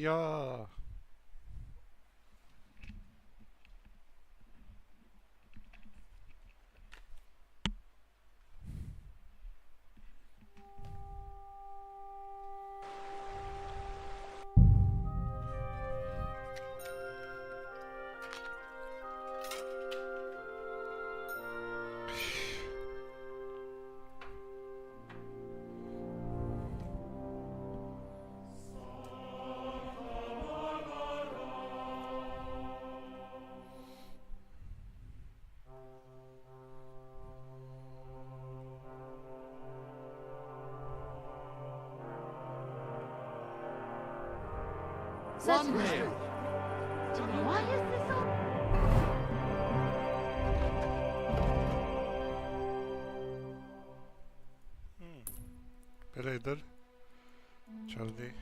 Ja. Certainly. Why is this all? Peraí, dur. Charlie.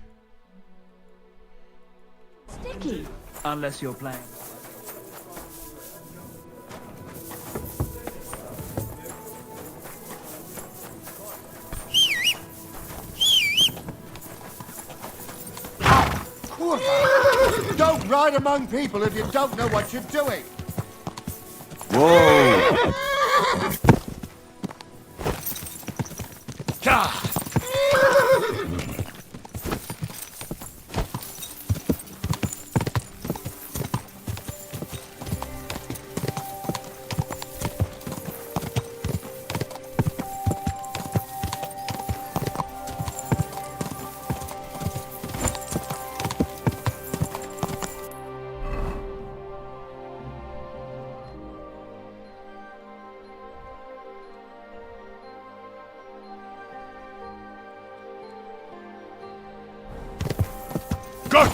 Sticky. Unless you're playing. Don't ride among people if you don't know what you're doing. Whoa! Go!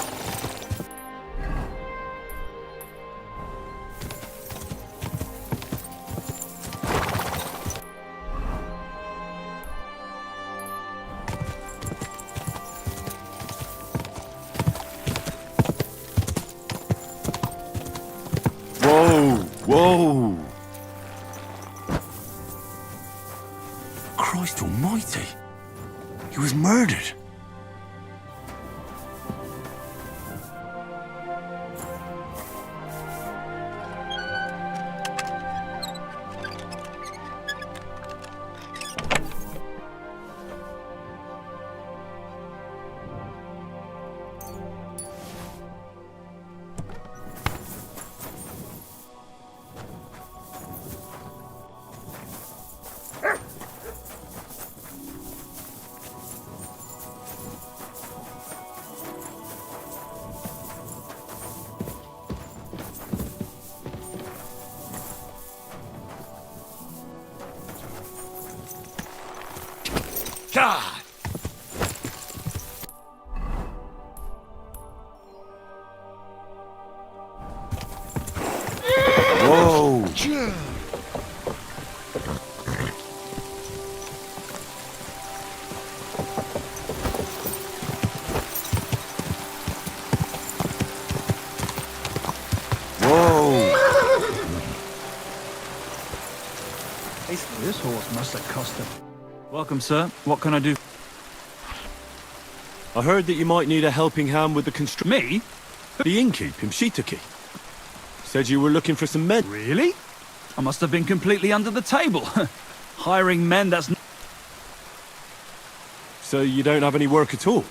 Whoa! Whoa! Christ almighty! He was murdered! God! Whoa! Whoa! This horse must have cost him. Welcome, sir. What can I do? I heard that you might need a helping hand with the construction. Me? The innkeep in Shitaki. Said you were looking for some men. Really? I must have been completely under the table. Hiring men, that's So you don't have any work at all?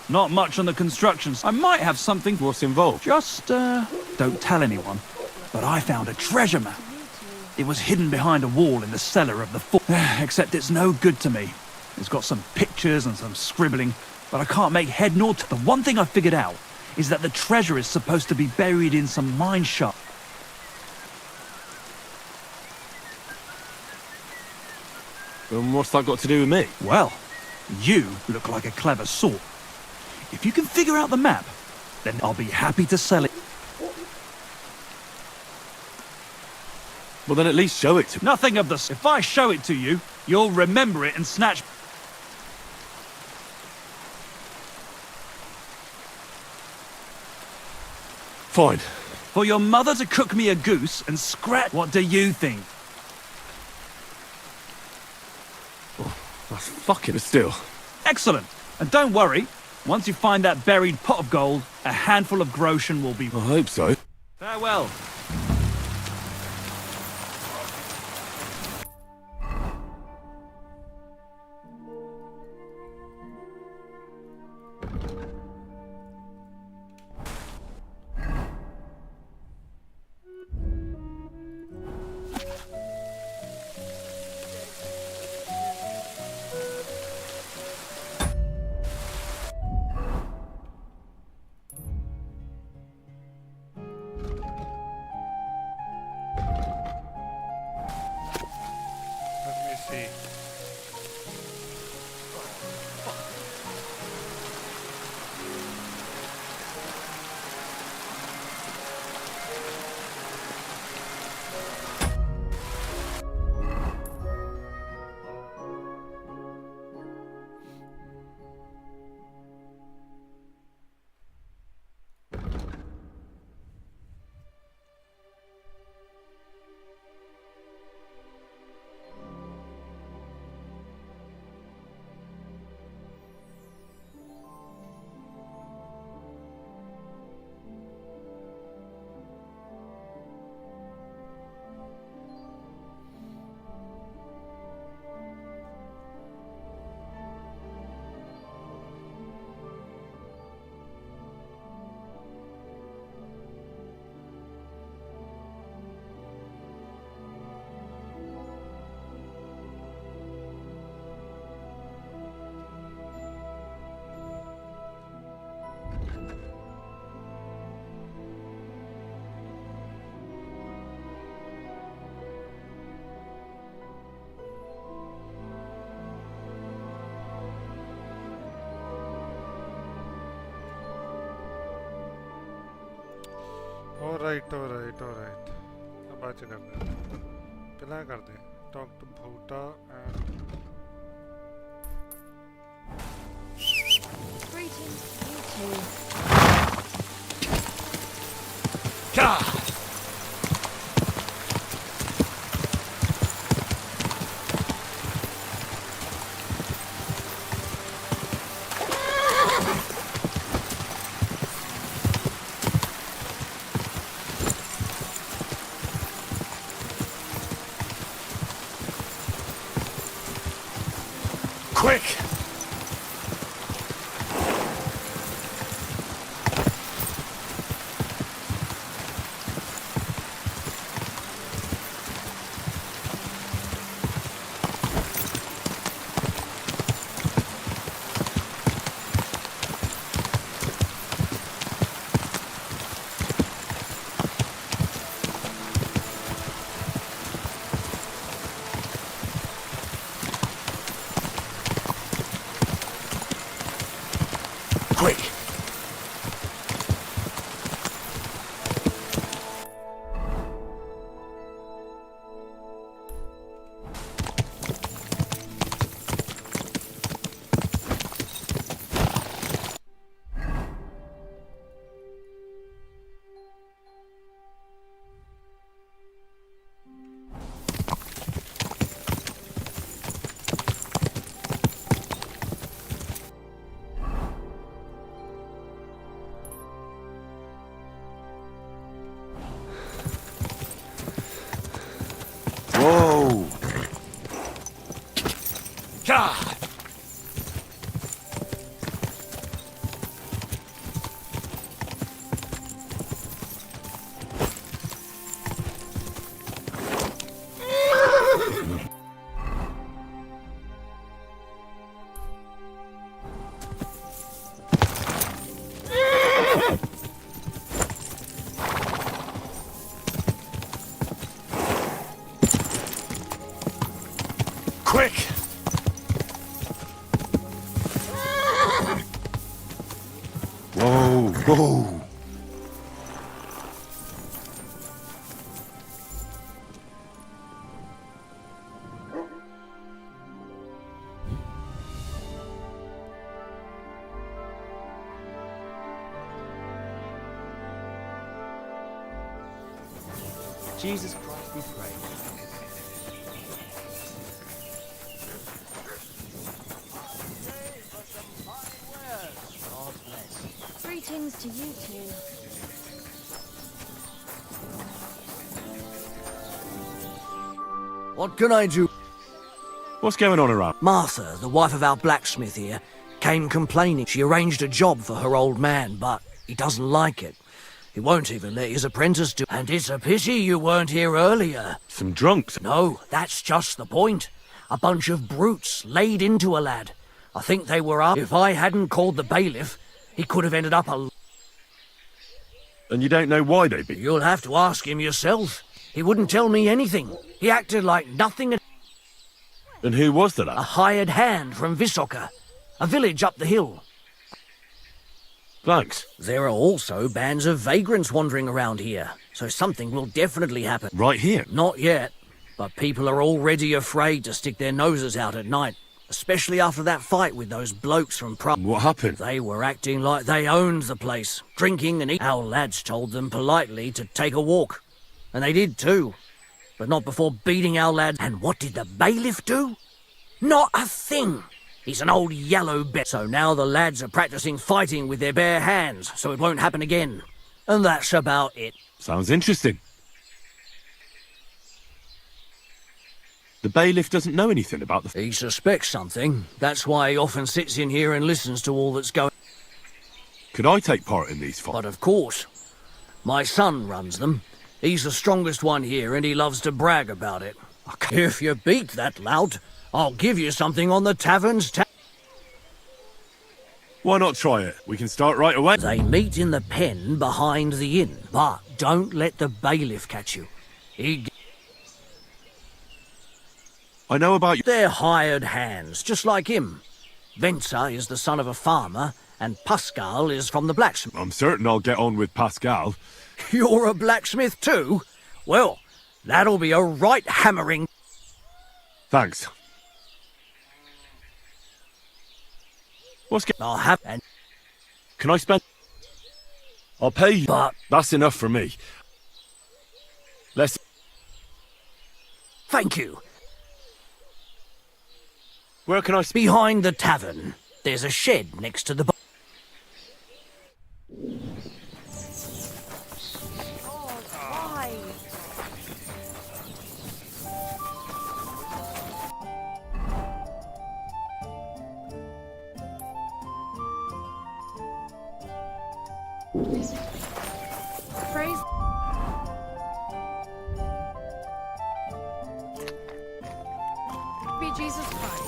not much on the constructions. I might have something. What's involved? Just, don't tell anyone. But I found a treasure map. It was hidden behind a wall in the cellar of the fort. Except it's no good to me. It's got some pictures and some scribbling, but I can't make head nor tail. The one thing I figured out is that the treasure is supposed to be buried in some mine shaft. And what's that got to do with me? Well, you look like a clever sort. If you can figure out the map, then I'll be happy to sell it. Well, then at least show it to me. Nothing of this. If I show it to you, you'll remember it and snatch... Fine. For your mother to cook me a goose and scratch... What do you think? That's fucking still. Excellent. And don't worry, Once you find that buried pot of gold, a handful of groschen will be... I hope so. Farewell. Let me see. Alright. अब आज कर दे पिला कर दे talk to Bhuta and Greetings, you too. God! Quick! Quick! Whoa! God! Quick! Whoa! Jesus Christ, we pray. Greetings to you too. What can I do? What's going on around? Martha, the wife of our blacksmith here, came complaining. She arranged a job for her old man, but he doesn't like it. He won't even let his apprentice do. And it's a pity you weren't here earlier. Some drunks. No, that's just the point. A bunch of brutes laid into a lad. I think they were up. If I hadn't called the bailiff, he could have ended up a... And you don't know why they be? You'll have to ask him yourself. He wouldn't tell me anything. He acted like nothing. And who was the A lad? hired hand from Visoka, a village up the hill. Thanks. There are also bands of vagrants wandering around here, so something will definitely happen. Right here. Not yet, but people are already afraid to stick their noses out at night, especially after that fight with those blokes from What happened? They were acting like they owned the place, drinking and eating. Our lads told them politely to take a walk, and they did too, but not before beating our lads. And what did the bailiff do? Not a thing. He's an old yellow bear. So now the lads are practicing fighting with their bare hands, so it won't happen again. And that's about it. Sounds interesting. The bailiff doesn't know anything about the... He suspects something. That's why he often sits in here and listens to all that's going. Could I take part in these fights? But of course, my son runs them. He's the strongest one here, and he loves to brag about it. If you beat that lout, I'll give you something on the tavern's Why not try it? We can start right away. They meet in the pen behind the inn, but don't let the bailiff catch you. I know about you. They're hired hands, just like him. Venza is the son of a farmer, and Pascal is from the blacksmith. I'm certain I'll get on with Pascal. You're a blacksmith too? Well, that'll be a right hammering. Thanks. I'll have... And Can I spend... I'll pay you. But... That's enough for me. Let's... Thank you. Where can I... Behind the tavern, there's a shed next to the... Oh, why? Praise. Be Jesus Christ.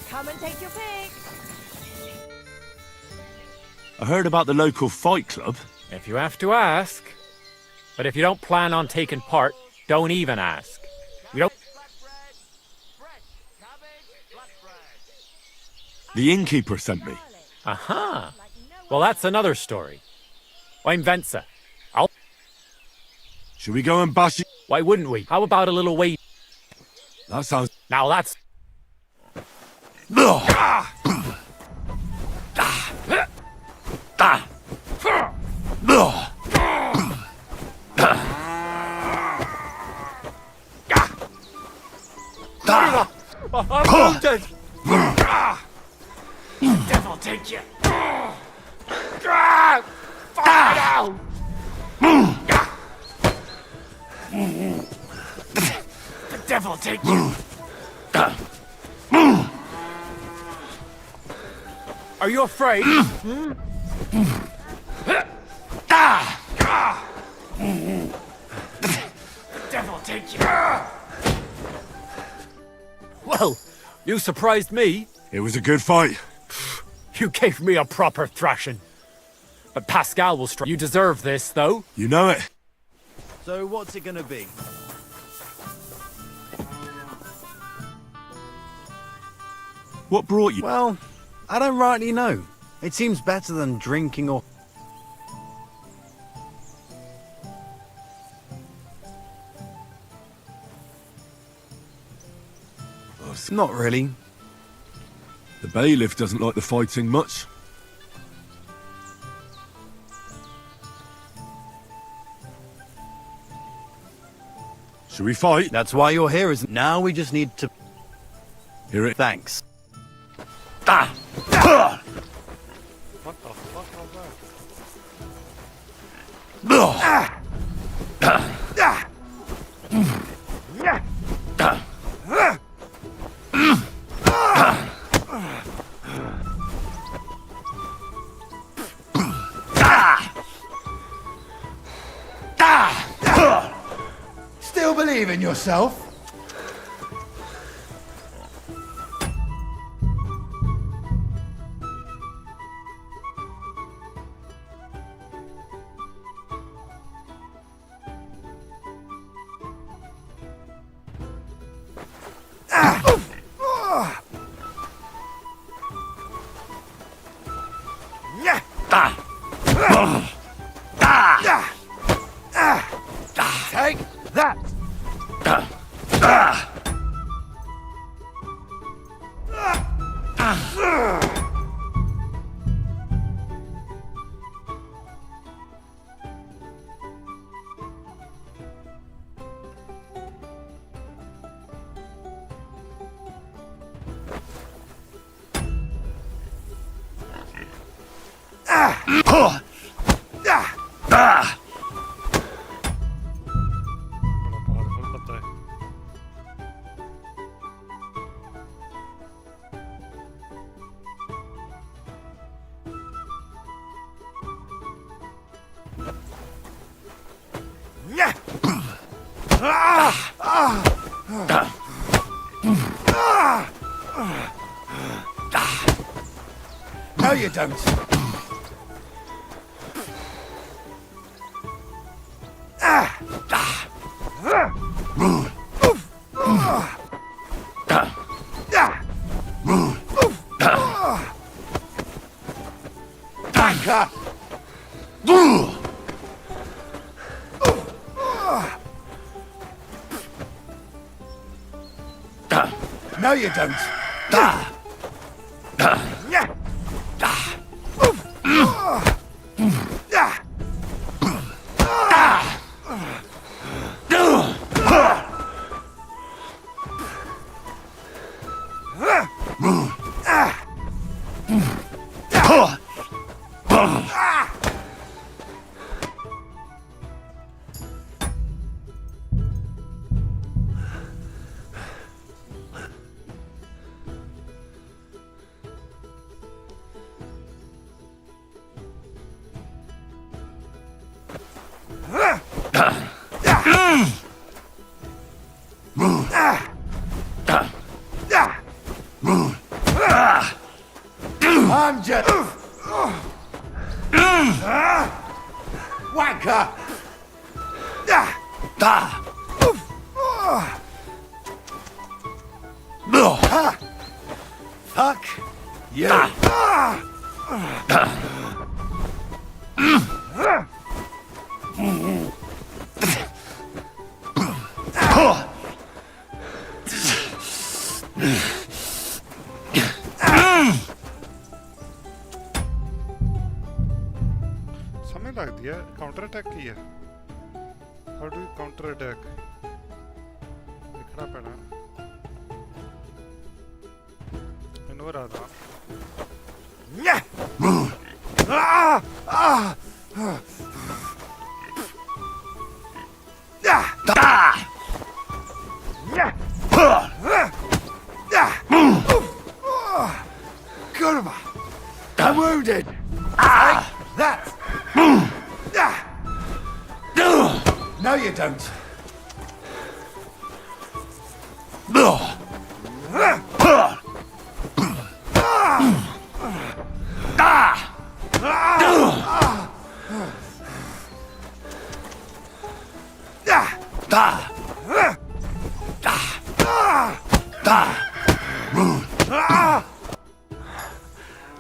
Come and take your pick. I heard about the local fight club. If you have to ask. But if you don't plan on taking part, don't even ask. We don't... The innkeeper sent me. Aha! Well, that's another story. I'm Venza. Should we go and bash it? Why wouldn't we? How about a little wait? That sounds... Now that's... I'm wounded! Devil take you! Fall down! The devil take you! Are you afraid? The devil take you! Well, you surprised me. It was a good fight. You gave me a proper thrashing. But Pascal will strike. You deserve this, though. You know it. So what's it gonna be? What brought you? Well, I don't rightly know. It seems better than drinking or... Not really. The bailiff doesn't like the fighting much. Should we fight? That's why you're here, isn't it? Now we just need to... Here it. Thanks. Ah! What the fuck was that? Still believe in yourself? Take that! बड़ा powerful पता है No, you don't. Banker! No, you don't. I'm just... Wanker! Fuck you! समझ लगती है counter attack की है how do counter attack लिखना पैना इनवर आता Kurva! I'm wounded! Take that! No, you don't.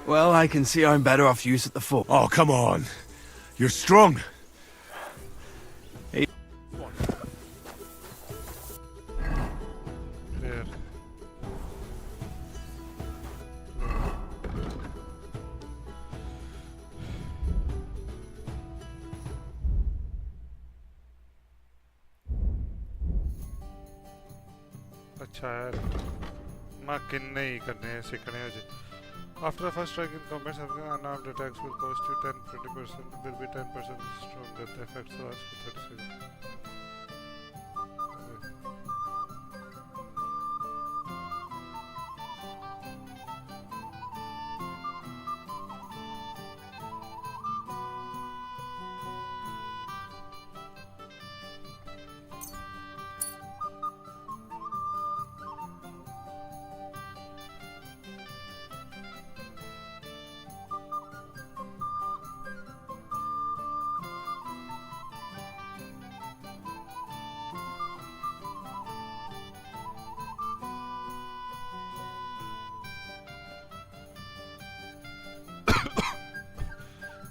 Well, I can see I'm better off use at the fort. Oh, come on. You're strong. There. अच्छा यार मैं किन्ने ही करने हैं सीखने हैं जी. After a first strike in combat, something unarmed attacks will cost you 10-20%. Will be 10% stronger. The effects last for 30 seconds.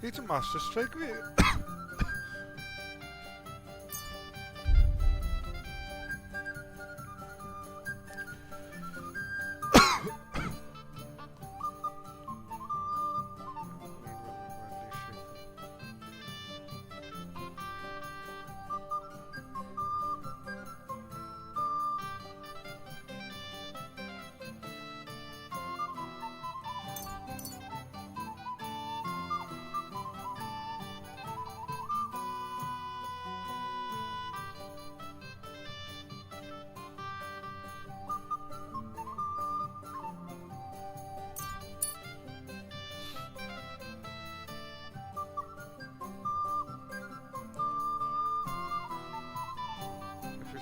It's a master strike.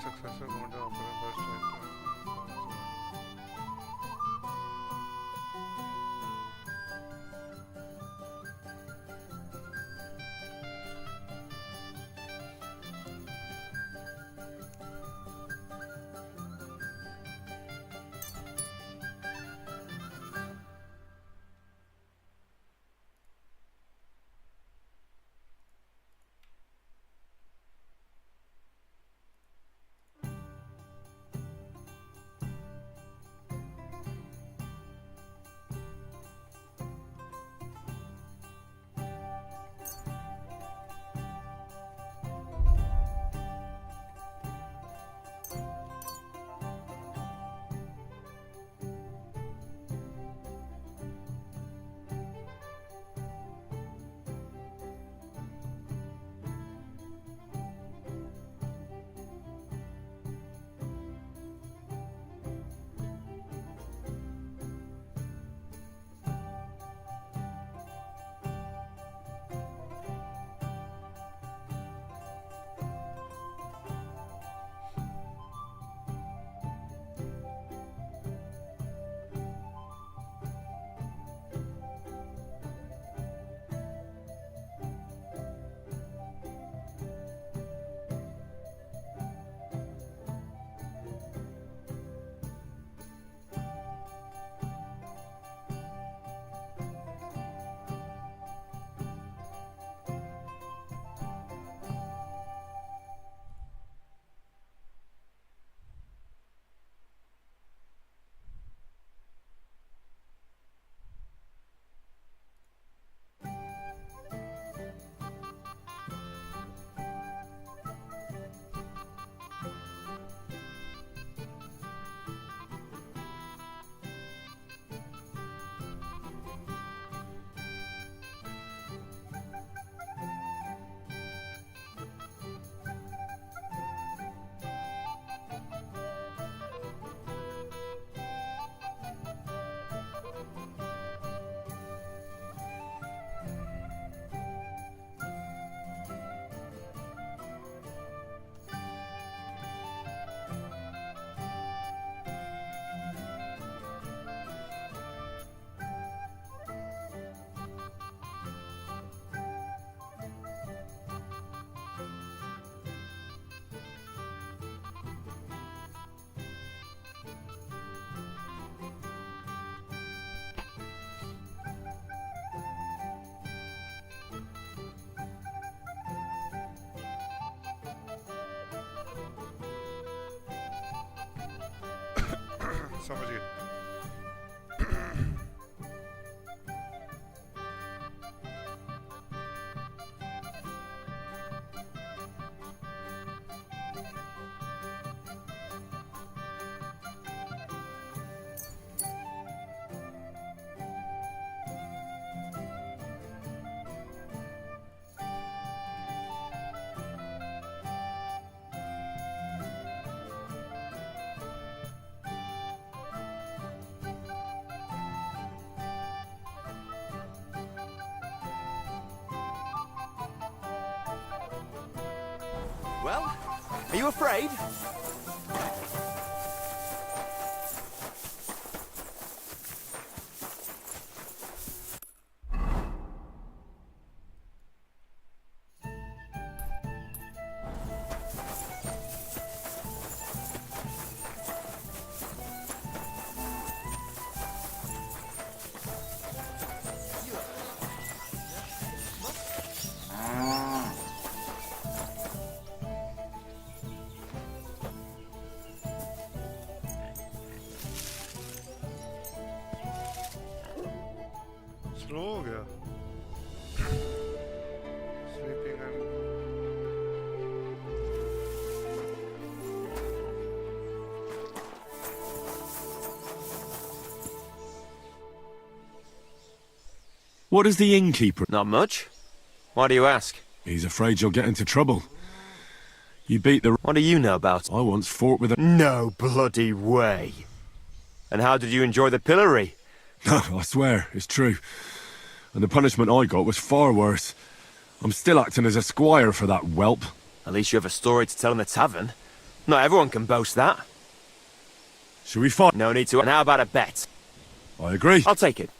Successor commander operating by strike. समझ गए. Well, are you afraid? Slow हो गया sleeping and What is the innkeeper? Not much. Why do you ask? He's afraid you'll get into trouble. You beat the... What do you know about? I once fought with a... No bloody way. And how did you enjoy the pillory? I swear, it's true. And the punishment I got was far worse. I'm still acting as a squire for that whelp. At least you have a story to tell in the tavern. Not everyone can boast that. Should we fight? No need to. And how about a bet? I agree. I'll take it.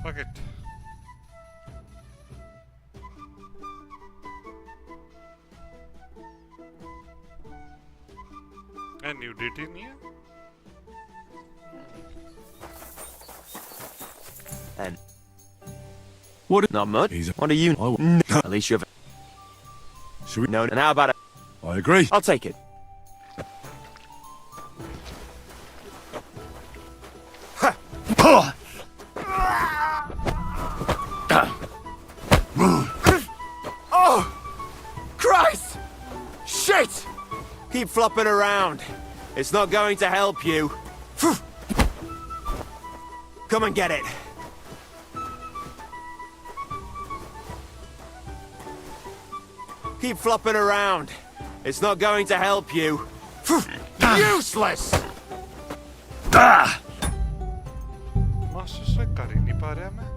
fuck it nudity नहीं है And What? not much. He's a... What do you? I... At least you have. Should we... No. And how about a? I agree. I'll take it. Oh! Christ! Shit! Keep flopping around. It's not going to help you. Come and get it. Keep flopping around. It's not going to help you. Useless! Master strike कर ही नहीं पा रहा मैं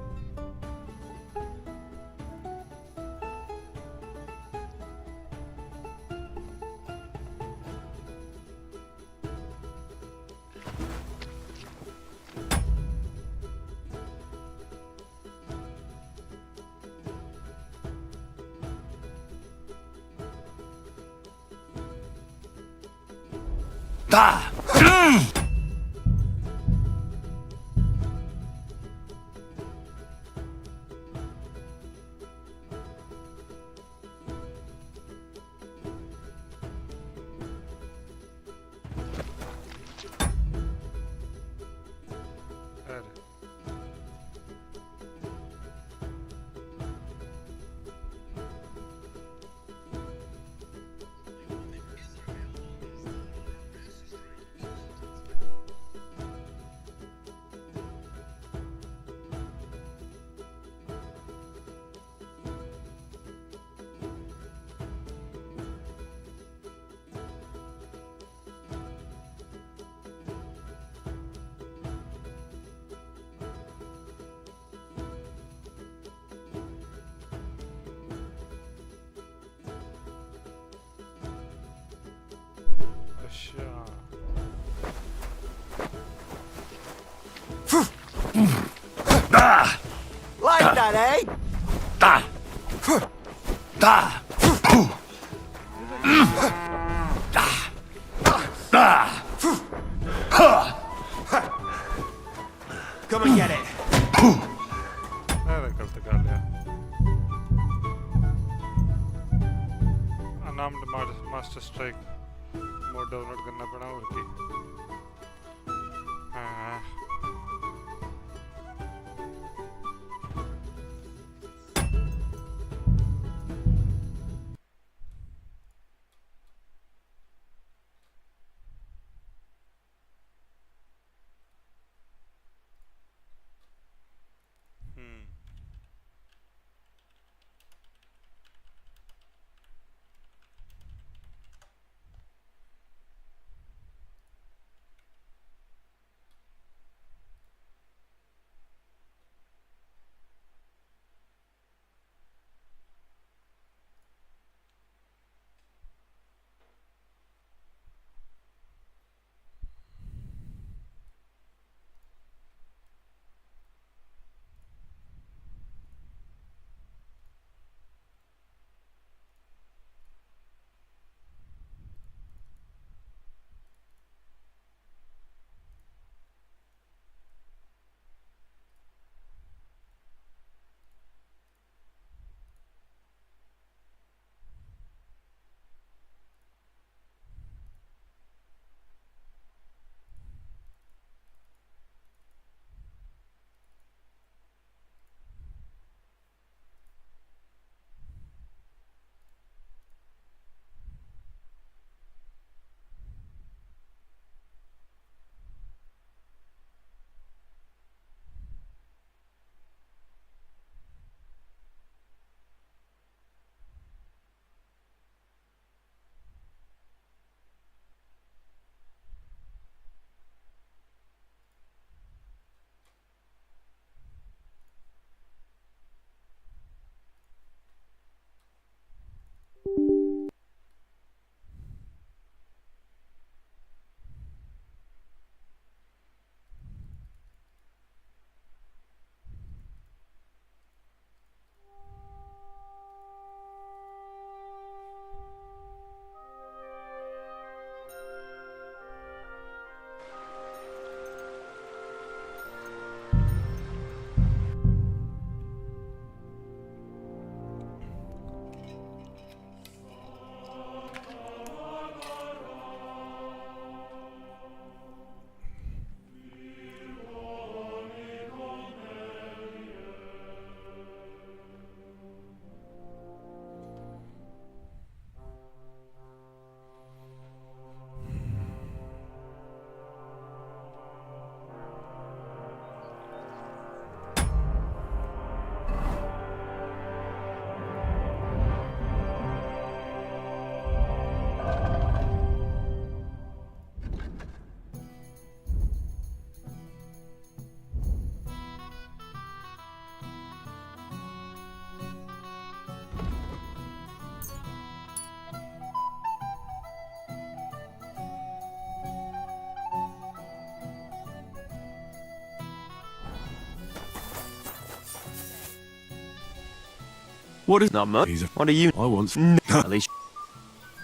Like that, eh? Come and get it. अरे गलत कर लिया अनाम्ड master strike mode download करना पड़ा और की हाँ What is... Not much. He's a... What do you... I want... At least...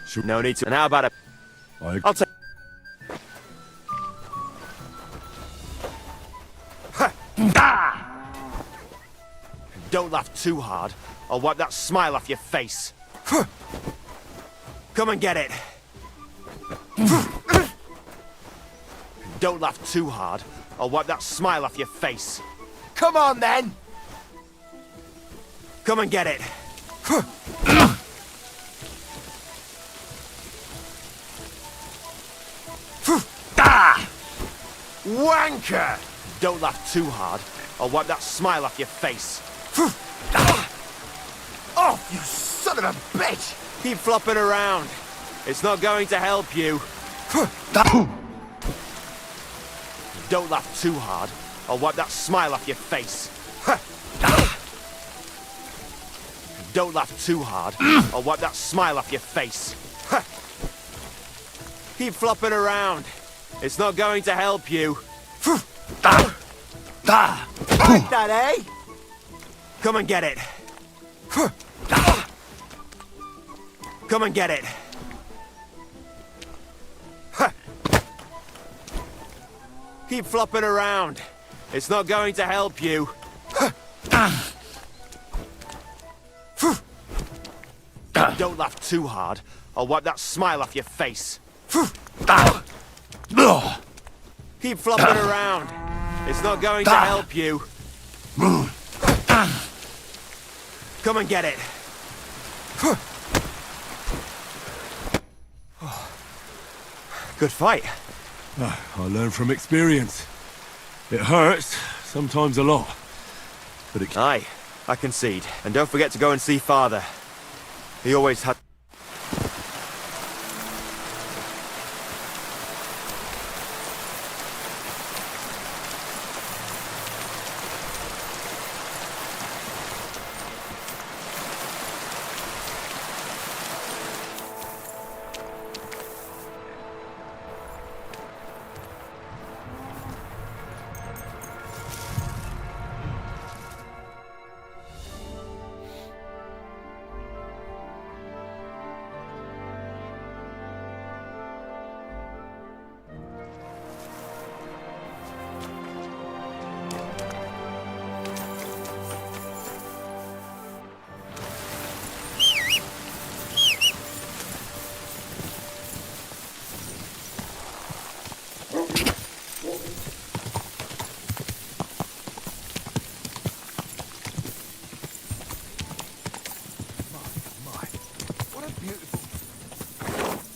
Sure. No need to... And how about a... I... I'll take... Don't laugh too hard. I'll wipe that smile off your face. Come and get it. Don't laugh too hard. I'll wipe that smile off your face. Come on, then! Come and get it. Wanker! Don't laugh too hard. I'll wipe that smile off your face. Oh, you son of a bitch! Keep flopping around. It's not going to help you. Don't laugh too hard. I'll wipe that smile off your face. Don't laugh too hard. I'll wipe that smile off your face. Keep flopping around. It's not going to help you. Like that, eh? Come and get it. Come and get it. Keep flopping around. It's not going to help you. Don't laugh too hard. I'll wipe that smile off your face. Keep flopping around. It's not going to help you. Come and get it. Good fight. I learned from experience. It hurts, sometimes a lot. But it... Aye, I concede. And don't forget to go and see Father. He always had...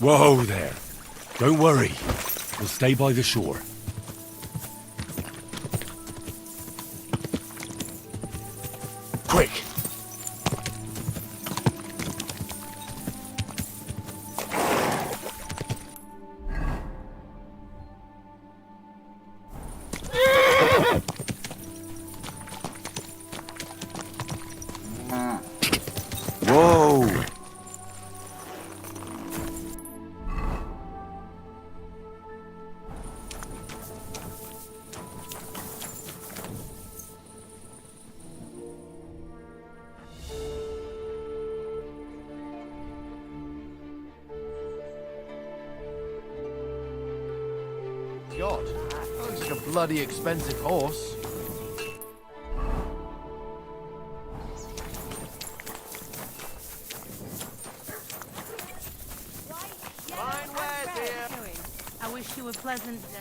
Whoa there. Don't worry. We'll stay by the shore. Quick! Whoa! God, looks like a bloody expensive horse. Fine wares here. I wish you a pleasant day.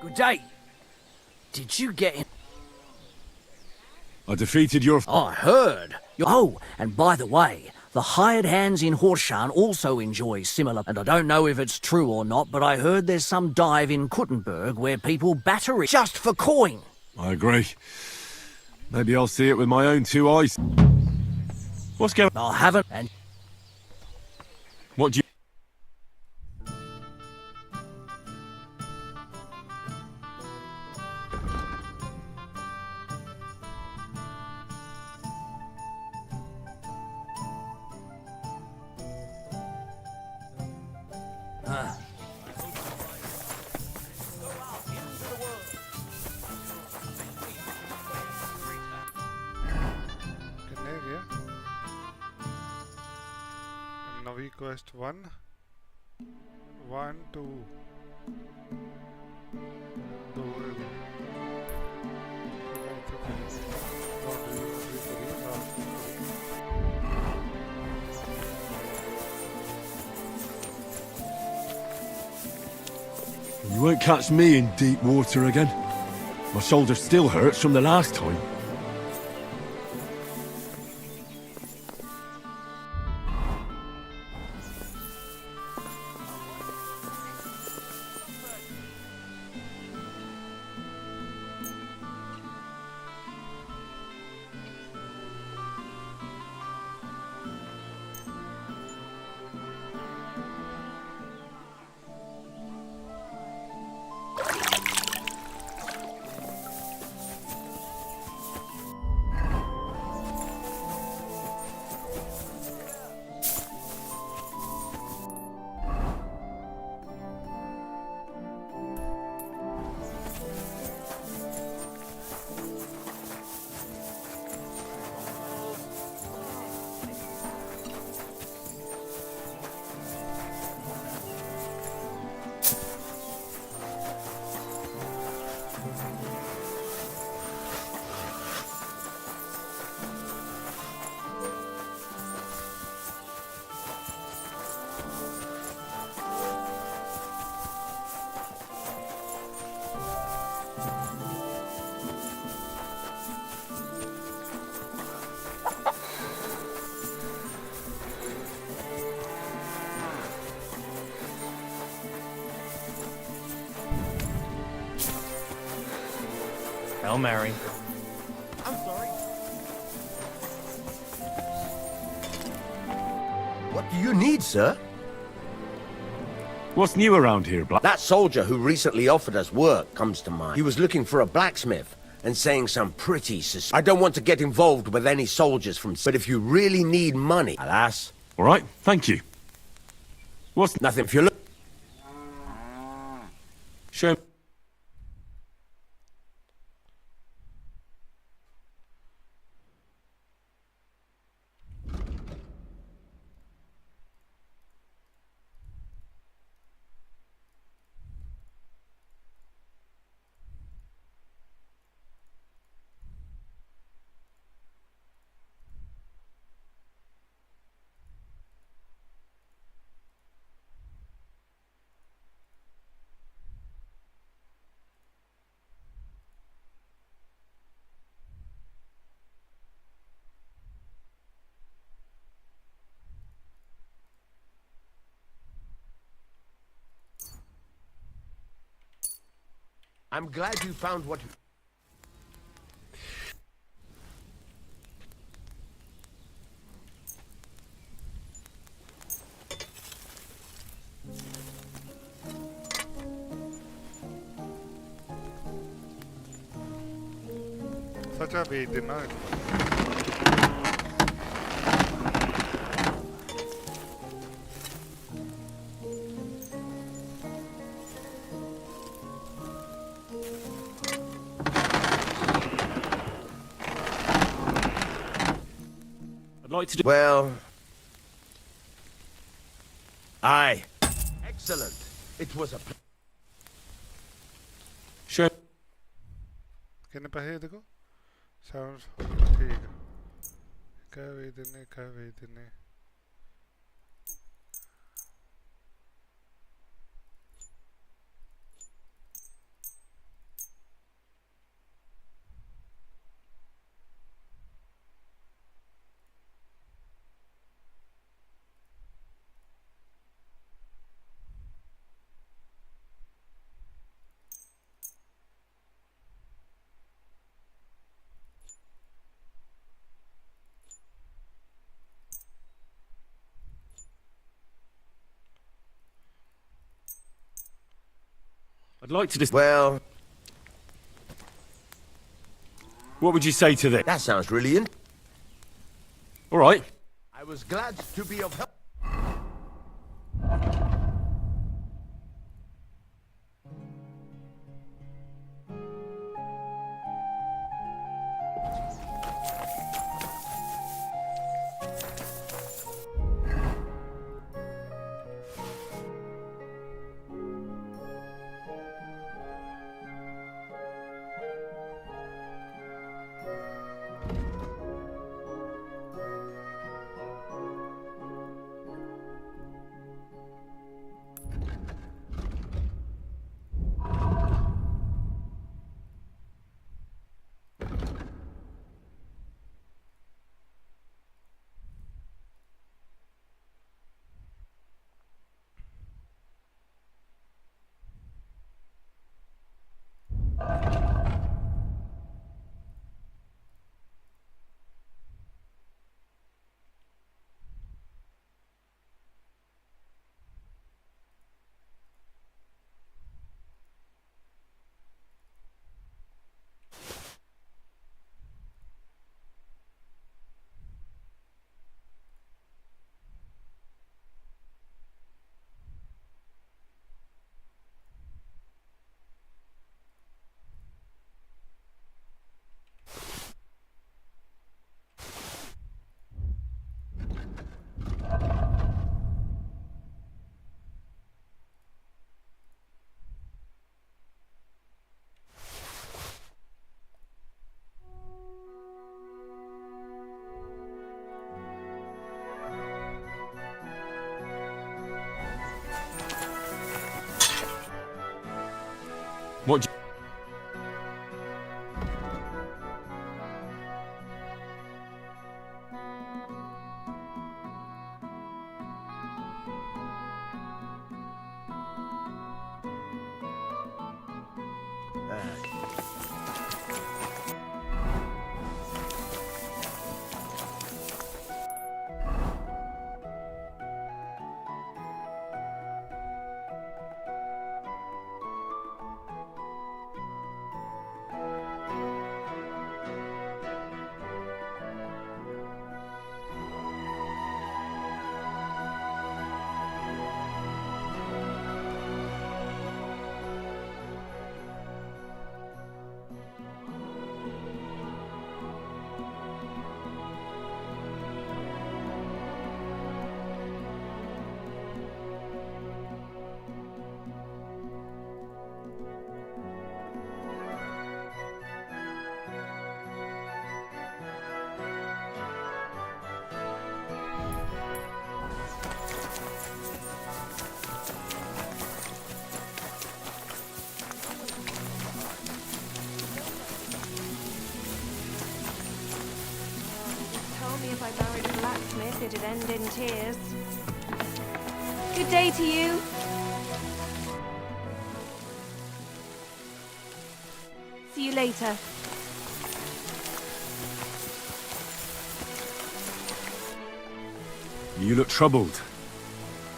Good day. Did you get in? I defeated your... I heard. Oh, and by the way, the hired hands in Horshan also enjoy similar... And I don't know if it's true or not, but I heard there's some dive in Kuttenberg where people batter it just for coin. I agree. Maybe I'll see it with my own two eyes. What's going... I haven't, and... What do you... कितने गया? नवी quest 1 1 2 2 You won't catch me in deep water again. My shoulder still hurts from the last time. Hail Mary. I'm sorry. What do you need, sir? What's new around here, Black? That soldier who recently offered us work comes to mind. He was looking for a blacksmith and saying some pretty I don't want to get involved with any soldiers from... But if you really need money... Alas. All right, thank you. What's... Nothing if you look... Show... I'm glad you found what... Such a big dinner. I'd like to do... Well... Aye. Excellent. It was a... Show... कितने पैसे देखो? Sounds ठीक है. कवे दिने. I'd like to just... Well... What would you say to this? That sounds really in... All right. I was glad to be of help. Told me if I married a blacksmith, it'd end in tears. Good day to you. See you later. You look troubled.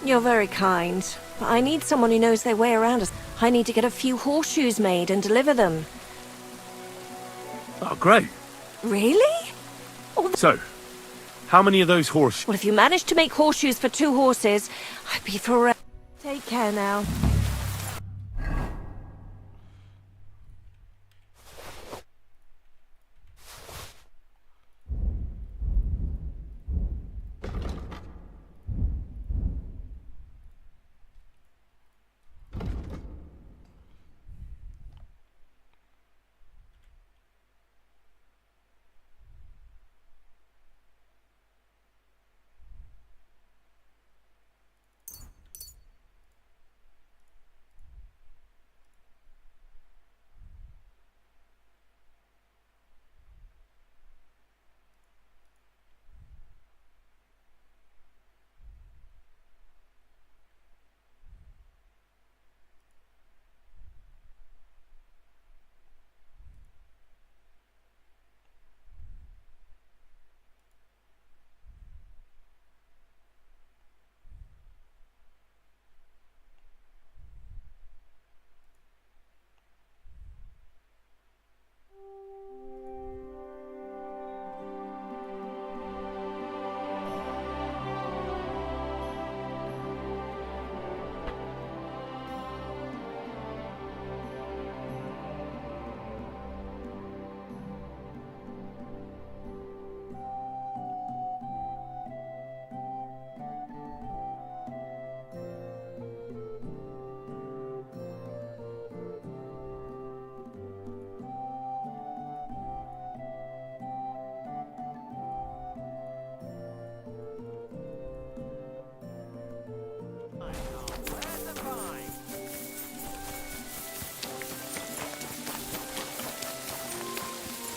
You're very kind, but I need someone who knows their way around us. I need to get a few horseshoes made and deliver them. Oh, great. Really? So, how many of those horse... Well, if you manage to make horseshoes for 2 horses, I'd be forever. Take care now.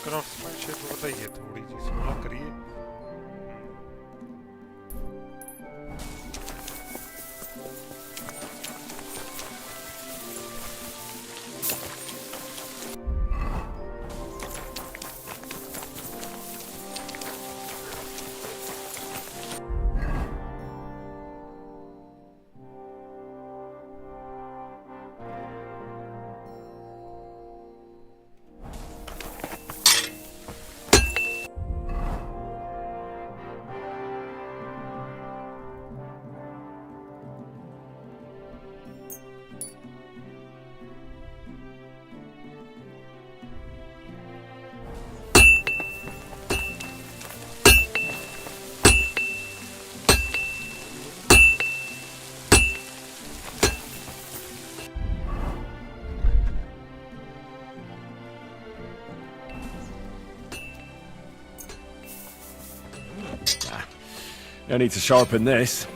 Craftsmanship बताइए थोड़ी सी 16 करिए No need to sharpen this.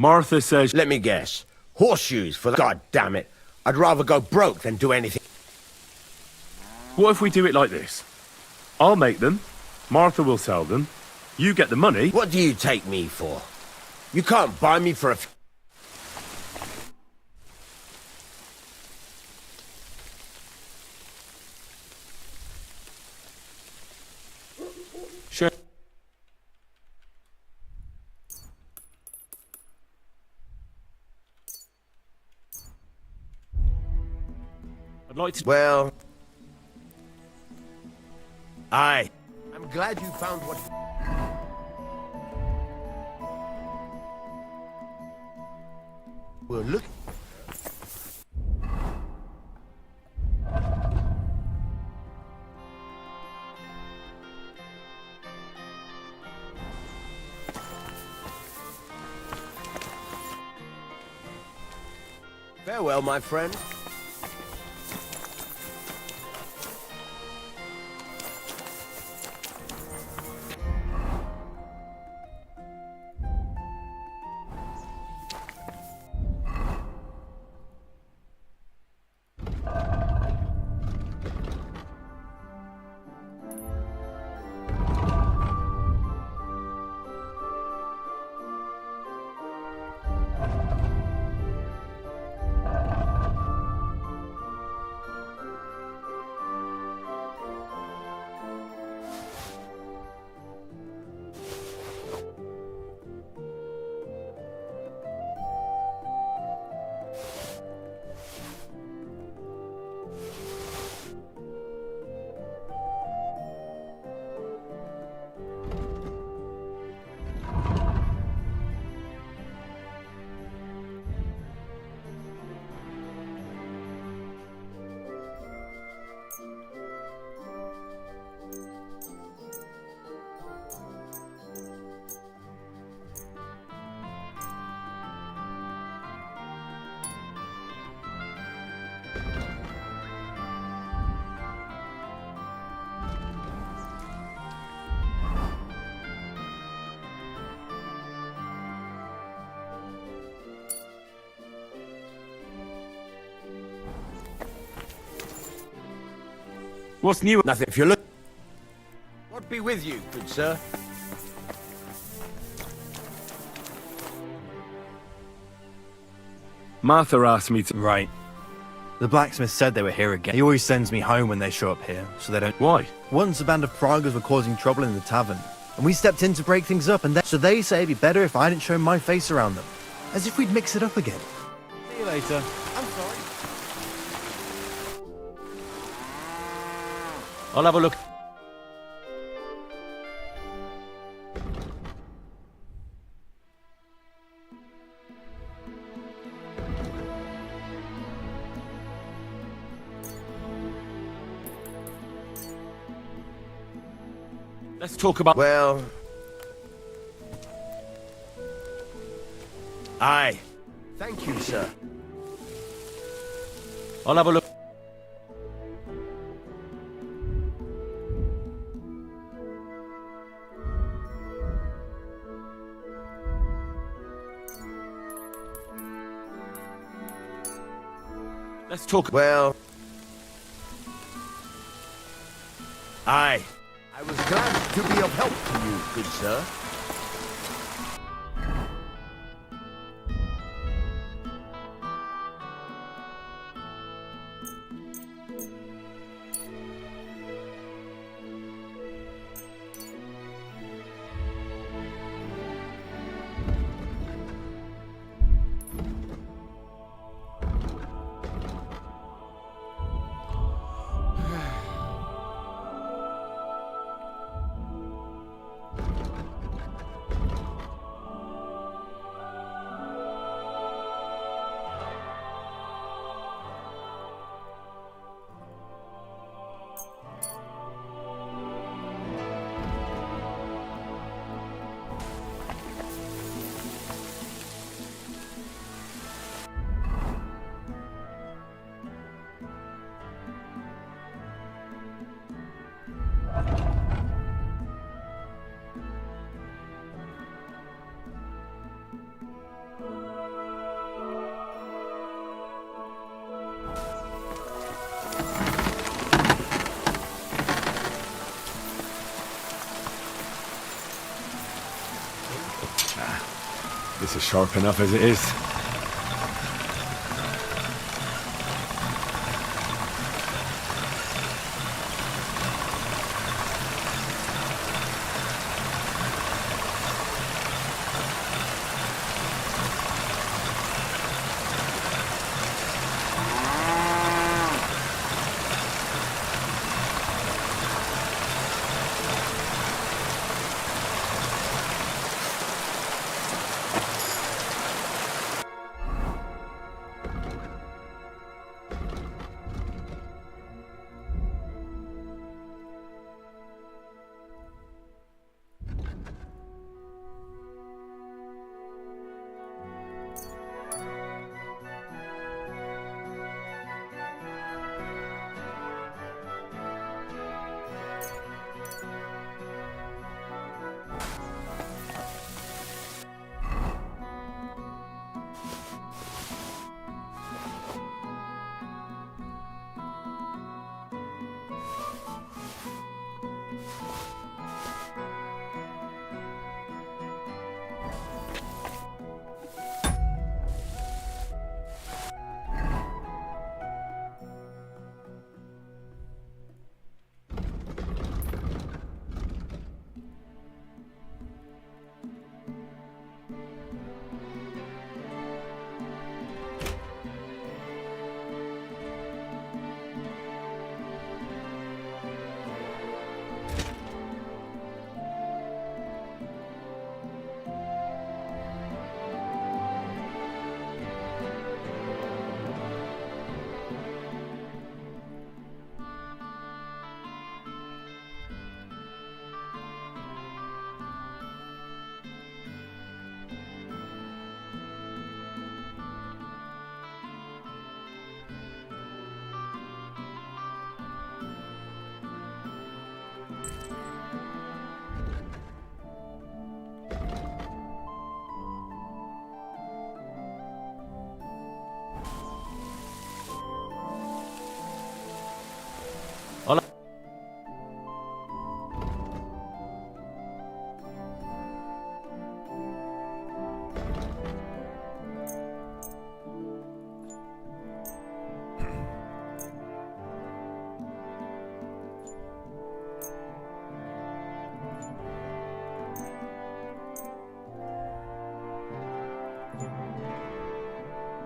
Martha says... Let me guess. Horseshoes for the... God damn it. I'd rather go broke than do anything. What if we do it like this? I'll make them, Martha will sell them, you get the money... What do you take me for? You can't buy me for a... Sure. I'd like to... Well... I'm glad you found what... We're looking... Farewell, my friend. What's new? Nothing if you look... What be with you, good sir? Martha asked me to... Right. The blacksmith said they were here again. He always sends me home when they show up here, so they don't... Why? Once a band of Pragas were causing trouble in the tavern, and we stepped in to break things up, and so they say it'd be better if I didn't show my face around them. As if we'd mix it up again. See you later. I'm sorry. I'll have a look. Let's talk about... Well... Aye. Thank you, sir. I'll have a look. Let's talk... Well... Aye. I was glad to be of help to you, good sir. This is sharp enough as it is.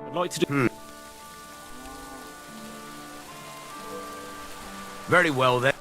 I'd like to do... Very well then.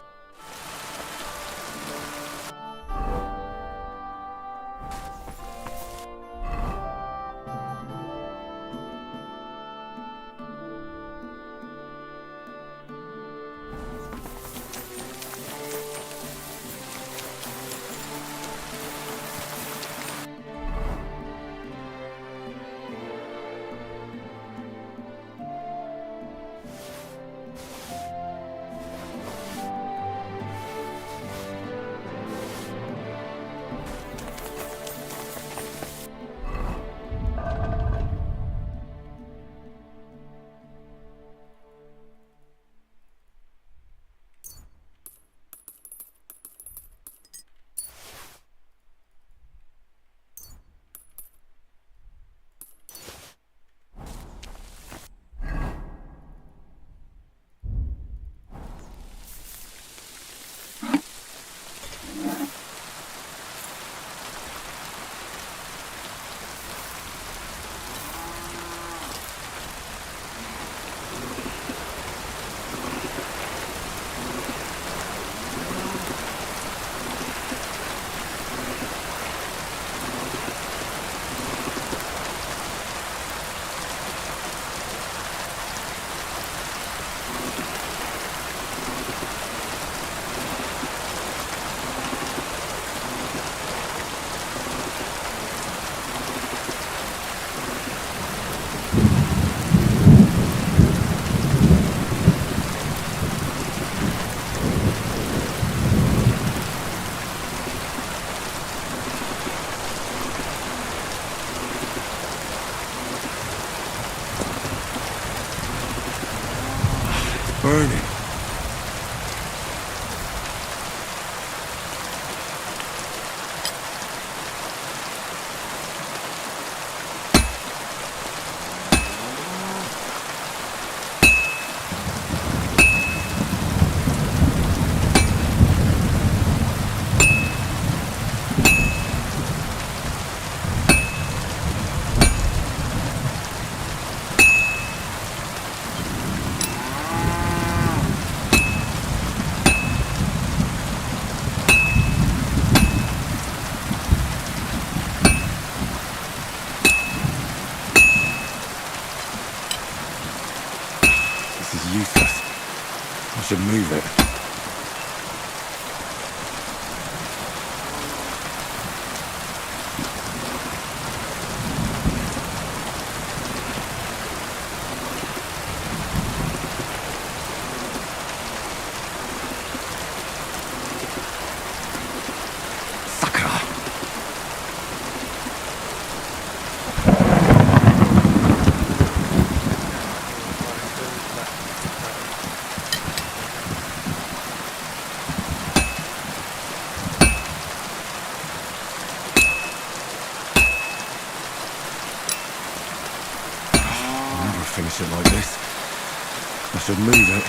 should move it.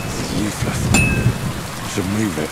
This is useless. I should move it.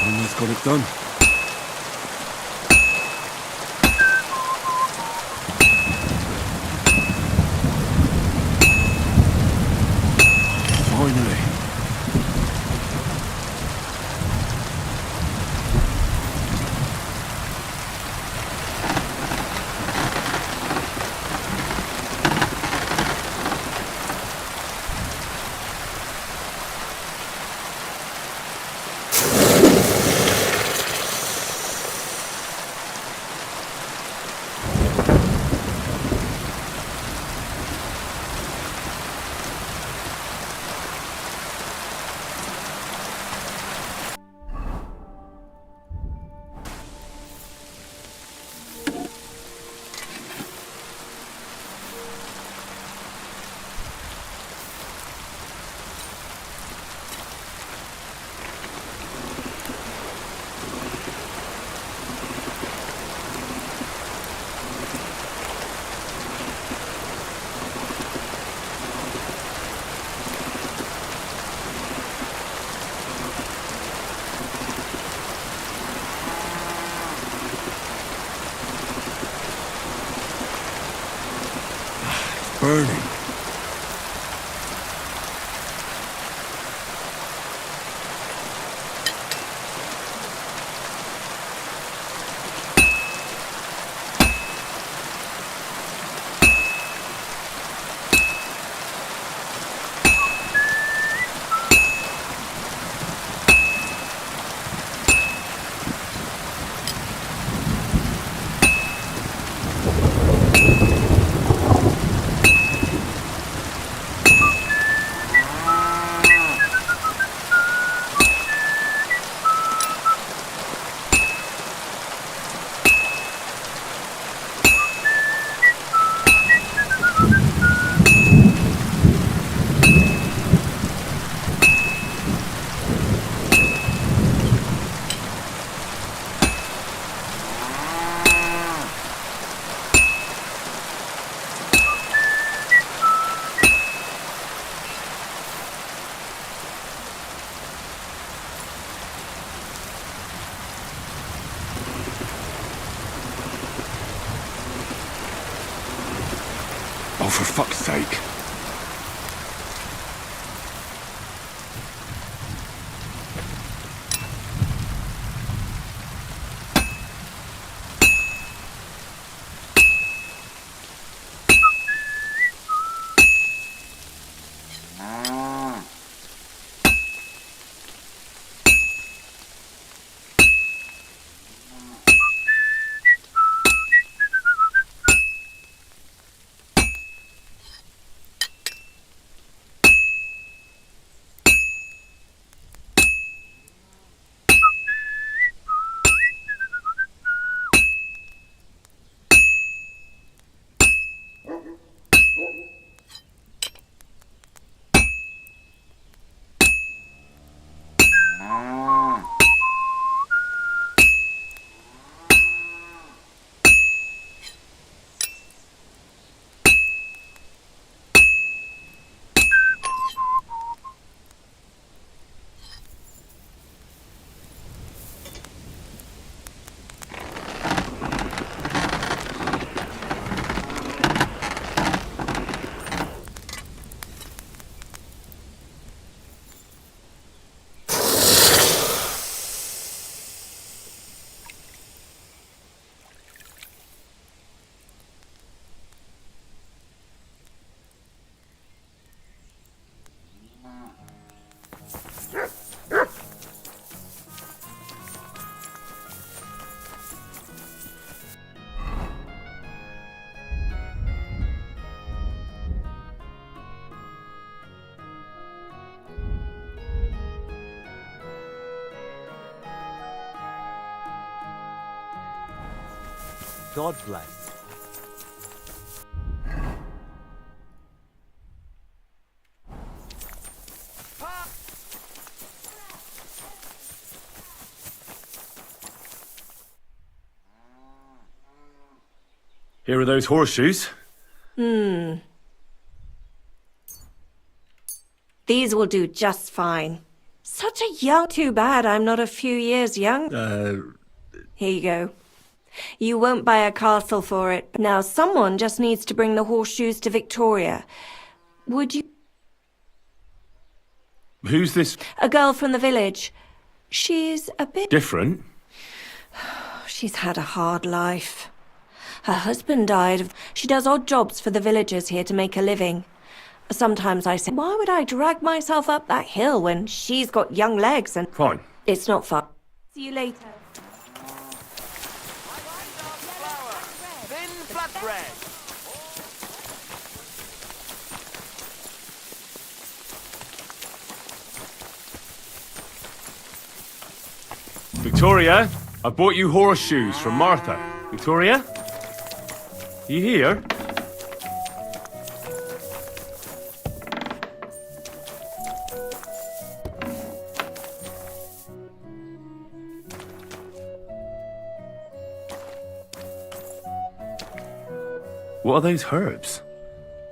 Almost got it done. Finally. Burning. Oh, for fuck's sake. God bless. Here are those horseshoes. These will do just fine. Such a young... Too bad I'm not a few years young. Here you go. You won't buy a castle for it. Now, someone just needs to bring the horseshoes to Victoria. Would you... Who's this? A girl from the village. She's a bit... Different? She's had a hard life. Her husband died of... She does odd jobs for the villagers here to make a living. Sometimes I say, why would I drag myself up that hill when she's got young legs and... Fine. It's not fun. See you later. Thin flatbread. Victoria, I bought you horseshoes from Martha. Victoria? You here? What are those herbs?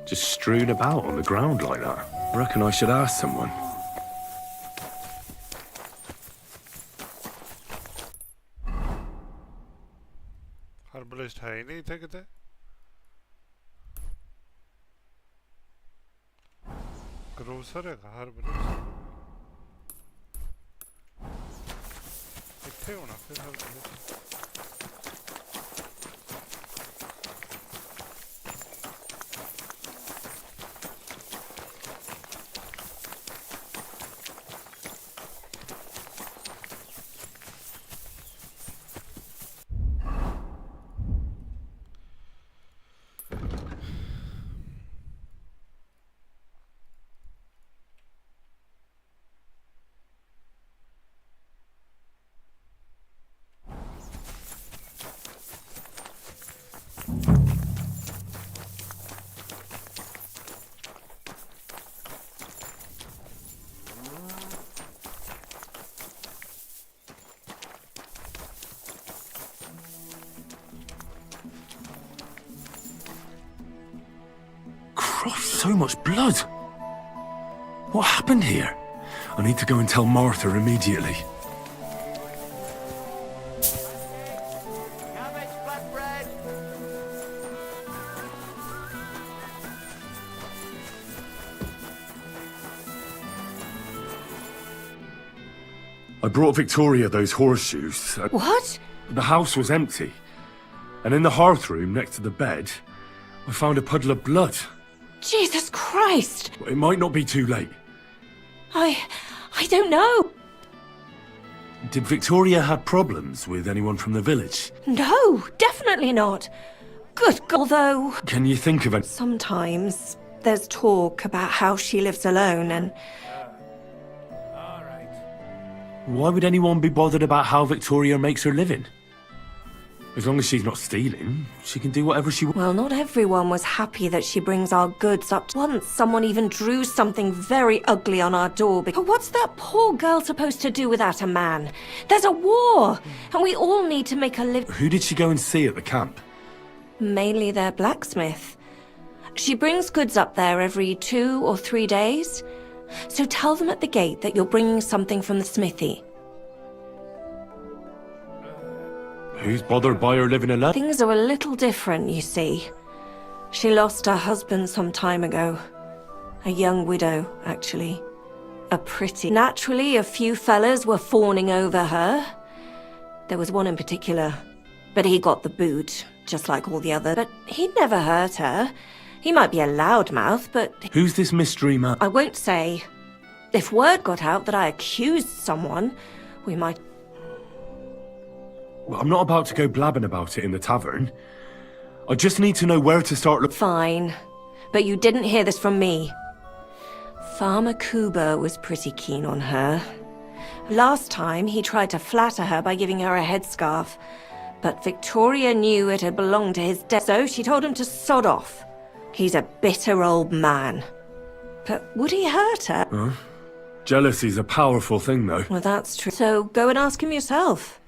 Just strewn about on the ground like that. I reckon I should ask someone. Herbalist है ही नहीं थे किते grocer है herbalist कितने होना फिर herbalist So much blood! What happened here? I need to go and tell Martha immediately. Cabbage flatbread. I brought Victoria those horseshoes. What? The house was empty. And in the hearth room next to the bed, I found a puddle of blood. Jesus Christ! It might not be too late. I don't know. Did Victoria have problems with anyone from the village? No, definitely not. Good God, although... Can you think of any? Sometimes there's talk about how she lives alone and... Why would anyone be bothered about how Victoria makes her living? As long as she's not stealing, she can do whatever she wants. Well, not everyone was happy that she brings our goods up. Once someone even drew something very ugly on our door. But what's that poor girl supposed to do without a man? There's a war, and we all need to make a living. Who did she go and see at the camp? Mainly their blacksmith. She brings goods up there every 2 or 3 days. So tell them at the gate that you're bringing something from the smithy. Who's bothered by her living alone? Things are a little different, you see. She lost her husband some time ago. A young widow, actually. A pretty... Naturally, a few fellas were fawning over her. There was one in particular. But he got the boot, just like all the others. But he'd never hurt her. He might be a loudmouth, but... Who's this mystery man? I won't say. If word got out that I accused someone, we might... Well, I'm not about to go blabbing about it in the tavern. I just need to know where to start looking. Fine. But you didn't hear this from me. Farmer Kuba was pretty keen on her. Last time, he tried to flatter her by giving her a headscarf. But Victoria knew it had belonged to his dad, so she told him to sod off. He's a bitter old man. But would he hurt her? Huh? Jealousy's a powerful thing, though. Well, that's true. So go and ask him yourself.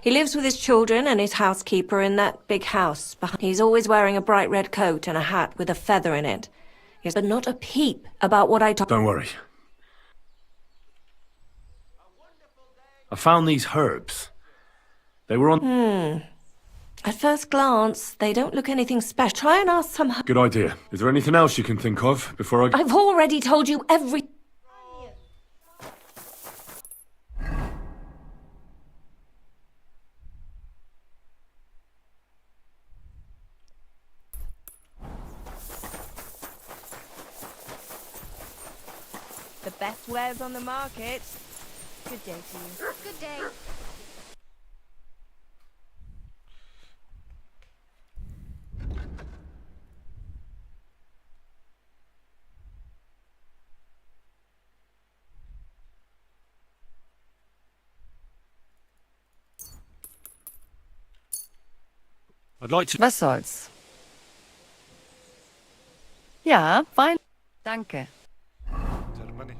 He lives with his children and his housekeeper in that big house behind. He's always wearing a bright red coat and a hat with a feather in it. Yes, but not a peep about what I told. Don't worry. I found these herbs. They were on... At first glance, they don't look anything special. Try and ask some... Good idea. Is there anything else you can think of before I... I've already told you every... The best wares on the market. Good day to you. Good day. I'd like to... Was soll's? Ja, fein. Danke. Germany.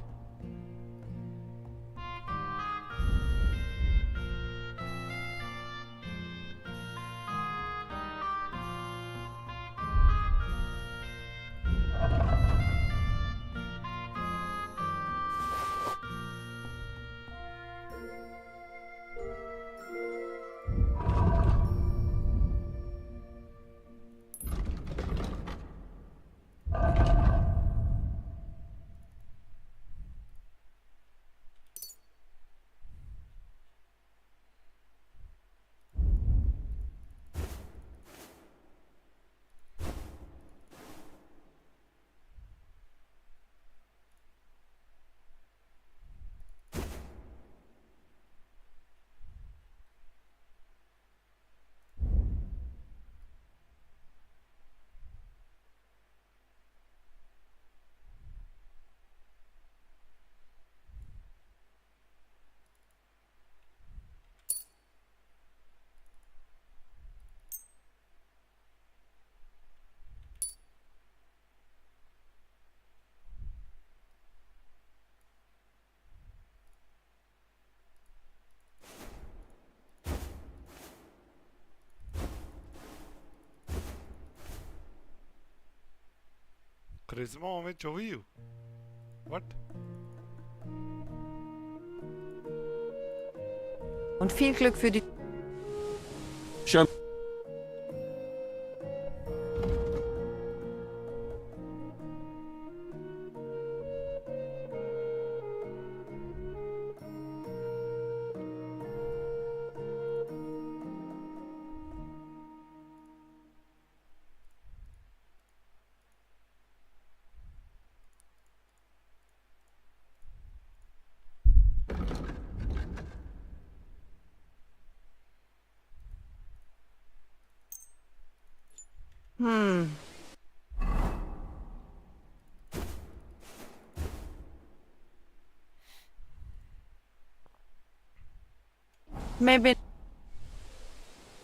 Charisma में 24. What? Und viel Glück für die... Show... Maybe...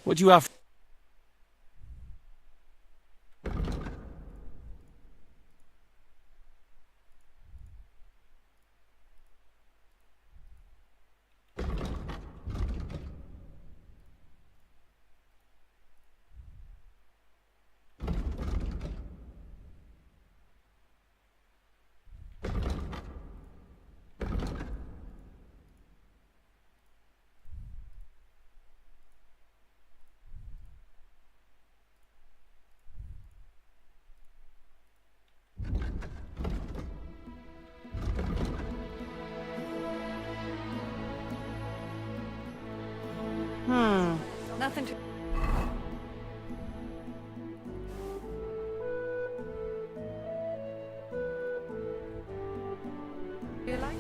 What do you have? Nothing to... Do you like?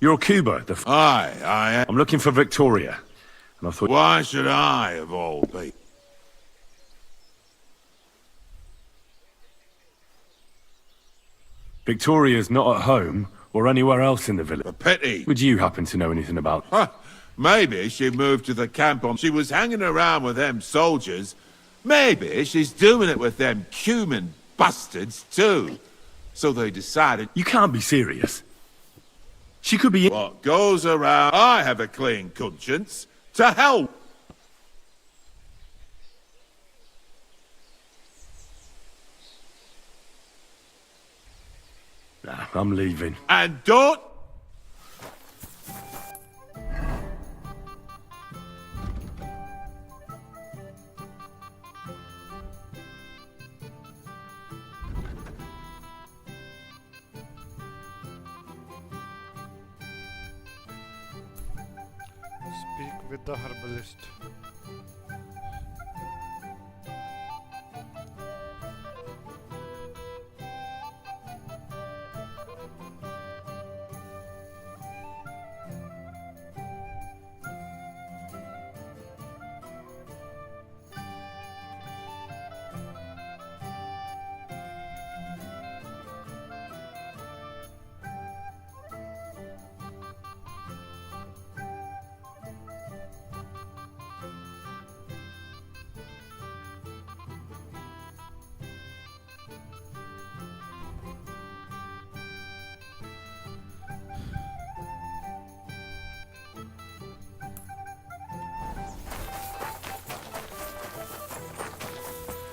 You're Cuba, Aye, I am. I'm looking for Victoria. And I thought... Why should I, of all people? Victoria's not at home or anywhere else in the village. A pity. Would you happen to know anything about... Huh, maybe she moved to the camp on... She was hanging around with them soldiers. Maybe she's doing it with them Cuban bastards, too. So they decided... You can't be serious. She could be... What goes around... I have a clean conscience. To hell... Nah, I'm leaving. And don't... Speak with the herbalist.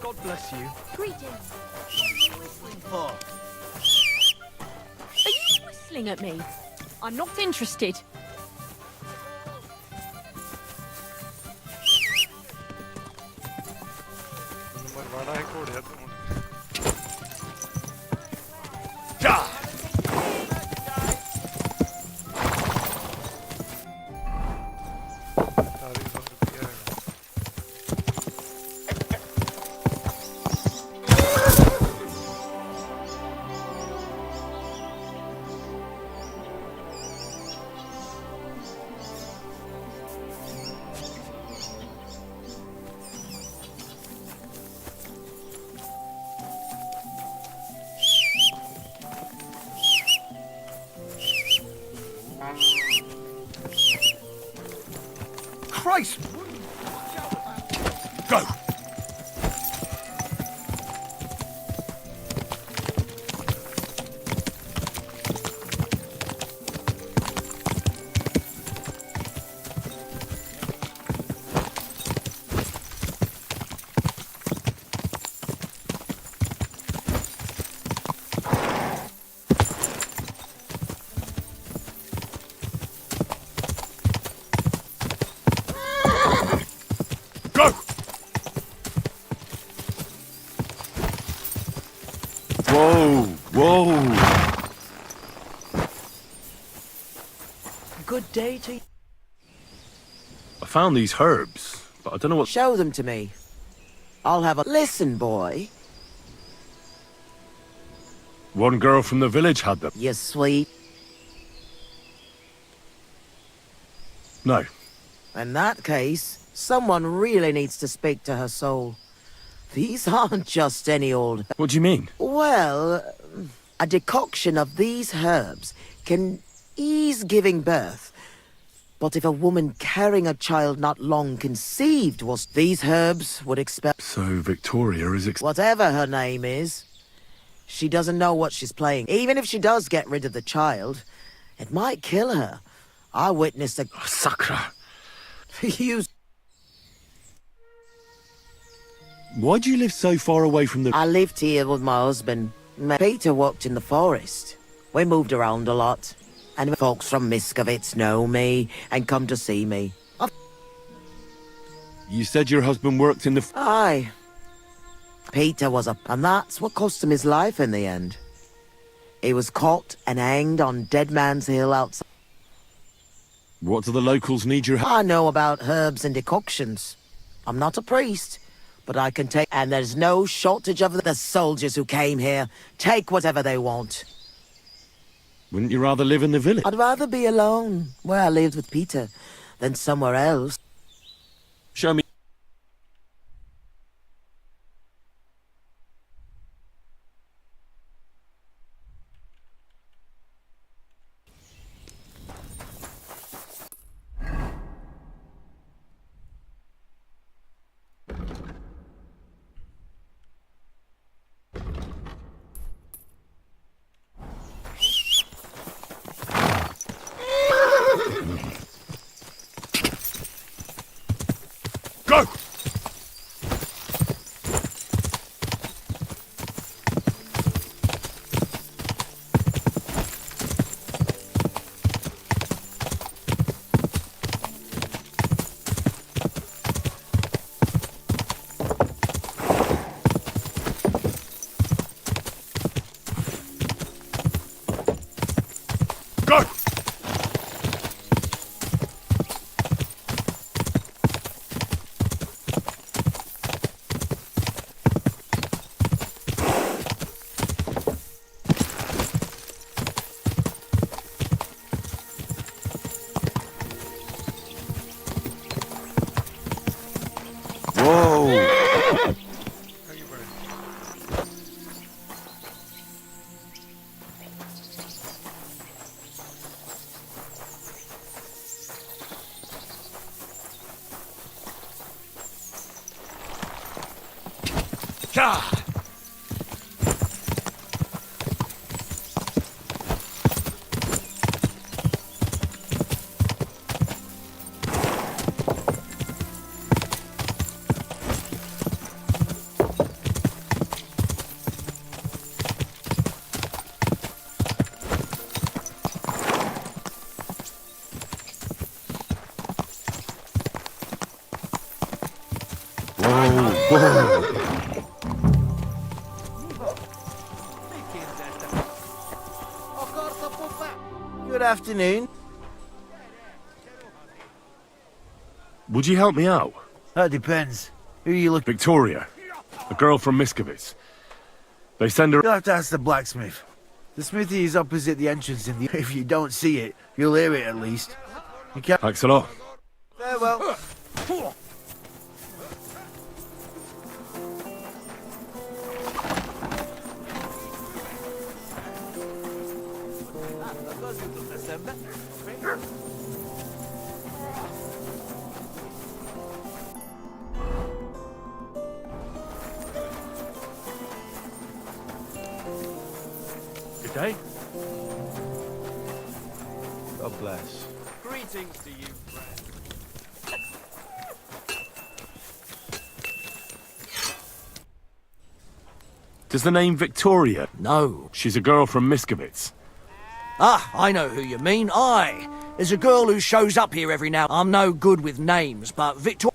God bless you. Greetings. Oh. Are you whistling at me? I'm not interested. मरवाना है code है तुम Christ! Go! Whoa, whoa. Good day to you. I found these herbs, but I don't know what... Show them to me. I'll have a... Listen, boy. One girl from the village had them. You sweet. No. In that case, someone really needs to speak to her soul. These aren't just any old... What do you mean? Well, a decoction of these herbs can ease giving birth. But if a woman carrying a child not long conceived was... These herbs would expel... So Victoria is... Whatever her name is, she doesn't know what she's playing. Even if she does get rid of the child, it might kill her. I witnessed a... Oh, Sakra. You... Why do you live so far away from the... I lived here with my husband. Peter worked in the forest. We moved around a lot. And folks from Miskovitz know me and come to see me. You said your husband worked in the... Aye. Peter was a... And that's what cost him his life in the end. He was caught and hanged on Dead Man's Hill outside. What do the locals need your help? I know about herbs and decoctions. I'm not a priest, but I can take... And there's no shortage of the soldiers who came here. Take whatever they want. Wouldn't you rather live in the village? I'd rather be alone, where I lived with Peter, than somewhere else. Show me. Go! Go! Whoa! Thank you, buddy. Ka! Good afternoon. Would you help me out? That depends. Who are you looking? Victoria, a girl from Miskovitz. They send her. You'll have to ask the blacksmith. The smithy is opposite the entrance in the... If you don't see it, you'll hear it at least. You can't... Thanks a lot. Farewell. Good day. God bless. Greetings to you, friend. Does the name Victoria? No. She's a girl from Miskovitz. Ah, I know who you mean. Aye. There's a girl who shows up here every now. I'm no good with names, but Victoria...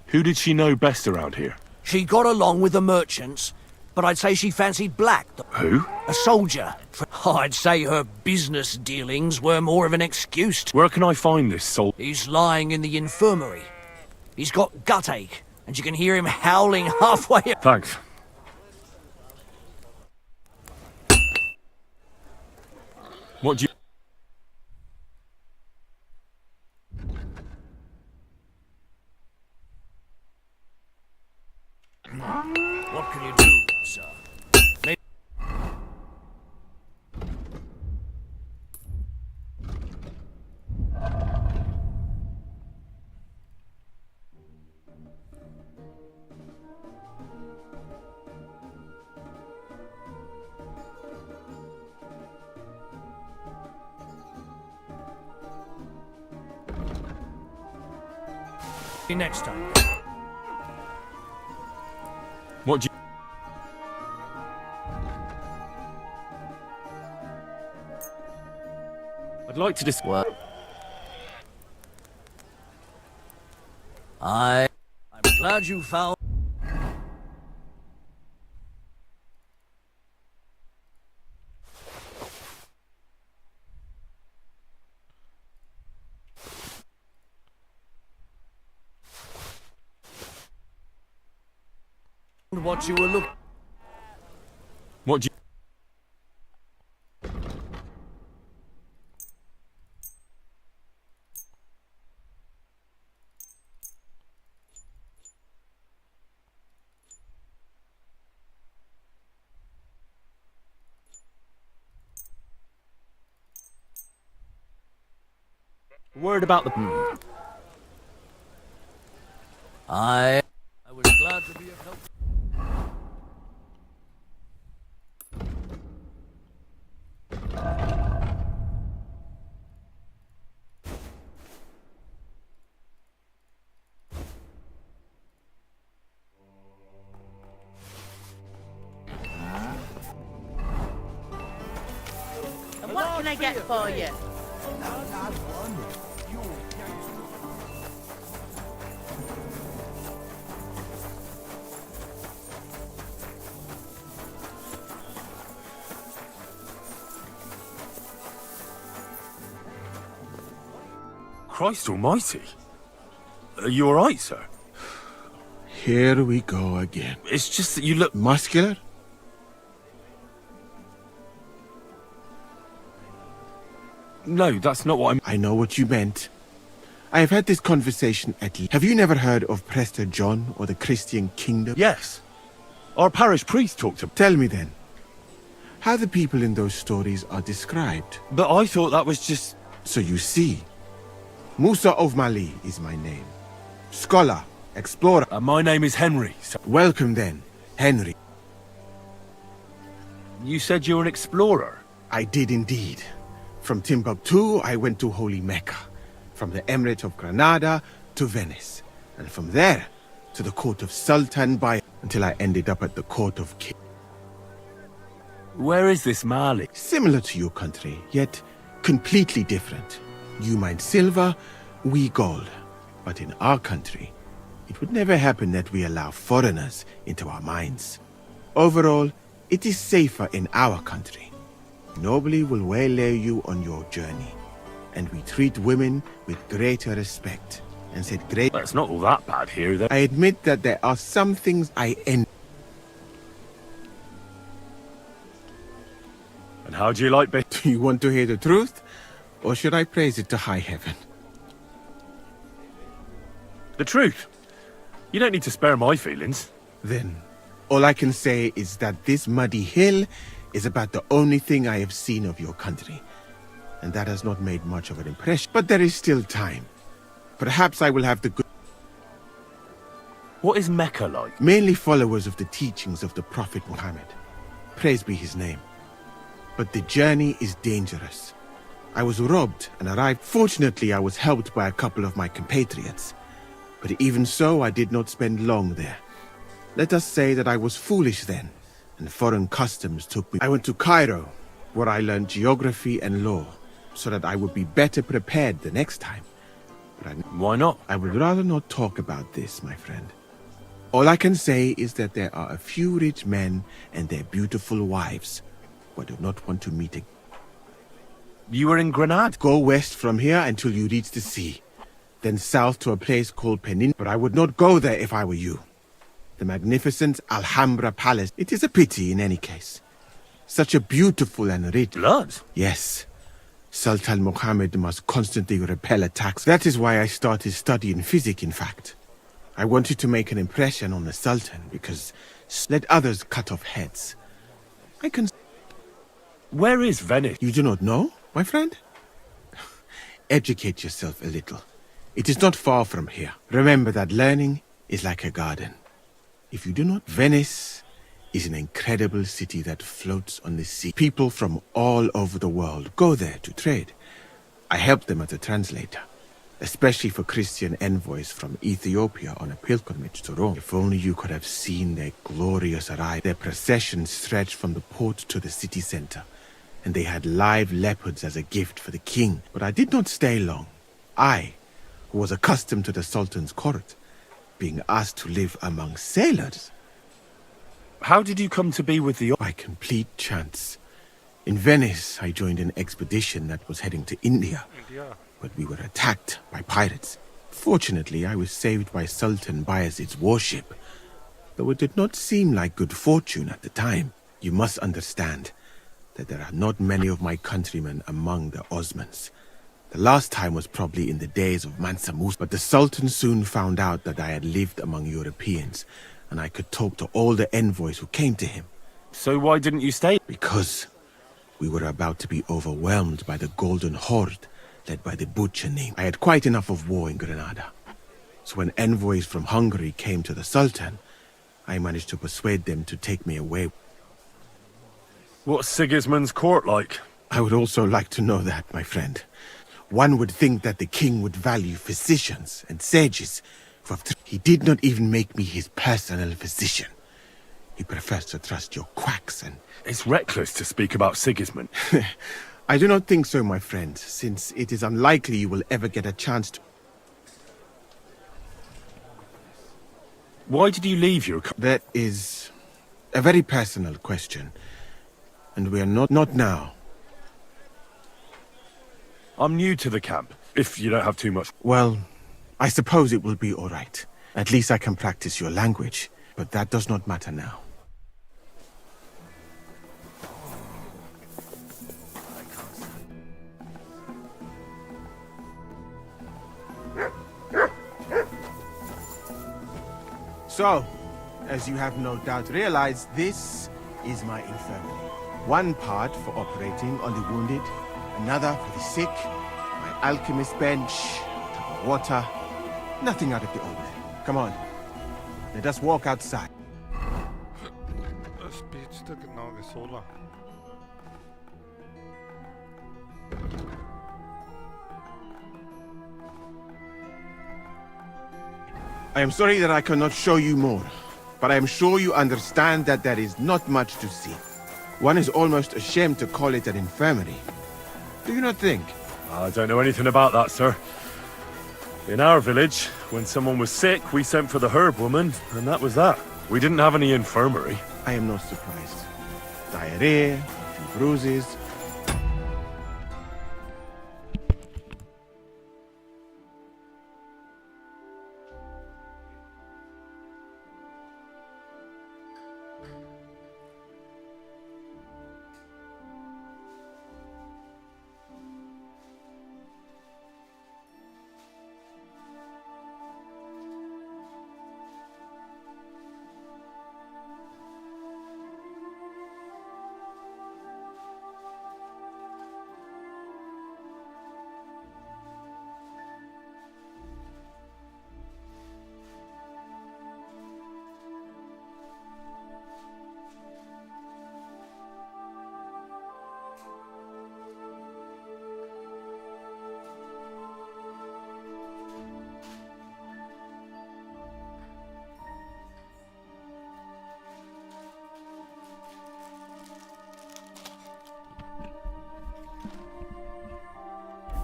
Who did she know best around here? She got along with the merchants, but I'd say she fancied Black. Who? A soldier. I'd say her business dealings were more of an excuse. Where can I find this soul? He's lying in the infirmary. He's got gut ache, and you can hear him howling halfway... Thanks. What do you... What can you do, sir? Maybe... Next time. What do you... I'd like to discuss... What? I'm glad you found... what you were looking... What do you... Word about the... I was glad to be of help. And what can I get for you? Christ almighty. Are you alright, sir? Here we go again. It's just that you look... Muscular? No, that's not what I know what you meant. I have had this conversation at least. Have you never heard of Prester John or the Christian Kingdom? Yes. Our parish priest talked to... Tell me then, how the people in those stories are described. But I thought that was just... So you see, Musa of Mali is my name. Scholar, explorer. my name is Henry. So... Welcome then, Henry. You said you were an explorer? I did indeed. From Timbuktu, I went to Holy Mecca. From the Emirate of Granada to Venice. And from there to the court of Sultan Bay, until I ended up at the court of King. Where is this Mali? Similar to your country, yet completely different. You mine silver, we gold. But in our country, it would never happen that we allow foreigners into our mines. Overall, it is safer in our country. Nobody will waylay you on your journey. And we treat women with greater respect. And said great... Well, it's not all that bad here, though. I admit that there are some things I envy. And how do you like being... Do you want to hear the truth? Or should I praise it to high heaven? The truth. You don't need to spare my feelings. Then, all I can say is that this muddy hill is about the only thing I have seen of your country. And that has not made much of an impression. But there is still time. Perhaps I will have the good... What is Mecca like? Mainly followers of the teachings of the Prophet Muhammad. Praise be his name. But the journey is dangerous. I was robbed and arrived. Fortunately, I was helped by a couple of my compatriots. But even so, I did not spend long there. Let us say that I was foolish then, and foreign customs took me. I went to Cairo, where I learned geography and law, so that I would be better prepared the next time. But why not? I would rather not talk about this, my friend. All I can say is that there are a few rich men and their beautiful wives who I do not want to meet again. You were in Granada? Go west from here until you reach the sea. Then south to a place called Penin. But I would not go there if I were you. The magnificent Alhambra Palace. It is a pity in any case. Such a beautiful and rich... Blood? Yes. Sultan Muhammad must constantly repel attacks. That is why I started studying physics, in fact. I wanted to make an impression on the Sultan, because let others cut off heads. I can... Where is Venice? You do not know, my friend? Educate yourself a little. It is not far from here. Remember that learning is like a garden. If you do not... Venice is an incredible city that floats on the sea. People from all over the world go there to trade. I help them as a translator, especially for Christian envoys from Ethiopia on a pilgrimage to Rome. If only you could have seen their glorious arrival. Their processions stretched from the port to the city center, and they had live leopards as a gift for the king. But I did not stay long. I, who was accustomed to the Sultan's court, being asked to live among sailors. How did you come to be with the... By complete chance. In Venice, I joined an expedition that was heading to India. But we were attacked by pirates. Fortunately, I was saved by Sultan Bayezid's warship, though it did not seem like good fortune at the time. You must understand that there are not many of my countrymen among the Osmans. The last time was probably in the days of Mansa Musa, but the Sultan soon found out that I had lived among Europeans, and I could talk to all the envoys who came to him. So why didn't you stay? Because we were about to be overwhelmed by the Golden Horde led by the butcher named. I had quite enough of war in Granada. So when envoys from Hungary came to the Sultan, I managed to persuade them to take me away. What's Sigismund's court like? I would also like to know that, my friend. One would think that the king would value physicians and sages. He did not even make me his personal physician. He prefers to trust your quacks and... It's reckless to speak about Sigismund. I do not think so, my friend, since it is unlikely you will ever get a chance to... Why did you leave your... That is a very personal question. And we are not now. I'm new to the camp, if you don't have too much... Well, I suppose it will be all right. At least I can practice your language, but that does not matter now. So, as you have no doubt realized, this is my infirmary. One part for operating on the wounded, another for the sick, my alchemist bench, a tub of water, nothing out of the ordinary. Come on, let us walk outside. Speech genau gesola. I am sorry that I cannot show you more, but I am sure you understand that there is not much to see. One is almost ashamed to call it an infirmary. Do you not think? I don't know anything about that, sir. In our village, when someone was sick, we sent for the herb woman, and that was that. We didn't have any infirmary. I am not surprised. Diarrhea, a few bruises.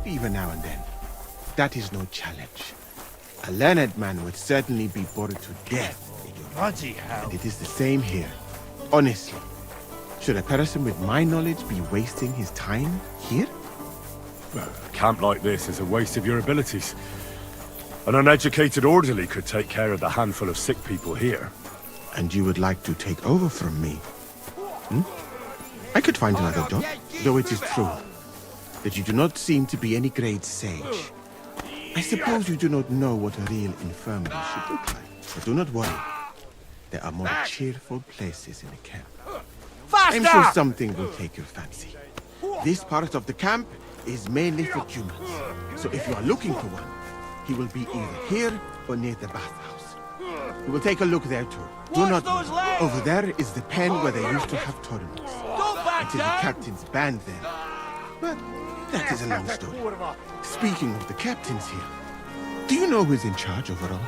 Even now and then. That is no challenge. A learned man would certainly be bored to death. Bloody hell. And it is the same here. Honestly. Should a person with my knowledge be wasting his time here? Well, a camp like this is a waste of your abilities. An uneducated orderly could take care of the handful of sick people here. And you would like to take over from me? Hmm? I could find another job, though it is true that you do not seem to be any great sage. I suppose you do not know what a real infirmary should look like. But do not worry. There are more cheerful places in the camp. I'm sure something will take your fancy. This part of the camp is mainly for humans. So if you are looking for one, he will be either here or near the bathhouse. We will take a look there too. Do not worry. Over there is the pen where they used to have tournaments. It is the captain's band there. But that is a long story. Speaking of the captains here, do you know who's in charge overall?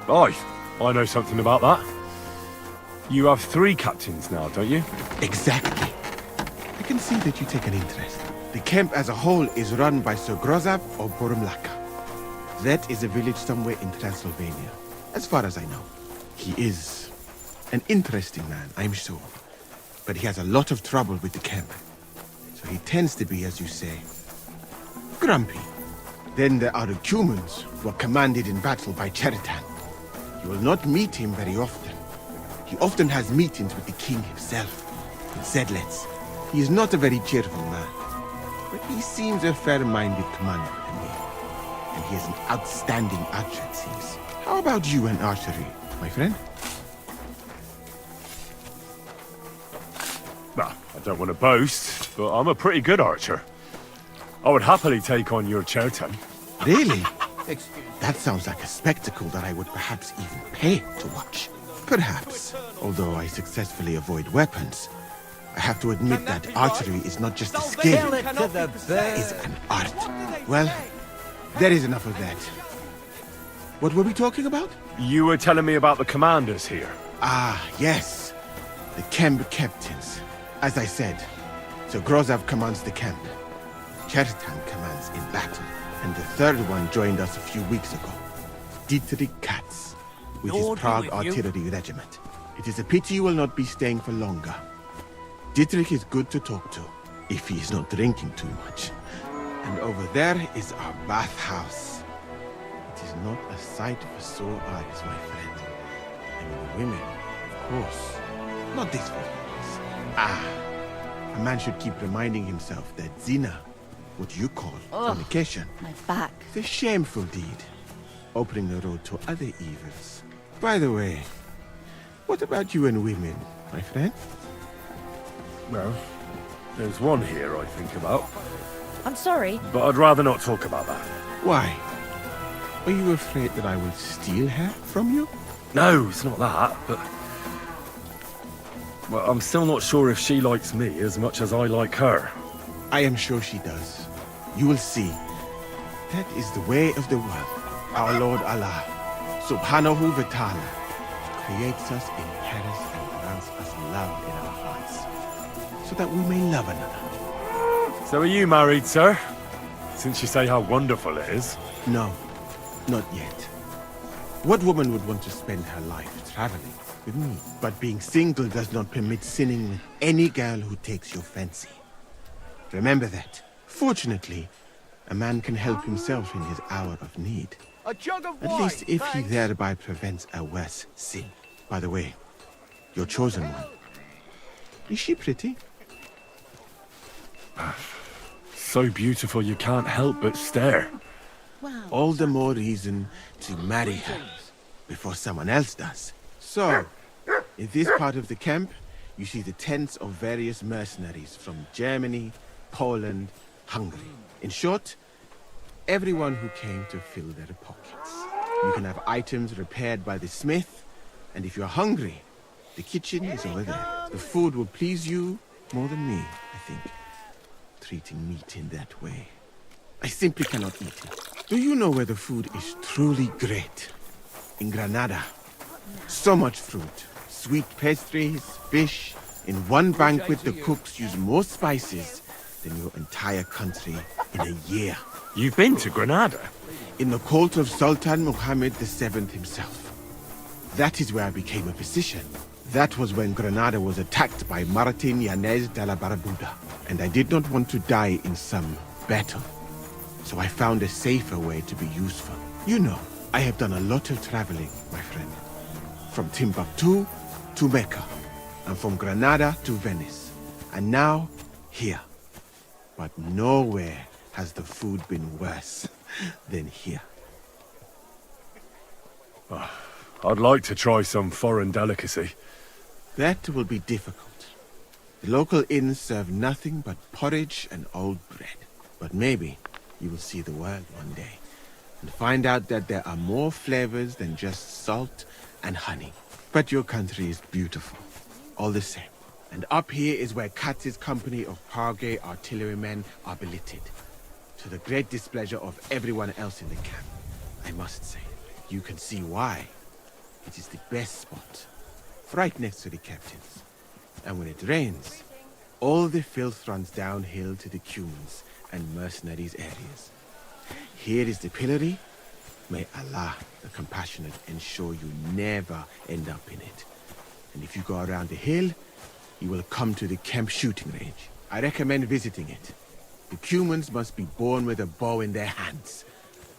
Aye, I know something about that. You have 3 captains now, don't you? Exactly. I can see that you take an interest. The camp as a whole is run by Sir Grozab or Borumlaka. That is a village somewhere in Transylvania, as far as I know. He is an interesting man, I'm sure. But he has a lot of trouble with the camp. So he tends to be, as you say, grumpy. Then there are the Cumans, who are commanded in battle by Cheritan. You will not meet him very often. He often has meetings with the king himself, in Zedlets. He is not a very cheerful man, but he seems a fair-minded commander to me. And he is an outstanding archer, it seems. How about you and archery, my friend? Well, I don't want to boast, but I'm a pretty good archer. I would happily take on your Chertan. Really? That sounds like a spectacle that I would perhaps even pay to watch. Perhaps, although I successfully avoid weapons, I have to admit that archery is not just a skill, it is an art. Well, there is enough of that. What were we talking about? You were telling me about the commanders here. Ah, yes. The camp captains. As I said, so Grozav commands the camp. Chertan commands in battle. And the third one joined us a few weeks ago. Dietrich Katz, with his Prague Artillery Regiment. It is a pity you will not be staying for longer. Dietrich is good to talk to, if he is not drinking too much. And over there is our bathhouse. It is not a sight for sore eyes, my friend. And the women, of course. Not these ones. Ah, a man should keep reminding himself that zina, what you call fornication, my back. is a shameful deed, opening the road to other evils. By the way, what about you and women, my friend? Well, there's one here I think about. I'm sorry. But I'd rather not talk about that. Why? Are you afraid that I will steal her from you? No, it's not that, but... Well, I'm still not sure if she likes me as much as I like her. I am sure she does. You will see. That is the way of the world. Our Lord Allah, Subhanahu wa Ta'ala, creates us in Paris and grants us love in our hearts, so that we may love another. So are you married, sir? Since you say how wonderful it is. No, not yet. What woman would want to spend her life traveling with me? But being single does not permit sinning with any girl who takes your fancy. Remember that. Fortunately, a man can help himself in his hour of need. A jug of At wine, least if he thanks. thereby prevents a worse sin. By the way, your chosen one. Is she pretty? So beautiful you can't help but stare. All the more reason to marry her before someone else does. So, in this part of the camp, you see the tents of various mercenaries from Germany, Poland, Hungary. In short, everyone who came to fill their pockets. You can have items repaired by the smith, and if you're hungry, the kitchen is over there. The food will please you more than me, I think. Treating meat in that way. I simply cannot eat it. Do you know where the food is truly great? In Granada. So much fruit, sweet pastries, fish. In one banquet, the cooks use more spices than your entire country in a year. You've been to Granada? In the court of Sultan Muhammad VII himself. That is where I became a physician. That was when Granada was attacked by Martin Yanez de la Barbuda. And I did not want to die in some battle. So I found a safer way to be useful. You know, I have done a lot of traveling, my friend. From Timbuktu to Mecca. And from Granada to Venice. And now, here. But nowhere has the food been worse than here. I'd like to try some foreign delicacy. That will be difficult. The local inns serve nothing but porridge and old bread. But maybe you will see the world one day and find out that there are more flavors than just salt and honey. But your country is beautiful, all the same. And up here is where Katz's company of Prague artillerymen are billeted, to the great displeasure of everyone else in the camp. I must say, you can see why. It is the best spot, right next to the captains. And when it rains, all the filth runs downhill to the cumens and mercenaries areas. Here is the pillory. May Allah, the compassionate, ensure you never end up in it. And if you go around the hill, you will come to the camp shooting range. I recommend visiting it. The cumens must be born with a bow in their hands.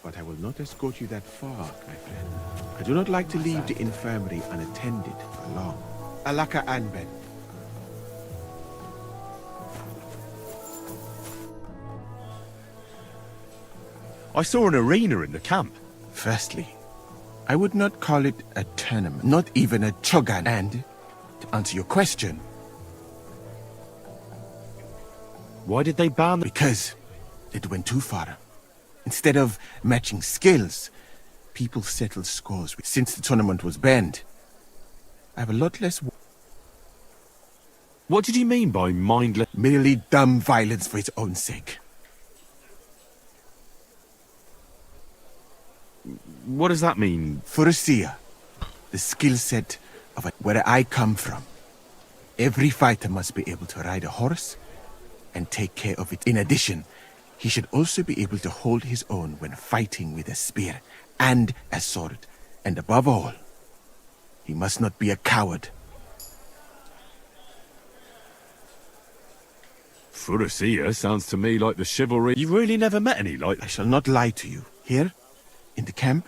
But I will not escort you that far, my friend. I do not like to leave the infirmary unattended for long. Alaka Anben. I saw an arena in the camp. Firstly, I would not call it a tournament, not even a chogan. And, to answer your question... Why did they ban... Because it went too far. Instead of matching skills, people settle scores. Since the tournament was banned, I have a lot less... What did you mean by mindless? Merely dumb violence for its own sake. What does that mean? For a seer, the skill set of where I come from, every fighter must be able to ride a horse and take care of it. In addition, he should also be able to hold his own when fighting with a spear and a sword. And above all, he must not be a coward. Furusia sounds to me like the chivalry. You really never met any like... I shall not lie to you. Here, in the camp,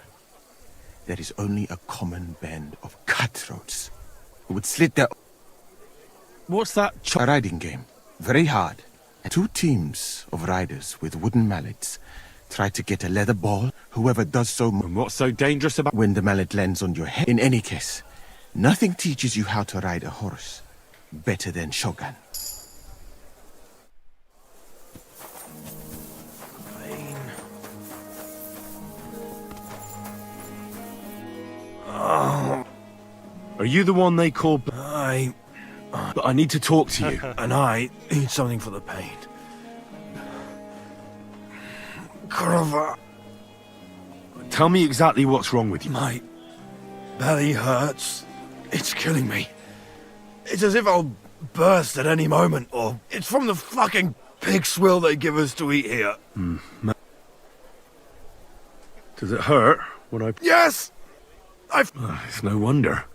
there is only a common band of cutthroats who would slit their... What's that? A riding game. Very hard. And 2 teams of riders with wooden mallets try to get a leather ball. Whoever does so... And what's so dangerous about... When the mallet lands on your head. In any case, nothing teaches you how to ride a horse better than Shogun. Are you the one they call... But I need to talk to you. And I need something for the pain. Kurova. Tell me exactly what's wrong with you. My belly hurts. It's killing me. It's as if I'll burst at any moment, or it's from the fucking pig swill they give us to eat here. Does it hurt when I... Yes! It's no wonder.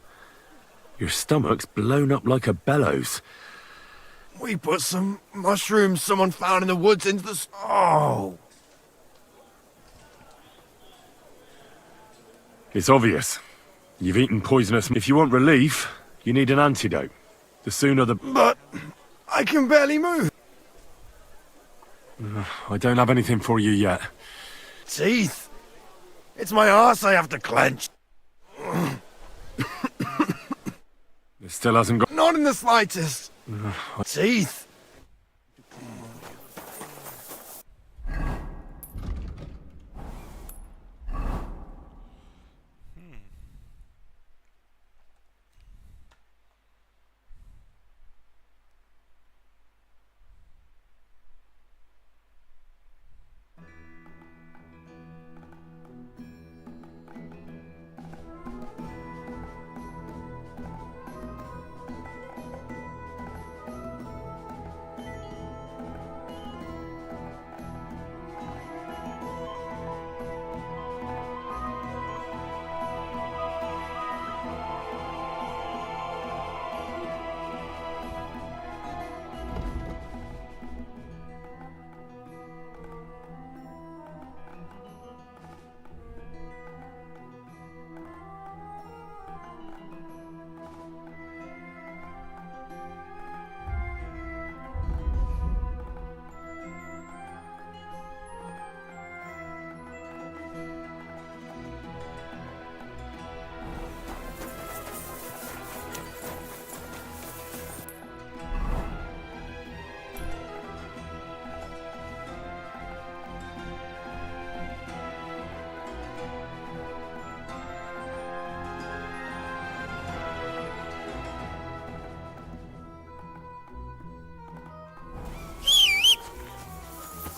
Your stomach's blown up like a bellows. We put some mushrooms someone found in the woods into the... Oh! It's obvious. You've eaten poisonous... If you want relief, you need an antidote. The sooner the... But I can barely move. I don't have anything for you yet. Teeth. It's my arse I have to clench. It still hasn't got... Not in the slightest. Teeth.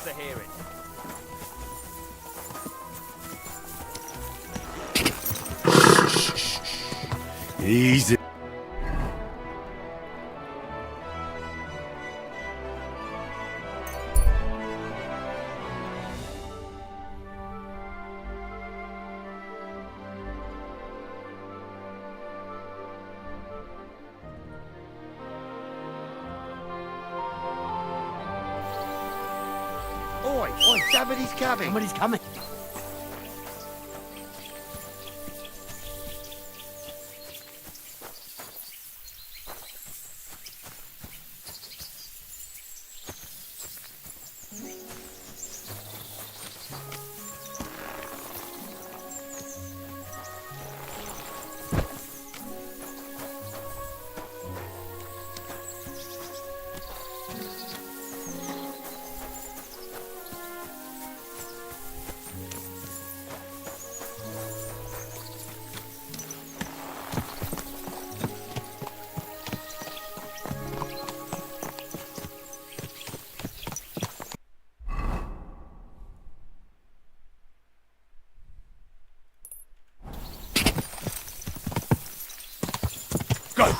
To hear it. Easy. Oi, somebody's coming. Somebody's coming. Go!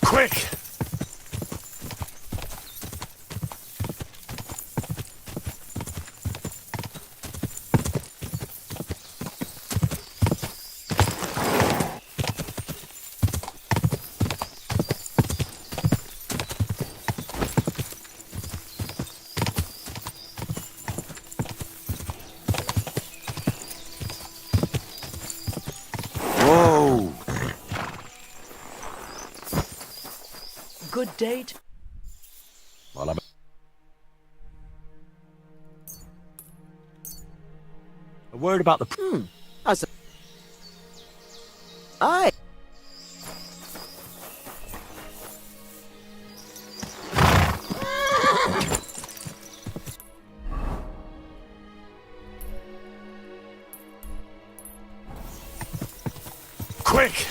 Quick! Whoa! Good date. Well, I'm... A word about the... Aye. Quick!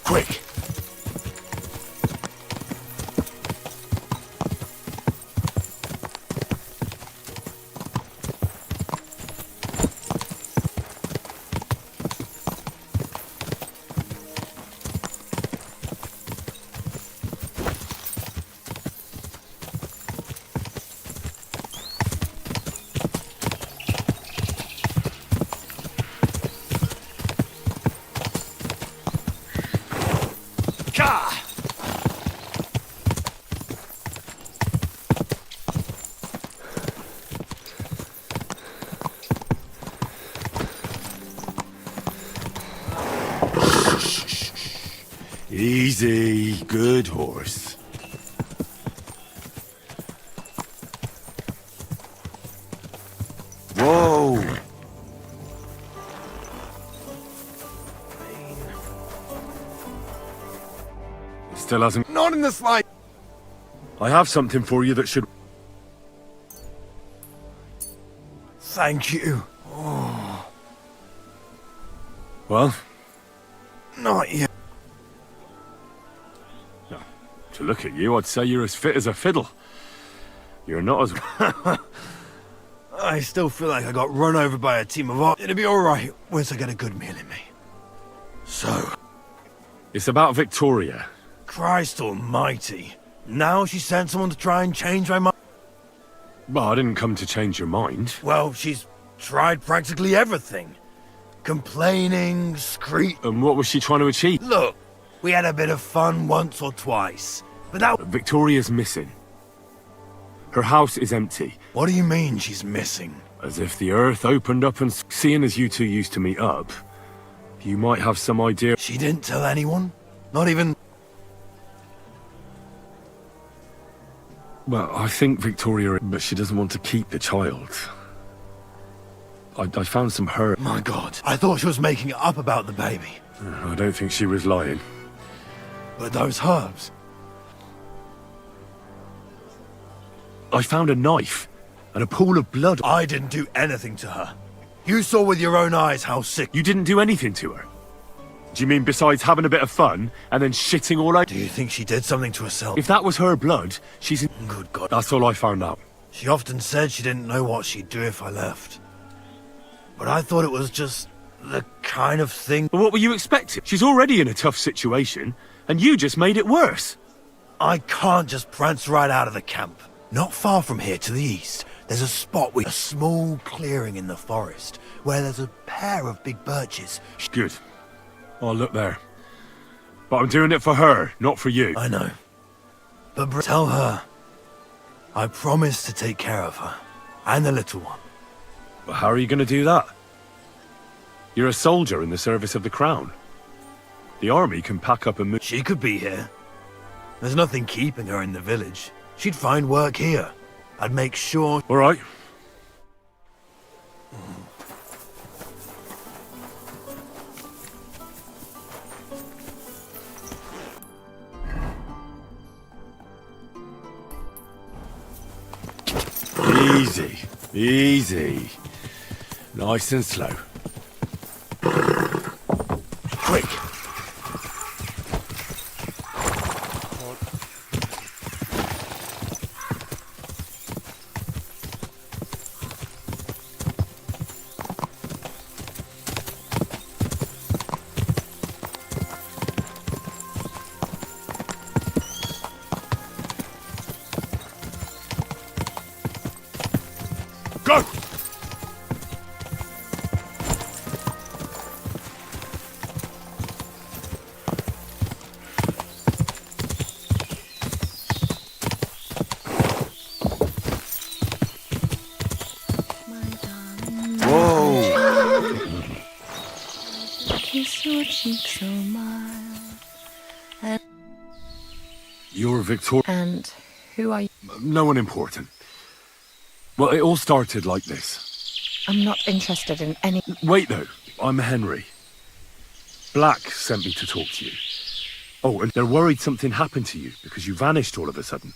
Quick! Ka! Easy, good horse. Whoa! Still hasn't... Not in the slight. I have something for you that should... Thank you. Well, Not yet. to look at you, I'd say you're as fit as a fiddle. You're not as... I still feel like I got run over by a team of ops. It'll be alright once I get a good meal in me. So, It's about Victoria. Christ almighty. Now she sent someone to try and change my mind. Well, I didn't come to change your mind. Well, she's tried practically everything. Complaining, And what was she trying to achieve? Look, we had a bit of fun once or twice, but that... Victoria's missing. Her house is empty. What do you mean she's missing? As if the earth opened up and... Seeing as you two used to meet up, you might have some idea... She didn't tell anyone? Not even... Well, I think Victoria... But she doesn't want to keep the child. I found some herbs. My God, I thought she was making it up about the baby. I don't think she was lying. But those herbs... I found a knife and a pool of blood. I didn't do anything to her. You saw with your own eyes how sick... You didn't do anything to her? Do you mean besides having a bit of fun and then shitting all over? Do you think she did something to herself? If that was her blood, she's in... Good God. That's all I found out. She often said she didn't know what she'd do if I left. But I thought it was just the kind of thing... But what were you expecting? She's already in a tough situation, and you just made it worse. I can't just prance right out of the camp. Not far from here to the east, there's a spot with a small clearing in the forest where there's a pair of big birches. Good. I'll look there. But I'm doing it for her, not for you. I know. But tell her, I promise to take care of her and the little one. But how are you going to do that? You're a soldier in the service of the crown. The army can pack up and move. She could be here. There's nothing keeping her in the village. She'd find work here. I'd make sure... All right. Easy, easy. Nice and slow. Quick. Go! Kiss your cheek so mild. And You're Victor... And who are you? No one important. Well, it all started like this. I'm not interested in any... Wait, though. I'm Henry. Black sent me to talk to you. Oh, and they're worried something happened to you because you vanished all of a sudden.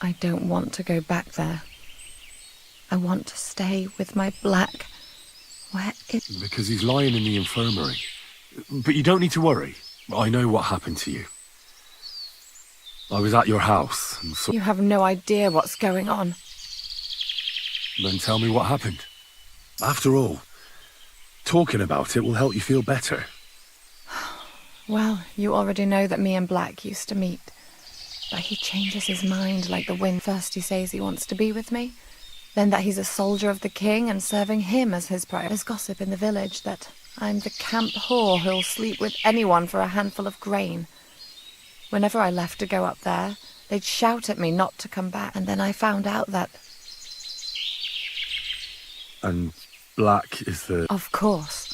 I don't want to go back there. I want to stay with my Black. Where is... Because he's lying in the infirmary. But you don't need to worry. I know what happened to you. I was at your house and saw... You have no idea what's going on. Then tell me what happened. After all, talking about it will help you feel better. Well, you already know that me and Black used to meet. But he changes his mind like the wind. First he says he wants to be with me, then that he's a soldier of the king and serving him as his priority. There's gossip in the village that I'm the camp whore who'll sleep with anyone for a handful of grain. Whenever I left to go up there, they'd shout at me not to come back. And then I found out that... And Black is the... Of course.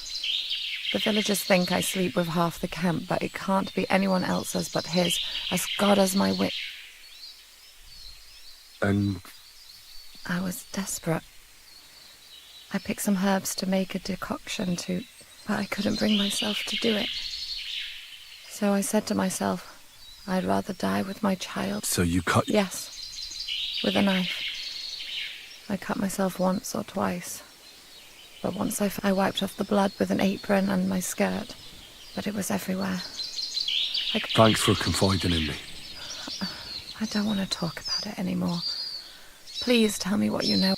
The villagers think I sleep with half the camp, but it can't be anyone else's but his, as God as my wit. And... I was desperate. I picked some herbs to make a decoction but I couldn't bring myself to do it. So I said to myself, I'd rather die with my child. So you cut... Yes, with a knife. I cut myself once or twice. But once I wiped off the blood with an apron and my skirt. But it was everywhere. Thanks for confiding in me. I don't want to talk about it anymore. Please tell me what you know.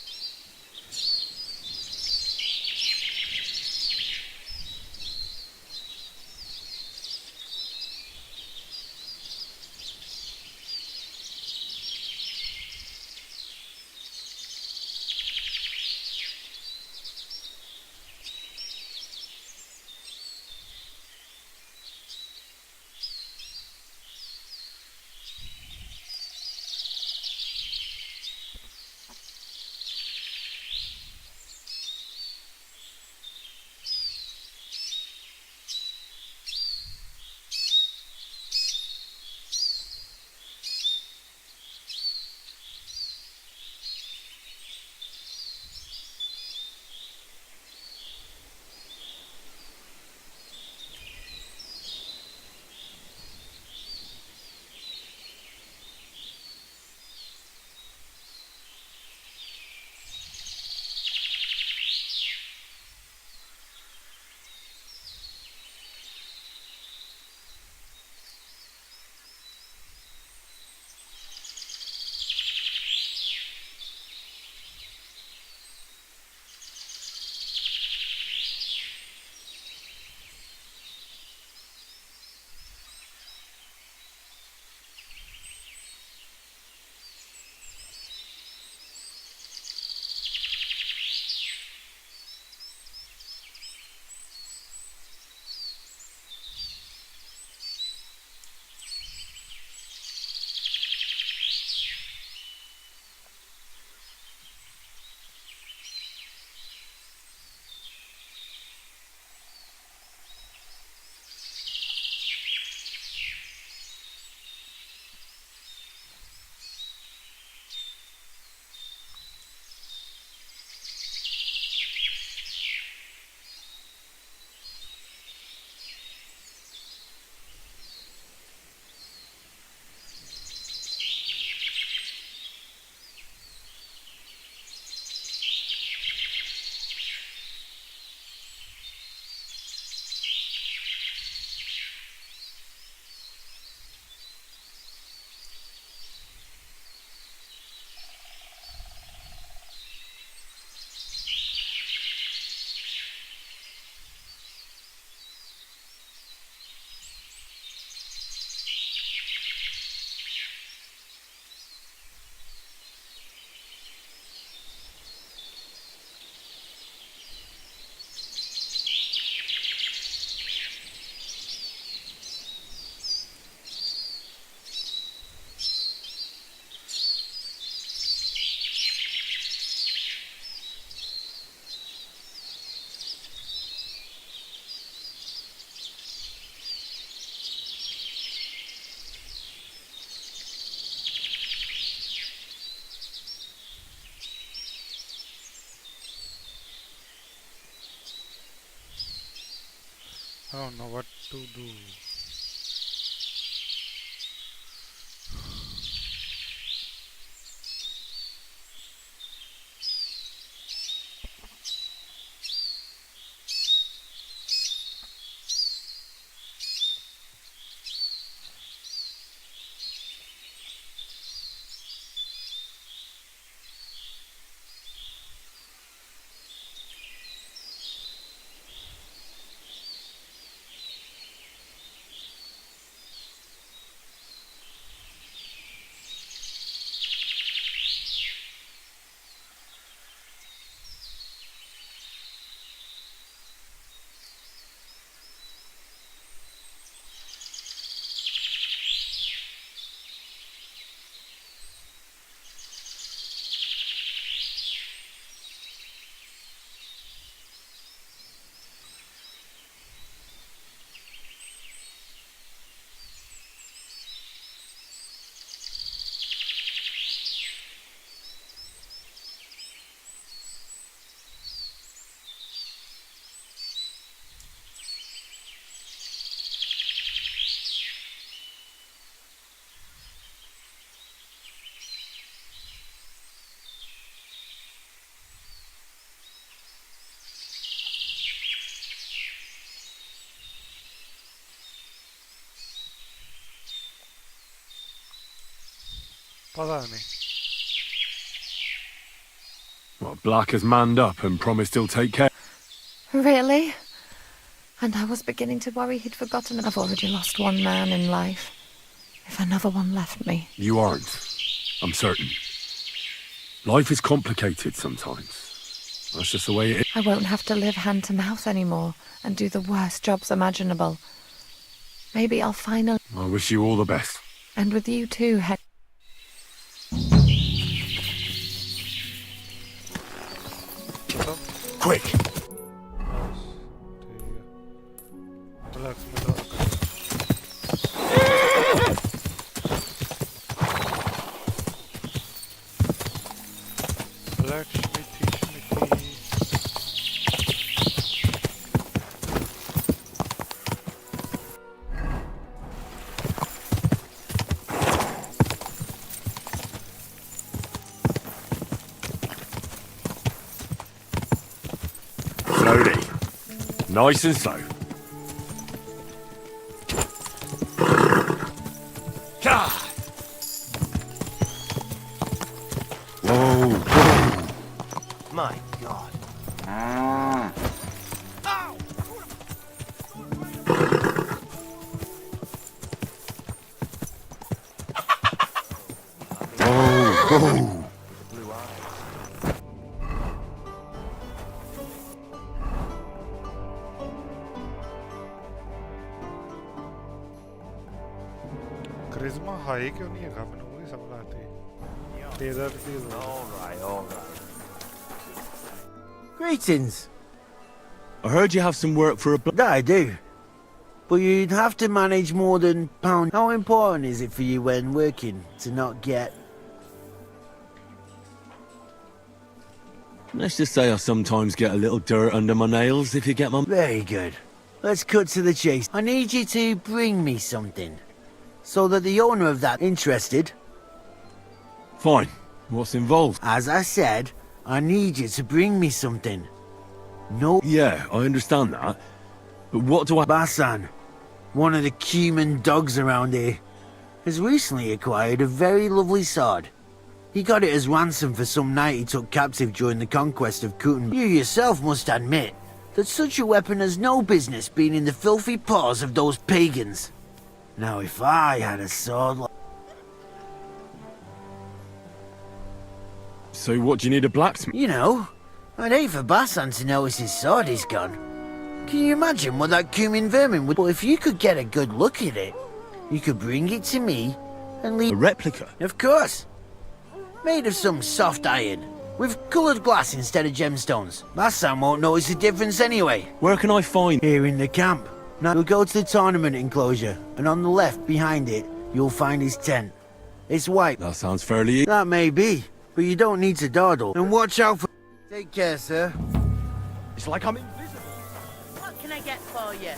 I don't know what to do. पता नहीं. Well, Black has manned up and promised he'll take care. Really? And I was beginning to worry he'd forgotten. I've already lost one man in life. If another one left me. You aren't. I'm certain. Life is complicated sometimes. That's just the way it is. I won't have to live hand to mouth anymore and do the worst jobs imaginable. Maybe I'll finally... I wish you all the best. And with you too, Quick! Slowly. Nice and slow. Whoa, whoa. My God. Whoa, whoa. Charisma high क्यों नहीं है का मैंने वही समझ आती है. All right. Greetings. I heard you have some work for a... That I do. But you'd have to manage more than pound. How important is it for you when working to not get... Let's just say I sometimes get a little dirt under my nails, if you get my... Very good. Let's cut to the chase. I need you to bring me something. So that the owner of that... Interested? Fine. What's involved? As I said, I need you to bring me something. No... Yeah, I understand that. But what do I... Basan, one of the cumin dogs around here, has recently acquired a very lovely sword. He got it as ransom for some knight he took captive during the conquest of Kuten. You yourself must admit that such a weapon has no business being in the filthy paws of those pagans. Now if I had a sword like... So what do you need a blacksmith? You know, I'd hate for Basan to notice his sword is gone. Can you imagine what that cumin vermin would... But if you could get a good look at it, you could bring it to me and leave... A replica? Of course. Made of some soft iron, with coloured glass instead of gemstones. Basan won't notice the difference anyway. Where can I find... Here in the camp. Now we'll go to the tournament enclosure, and on the left, behind it, you'll find his tent. It's white. That sounds fairly... That may be, but you don't need to dawdle. And watch out for... Take care, sir. It's like I'm invisible. What can I get for you?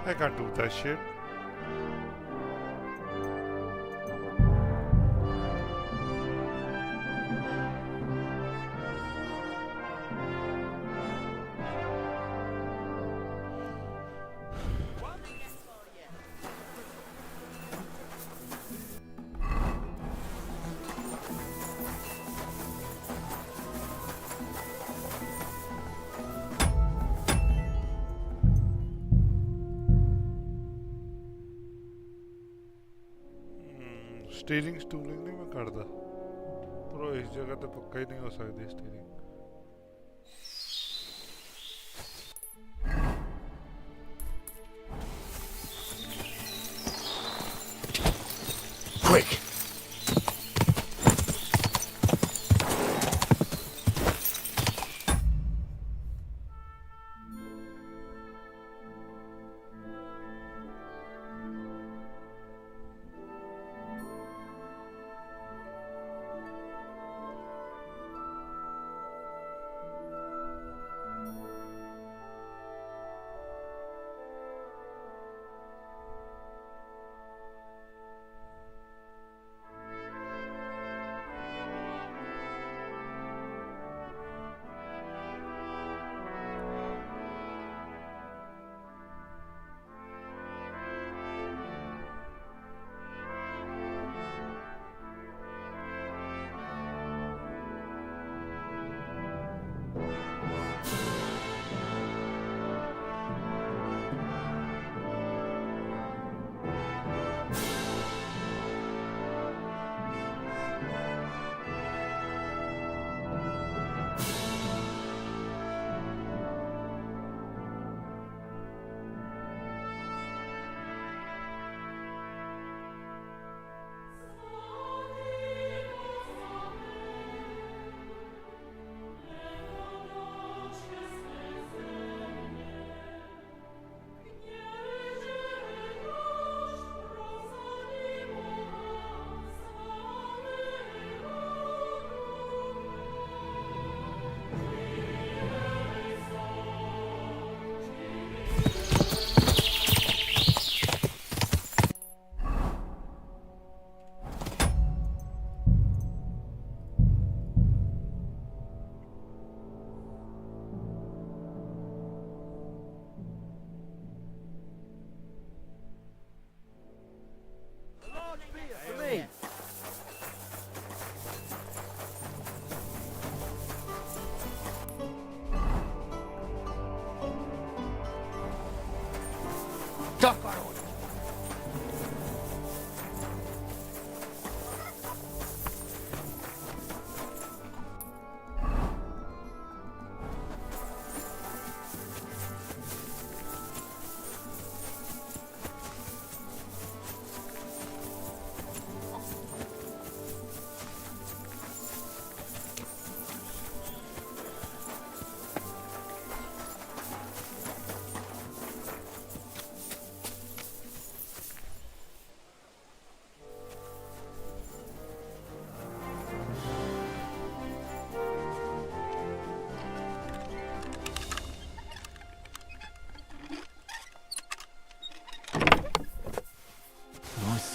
I can't do that shit. Stealing stooling नहीं मैं करता पर इस जगह तो पक्का ही नहीं हो सकती stealing Quick!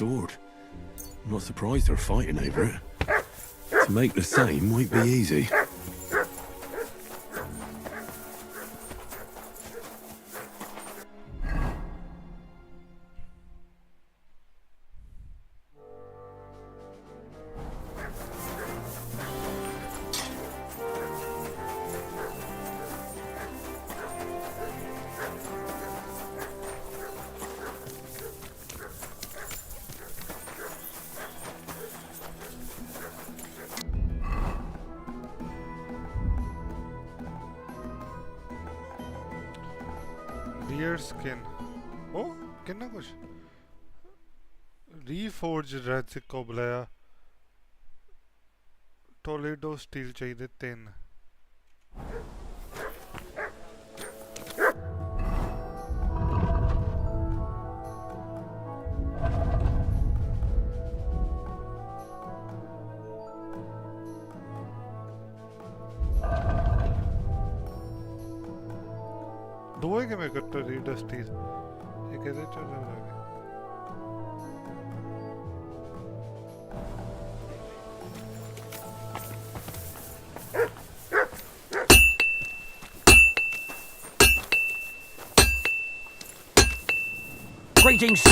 sword. I'm not surprised they're fighting over it. To make the same won't be easy. Deer skin. Oh, कितना कुछ? Reforged Radzic को बुलाया. Toledo steel चाहिए 3. दो है कि मैं करता रीडर स्टील ये कैसे चल रहा है Greetings.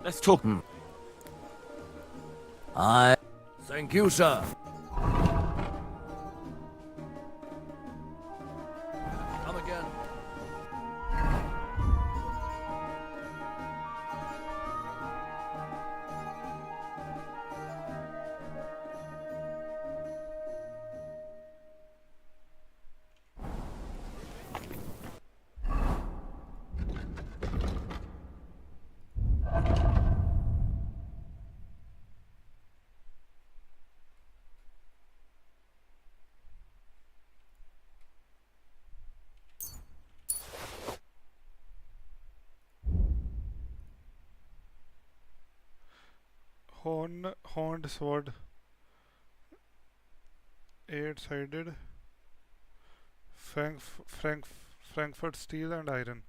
Let's talk. Thank you, sir. Come again. Horned sword 8-sided Frankfurt steel and iron.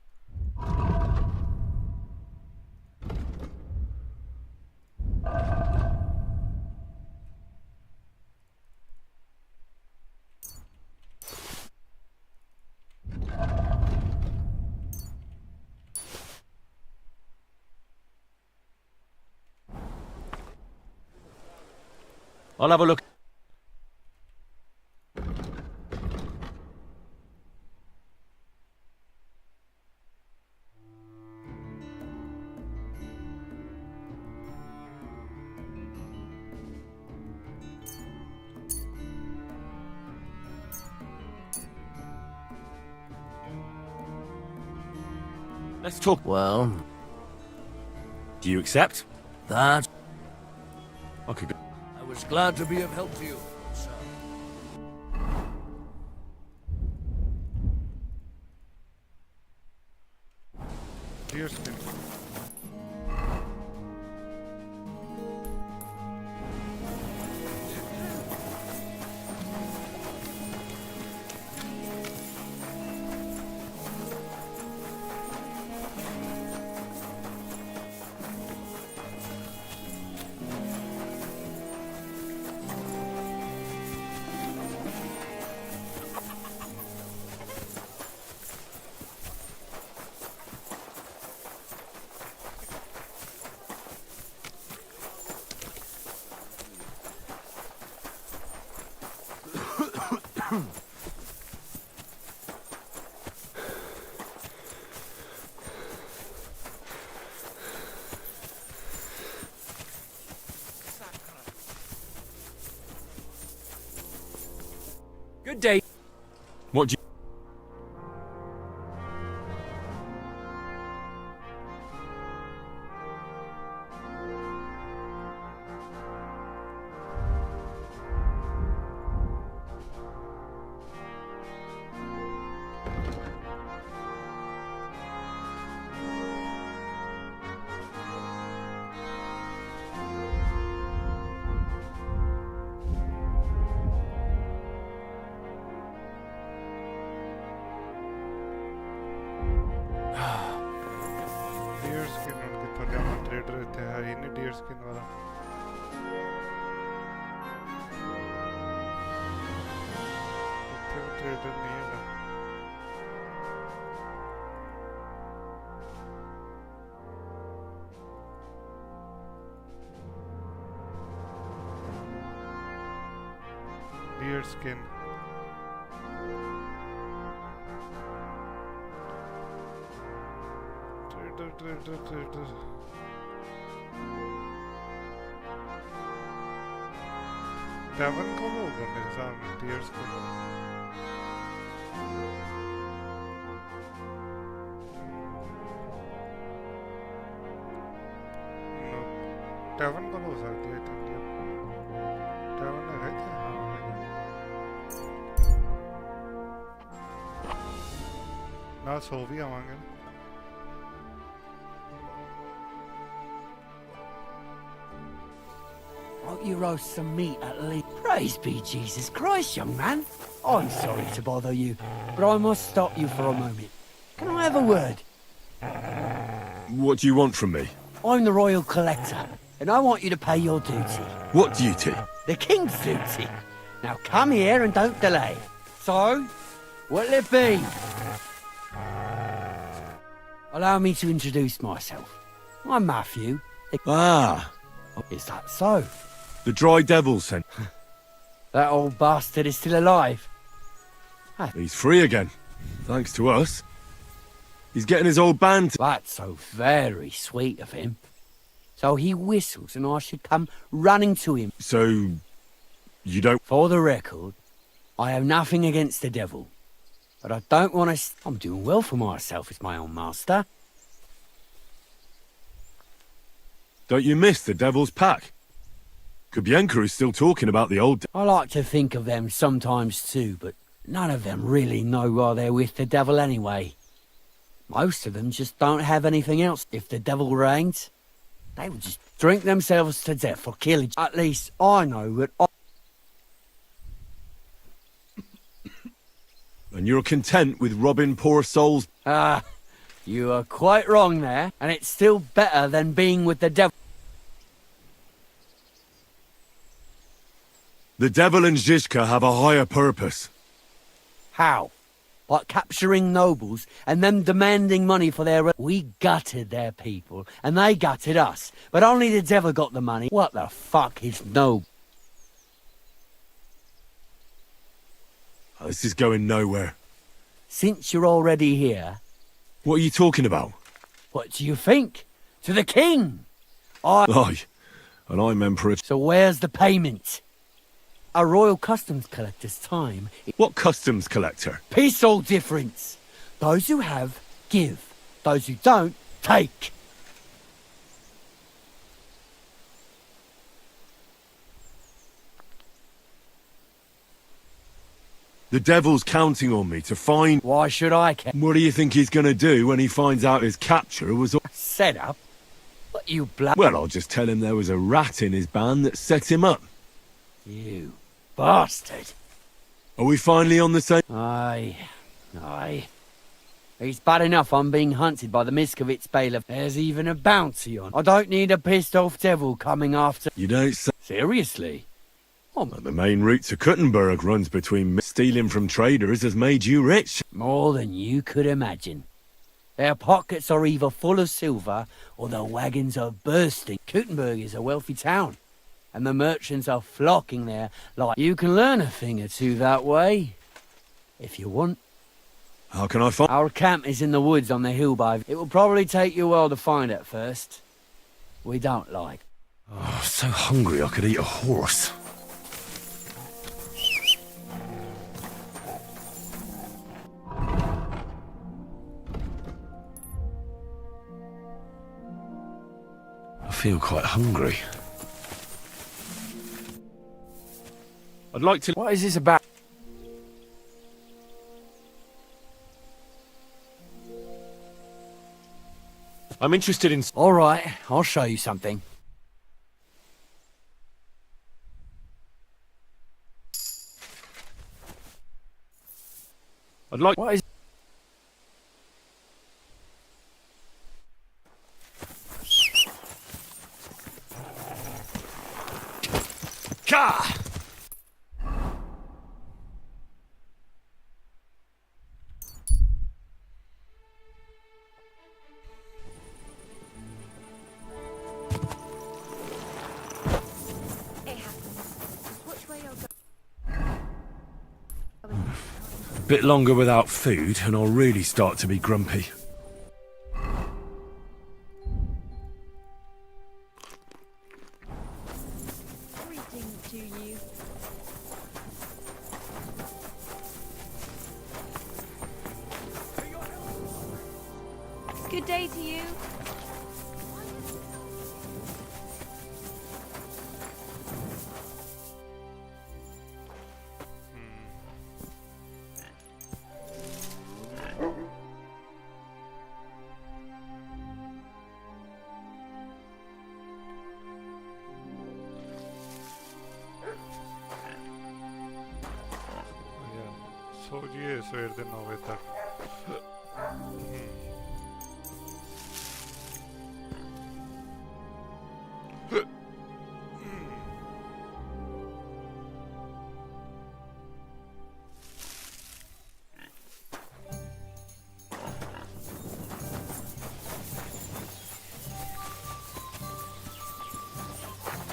I'll have a look. Let's talk. Well, do you accept? That I could go. I was glad to be of help to you, sir. Deer skin. Good day. What do you... deer skin वाला. Trader नहीं है ना. Deer skin. Trader. Devon का होगा मेरे सामने deer skin. No, Devon का हो सकती है think. Devon ने गए थे. ना सो भी आवांगे. Won't you roast some meat at least? Praise be Jesus Christ, young man. I'm sorry to bother you, but I must stop you for a moment. Can I have a word? What do you want from me? I'm the royal collector, and I want you to pay your duty. What duty? The king's duty. Now come here and don't delay. So, what'll it be? Allow me to introduce myself. I'm Matthew. Ah. Is that so? The dry devil sent. That old bastard is still alive. He's free again. Thanks to us. He's getting his old band. That's so very sweet of him. So he whistles and I should come running to him. So, you don't... For the record, I have nothing against the devil. But I don't want to... I'm doing well for myself as my own master. Don't you miss the devil's pack? Kubienka is still talking about the old... I like to think of them sometimes too, but none of them really know why they're with the devil anyway. Most of them just don't have anything else. If the devil reigns, they would just drink themselves to death for killing. At least I know that And you're content with robbing poor souls? Ah, you are quite wrong there, and it's still better than being with the devil. The devil and Zizka have a higher purpose. How? Like capturing nobles and them demanding money for their... We gutted their people, and they gutted us, but only the devil got the money. What the fuck is no... This is going nowhere. Since you're already here... What are you talking about? What do you think? To the king! Aye, and I'm Emperor... So where's the payment? A royal customs collector's time... What customs collector? Peace all difference. Those who have, give. Those who don't, take. The devil's counting on me to find... Why should I care? What do you think he's gonna do when he finds out his capture was... Set up? What, you Well, I'll just tell him there was a rat in his band that set him up. You bastard. Are we finally on the same... Aye. He's bad enough I'm being hunted by the Miskovitz bailiff. There's even a bounty on. I don't need a pissed-off devil coming after... You don't say... Seriously? The main route to Kuttenberg runs between... Stealing from traders has made you rich. More than you could imagine. Their pockets are either full of silver or their wagons are bursting. Kuttenberg is a wealthy town, and the merchants are flocking there like... You can learn a thing or two that way, if you want. How can I find... Our camp is in the woods on the hill by... It will probably take you a while to find it first. We don't like... Oh, so hungry I could eat a horse. I feel quite hungry. I'd like to... What is this about? I'm interested in... All right, I'll show you something. I'd like... What is... Bit longer without food, and I'll really start to be grumpy. Greetings to you. Good day to you. सो जी सवेर के 9 बजे तक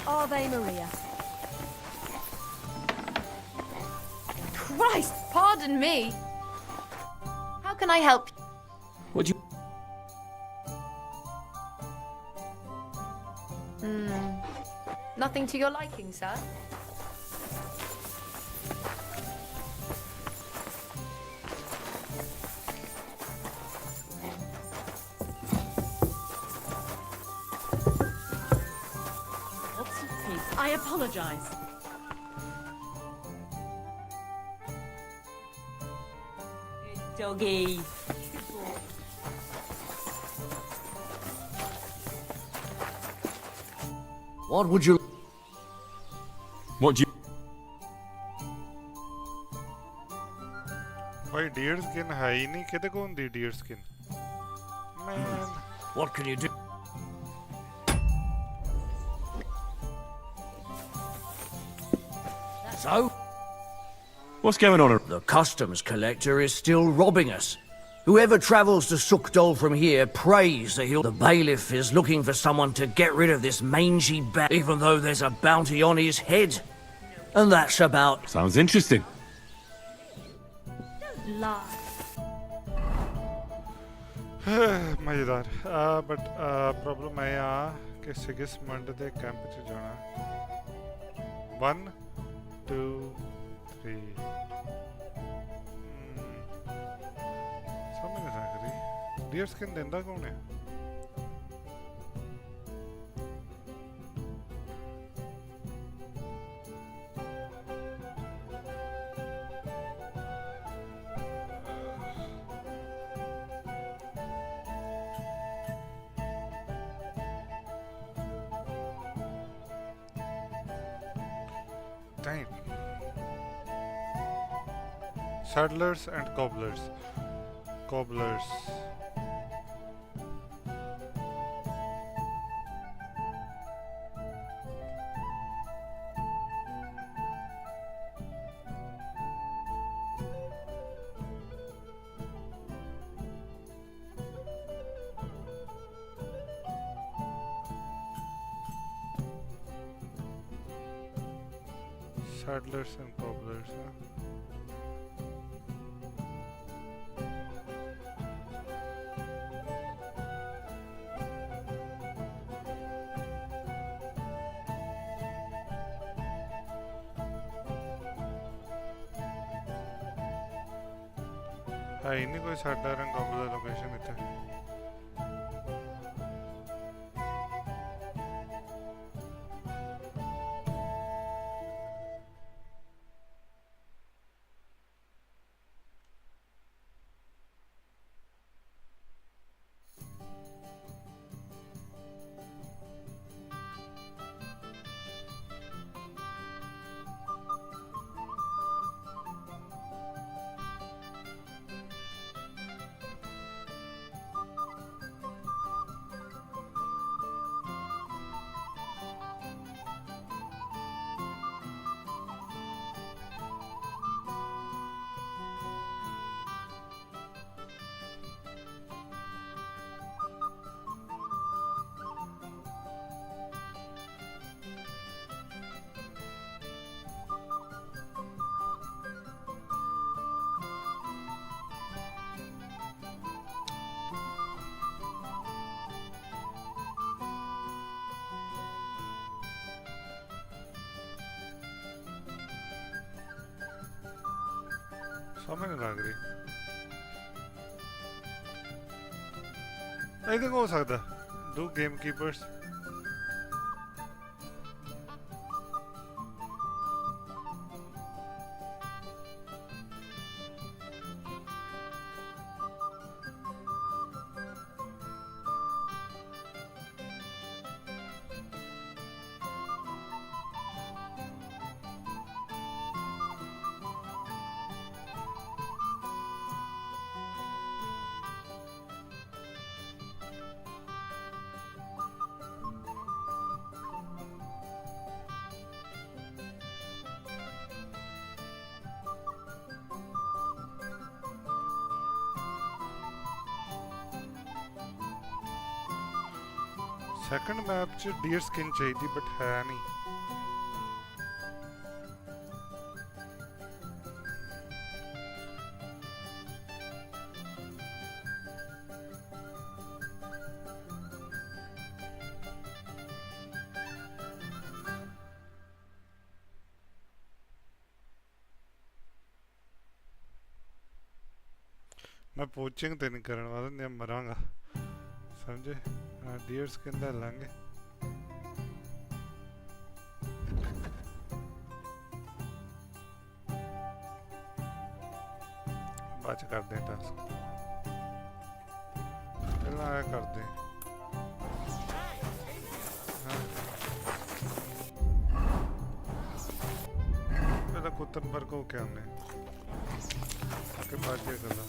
Ave Maria. Christ, pardon me. How can I help? What do you... Nothing to your liking, sir? I apologize. Doggy. What would you... What do you... भाई dear skin है ही नहीं किधर कौन दी dear skin man What can you do? So? What's going on? The customs collector is still robbing us. Whoever travels to Sukdol from here prays that he'll... The bailiff is looking for someone to get rid of this mangy bat, even though there's a bounty on his head. And that's about... Sounds interesting. Don't lie. मजेदार but problem है यहाँ कि सिगिसमंड दे camp च जाना 1 2 3 समझ नहीं आ रही dear skin देंदा कौन है Time. Saddlers and cobblers. Cobblers. Saddlers and cobblers, huh? है ही नहीं कोई saddler and cobbler लोकेशन इतना समझ नहीं लग रही I think हो सकता do gamekeepers सेकंड मैप च डियर स्किन चाहिए बट है नहीं मैं पोचिंग तो नहीं करने वाला नहीं मरांगा समझे डियर स्किन ले लेंगे बाद कर दें टास्क पहला आया कर दें पहला कुतनबर्ग को क्या हमने के बाद ये करना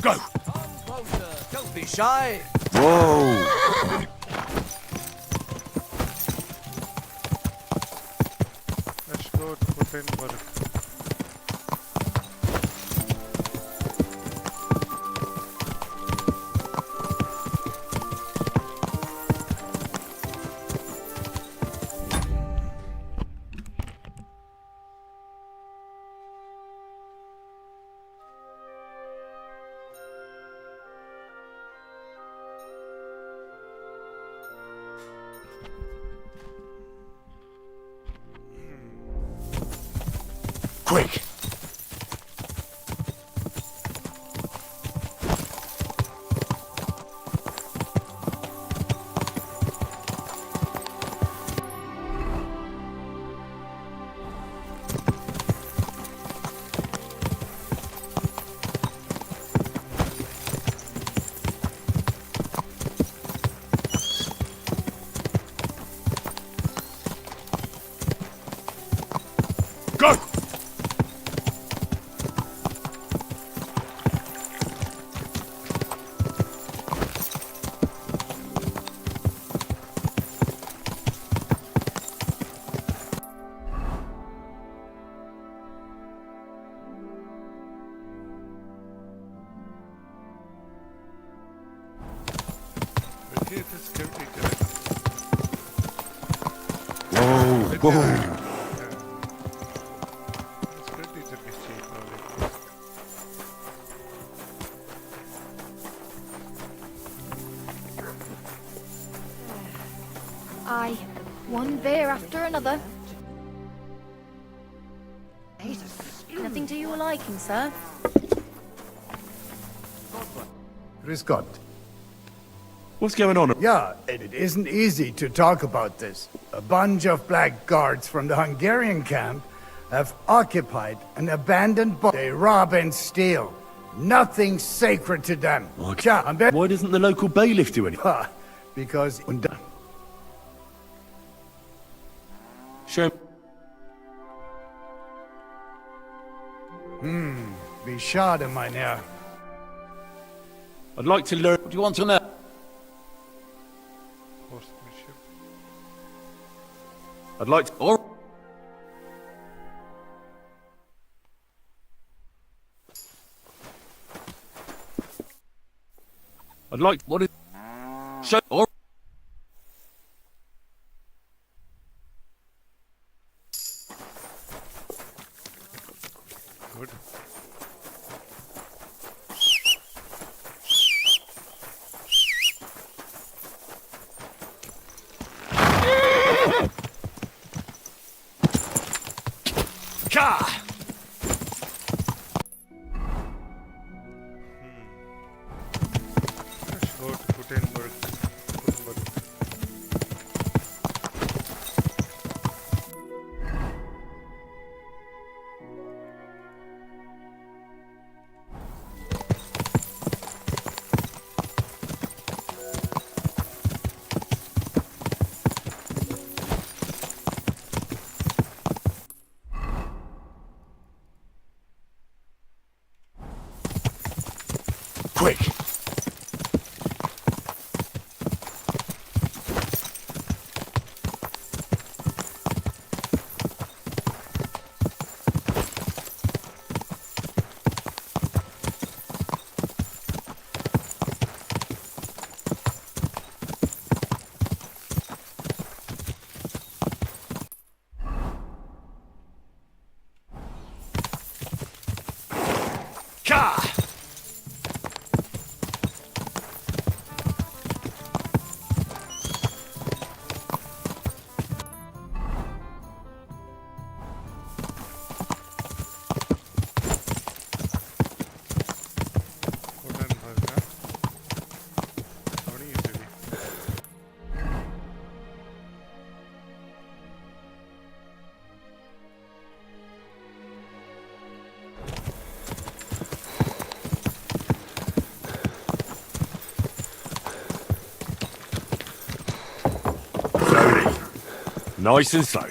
Go! Closer, don't be shy. Whoa! Let's go to Gothenburg. Quick! Go! Whoa! Whoa! Aye, one beer after another. Nothing to your liking, sir? Scott. What's going on? Yeah, and it isn't easy to talk about this. A bunch of black guards from the Hungarian camp have occupied an abandoned bar. They rob and steal. Nothing sacred to them. Okay. Why doesn't the local bailiff do anything? Because... Show Wie schade, mein Herr. I'd like to learn. What do you want to know? Horsemanship. I'd like to. Or I'd like. What is? Show. Or. Good. Ka! Let's go to Gutenberg. Quick! Ka! Gutenberg, huh? Very easily. Slowly. Nice and slow.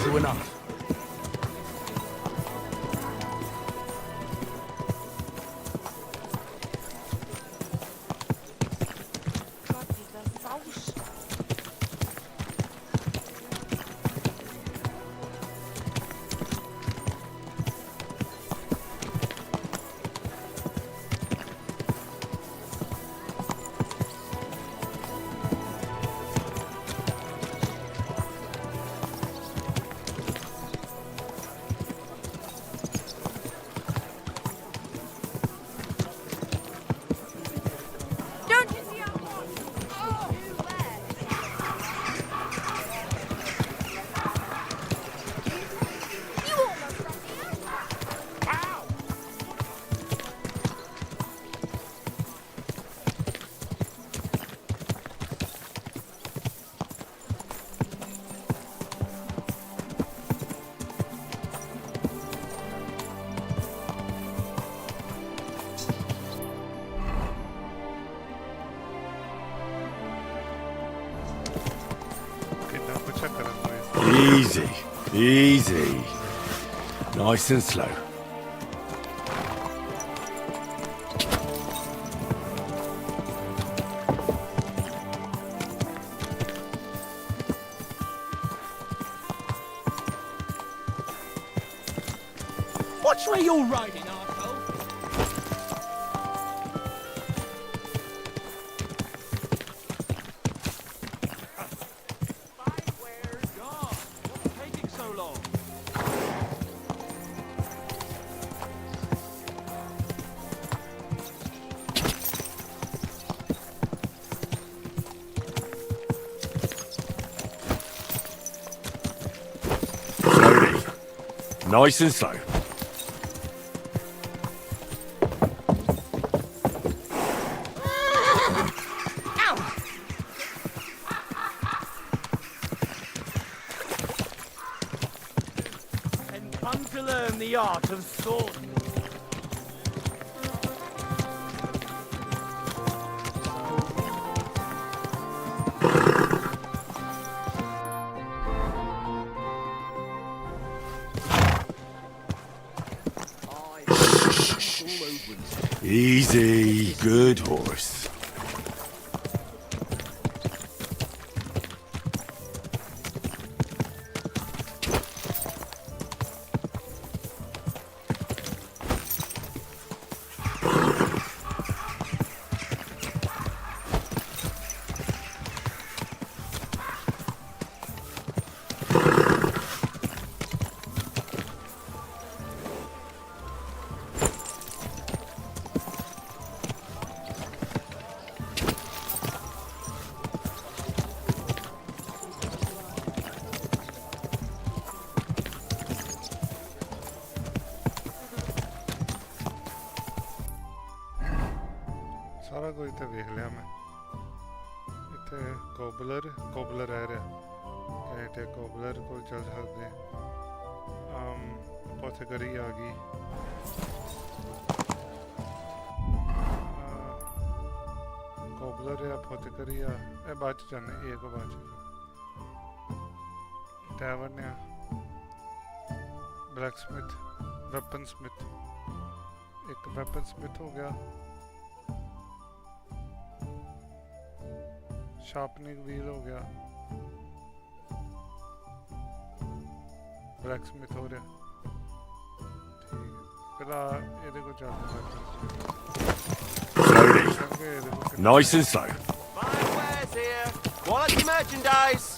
True enough. Easy. Easy. Nice and slow. Watch where you're riding, Arco. Slowly. Nice and slow. And come to learn the art of sword. Easy. Good horse. Cobbler है कहते cobbler को चल सकते पोथेकरी आ गई cobbler या पोथेकरी या ए बात जाने एक को बात टैवर्न या ब्लैक स्मिथ वेपन स्मिथ एक वेपन स्मिथ हो गया शार्पनिंग व्हील हो गया ब्लैक स्मिथ हो रहा ठीक है फिर ये देखो Nice and slow. My wares here. Quality merchandise.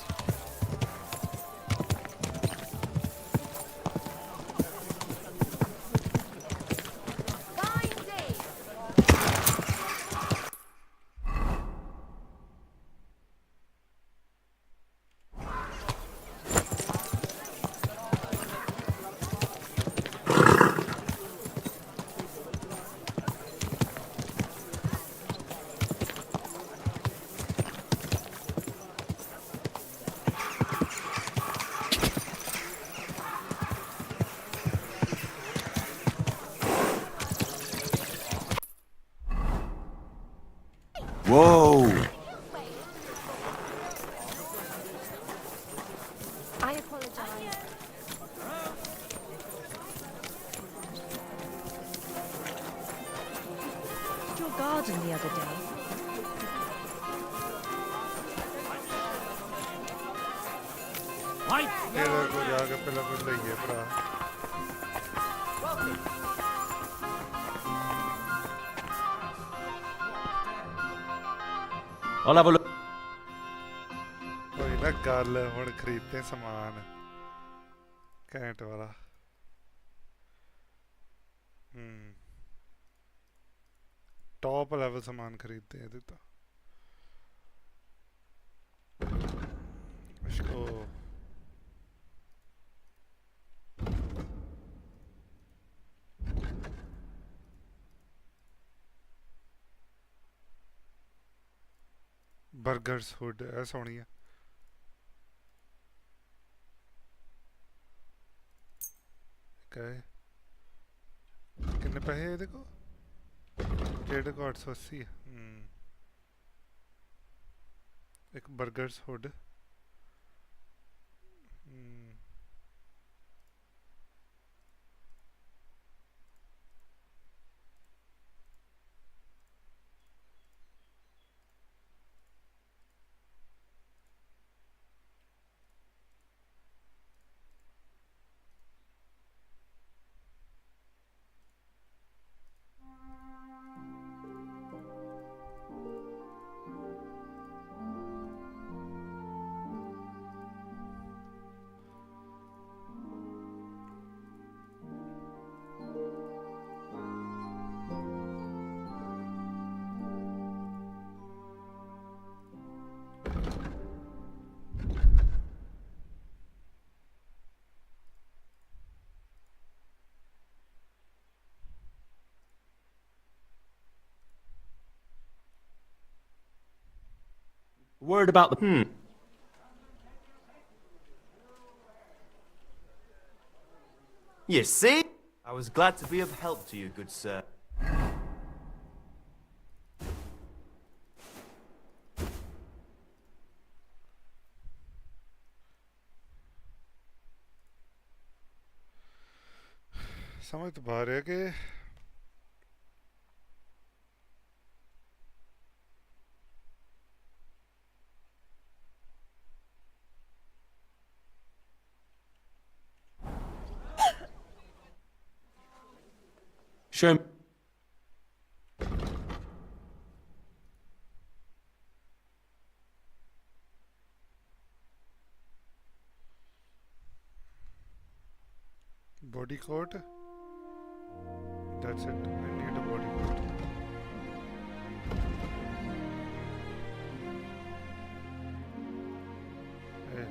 Whoa! I apologize. Your garden the other day. ये देखो जाके पहले कुछ लइए भरा I'll have a look. कोई ना गल हुण खरीदते सामान कैंट वाला टॉप लेवल सामान खरीदते हैं तो इसको बर्गर्स हुड है सोनी है कितने पैसे ये देखो 880 एक burgers hood Word about the... You see? I was glad to be of help to you, good sir. समझ तो पा रहे कि Show me. body coat. That's it. I need a body coat. Hey.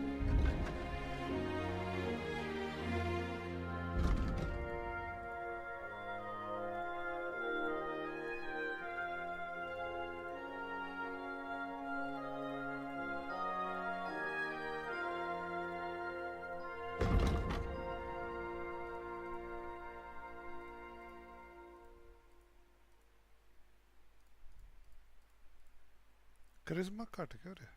करिश्मा घट क्यों रहा?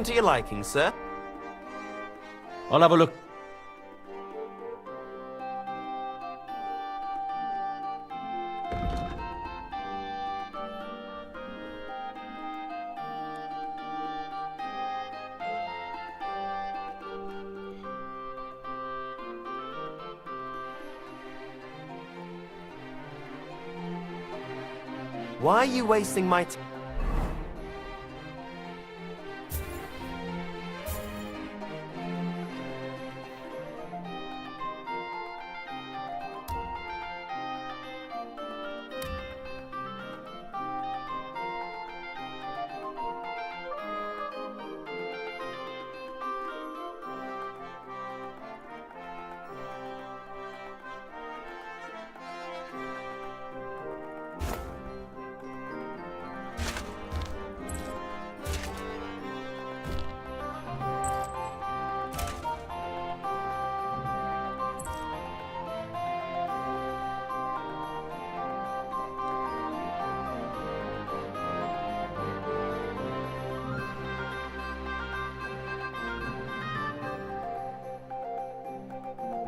To your liking, sir? I'll have a look. Why are you wasting my time?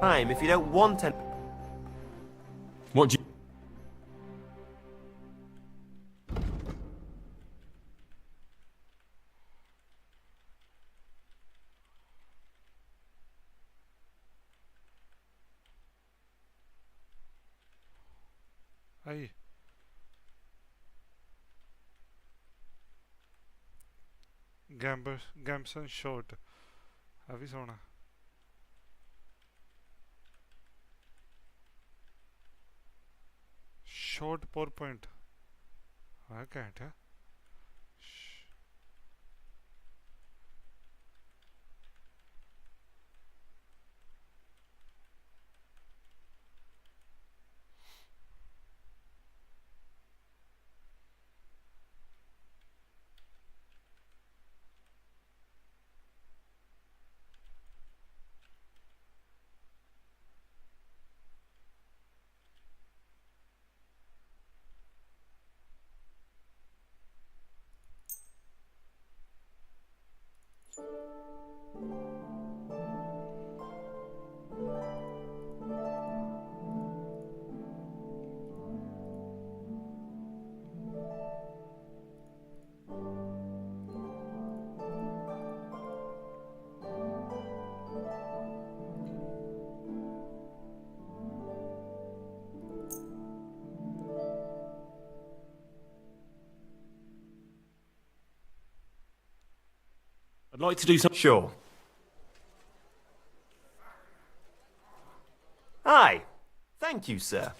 Time if you don't want any. What do you... आई गैम्सन shot अभी सोना shot pour point हाँ क्या है I'd like to do some. Sure. Aye. Thank you, sir.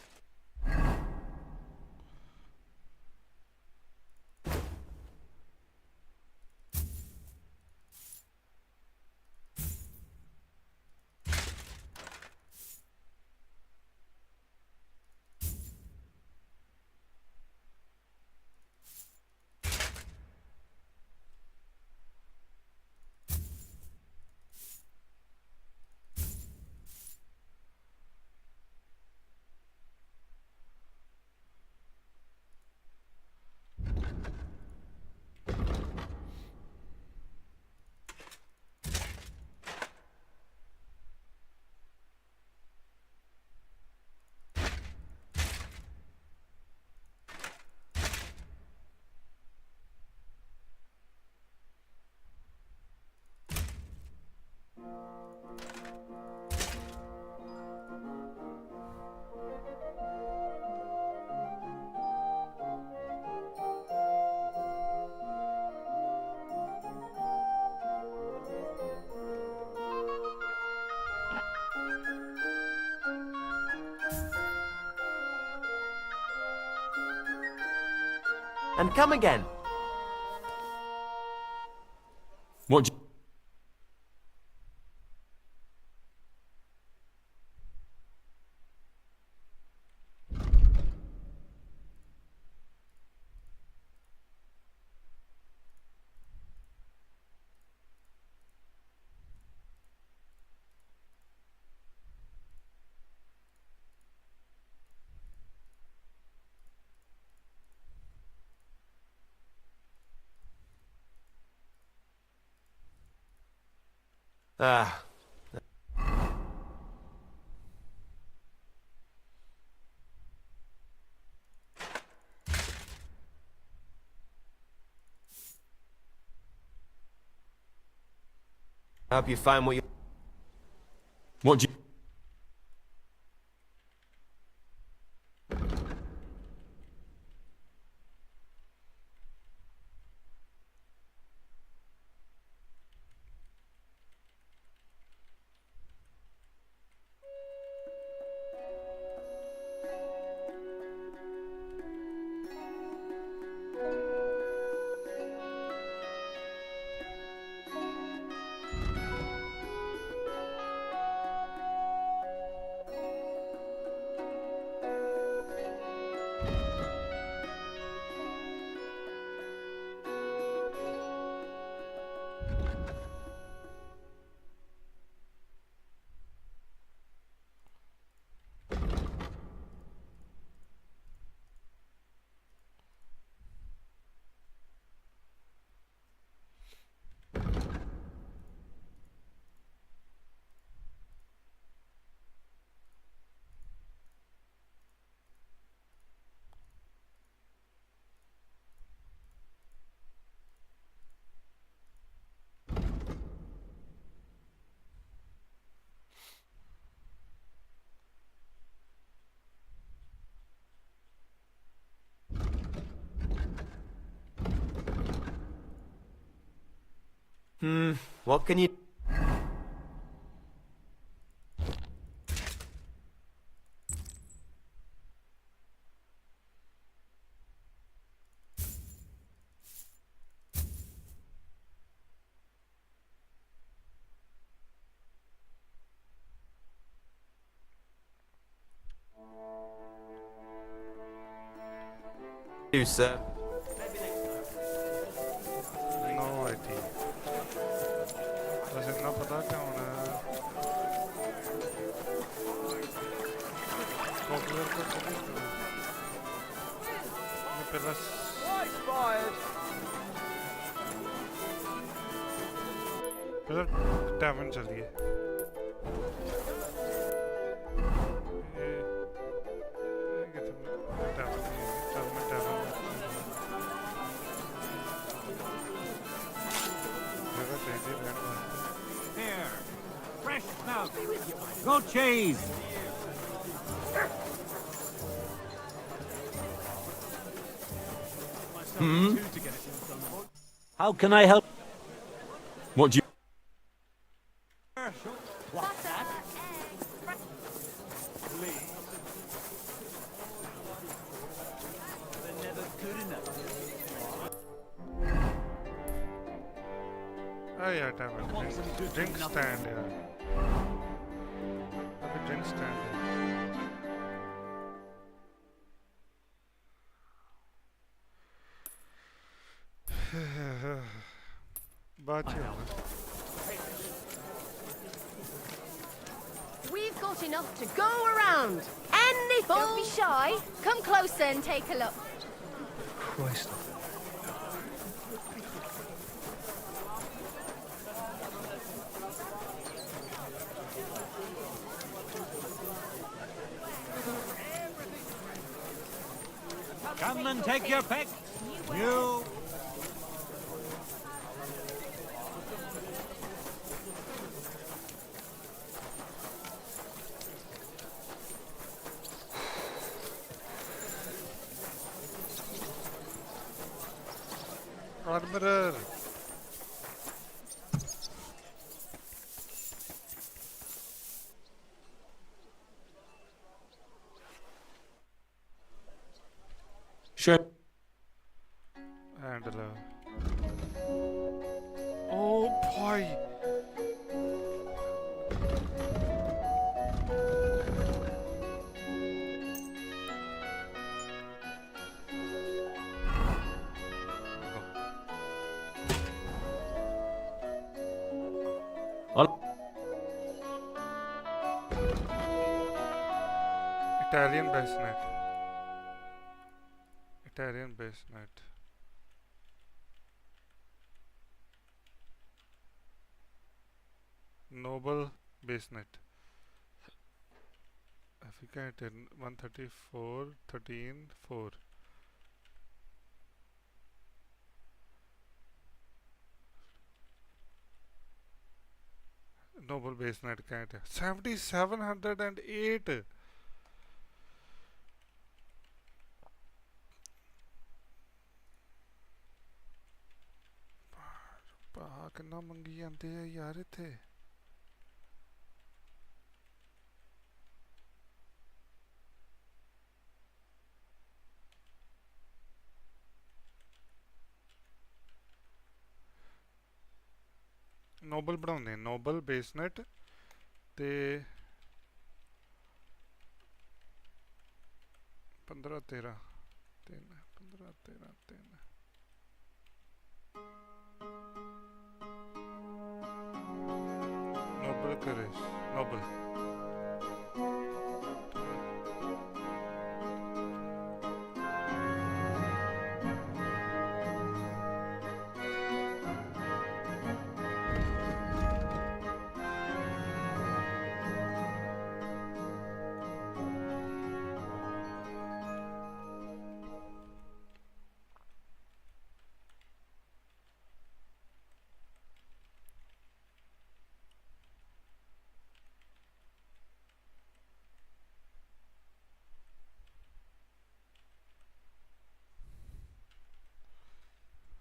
And come again. What? Ah. I hope you find what you... What do you... What can you... do, sir? No idea. बस इतना पता क्या होना है popular को कभी ये पहला पहला टैवन चलिए Go cheese! How can I help? What do you... What's that? They're never good enough. Oh yeah, damn it. Drink stand, yeah. Have a drink stand. Bathroom. We've got enough to go around. Any fool? Don't be shy. Come closer and take a look. Christ. Come and take your pick. You. Armorer. Sure. And oh boy. Italian basenet. Italian basenet. Noble basenet. Africa 134 13 4. Noble basenet can't 7708. कितना मंगी जाते हैं यार इत्थे Nobel बनाउने Nobel bassinet ते 15 13 3 15 13 3 Noble courage. Noble.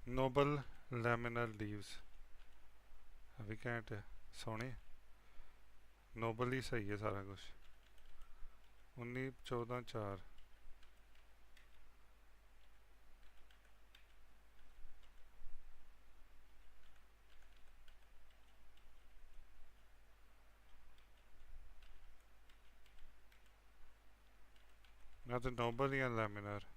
Noble laminar leaves. अभी क्या है सोने नोबल ही सही है सारा कुछ 19 14 4 ना तो नोबल या लैमिनार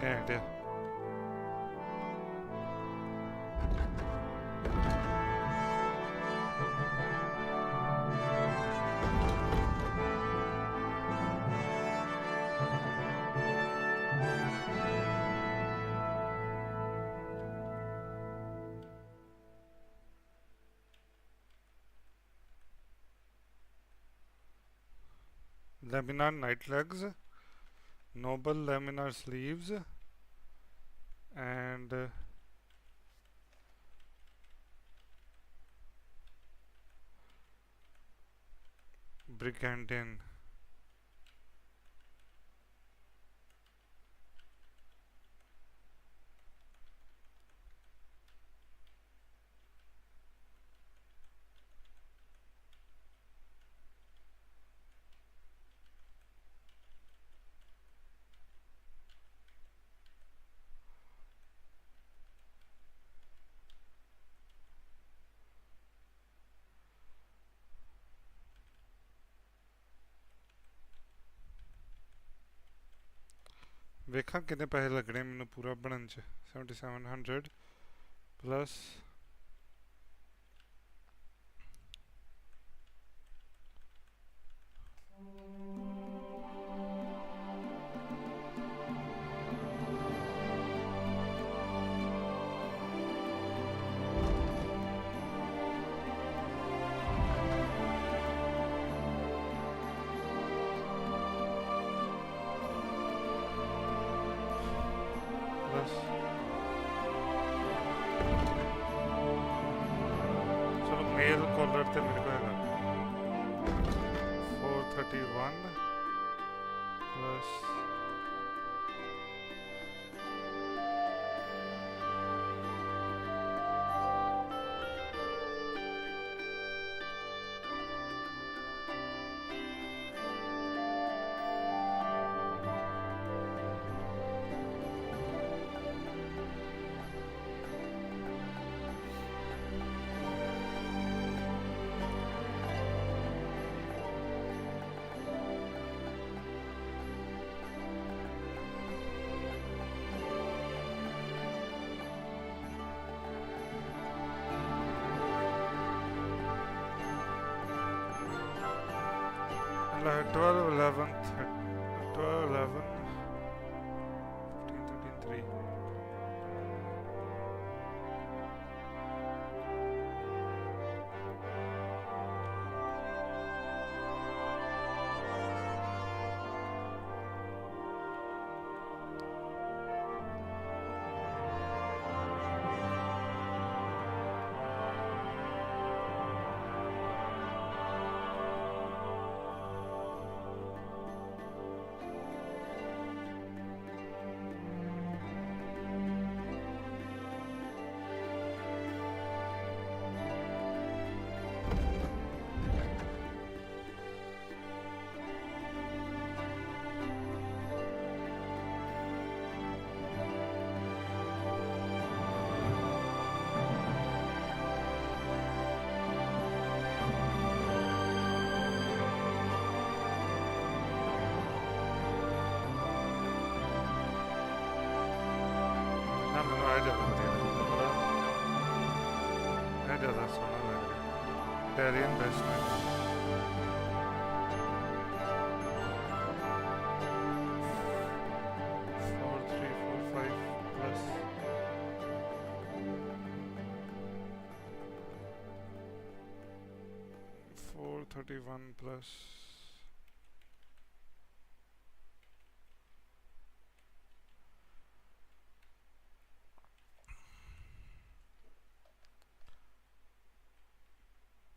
क्या है laminar night legs, noble laminar sleeves, and brigandine. ਵੇਖਾਂ ਕਿੰਨੇ ਪੈਸੇ ਲੱਗਣੇ ਮੈਨੂੰ ਪੂਰਾ ਬਣਨ ਚ 7700 plus चलो मेल कॉलर ते मेरे को हैगा 431 plus like 12, 11, 12, 11, 15, 13, 3. ज़्यादा सोना लग रहा है Italian best $431 plus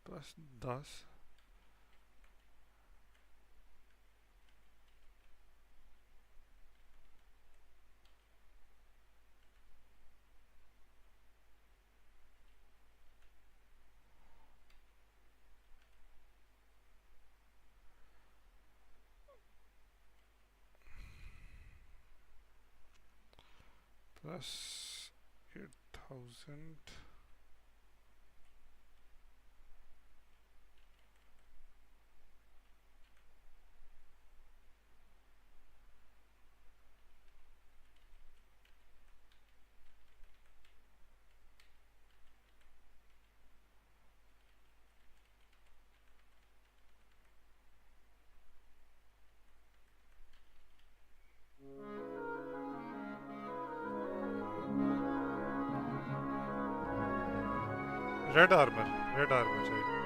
plus 10 plus 8,000 red armour चाहिए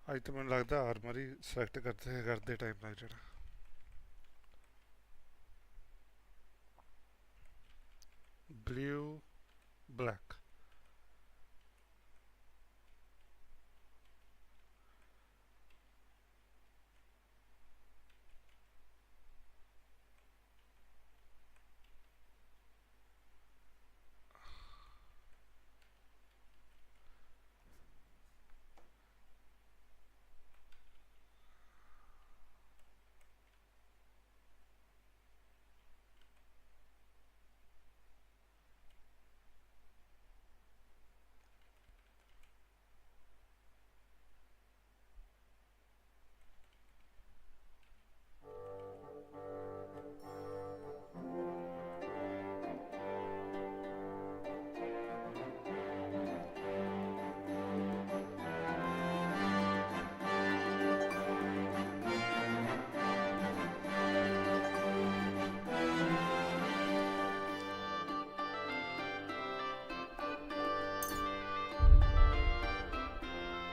ਅੱਜ ਤਾਂ ਮੈਨੂੰ ਲੱਗਦਾ ਆਰਮਰ ਹੀ ਸਿਲੈਕਟ ਕਰਦੇ ਟਾਈਮ ਲੱਗ ਜਾਣਾ blue black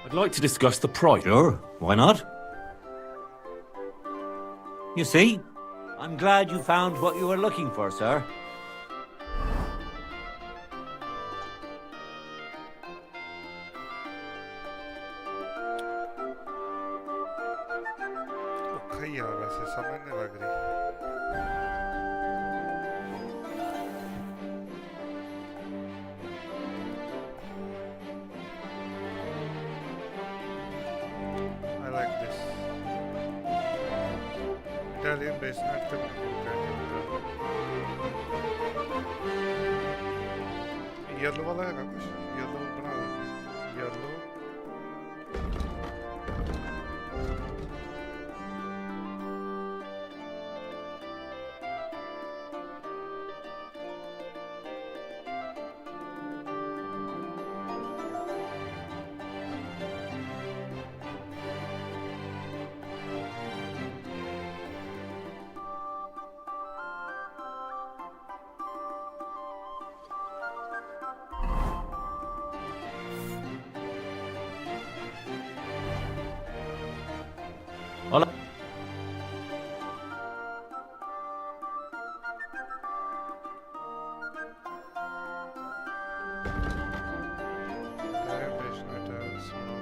I'd like to discuss the price. Sure, why not? You see, I'm glad you found what you were looking for, sir. ਔਖਾ ਹੀ ਆ ਵੈਸੇ ਸਮਝ ਨਹੀਂ ਲੱਗ ਰਹੀ I like this. Italian basement ਤੇ yellow ਵਾਲਾ ਹੈਗਾ ਕੁਛ yellow ਬਣਾ ਦਿੰਦੇ yellow Hola. Italian basement sono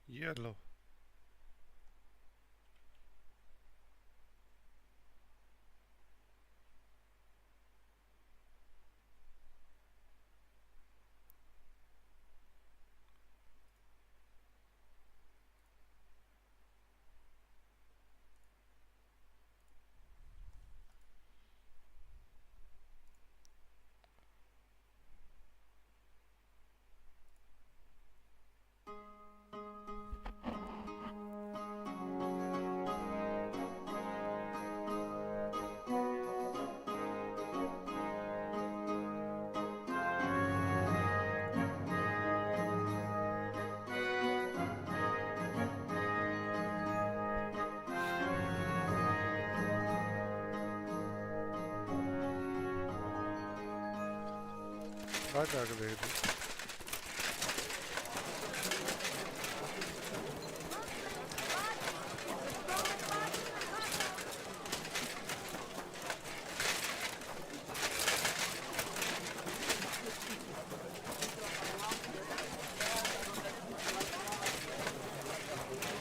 yellow ਆ ਜਾ ਕੇ ਦੇਖਦੇ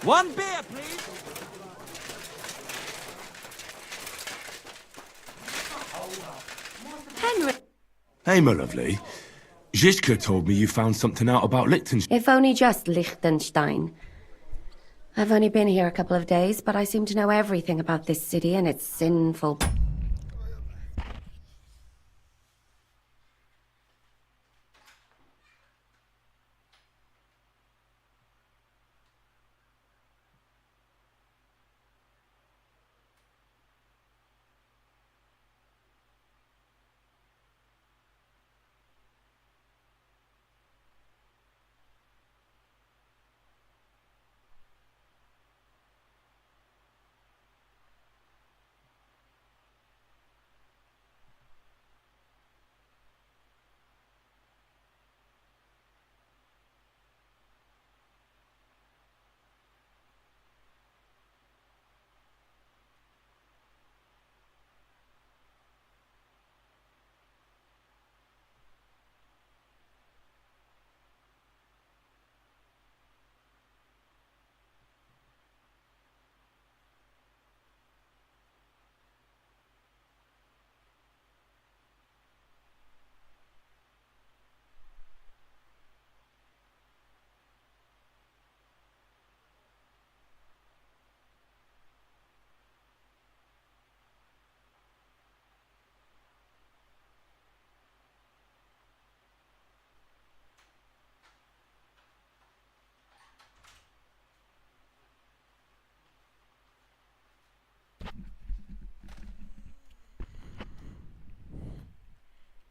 One beer, please. Henry. Hey, my lovely. Zizka told me you found something out about Liechtenstein. If only just Liechtenstein. I've only been here a couple of days, but I seem to know everything about this city and its sinful...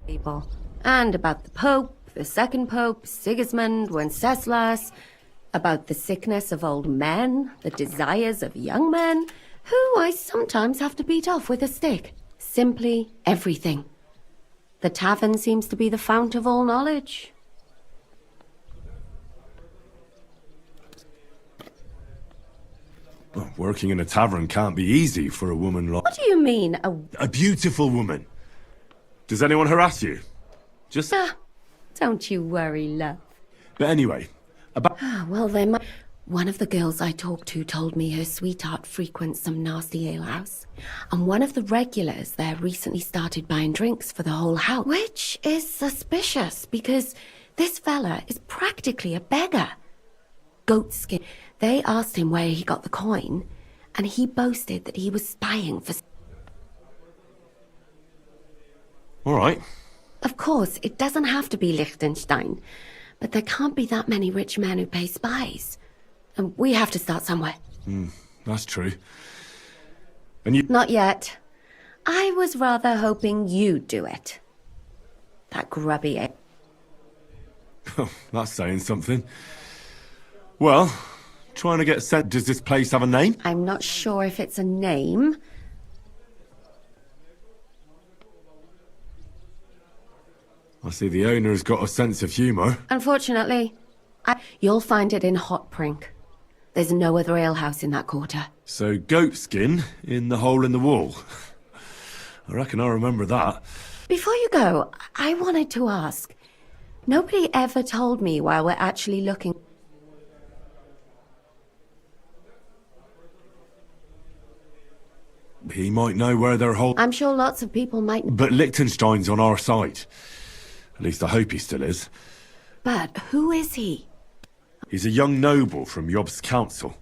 people. And about the Pope, the second Pope, Sigismund, Wenceslas, about the sickness of old men, the desires of young men, who I sometimes have to beat off with a stick. Simply everything. The tavern seems to be the fount of all knowledge. Well, working in a tavern can't be easy for a woman like... What do you mean, A beautiful woman. Does anyone harass you? Just... Don't you worry, love. But anyway, about... Well, then, one of the girls I talked to told me her sweetheart frequents some nasty alehouse. And one of the regulars there recently started buying drinks for the whole house. Which is suspicious, because this fella is practically a beggar. Goatskin. They asked him where he got the coin, and he boasted that he was spying for... All right. Of course, it doesn't have to be Liechtenstein, but there can't be that many rich men who pay spies. And we have to start somewhere. That's true. And you... Not yet. I was rather hoping you'd do it. That grubby... That's saying something. Well, trying to get sent... Does this place have a name? I'm not sure if it's a name. I see the owner's got a sense of humour. Unfortunately, you'll find it in Hotprink. There's no other alehouse in that quarter. So, goatskin in the hole in the wall. I reckon I remember that. Before you go, I wanted to ask. Nobody ever told me why we're actually looking... He might know where they're holding... I'm sure lots of people might... But Liechtenstein's on our side. At least I hope he still is. But who is he? He's a young noble from Job's council.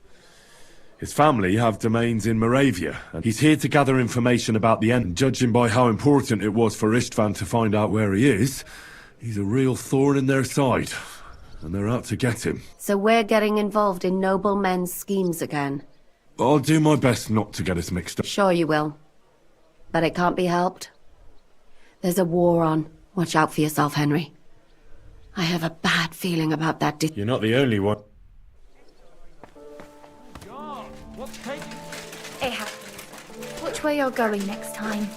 His family have domains in Moravia, and he's here to gather information about the end. Judging by how important it was for Istvan to find out where he is, he's a real thorn in their side, and they're out to get him. So we're getting involved in noblemen's schemes again. I'll do my best not to get us mixed up. Sure you will. But it can't be helped. There's a war on. Watch out for yourself, Henry. I have a bad feeling about that. You're not the only one. Ahab, which way you're going next time?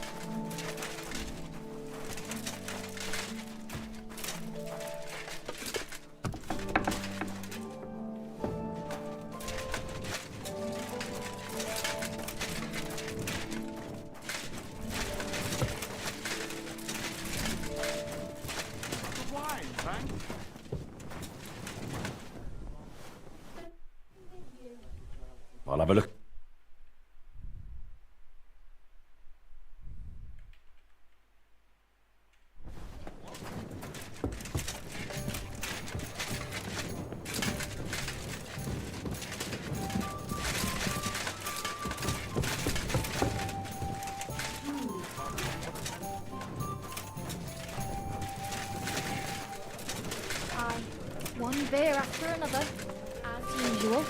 One beer after another, as usual.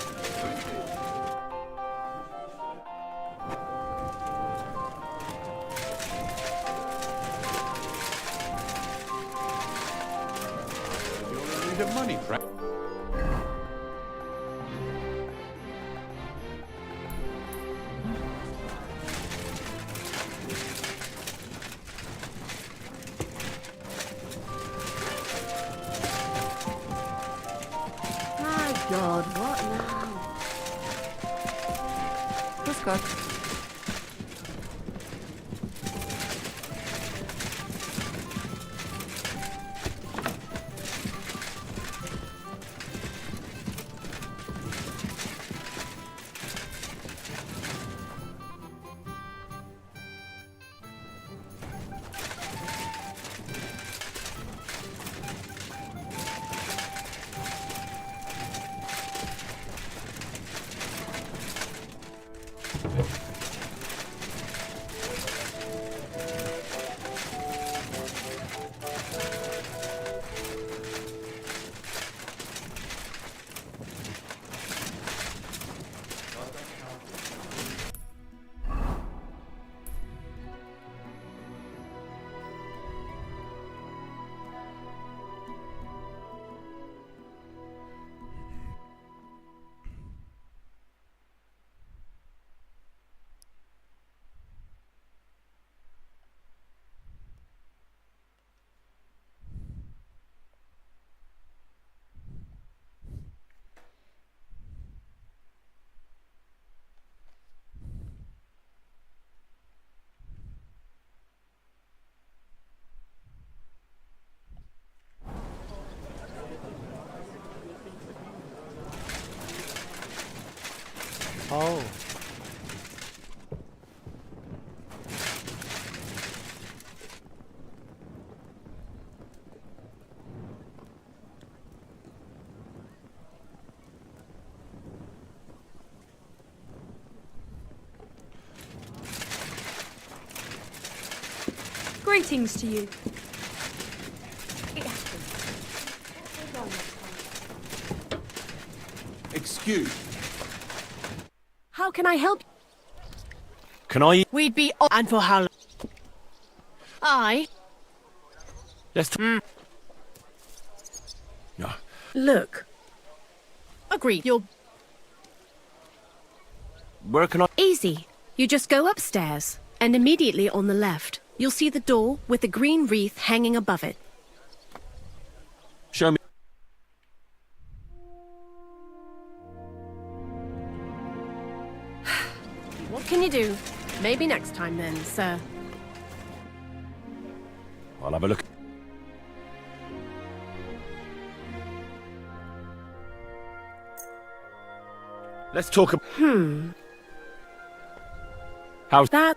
You're in need of money, Frank. My God, what now? Who's good? Oh. Greetings to you. Excuse. How can I help? Can I? We'd be and for how long? Let's. Hmm. No. Look. Agreed. You're Where can I? easy. You just go upstairs, and immediately on the left, you'll see the door with the green wreath hanging above it. Show me. What can you do? Maybe next time then, sir. I'll have a look. Let's talk. How's that?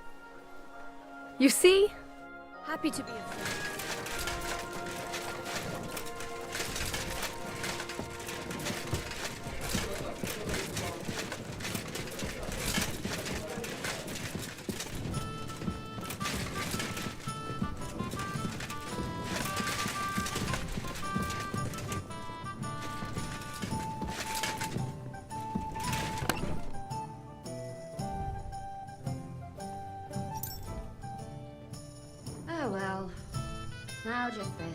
You see? Happy to be a friend. Oh well. Now just this.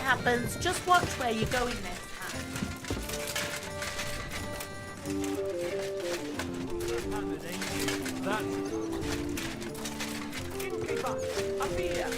happens. Just watch where you're going next time. Innkeeper, up here!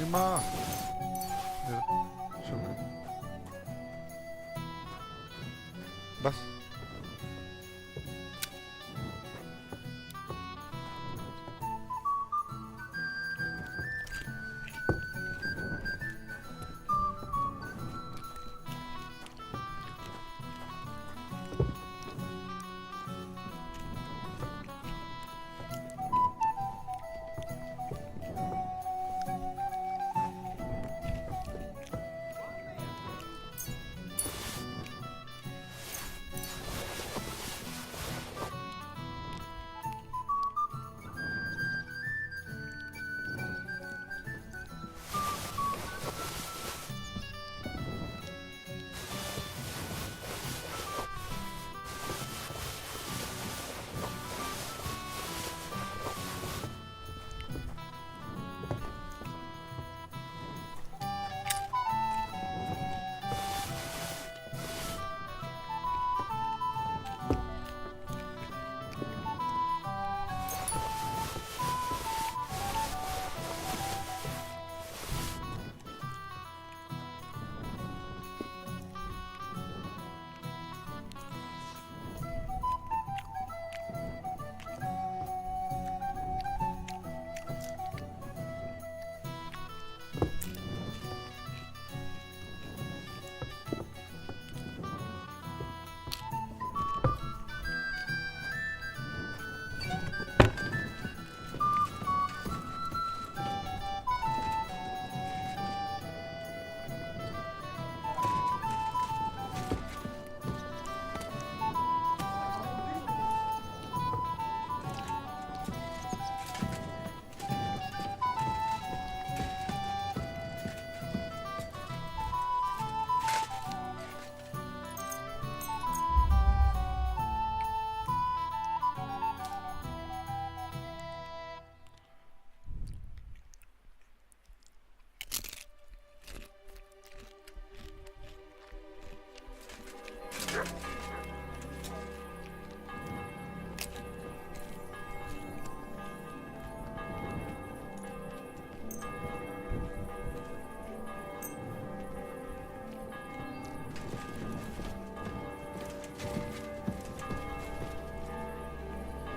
Lima. Ya, şaka. Bas.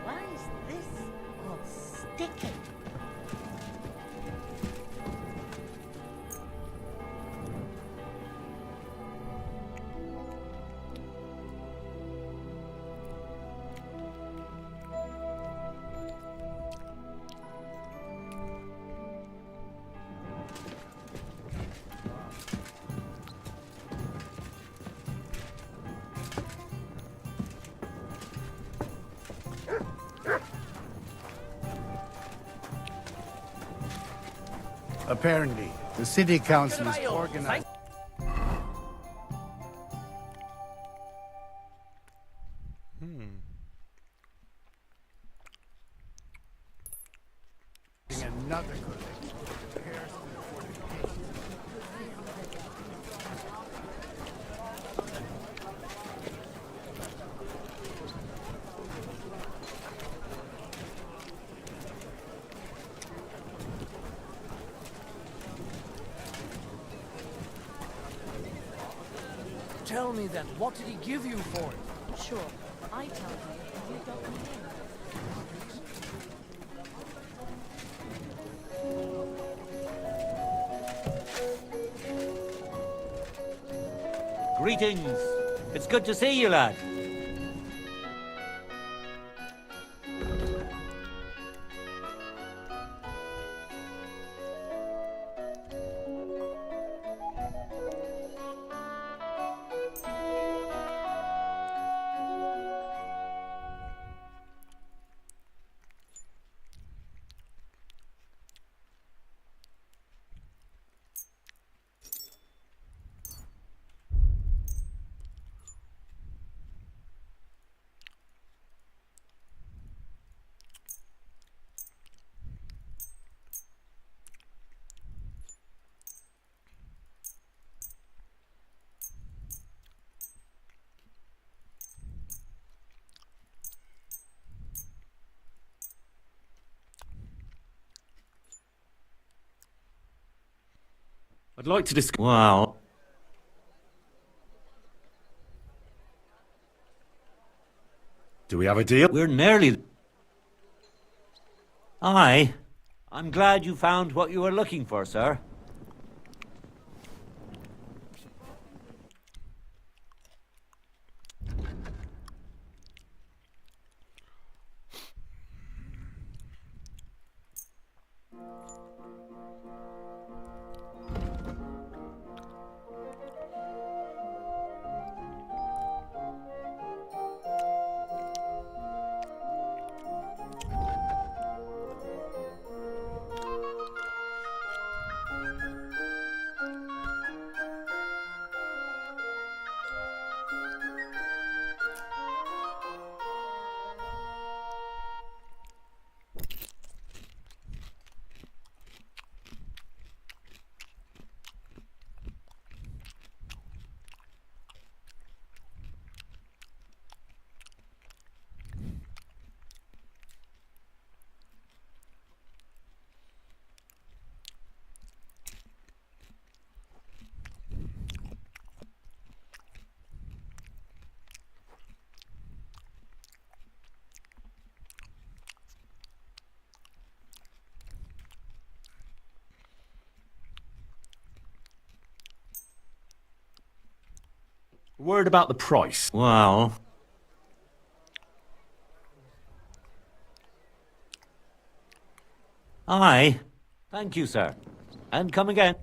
Why is this all sticky? Apparently, the city council is organized. Another collection of repairs to the fortifications. Tell me then, what did he give you for it? Sure, I tell you, and you don't know. Greetings. It's good to see you, lad. I'd like to discuss... Well... Do we have a deal? We're nearly... Aye. I'm glad you found what you were looking for, sir. Word about the price. Well... Aye. Thank you, sir. And come again.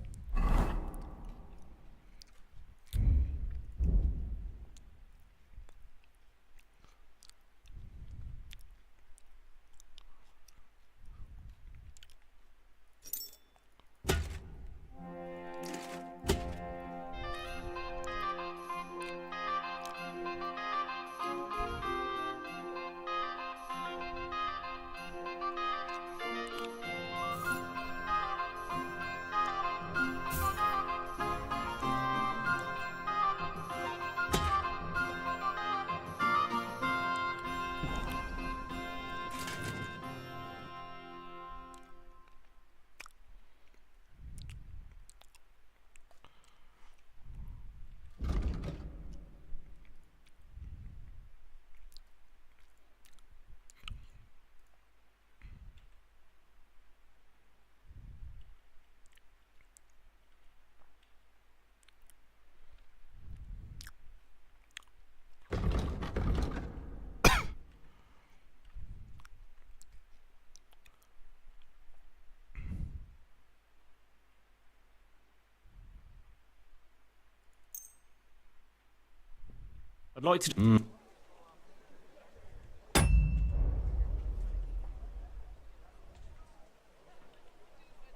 I'd like to...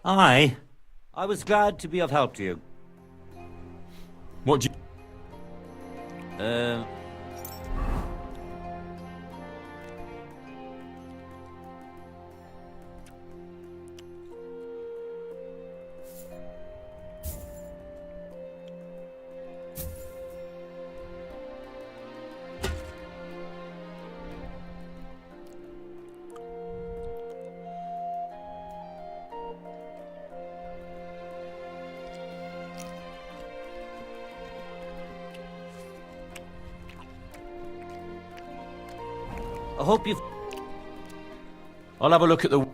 Aye. I was glad to be of help to you. What do you... I hope you've... I'll have a look at the...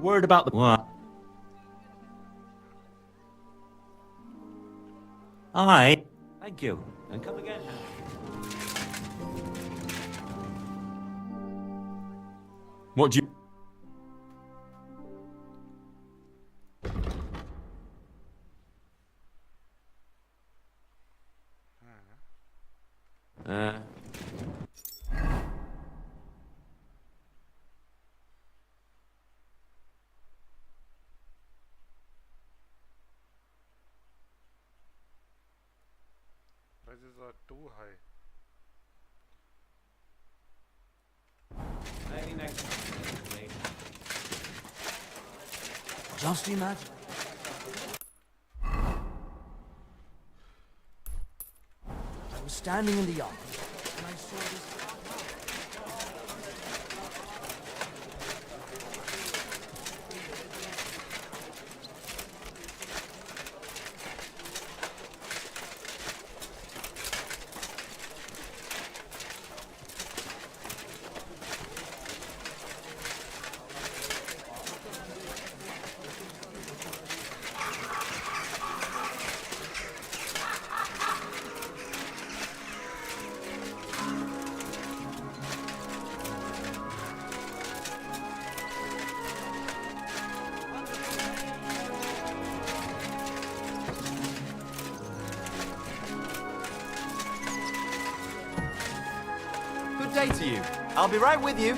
Word about the what? Aye. Thank you. And come again. What do you... Uh, Prices are too high. Maybe next time. Just imagine. I was standing in the yard, and I saw this. Good day to you. I'll be right with you.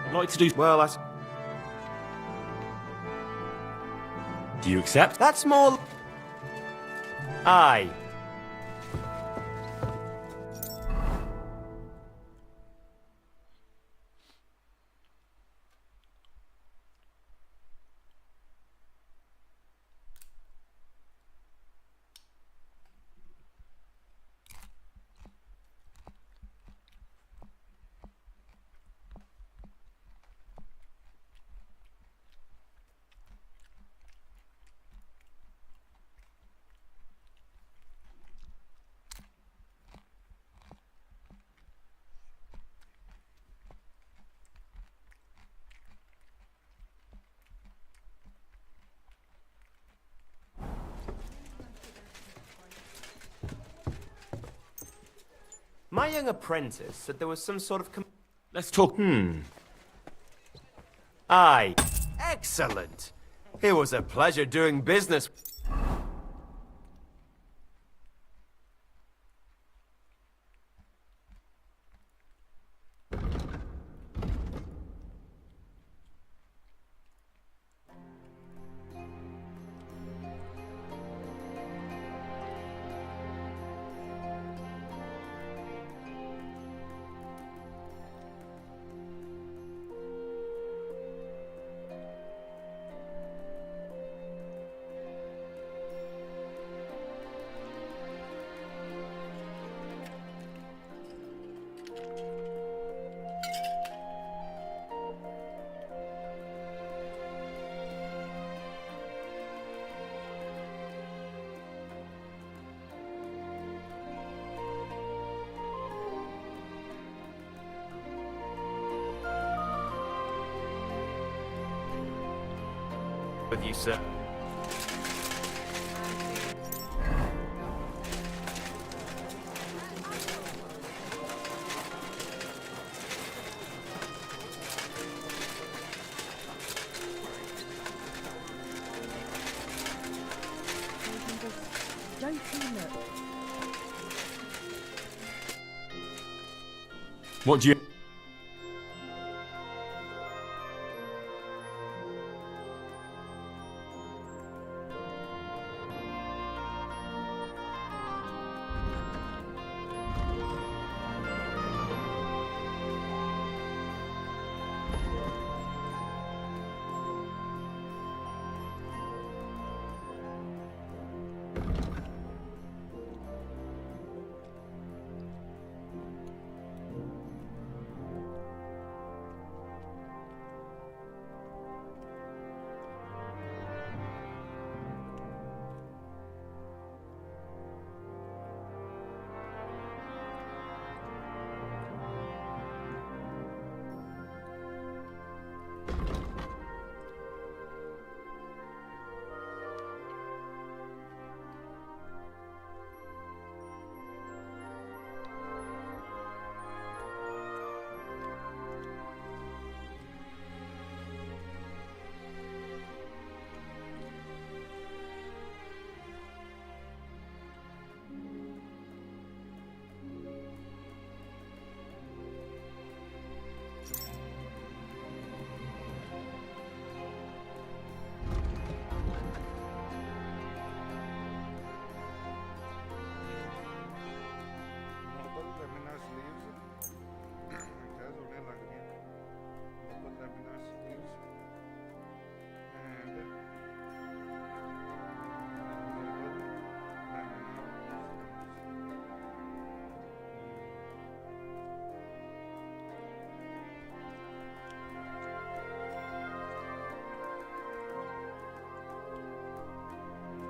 I'd like to do... Well, Do you accept? that's more... Aye. My young apprentice said there was some sort of... Let's talk... Aye. Excellent. It was a pleasure doing business. with you, sir. Don't you look? What do you...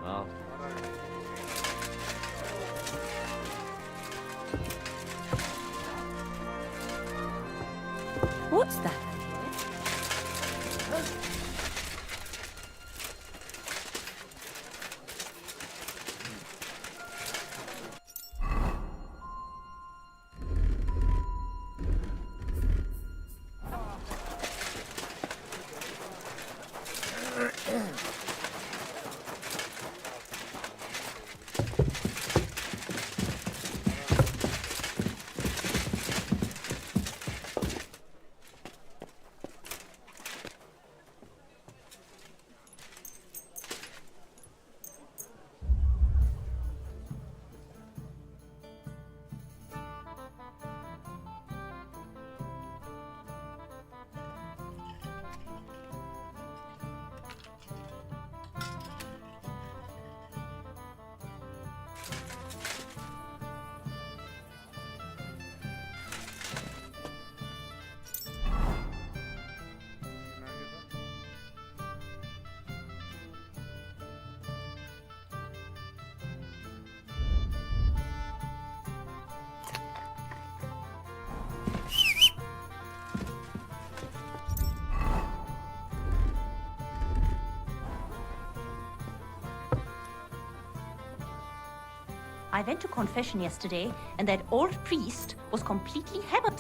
Well, What's that? I went to confession yesterday, and that old priest was completely hammered.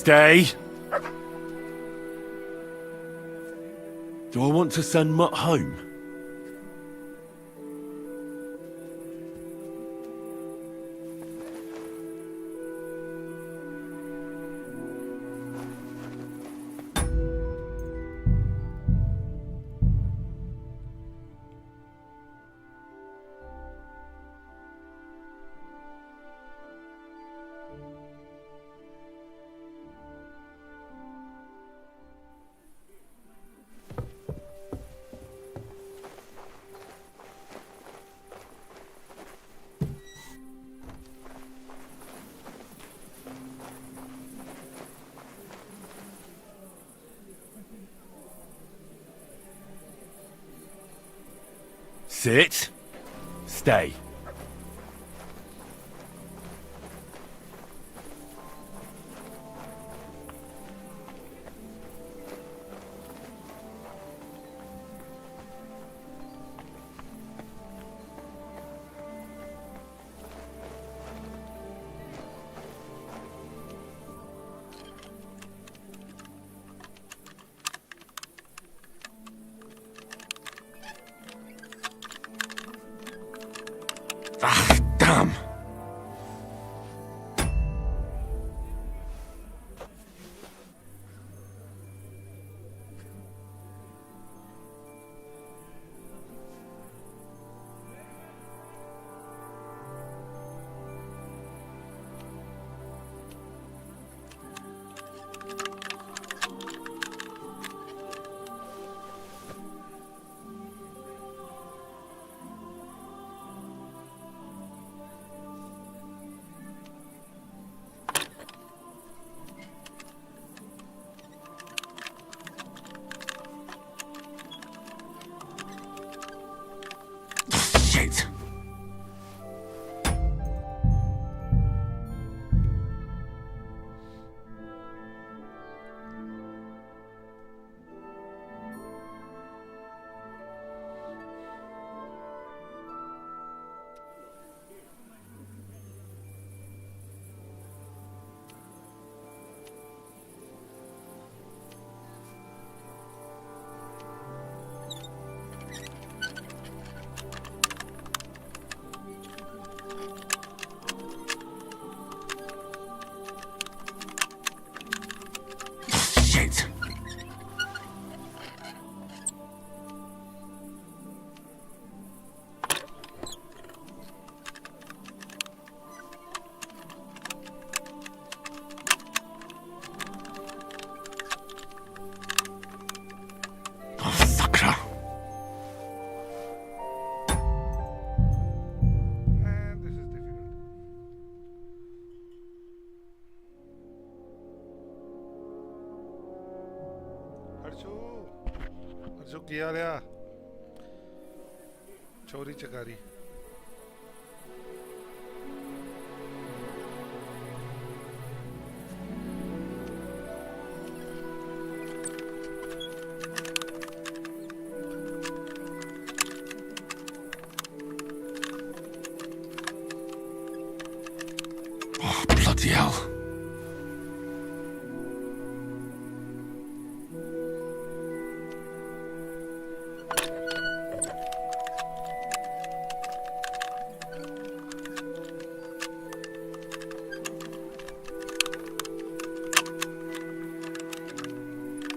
Stay! Do I want to send Mutt home? Sit. Stay. Ah, damn! Shit! Shit! Oh, sakra! And this is difficult. अर्जु अर्जु की हाल है चोरी चकारी Oh, bloody hell.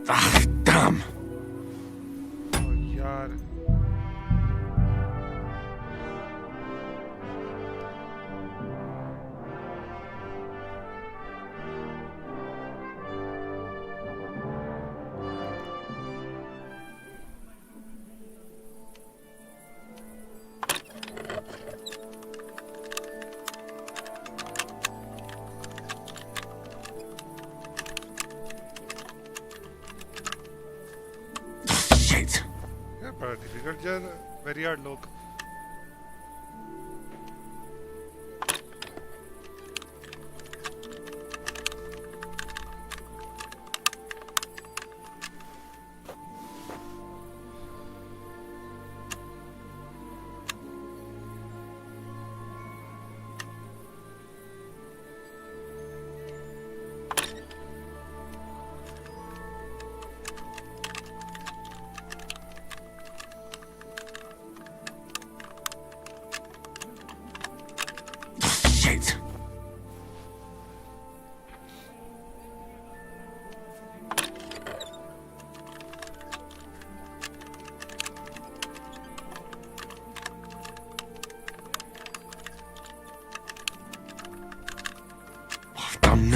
Ah, damn! Oh यार Shit! यार बड़ा difficult यार very hard लोग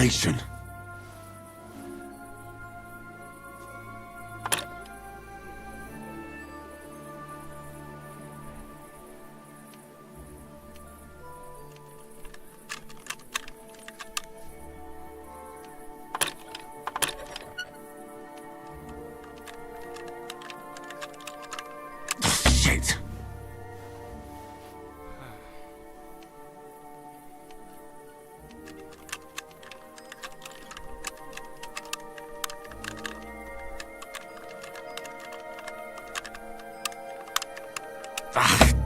information. Shit!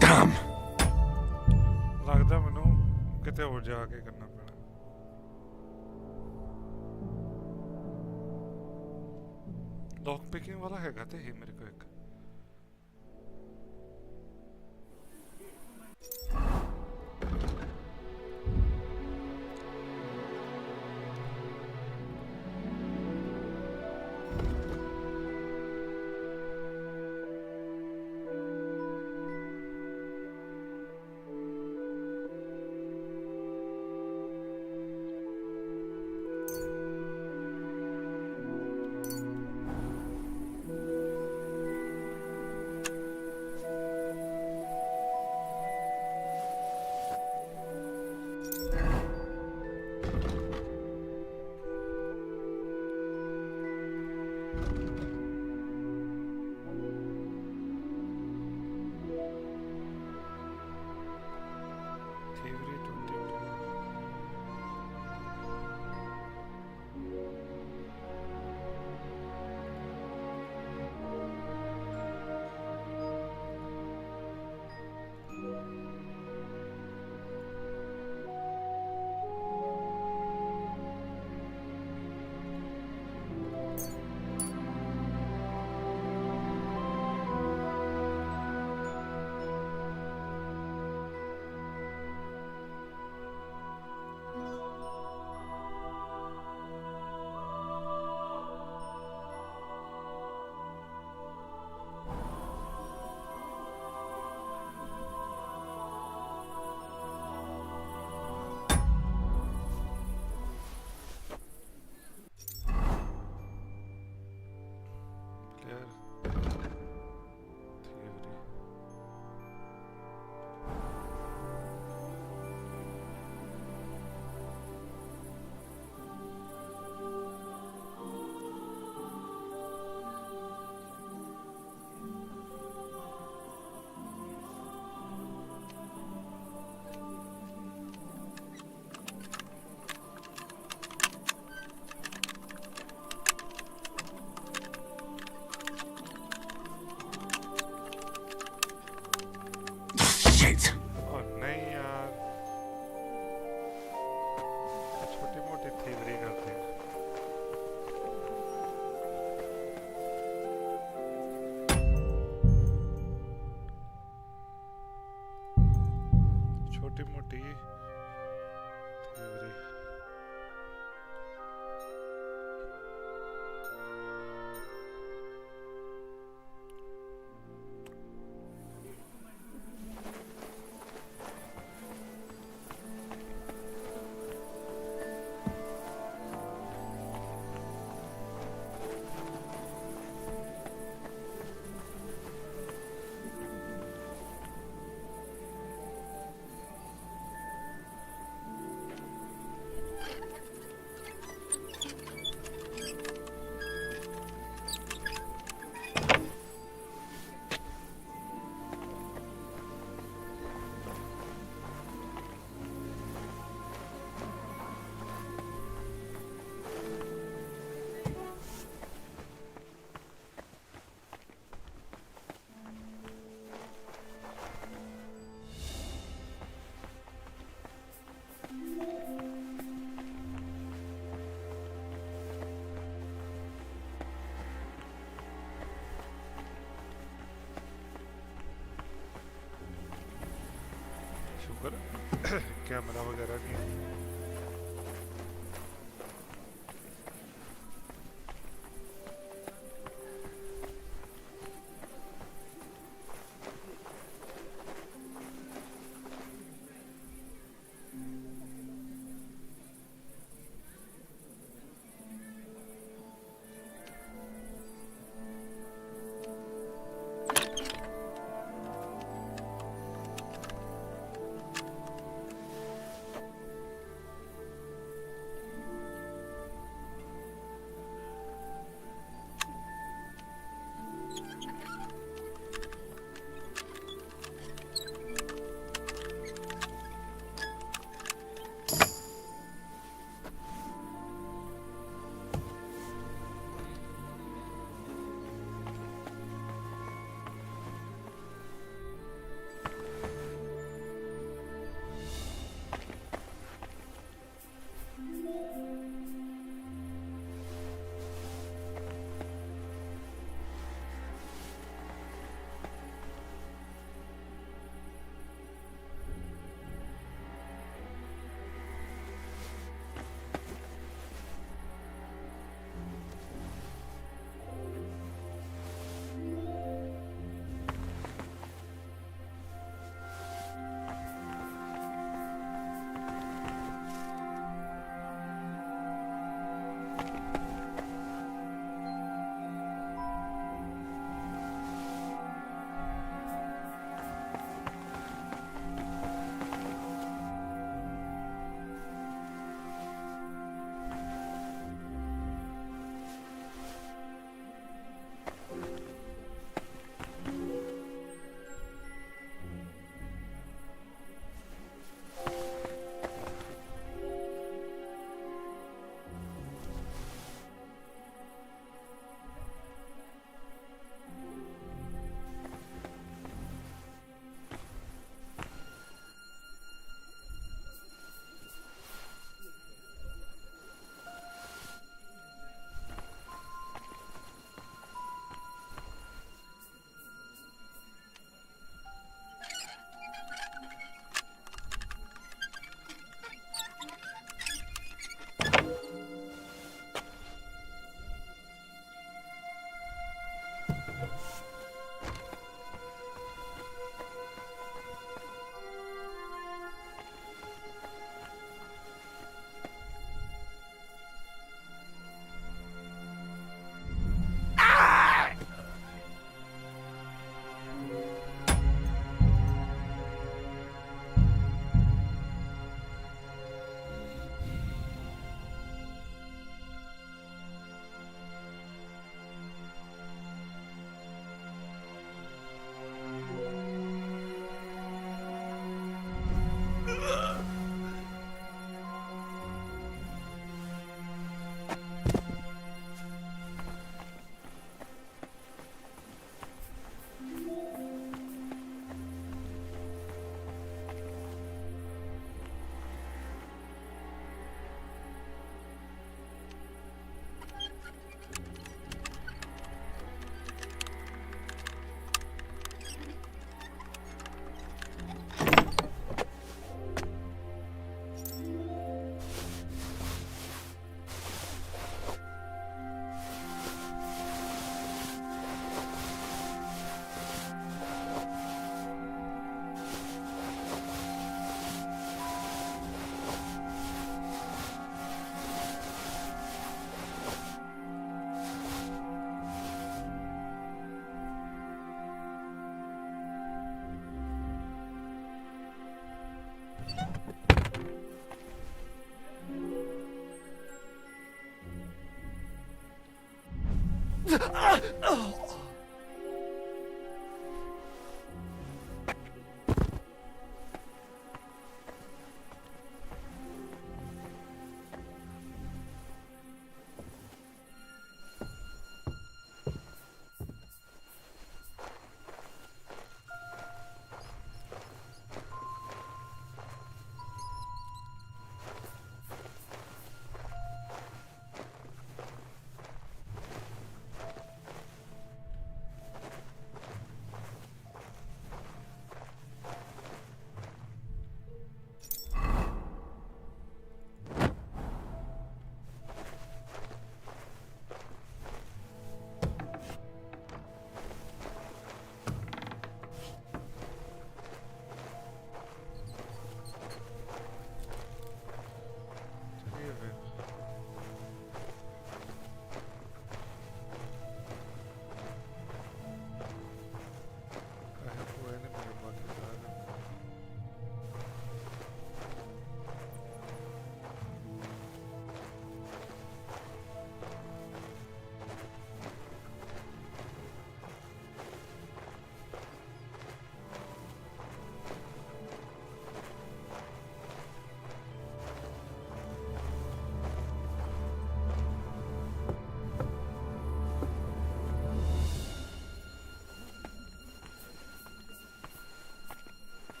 Damn! ਲੱਗਦਾ ਮੈਨੂੰ ਕਿਤੇ ਹੋਰ ਜਾ ਕੇ ਕਰਨਾ ਪੈਣਾ। ਲੌਕ ਪਿਕਿੰਗ ਵਾਲਾ ਹੈਗਾ ਤੇ ਮੇਰੇ ਕੋਲ ਇੱਕ। कैमरा वगैरह नहीं है।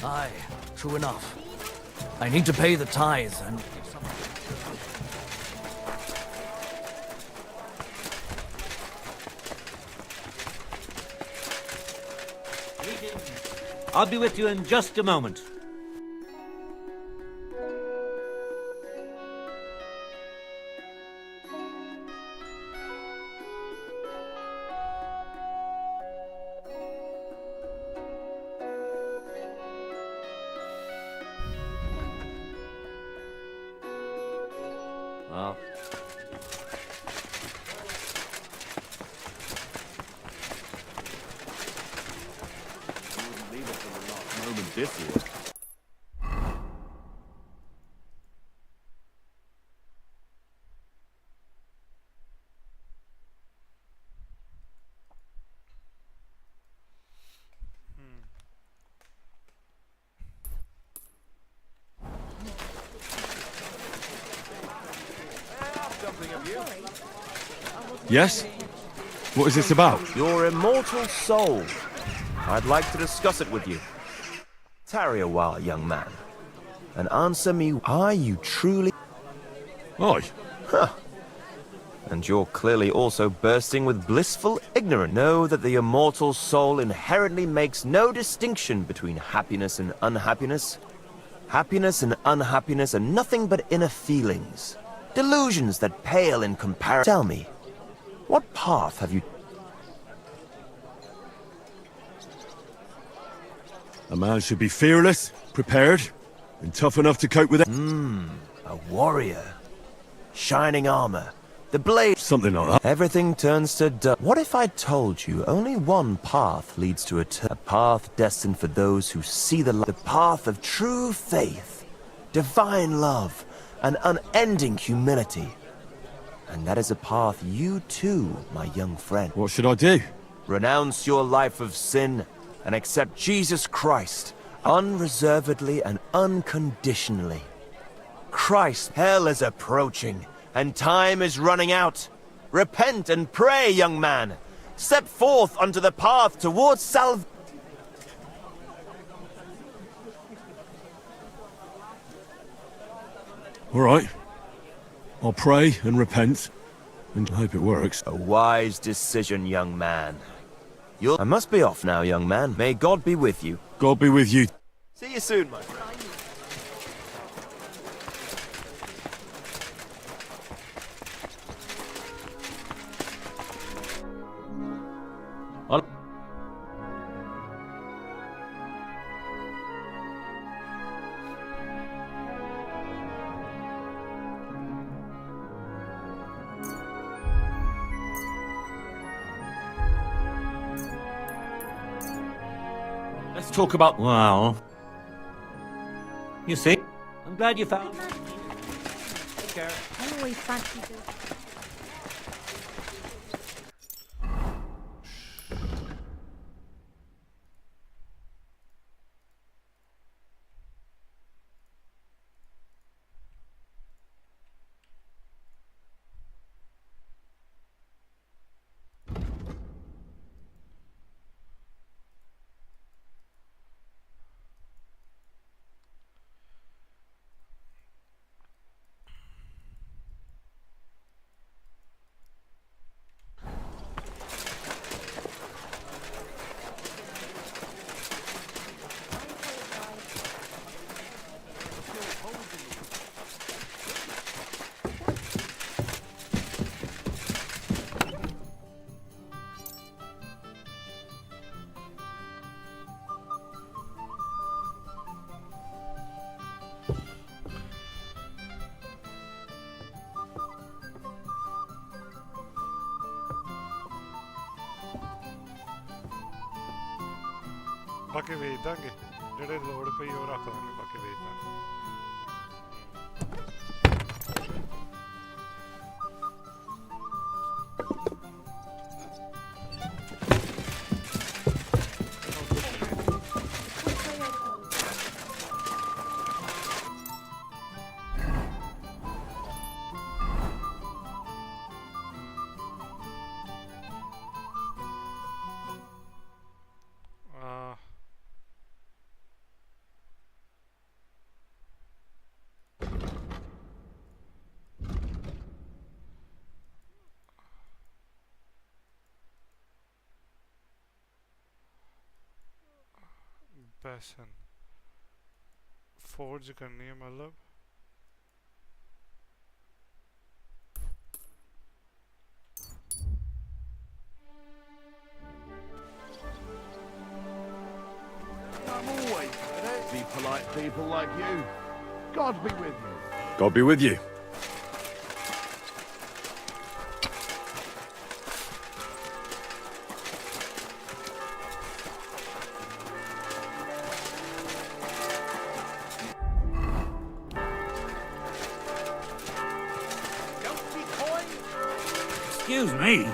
Aye, true enough. I need to pay the tithe and... I'll be with you in just a moment. Well, Leave it for the last moment this year. Yes? What is this about? Your immortal soul. I'd like to discuss it with you. Tarry a while, young man, and answer me, are you truly... Aye. Huh. And you're clearly also bursting with blissful ignorance. Know that the immortal soul inherently makes no distinction between happiness and unhappiness. Happiness and unhappiness are nothing but inner feelings. Delusions that pale in comparison. Tell me, what path have you... A man should be fearless, prepared, and tough enough to cope with it. A warrior. Shining armor. The blade... Something like that. Everything turns to dust. What if I told you only one path leads to a path destined for those who see the light? The path of true faith, divine love, and unending humility. And that is a path you too, my young friend. What should I do? Renounce your life of sin and accept Jesus Christ unreservedly and unconditionally. Christ, hell is approaching, and time is running out. Repent and pray, young man. Step forth onto the path towards salvation. All right. I'll pray and repent, and hope it works. A wise decision, young man. I must be off now, young man. May God be with you. God be with you. See you soon, my friend. let's talk about... Well... You see? I'm glad you found... Take care. I always fancied it. ਬਾਕੀ ਵੇਚ ਦਾਂਗੇ ਜਿਹੜੇ ਲੋੜ ਪਈ ਉਹ ਰੱਖ ਦਾਂਗੇ ਬਾਕੀ ਵੇਚ ਦਾਂਗੇ पैसन फोर्ज करनी है मतलब I'm always ready. Be polite people like you. God be with you. God be with you. Excuse me.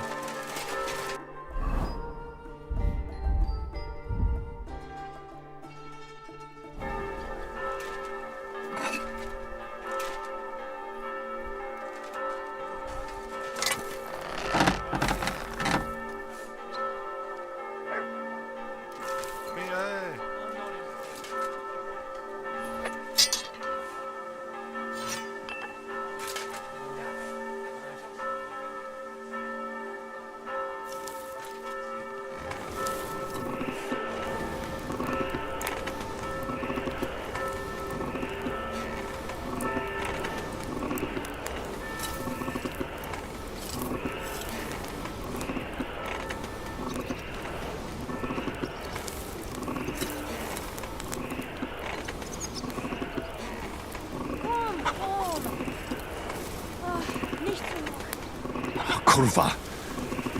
Kurva!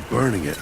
Burning it.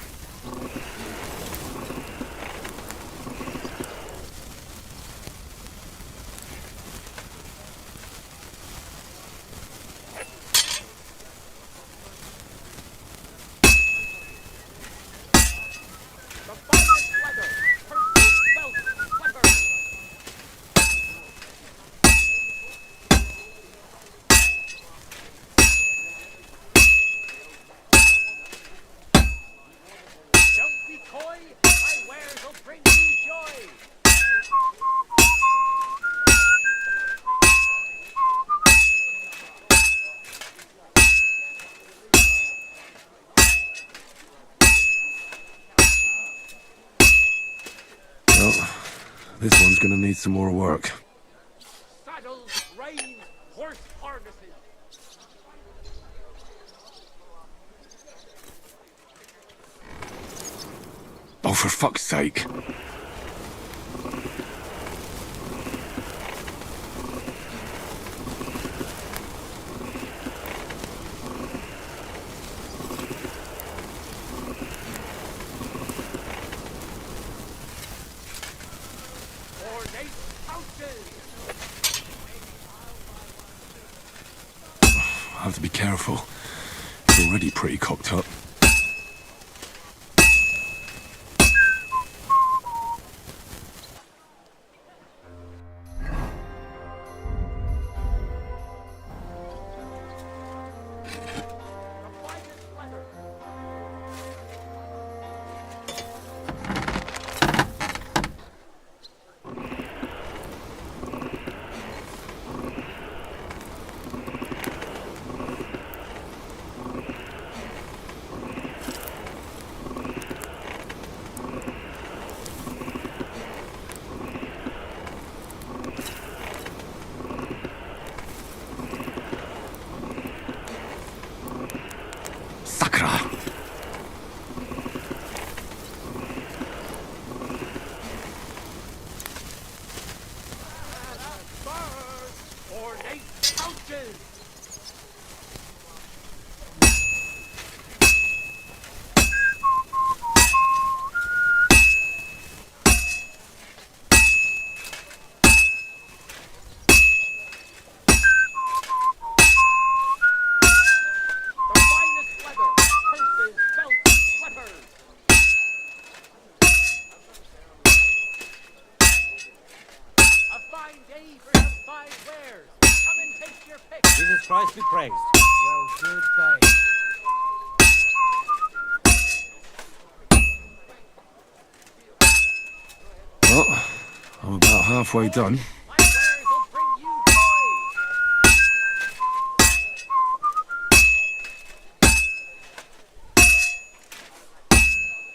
This one's gonna need some more work. Saddles, reins, horse harnesses. Oh, for fuck's sake. I have to be careful. It's already pretty cocked up. Jesus Christ be praised. Well, good day. Well, I'm about halfway done.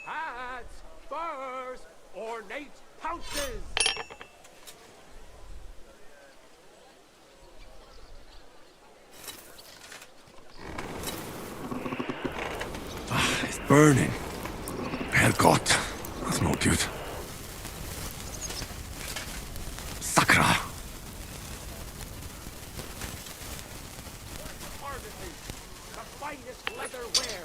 Hats, furs, ornate pouches. burning. Herrgott, that's not good. Sakra! The finest leather wear.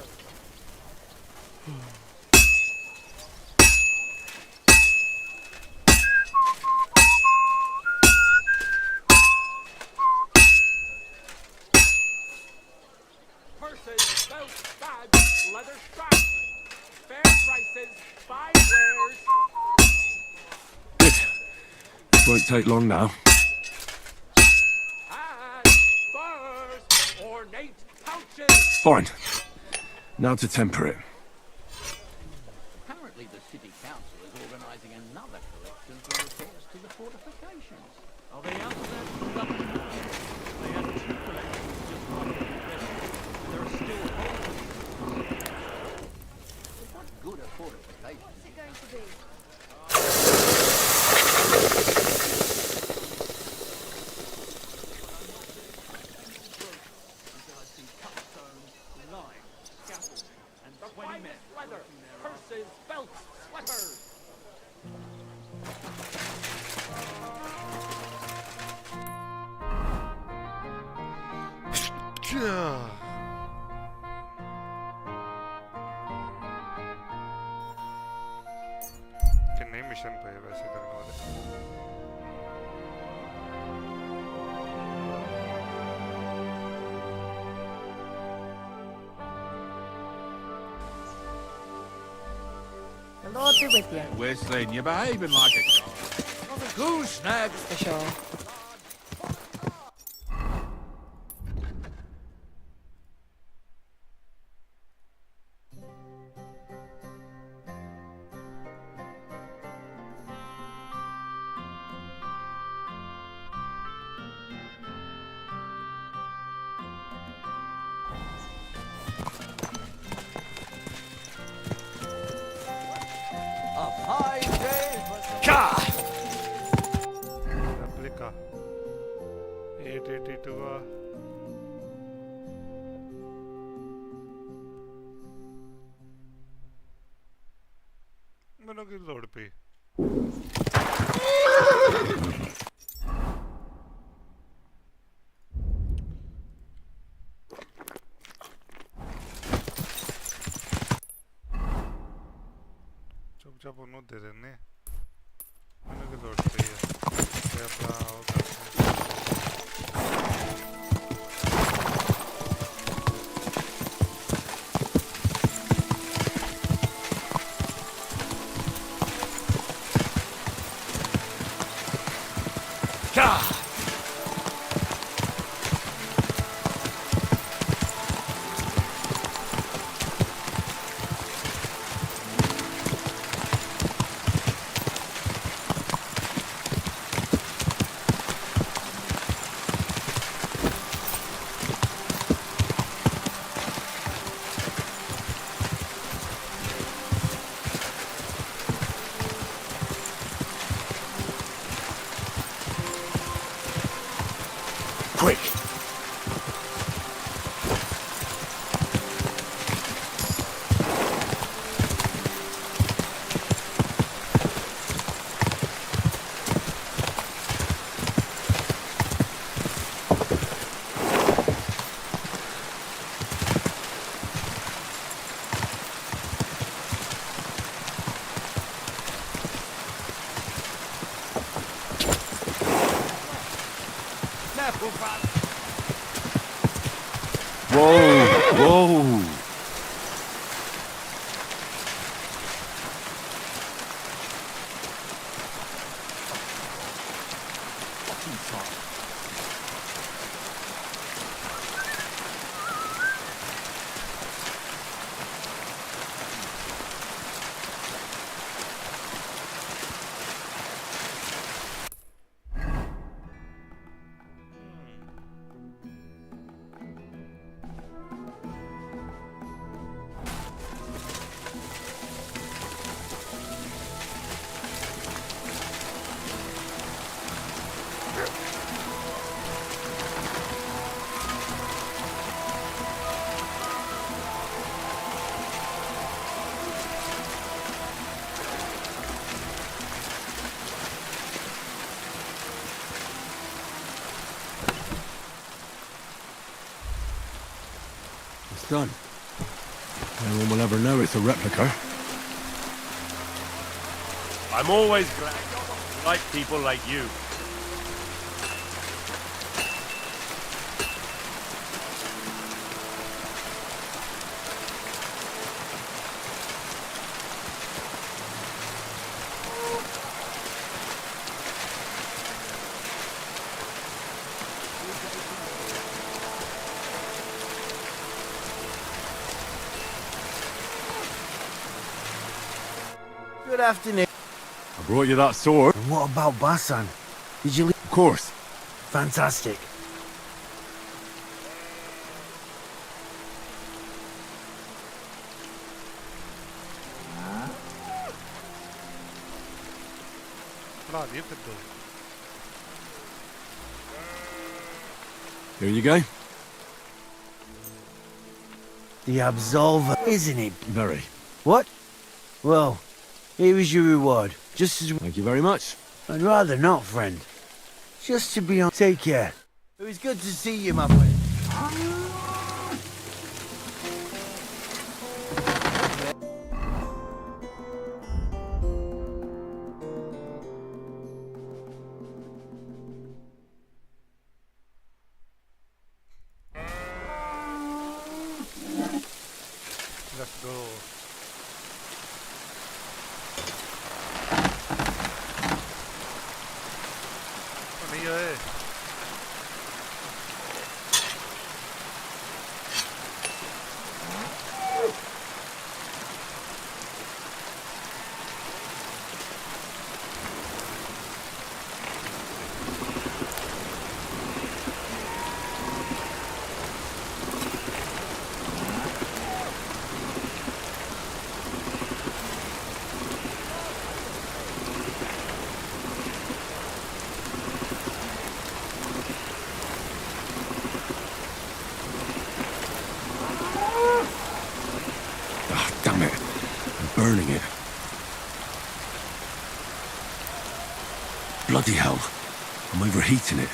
Purses, belts, bags, leather straps. Fair prices, fine wares. Good. This won't take long now. Furs, ornate pouches. Fine. Now to temper it. Apparently the city council is organising another collection for repairs to the fortifications. Are they out there conducting more? They had 2 collections just after the investment. There are still holes. What good are fortifications? What's it going to be? The finest leather, purses, belts, sweaters. किन्ने mission पे है वैसे करने वाले The Lord be with you. Whistling, you're behaving like a dog. Not a goose snag. For sure. A fine day for replica 882 मैंने की load पे चुपचाप उन्होंने दे देने मैंने की लोड पे है ये अपना होगा Quick! Whoa! Whoa! Done. No one will ever know it's a replica. I'm always glad to like people like you. Good afternoon. I brought you that sword. And what about Basan? Did you leave? Of course. Fantastic. Here you go. The Absolver, isn't it? Very. What? Well, here is your reward. Just as... Thank you very much. I'd rather not, friend. Just to be on... Take care. It was good to see you, my friend. Let's go. नहीं है Damn it. I'm burning it. Bloody hell. I'm overheating it.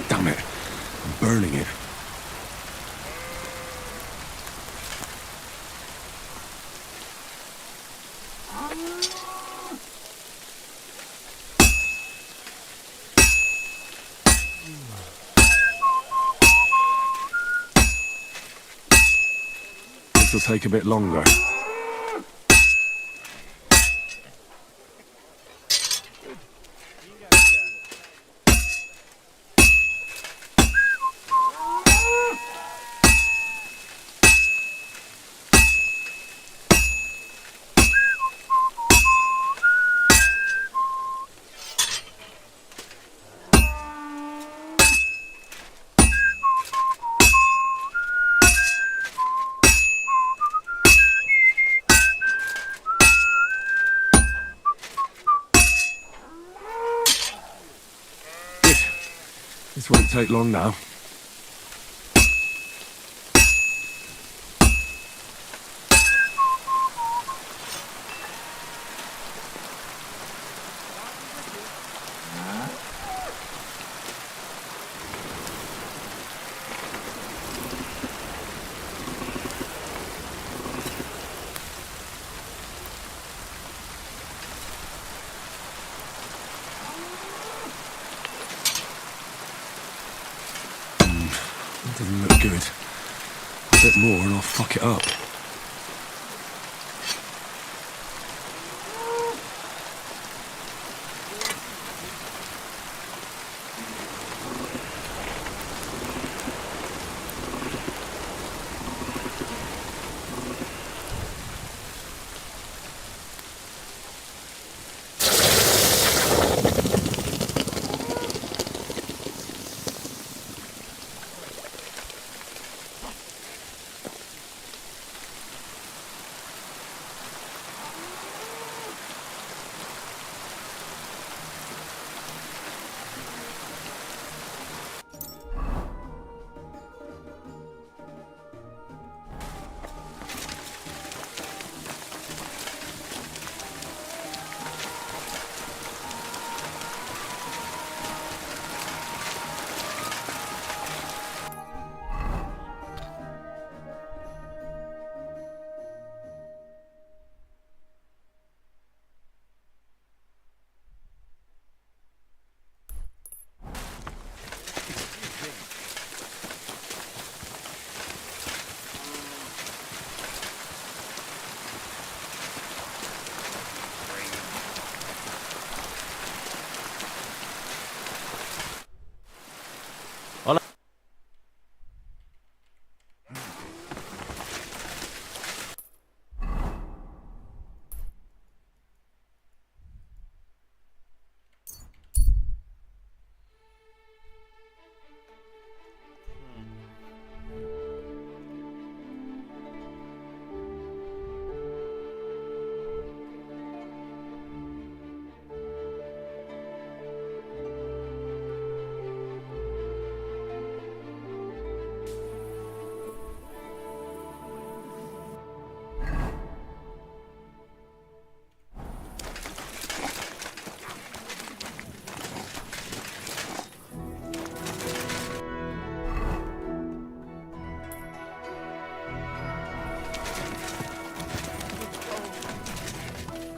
Damn it. I'm burning it. This will take a bit longer. This won't take long now. Doesn't look good. A bit more and I'll fuck it up.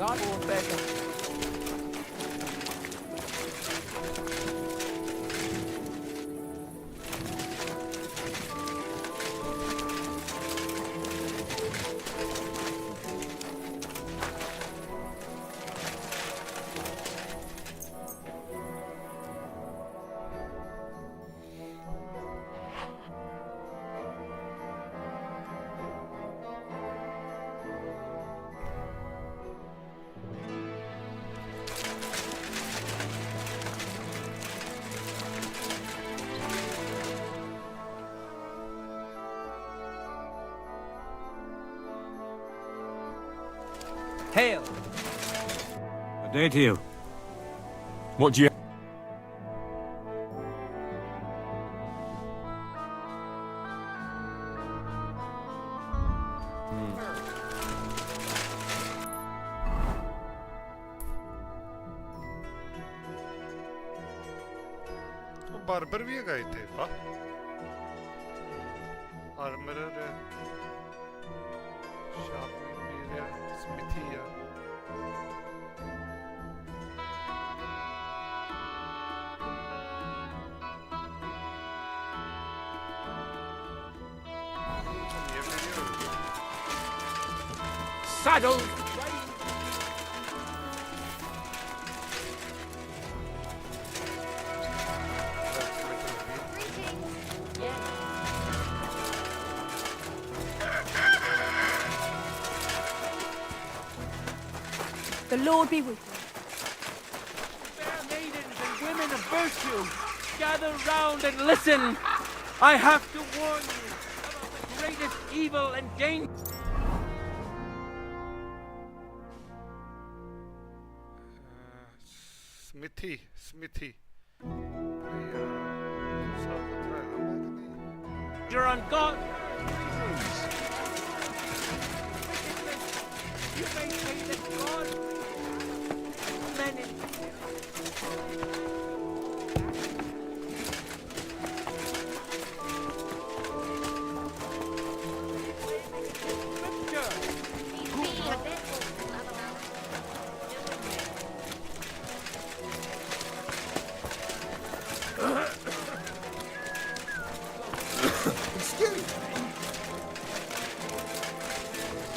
God or better. Hail! Good day to you. What do you... barber भी गए थे वाह armourer है sharpener है smithy है Saddle! The Lord be with you. Fair maidens and women of virtue, gather round and listen. I have to warn you about the greatest evil and danger. Smithy. You're on God. You may say that God, men in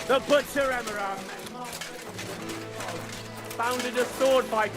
the butcher Emerald founded a sword fight.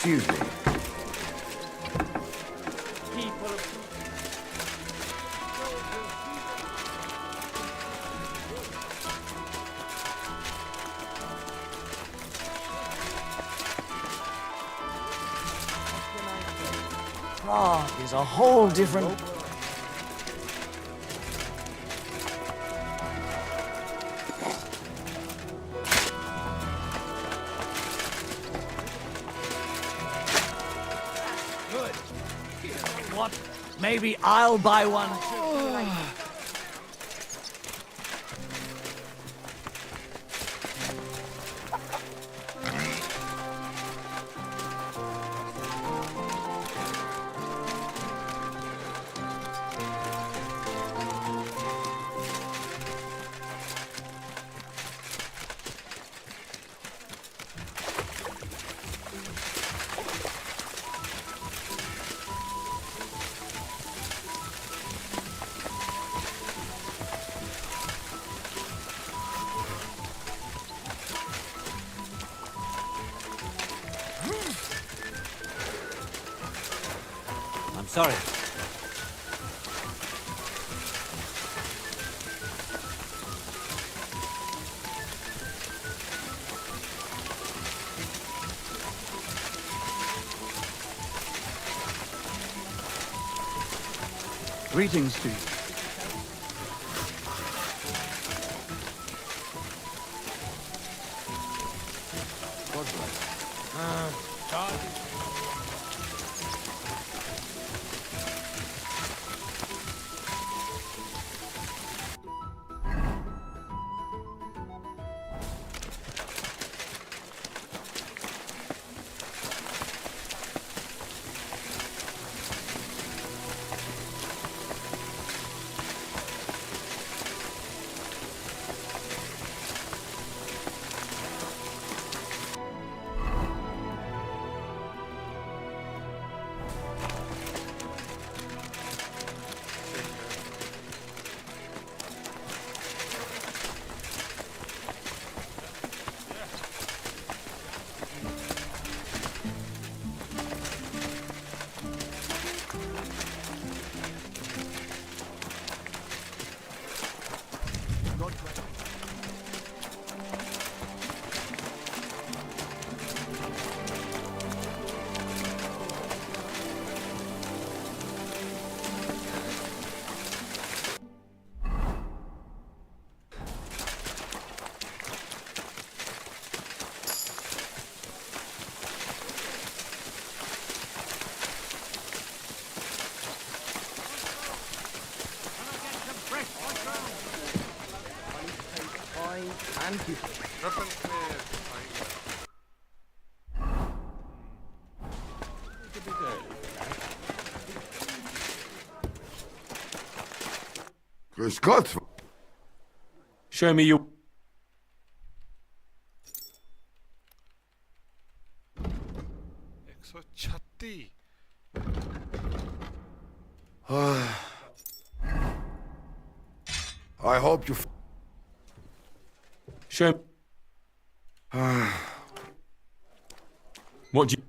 Excuse me. Prague is a whole different... Good. What? Maybe I'll buy one. I'm sorry. Greetings to you. God bless. Charlie. Grüß Gott. Show me your... 136 I hope you... Show... What do you...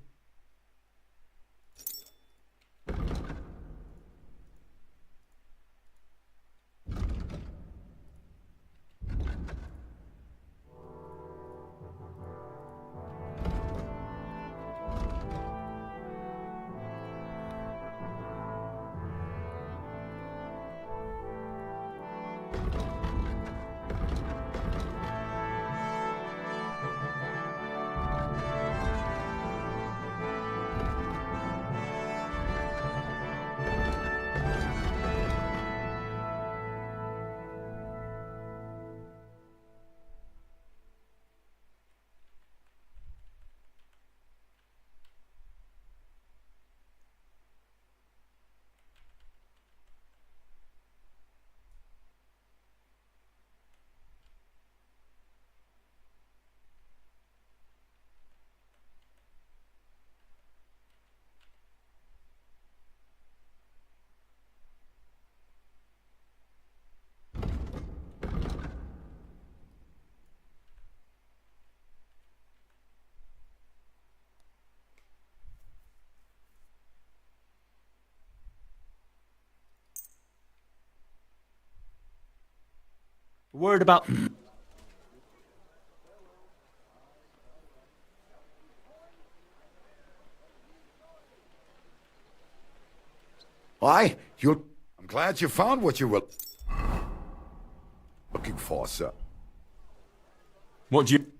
Word about... Why? You... I'm glad you found what you were... looking for, sir. What do you...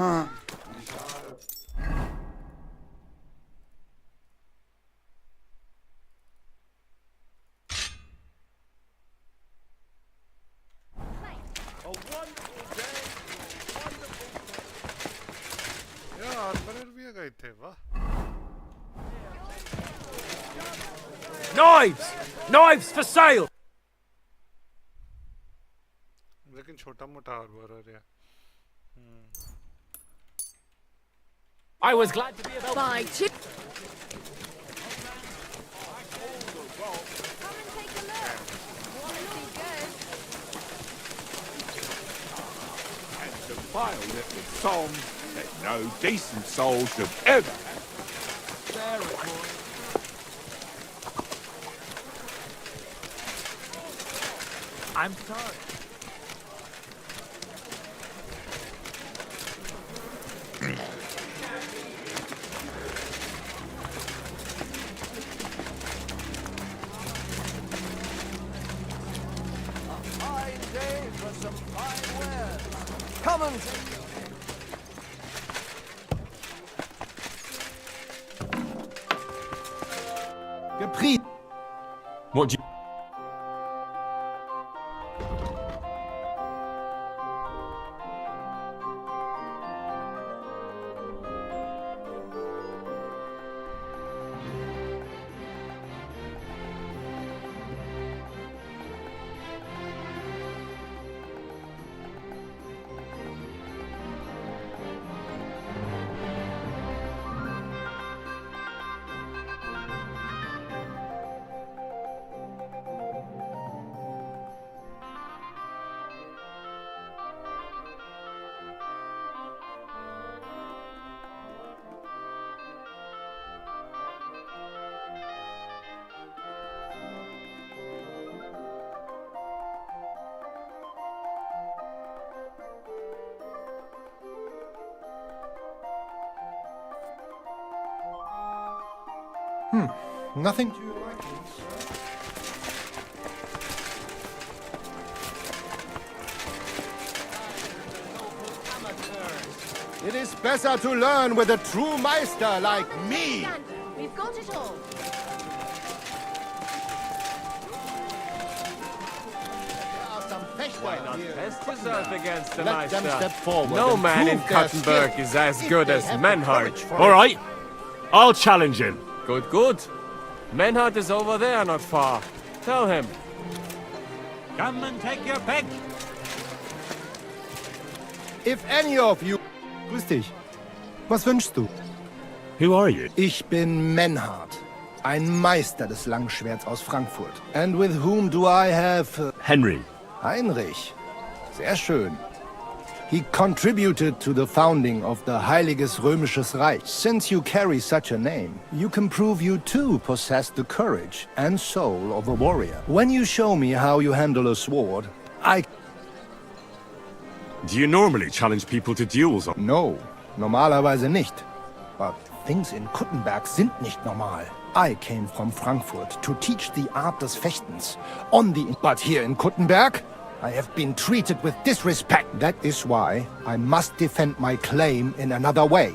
Huh. यार armour भी गए थे वाह Knives! Knives for sale! लेकिन छोटा मोटा armour है I was glad to be able Buy two. And defiled it with songs that no decent soul should ever have. There it was. I'm sorry. Fine day for some fine wares. Come and Gepriesen. What do you... Nothing to your liking, sir. It is better to learn with a true Meister like me. We've got it all. Why not test yourself against the Let them step forward No and man in prove their Kuttenberg skill is as if good they as have the Menhard. courage for All it. right. I'll challenge him. Good, good. Menhard is over there, not far. Tell him. Come and take your pick. If any of you... Grüß dich. Was wünschst du? Who are you? Ich bin Menhard, ein Meister des Langschwerts aus Frankfurt. And with whom do I have... Henry. Heinrich. Sehr schön. He contributed to the founding of the Heiliges Römisches Reich. Since you carry such a name, you can prove you too possess the courage and soul of a warrior. When you show me how you handle a sword, I... Do you normally challenge people to duels? No, normalerweise nicht. But things in Kuttenberg sind nicht normal. I came from Frankfurt to teach the art des Fechtens. But here in Kuttenberg, I have been treated with disrespect. That is why I must defend my claim in another way.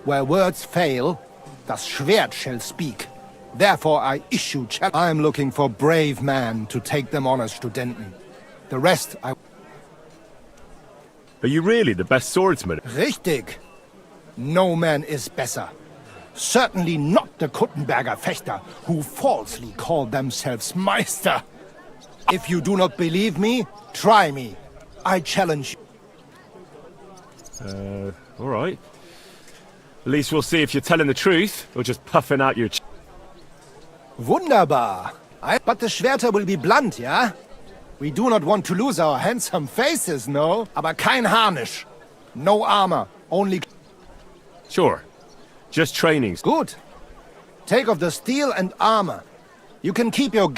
Where words fail, das Schwert shall speak. Therefore I issue challenge. I am looking for brave men to take them on as Studenten. The rest I... Are you really the best swordsman? Richtig. No man is better. Certainly not the Kuttenberger Fechter, who falsely call themselves Meister. If you do not believe me, try me. I challenge you. All right. At least we'll see if you're telling the truth, or just puffing out your... Wunderbar. But the Schwerter will be blunt, yeah? We do not want to lose our handsome faces, no? Aber kein Harnisch. No armor, only... Sure. Just trainings. Good. Take off the steel and armor. You can keep your...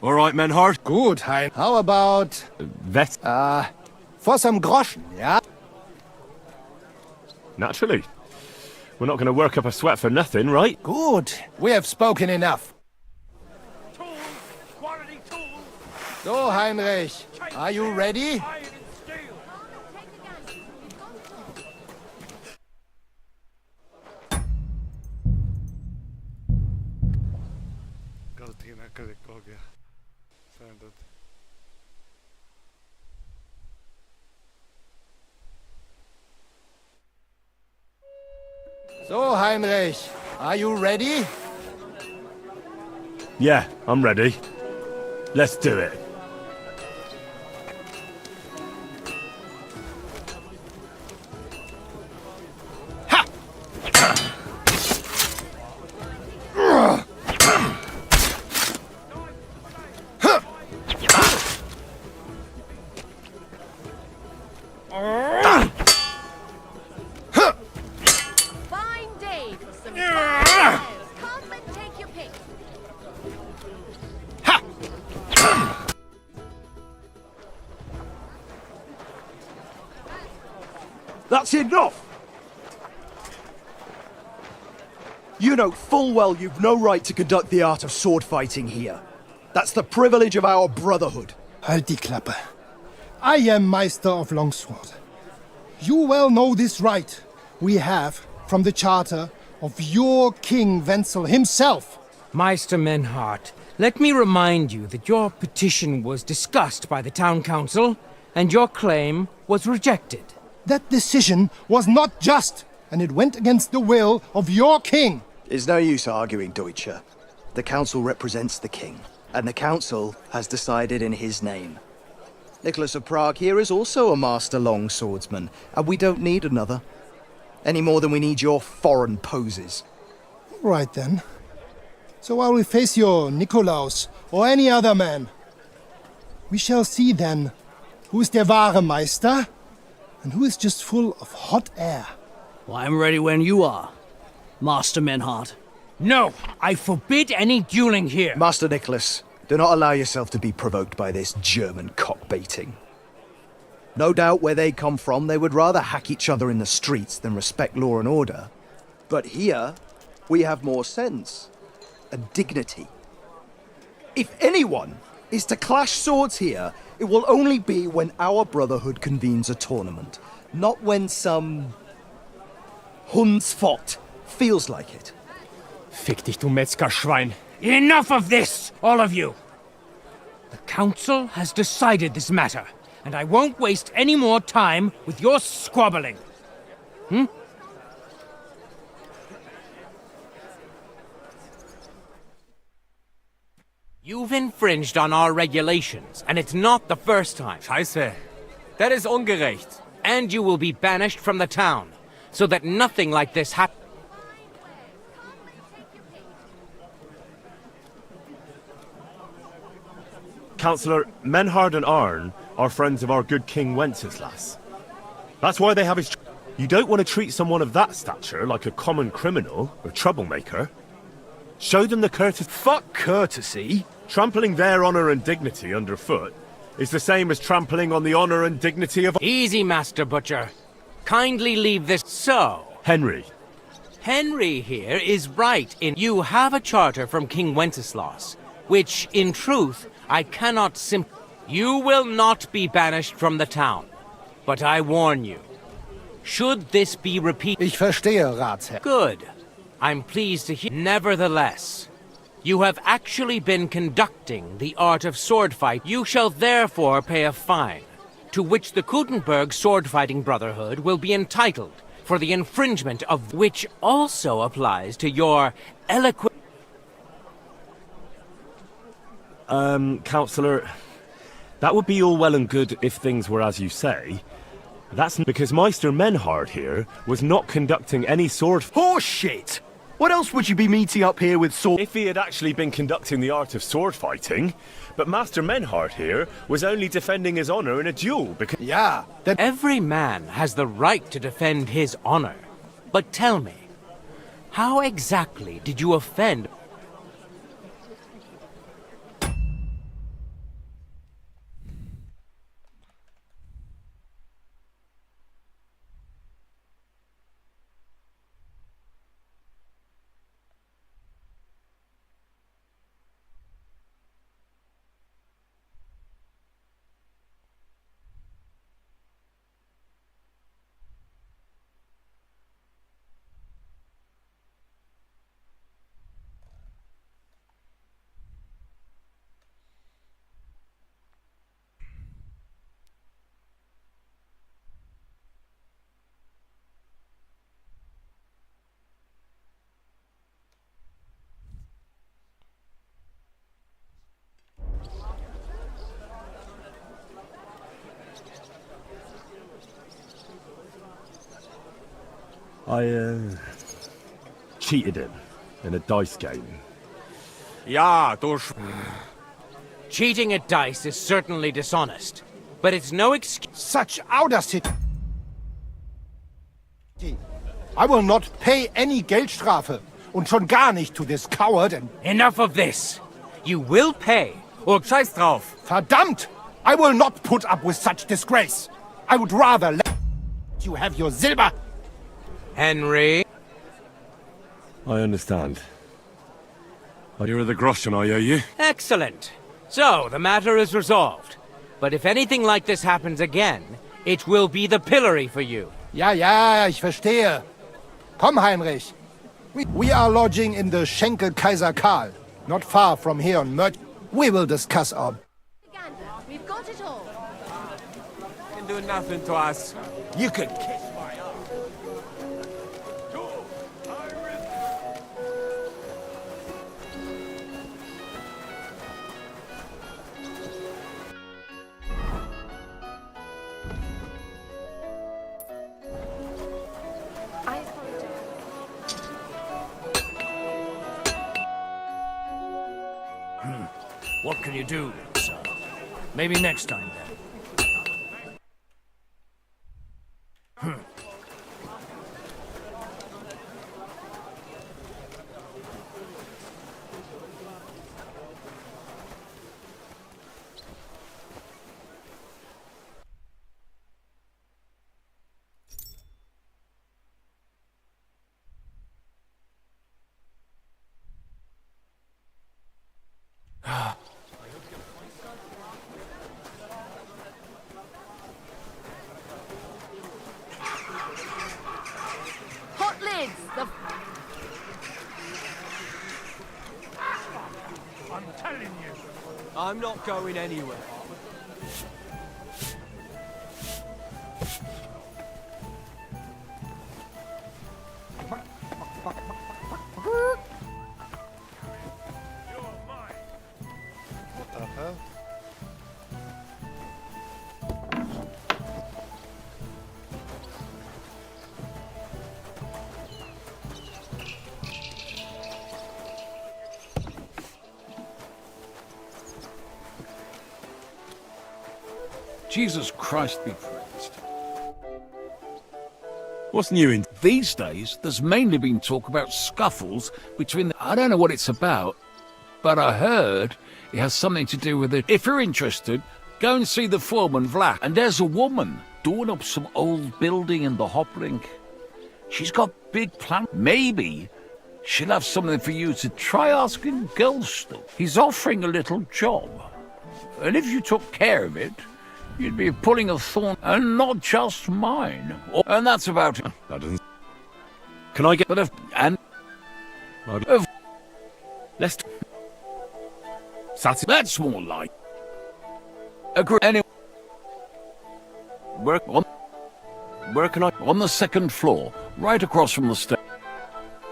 All right, Menhard. Good, Hein. How about... Vet? For some groschen, yeah? Naturally. We're not going to work up a sweat for nothing, right? Good. We have spoken enough. So, Heinrich, are you ready? गलती ना करे हो गया Standard. So, Heinrich, are you ready? Yeah, I'm ready. Let's do it. Fine day for some fun. Come and take your pick. That's enough! You know full well you've no right to conduct the art of sword fighting here. That's the privilege of our brotherhood. Halt die Klappe. I am Meister of Longsword. You well know this right we have from the charter of your King Wenzel himself. Meister Menhart, let me remind you that your petition was discussed by the town council, and your claim was rejected. That decision was not just, and it went against the will of your king. It's no use arguing, Deutscher. The council represents the king, and the council has decided in his name. Nicholas of Prague here is also a master longswordsman, and we don't need another. Any more than we need your foreign poses. All right then. So while we face your Nikolaus or any other man, we shall see then who is der wahre Meister and who is just full of hot air. Well, I'm ready when you are, Master Menhart. No, I forbid any dueling here. Master Nicholas, do not allow yourself to be provoked by this German cock-baiting. No doubt where they come from, they would rather hack each other in the streets than respect law and order. But here, we have more sense and dignity. If anyone is to clash swords here, it will only be when our brotherhood convenes a tournament, not when some Hundsfott feels like it. Fick dich, du Metzgerschwein. Enough of this, all of you! The council has decided this matter, and I won't waste any more time with your squabbling. You've infringed on our regulations, and it's not the first time. Scheiße. That is ungerecht. And you will be banished from the town, so that nothing like this happens. Councillor, Menhard and Arn are friends of our good King Wenceslas. That's why they have his... You don't want to treat someone of that stature like a common criminal or troublemaker. Show them the courtesy... Fuck courtesy! Trampling their honour and dignity underfoot is the same as trampling on the honour and dignity of... Easy, Master Butcher. Kindly leave this... So... Henry. Henry here is right in... You have a charter from King Wenceslas, which, in truth, I cannot You will not be banished from the town. But I warn you, should this be repeated... Ich verstehe, Ratsherr. Good. I'm pleased to hear... Nevertheless, you have actually been conducting the art of sword fight. You shall therefore pay a fine, to which the Kuttenberg Sword-Fighting Brotherhood will be entitled for the infringement of which also applies to your eloquent... Councillor, that would be all well and good if things were as you say. That's because Meister Menhard here was not conducting any sword... Horseshit! What else would you be meeting up here with sword... If he had actually been conducting the art of sword fighting, but Master Menhard here was only defending his honor in a duel because... Yeah, that... Every man has the right to defend his honor. But tell me, how exactly did you offend... I, cheated him in a dice game. Ja, cheating at dice is certainly dishonest, but it's no excuse. Such audacity! I will not pay any Geldstrafe, und schon gar nicht to this coward and... Enough of this! You will pay, or scheiß drauf! Verdammt! I will not put up with such disgrace! I would rather let you have your silver! Henry? I understand. You're the groschen I owe you. Excellent. So, the matter is resolved. But if anything like this happens again, it will be the pillory for you. Ja, ja, ich verstehe. Komm, Heinrich. We are lodging in the Schenkel Kaiser Karl, not far from here on Mert. We will discuss our... We've got it all. Can do nothing to us. You could kiss my ass. What can you do, sir? Maybe next time, then. Hot lids! I'm telling you. I'm not going anywhere. What the hell? Jesus Christ be praised. What's new in... These days, there's mainly been talk about scuffles between... I don't know what it's about, but I heard it has something to do with it. If you're interested, go and see the foreman, Vlach. And there's a woman doing up some old building in the Hoplink. She's got big plans. Maybe she'll have something for you to try asking Gelston. He's offering a little job. And if you took care of it, you'd be pulling a thorn, and not just mine. And that's about it. That doesn't... Can I get... But if... And... Let's... That's more like... Agree. Anyway... Where can I... On the second floor, right across from the stage.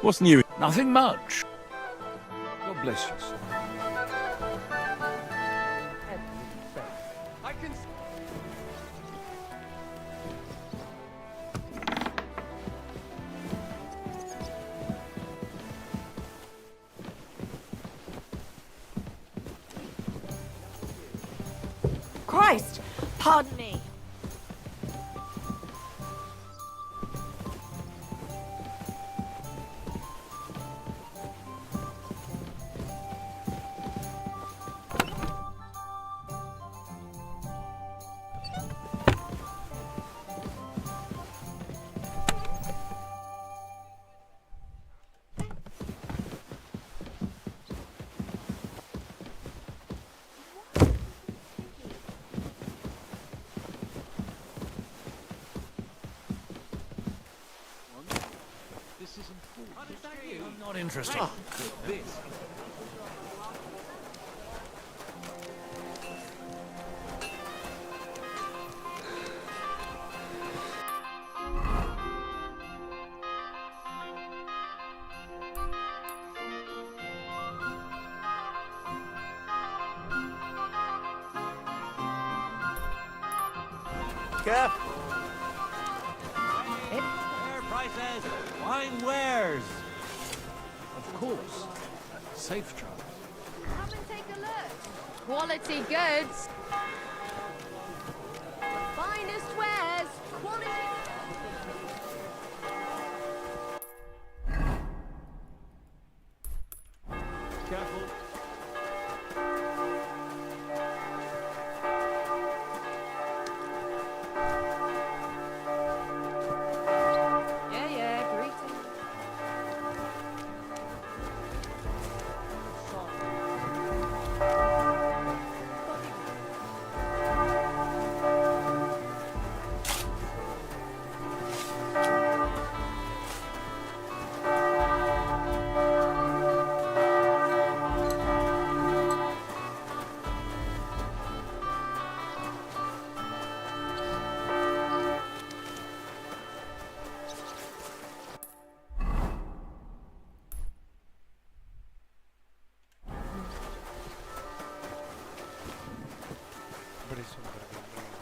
What's new? Nothing much. God bless you, sir. Christ! Pardon me. Not interesting. This. Careful. Fair prices. Fine wares. Of course. Safe travel. Come and take a look. Quality goods. The finest wares. Quality. Careful. Yeah, greetings. बड़ी सुंदर building है।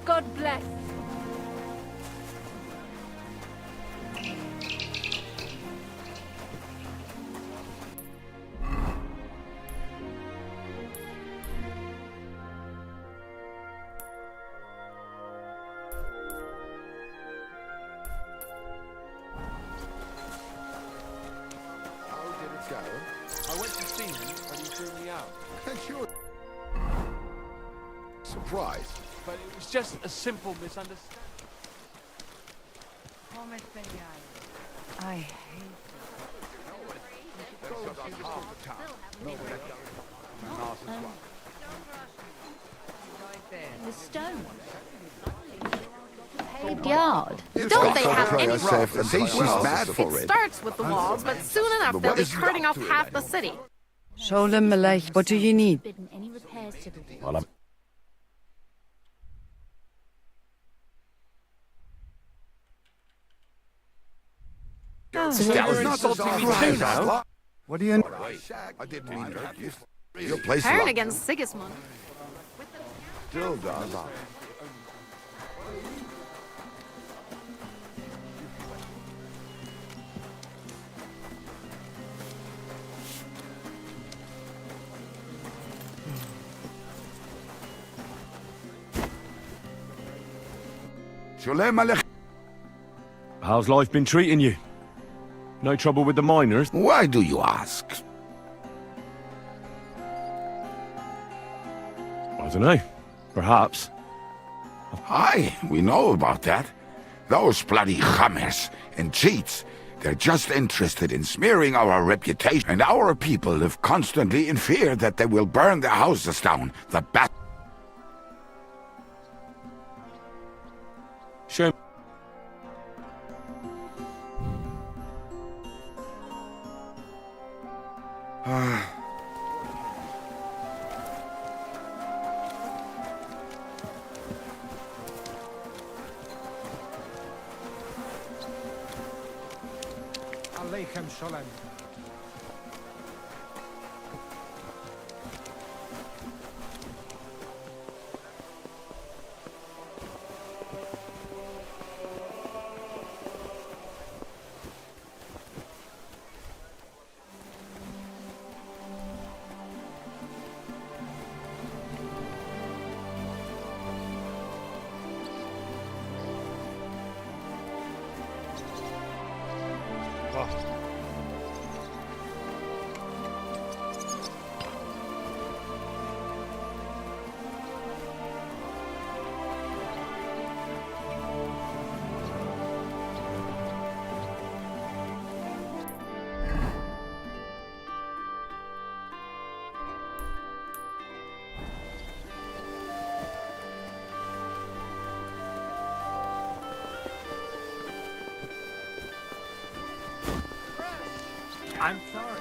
God bless. How did it go? I went to see him, but he threw me out. Sure. Surprise. But it was just a simple misunderstanding. I hate The stone. paved yard. Don't they have any yourself and say she's mad It for it. starts with the walls, but soon enough But they'll what be is skirting off up to it, half I the know. city. Sholem Malech, what do you need? Bidden any repairs to be. Well, I'm... That was not insulting me too now. What do you need? I didn't mean to hurt you. Your place is Turn up. against Sigismund. Still does. Sholem Alech. How's life been treating you? No trouble with the miners? Why do you ask? I don't know. Perhaps. Aye, we know about that. Those bloody hammers and cheats. They're just interested in smearing our reputation, and our people live constantly in fear that they will burn their houses down. The bat. Show Aleichem Sholem. I'm sorry.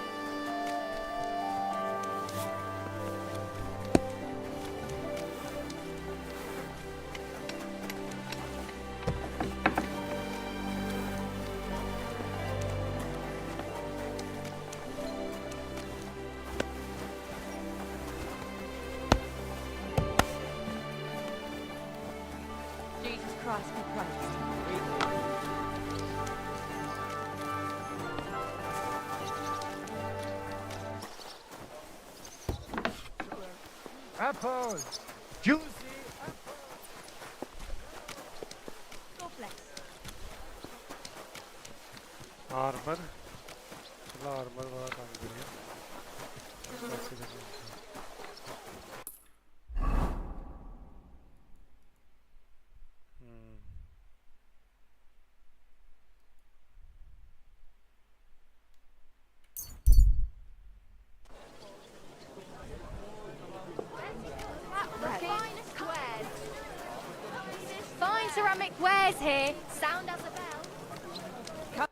apples! Juicy God bless. Armour चलो armour वाला काम करिए कैसे करें Fine ceramic wares here. Sound as a bell.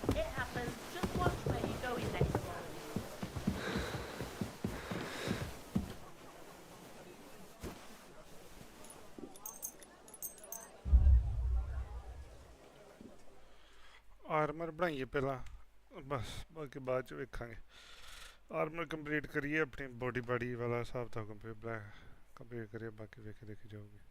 It happens. Just watch where you go in next. Armour बनाइए पहला बस बाकी बाद च वेखांगे आर्मर कंप्लीट करिए अपनी बॉडी बाडी वाला हिसाब था कंप्लीट करिए बाकी वेखे देखी जाओगे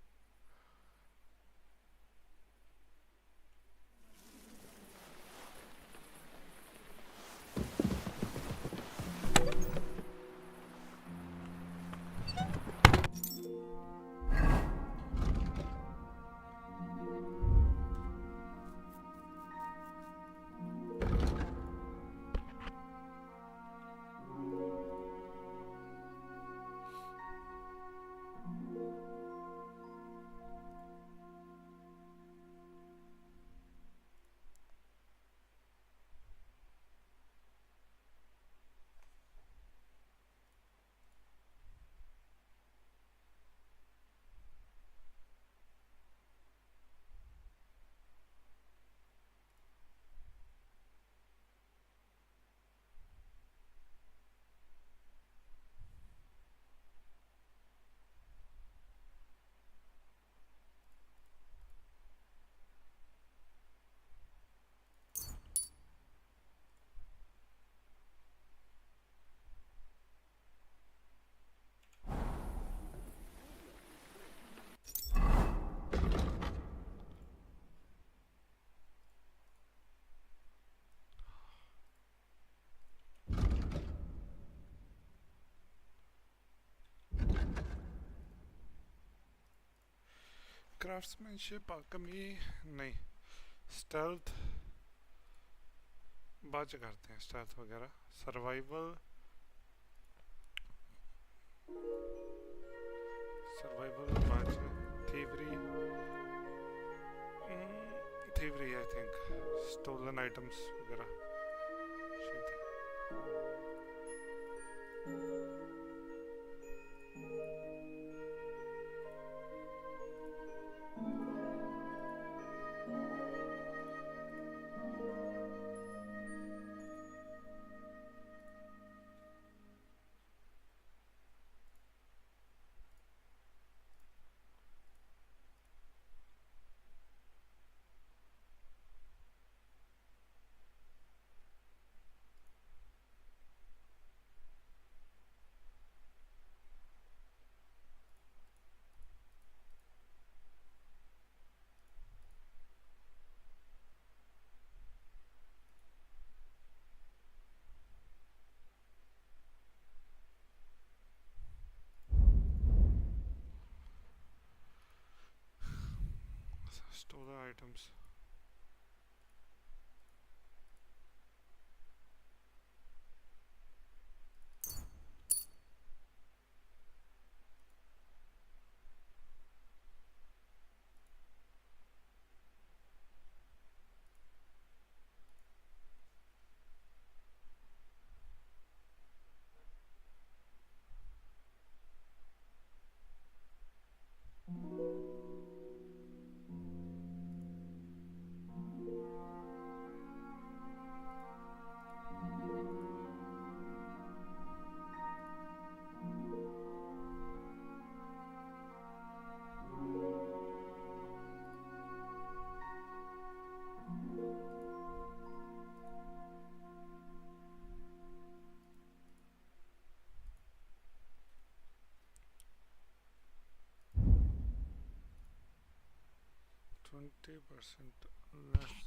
क्राफ्ट्समैनशिप alchemy नहीं स्टेल्थ बाद च करते हैं स्टेल्थ वगैरह सर्वाइवल बाद च thievery I think stolen items वगैरह Stolen items. 20% less.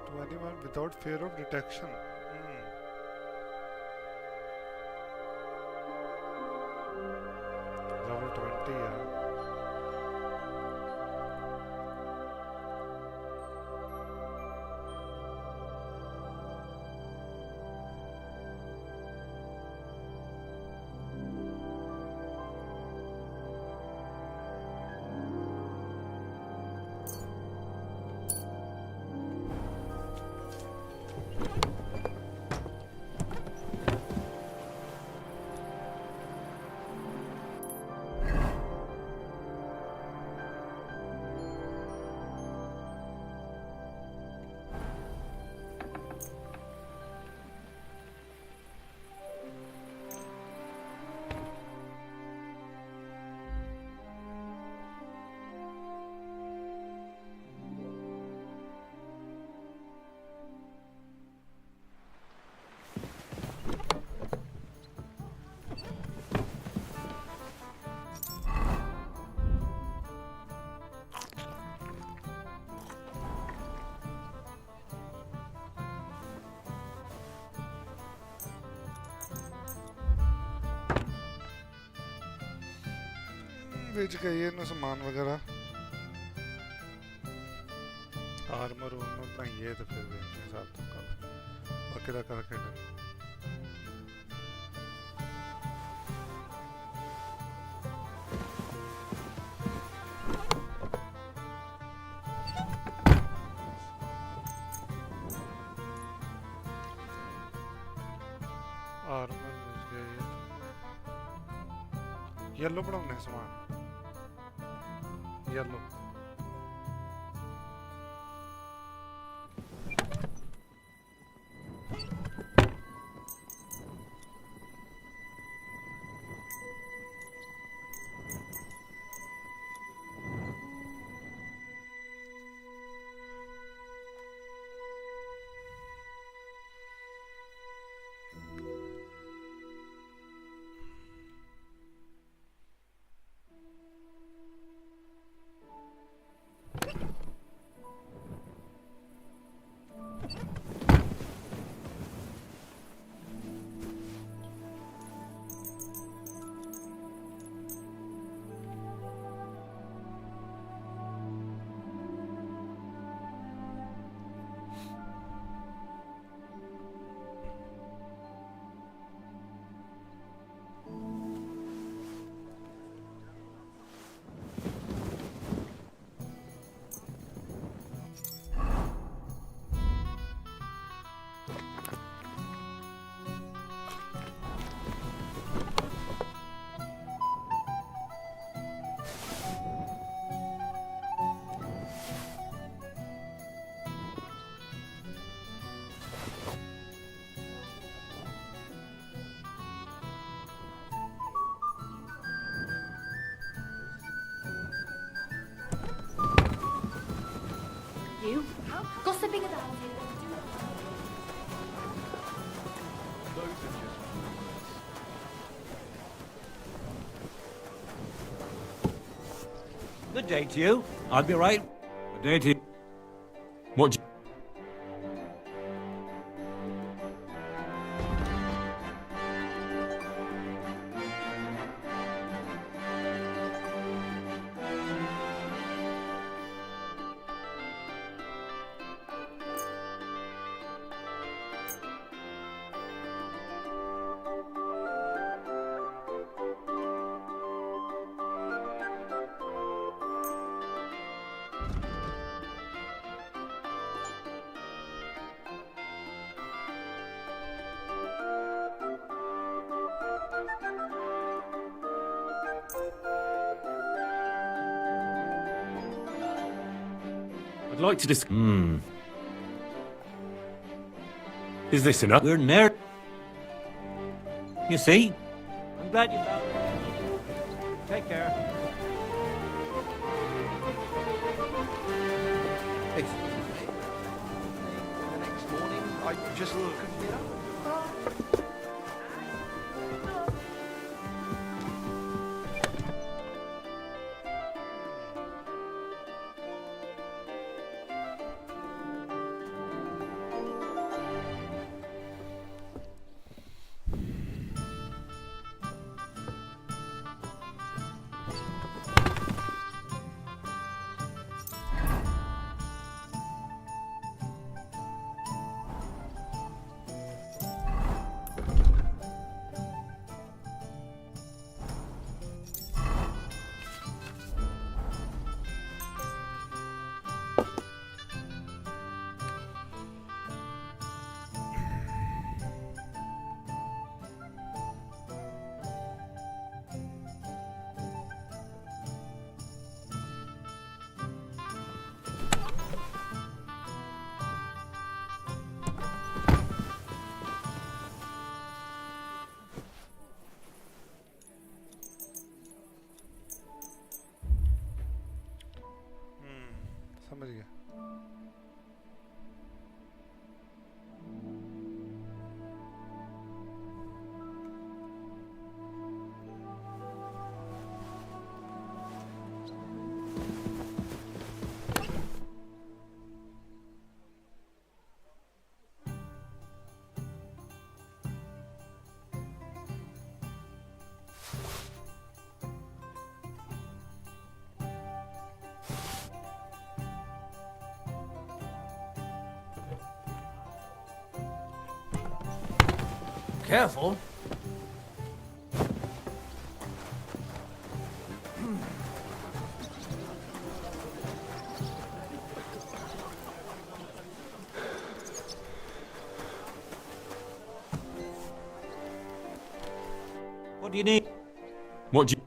To anyone without fear of detection. Level 20, yeah. बेच गई है ना सामान वगैरह आर्मर वार्मर बनाइए तो फिर बेचने साथ तो कल बाकी का कर के आर्मर बेच गई येलो बनाने सामान yellow Gossiping about it. Good day to you. I'll be right. Good day to you. What do you... I'd like to just... Is this enough? We're near. You see? I'm glad you found it. Take care. The next morning, I just couldn't get up. समझ गया Careful. What do you need? What do you...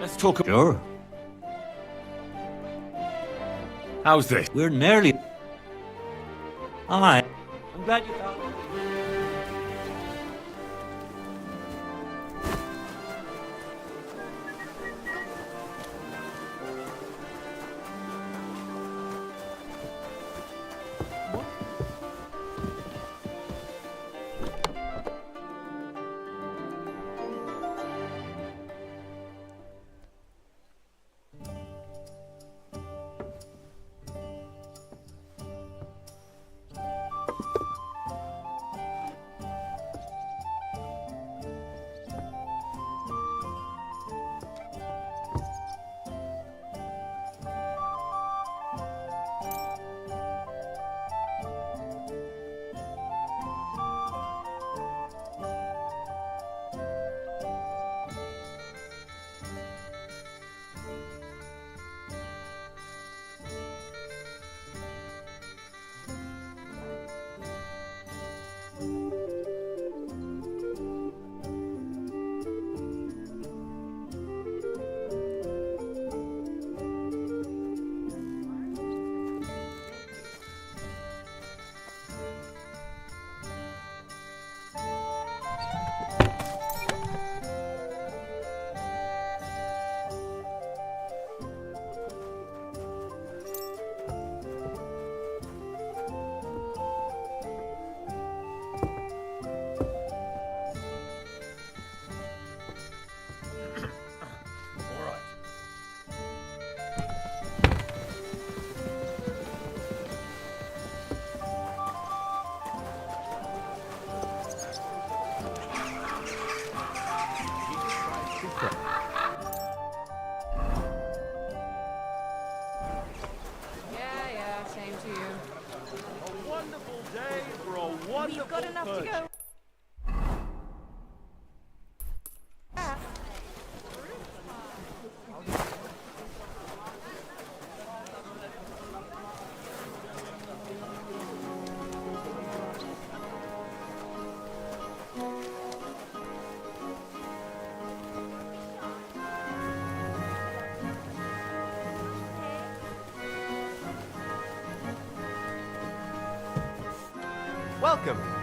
Let's talk... Sure. How's this? We're nearly... Aye. I'm glad you found it.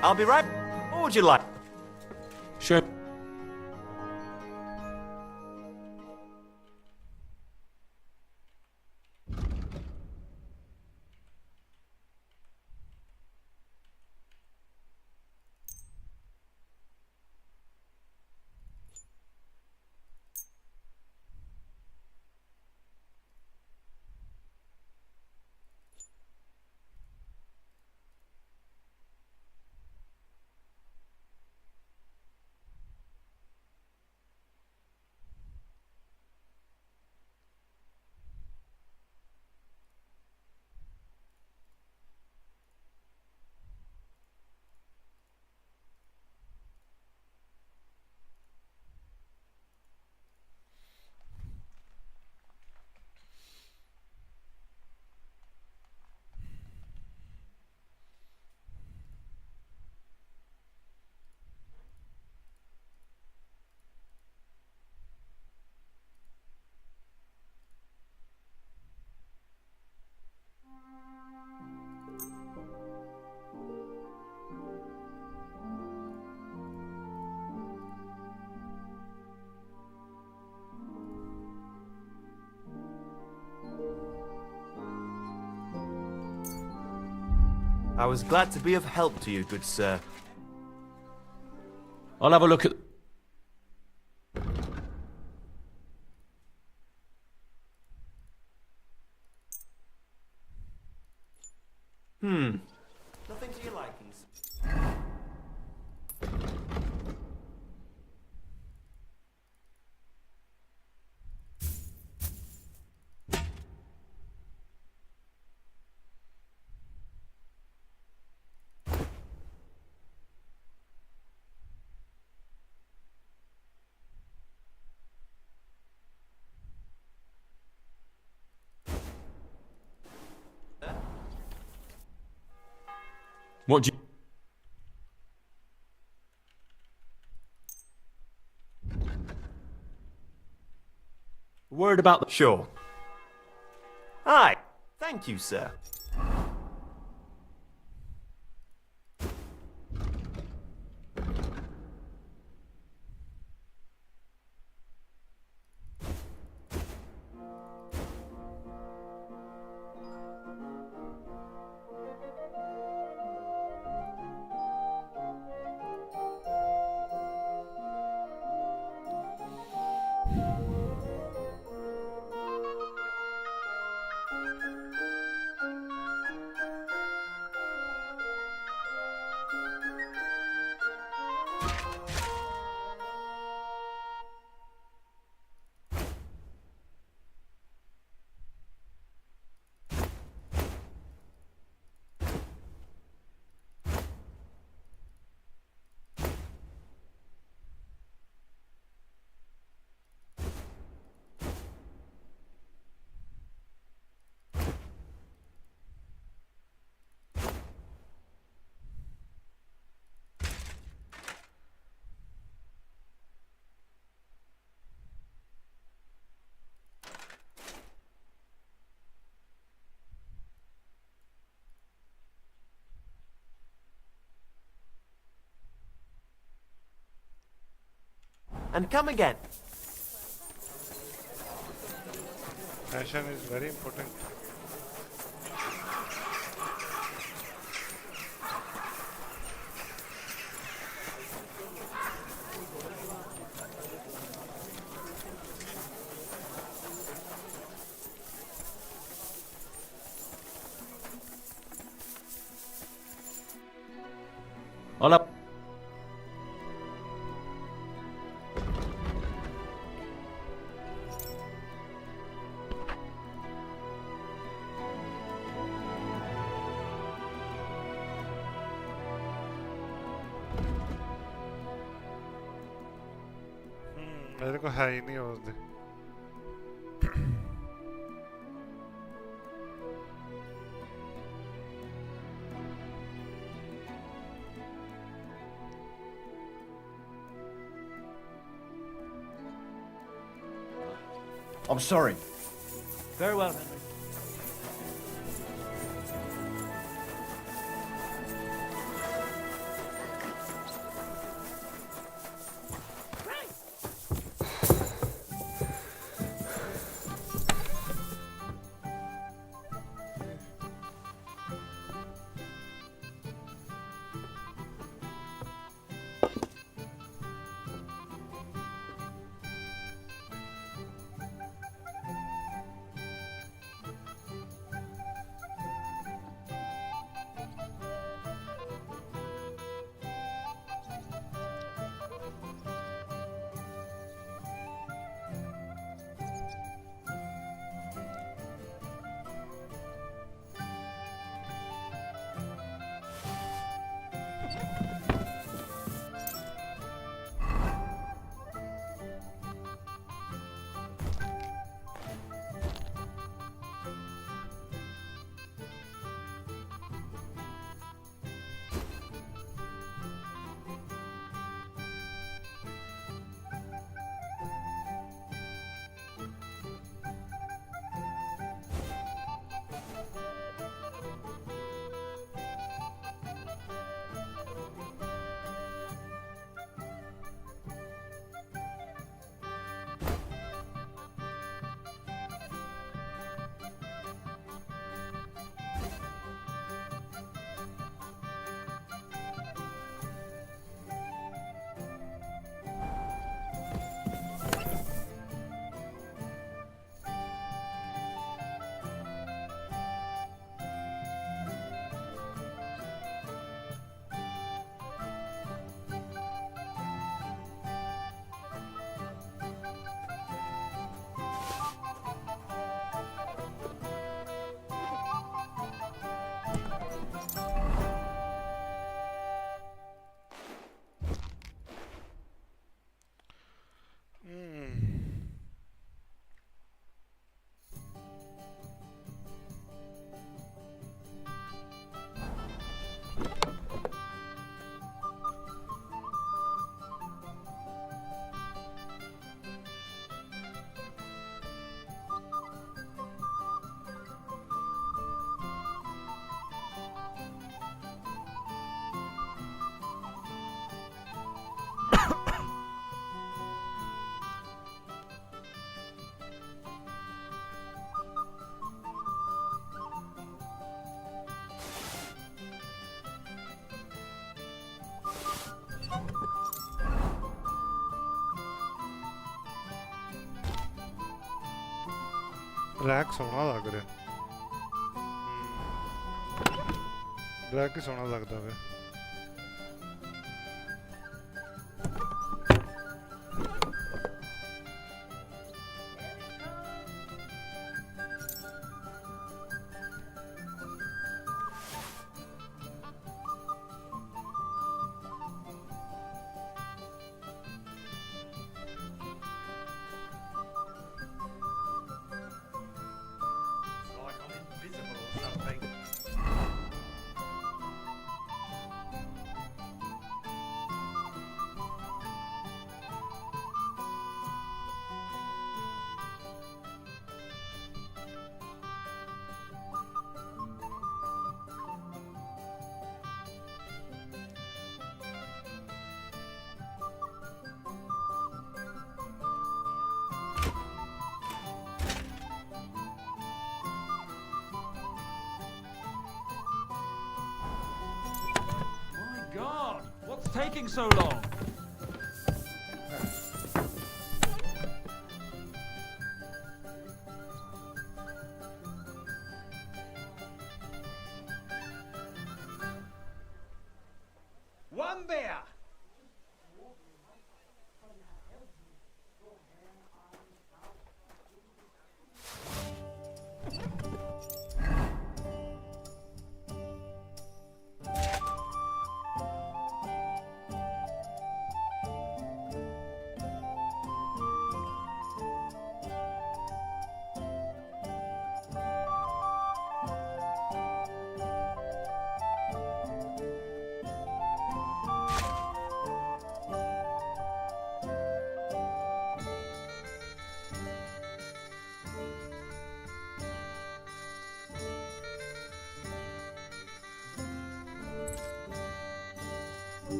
I'll be right. What would you like? Sure. I was glad to be of help to you, good sir. I'll have a look at... Nothing to your likings. What do you... Word about the... Sure. Aye. Thank you, sir. And come again. Passion is very important. I'll have... मेरे को है ही नहीं उस दिन I'm sorry. Very well, Henry. Black सोना लग रहा ब्लैक ही सोना लगता है God, what's taking so long? One beer.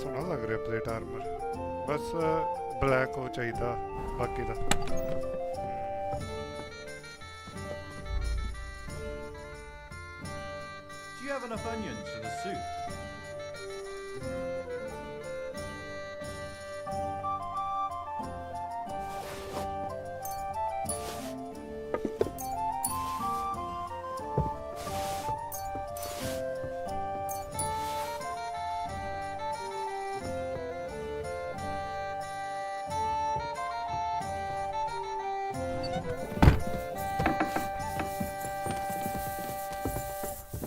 सोना लग रहा प्लेट आर्मर बस ब्लैक हो चाहिए बाकी दा Do you have enough onions for the soup?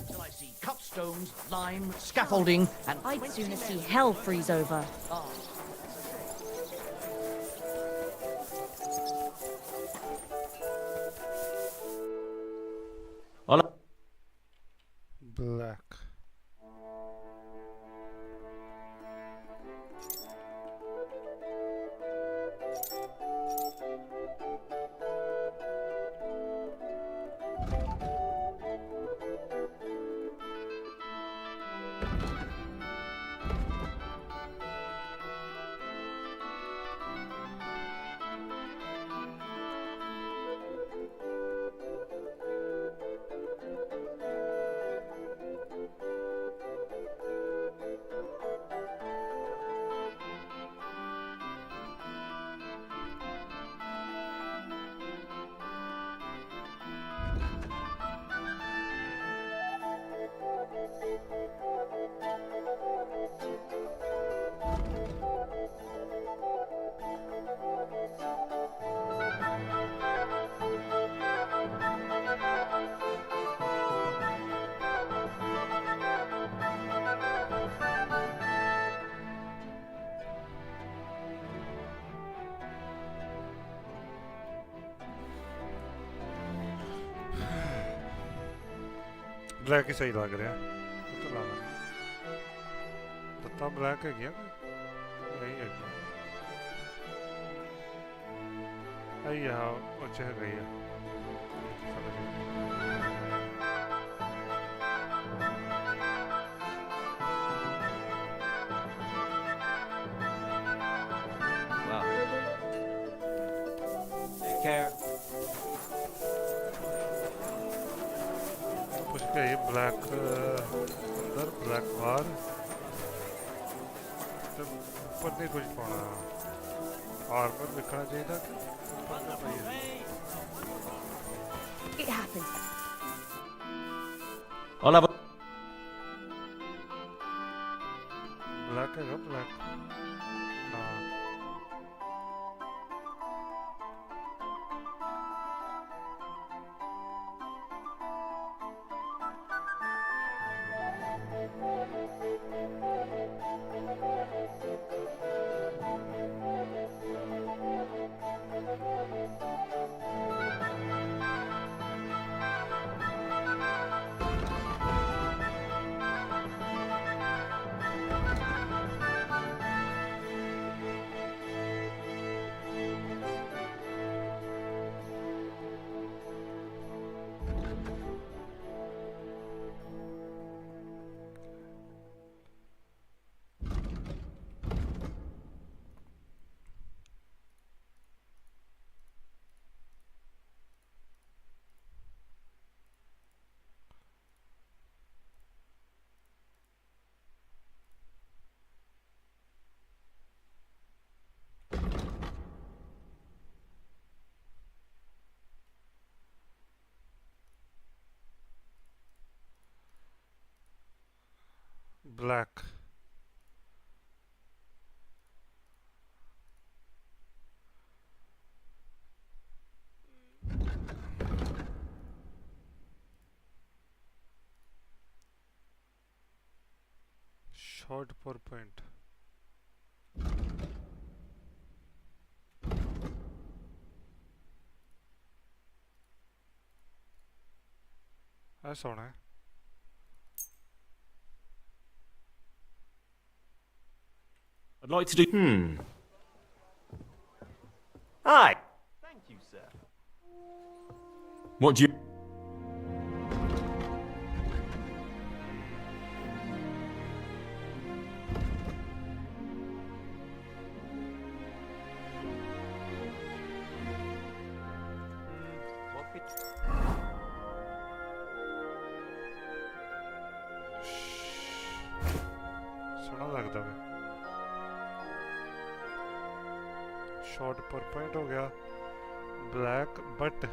Till I see cut stones, lime, scaffolding, and I'd sooner see hell freeze over. Hola. Black. Black ही सही लग रहा है तो ला तत्ता ब्लैक है क्या यही है आई यहाँ अच्छे है गई है क्या ये ब्लैक अंदर ब्लैक बार तब ऊपर नहीं कुछ पाना आर्मर दिखना चाहिए था कि ऊपर का चाहिए It happens. Hola. ब्लैक है क्या ब्लैक हाँ black short per point ऐसा होना है I'd like to do. Hi. Thank you, sir. What do you... सोना लगता है शॉर्ट पर पॉइंट हो गया ब्लैक बट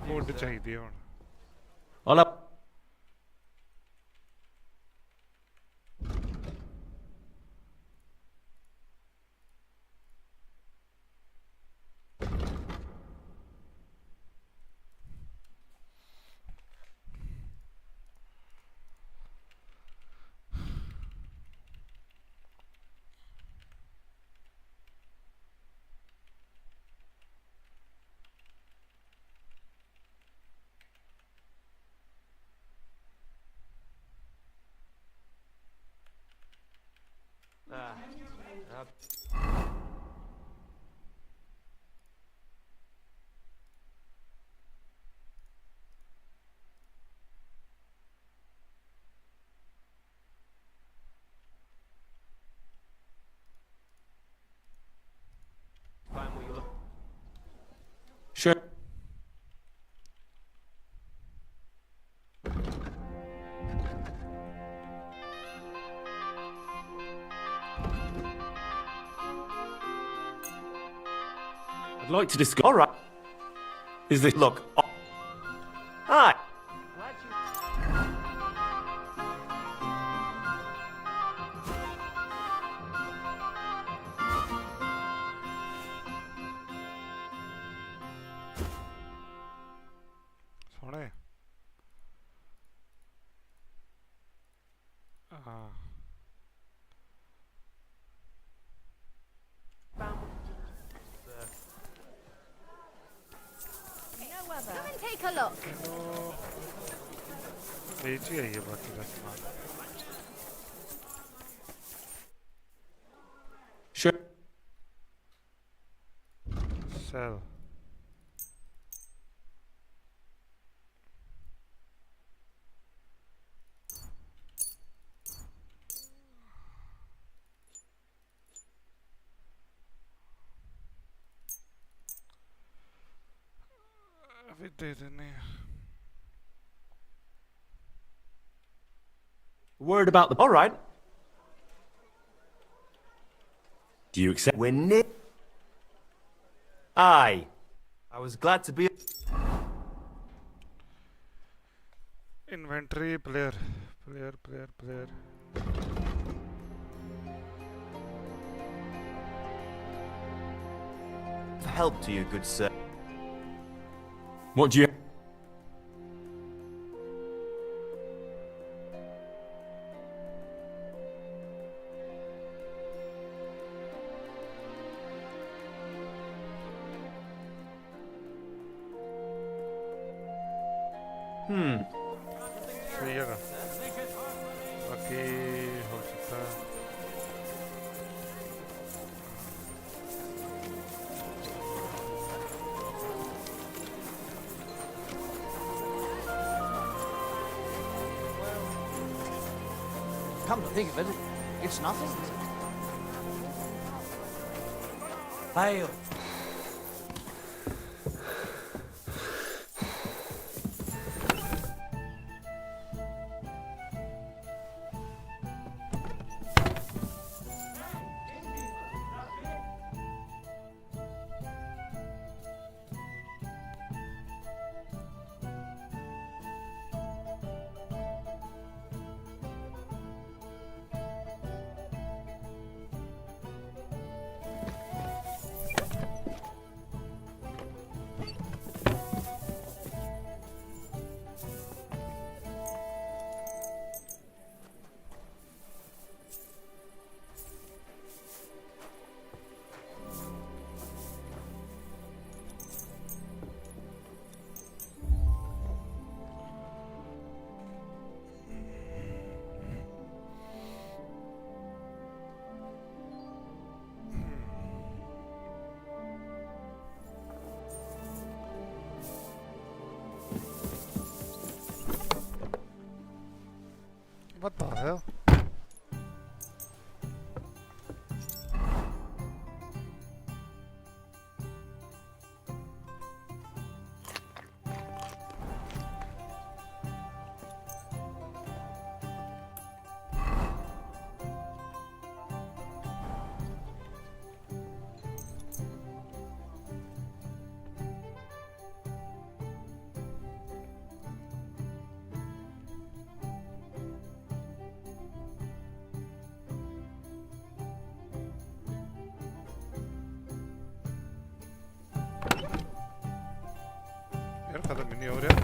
हुड चाहिए हुन Hola. Sure. I'd like to discuss. All right. Is this look? Hi. सोने हाँ Come and take a look. बेच ही है ये बाकी का सामान Sure. sell We didn't. Word about the... All right. Do you accept? We're near... Aye. I was glad to be... Inventory, player. Help to you, good sir. What do you... सही है बाकी हो सकता है Come to think of it, it's nothing. Fail. What the hell? यार खत्म ही नहीं हो रहा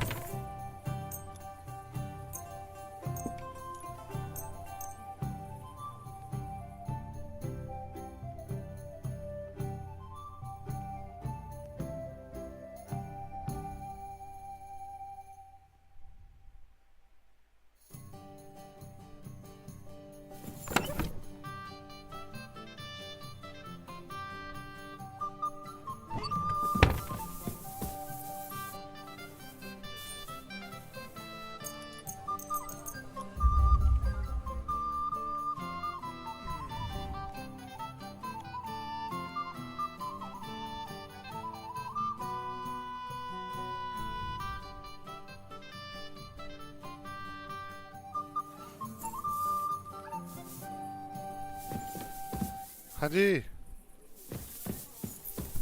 हाँ जी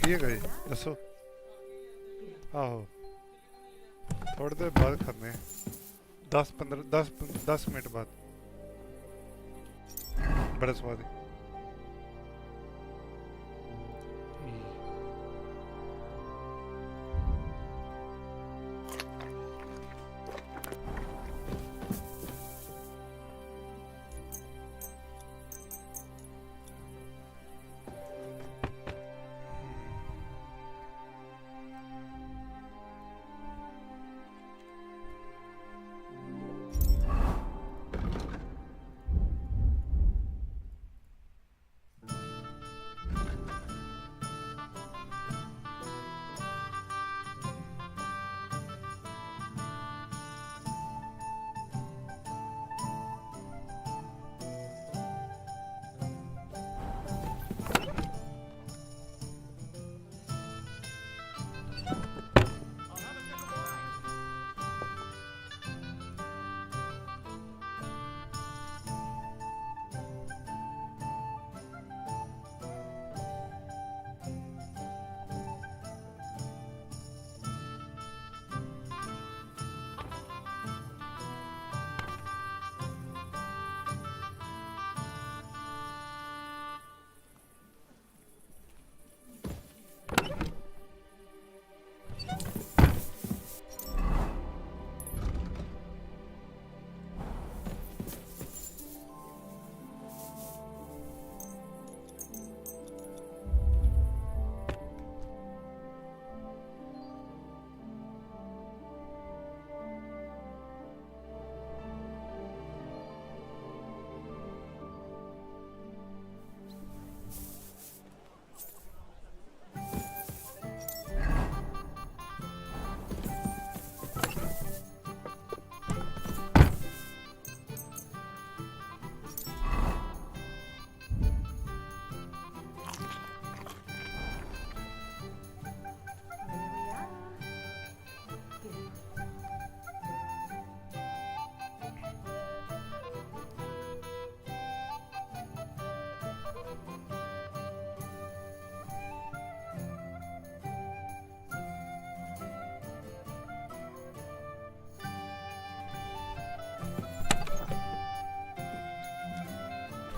किए गए दसो आहो थोड़ी देर बाद करने 10 मिनट बाद बड़ा स्वाद है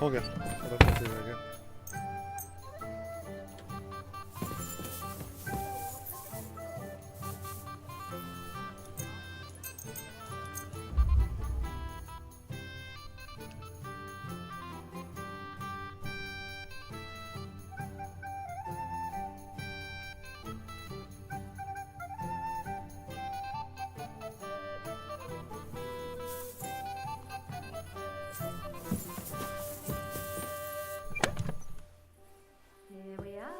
हो गया थोड़ा बहुत रह गया Here we are.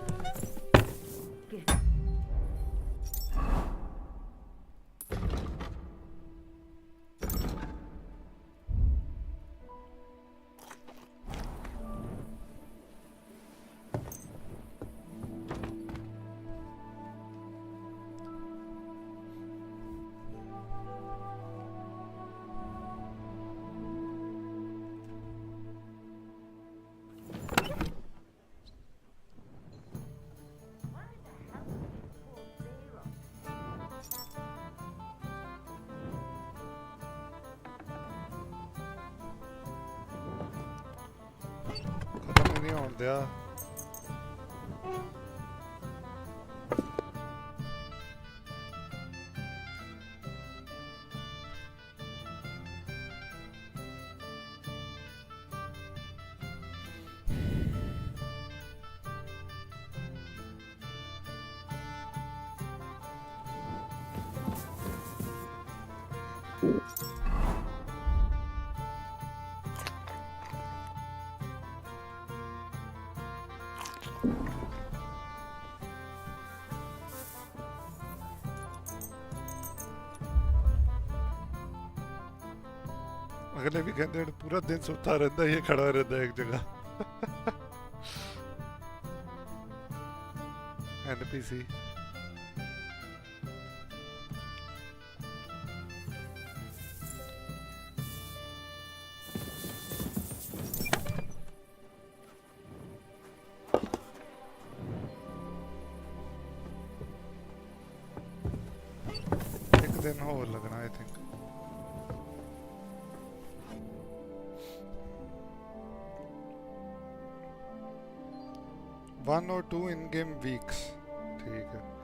खत्म नहीं होने दिया अगले भी कहते हैं पूरा दिन सोता रहता है ये खड़ा रहता है एक जगह एनपीसी एक दिन हो लगना आई थिंक वन और टू इन गेम वीक्स ठीक है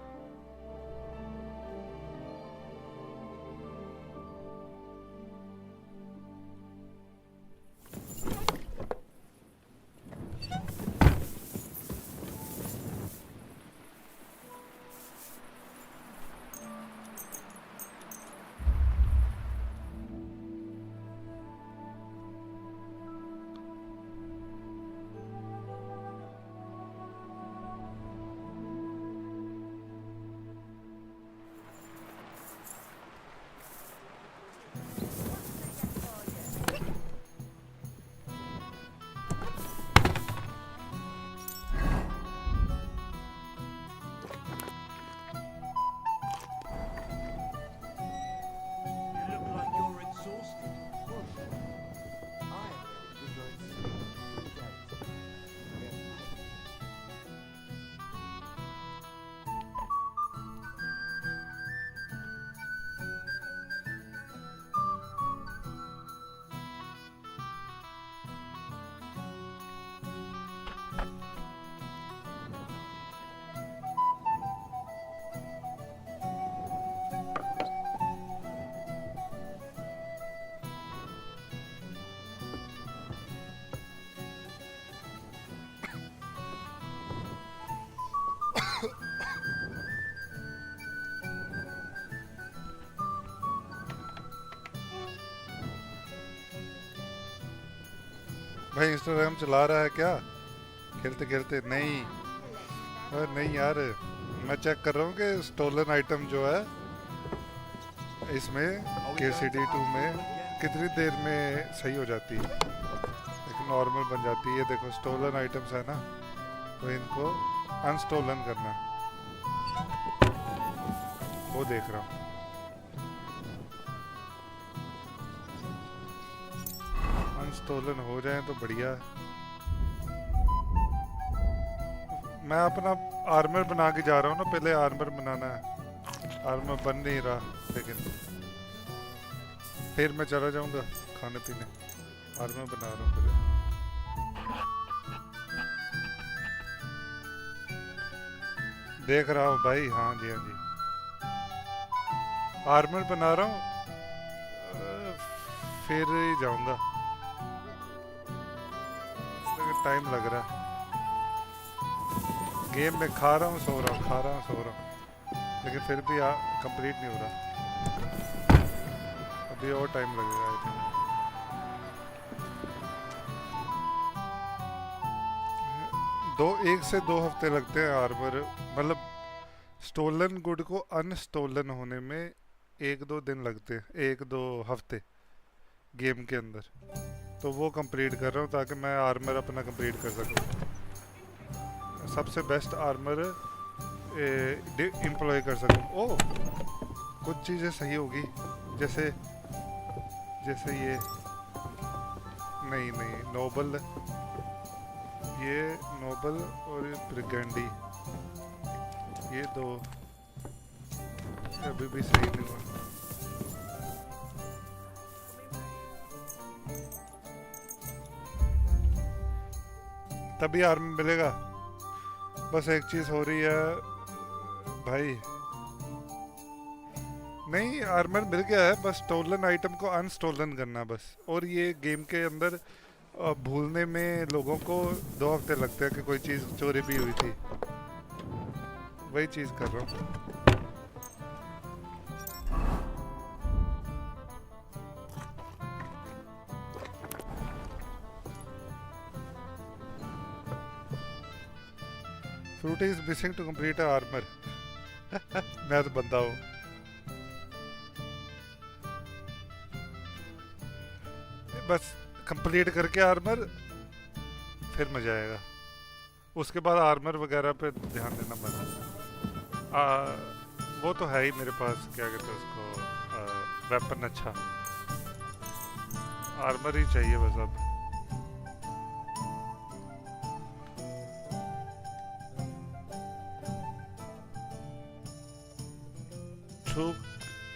भाई इंस्टाग्राम चला रहा है क्या खेलते खेलते नहीं अरे नहीं यार मैं चेक कर रहा हूँ कि स्टोलन आइटम जो है इसमें KCD 2 में कितनी देर में सही हो जाती है एक नॉर्मल बन जाती है देखो स्टोलन आइटम्स है ना तो इनको अनस्टोलन करना वो देख रहा हूँ अनस्टोलन हो जाए तो बढ़िया मैं अपना आर्मर बना के जा रहा हूँ ना पहले आर्मर बनाना है आर्मर बन नहीं रहा लेकिन फिर मैं चला जाऊंगा खाने पीने आर्मर बना रहा हूँ पहले देख रहा हूँ भाई, हाँ जी हाँ जी। आर्मर बना रहा हूँ, फिर ही जाऊंगा, लेकिन टाइम लग रहा है। गेम में खा रहा हूँ सो रहा हूँ, खा रहा हूँ सो रहा हूँ, लेकिन फिर भी कंप्लीट नहीं हो रहा। अभी और टाइम लगेगा आई थिंक। एक से दो हफ्ते लगते हैं आर्मर, मतलब स्टोलन गुड को अनस्टोलन होने में 1-2 दिन लगते हैं, 1-2 हफ्ते गेम के अंदर। तो वो कंप्लीट कर रहा हूँ ताकि मैं आर्मर अपना कंप्लीट कर सकूँ, सबसे बेस्ट आर्मर एम्प्लॉय कर सकूँ। ओह, कुछ चीज़ें सही होगी, जैसे ये नहीं नोबल, ये नोबल और ये ब्रिगेंडी, ये दो अभी भी सही नहीं हुआ। तभी आर्मर मिलेगा। बस एक चीज हो रही है भाई, नहीं आर्मर मिल गया है, बस स्टोलन आइटम को अनस्टोलन करना बस। और ये गेम के अंदर भूलने में लोगों को 2 हफ्ते लगते हैं कि कोई चीज़ चोरी भी हुई थी, वही चीज़ कर रहा हूँ। Fruity is missing to complete armour. मैं तो बंदा हूँ। बस कंप्लीट करके आर्मर, फिर मजा आएगा। उसके बाद आर्मर वगैरह पे ध्यान देना मत। वो तो है ही मेरे पास, क्या कहते हैं उसको, वेपन अच्छा, आर्मर ही चाहिए बस अब। छूक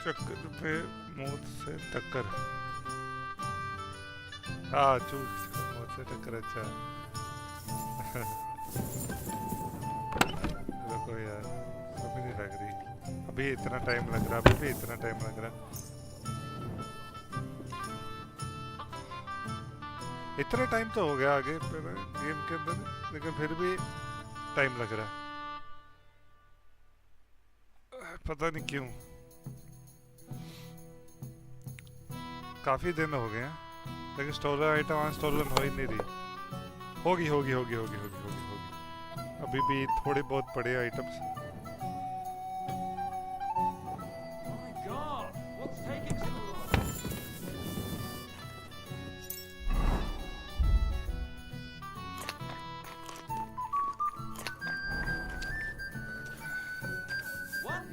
चक्कर पे मौत से टक्कर, हाँ चूक मौत से टक्कर, अच्छा। रुको यार, समझ नहीं लग रही, अभी इतना टाइम लग रहा, अभी भी इतना टाइम लग रहा, इतना टाइम तो हो गया आगे गेम के अंदर, लेकिन फिर भी टाइम लग रहा है, पता नहीं क्यों। काफी दिन हो गए हैं, लेकिन स्टोलन आइटम अनस्टोलन हो ही नहीं रही। होगी अभी भी थोड़े बहुत बड़े आइटम्स।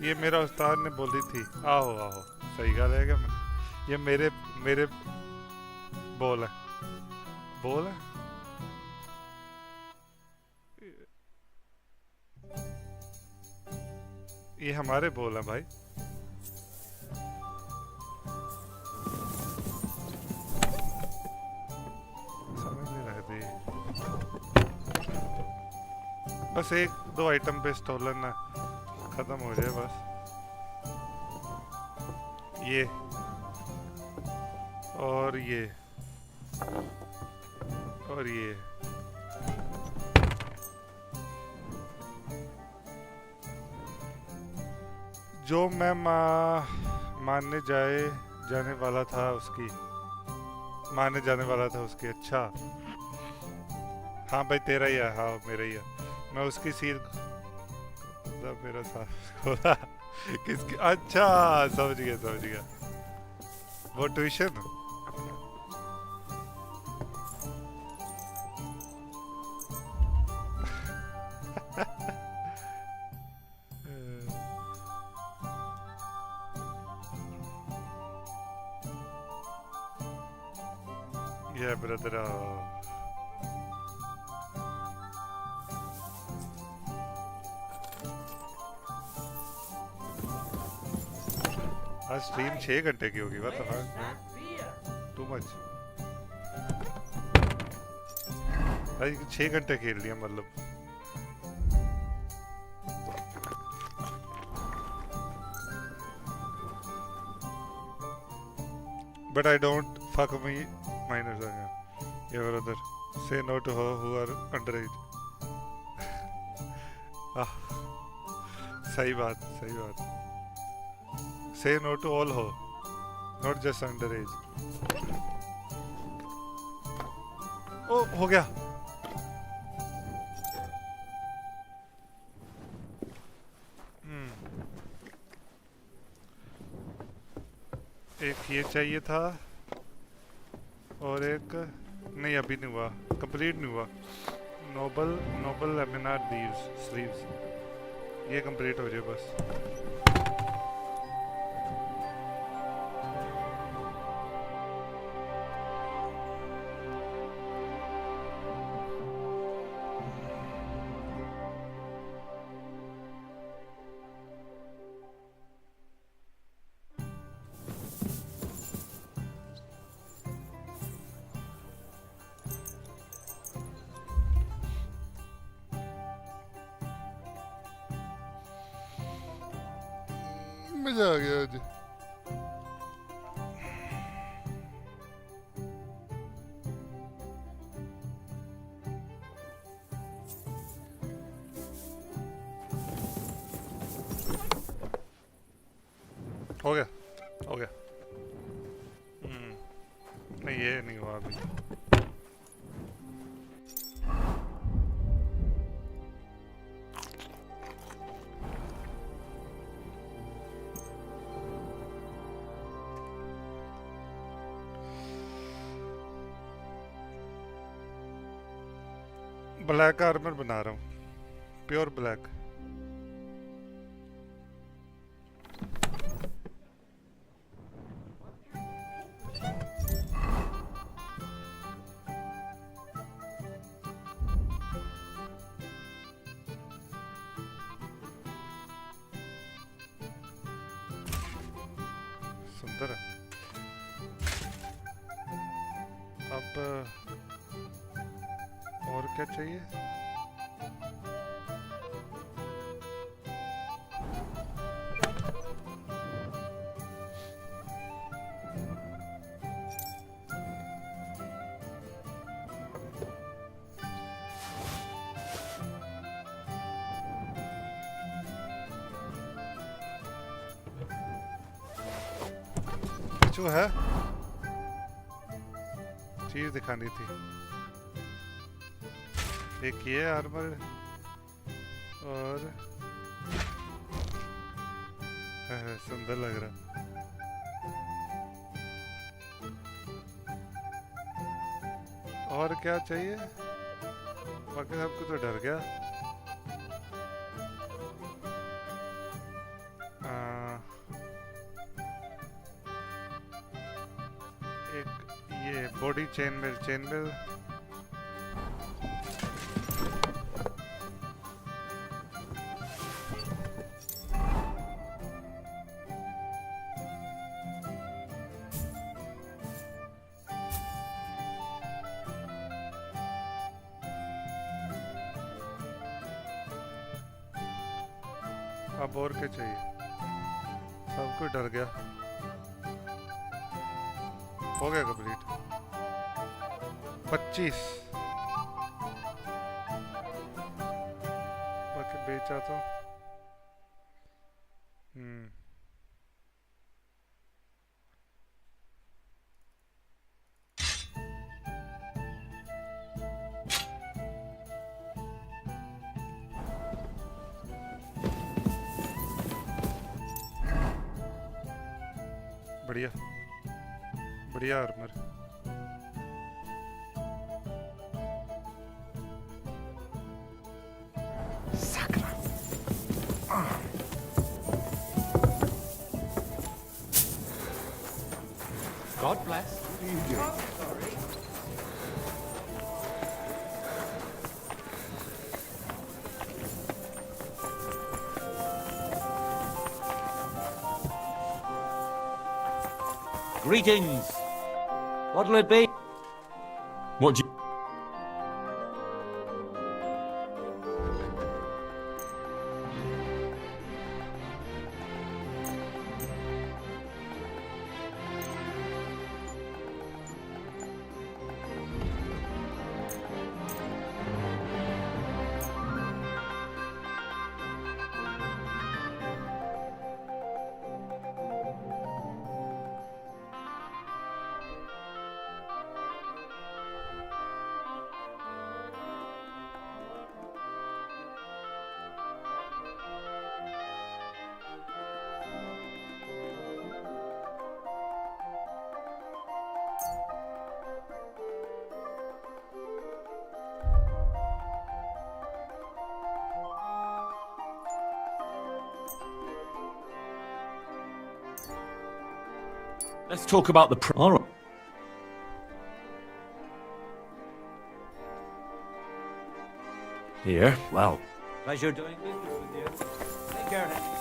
ये मेरा उस्ताद ने बोली थी, आहो सही गल है कि ये मेरे बोल है। ये हमारे बोल है भाई। समझ नहीं रहे थे। बस 1-2 आइटम पे स्टोलन खत्म हो जाए बस। ये और ये और ये जो मैं मानने जाने वाला था उसकी, अच्छा हाँ भाई तेरा ही है, हाँ मेरा ही है। मैं उसकी सील मेरा साथ किसकी, अच्छा समझ गया वो ट्यूशन। Yeah, brother. आज स्ट्रीम 6 घंटे की होगी, what the fuck? Too much. आज 6 घंटे खेल लिया मतलब। But I don't fuck me minors. Your brother. Say no to her who are underage. सही बात. Say no to all ho, not just underage. Oh, हो गया. एक ये चाहिए था और एक नहीं अभी नहीं हुआ, कंप्लीट नहीं हुआ. नोबल लेमिनार स्लीव्स ये कंप्लीट हो जाए बस. मजा आ गया आज. हो गया. नहीं ये नहीं हुआ अभी. ब्लैक आर्मर बना रहा हूँ, प्योर ब्लैक. सुंदर है. अब और क्या चाहिए? जो है चीज दिखानी थी. एक ये आर्मर और सुंदर लग रहा. और क्या चाहिए? बाकी सबको तो डर गया. एक ये बॉडी चेन बेल अब और क्या चाहिए? सबको डर गया. हो गया कंप्लीट. 25 बाकी बेचा तो. बढ़िया armour. God bless. Greetings. What'll it be? What do you... Let's talk about the all right. Here. Well. Pleasure doing business with you. Take care.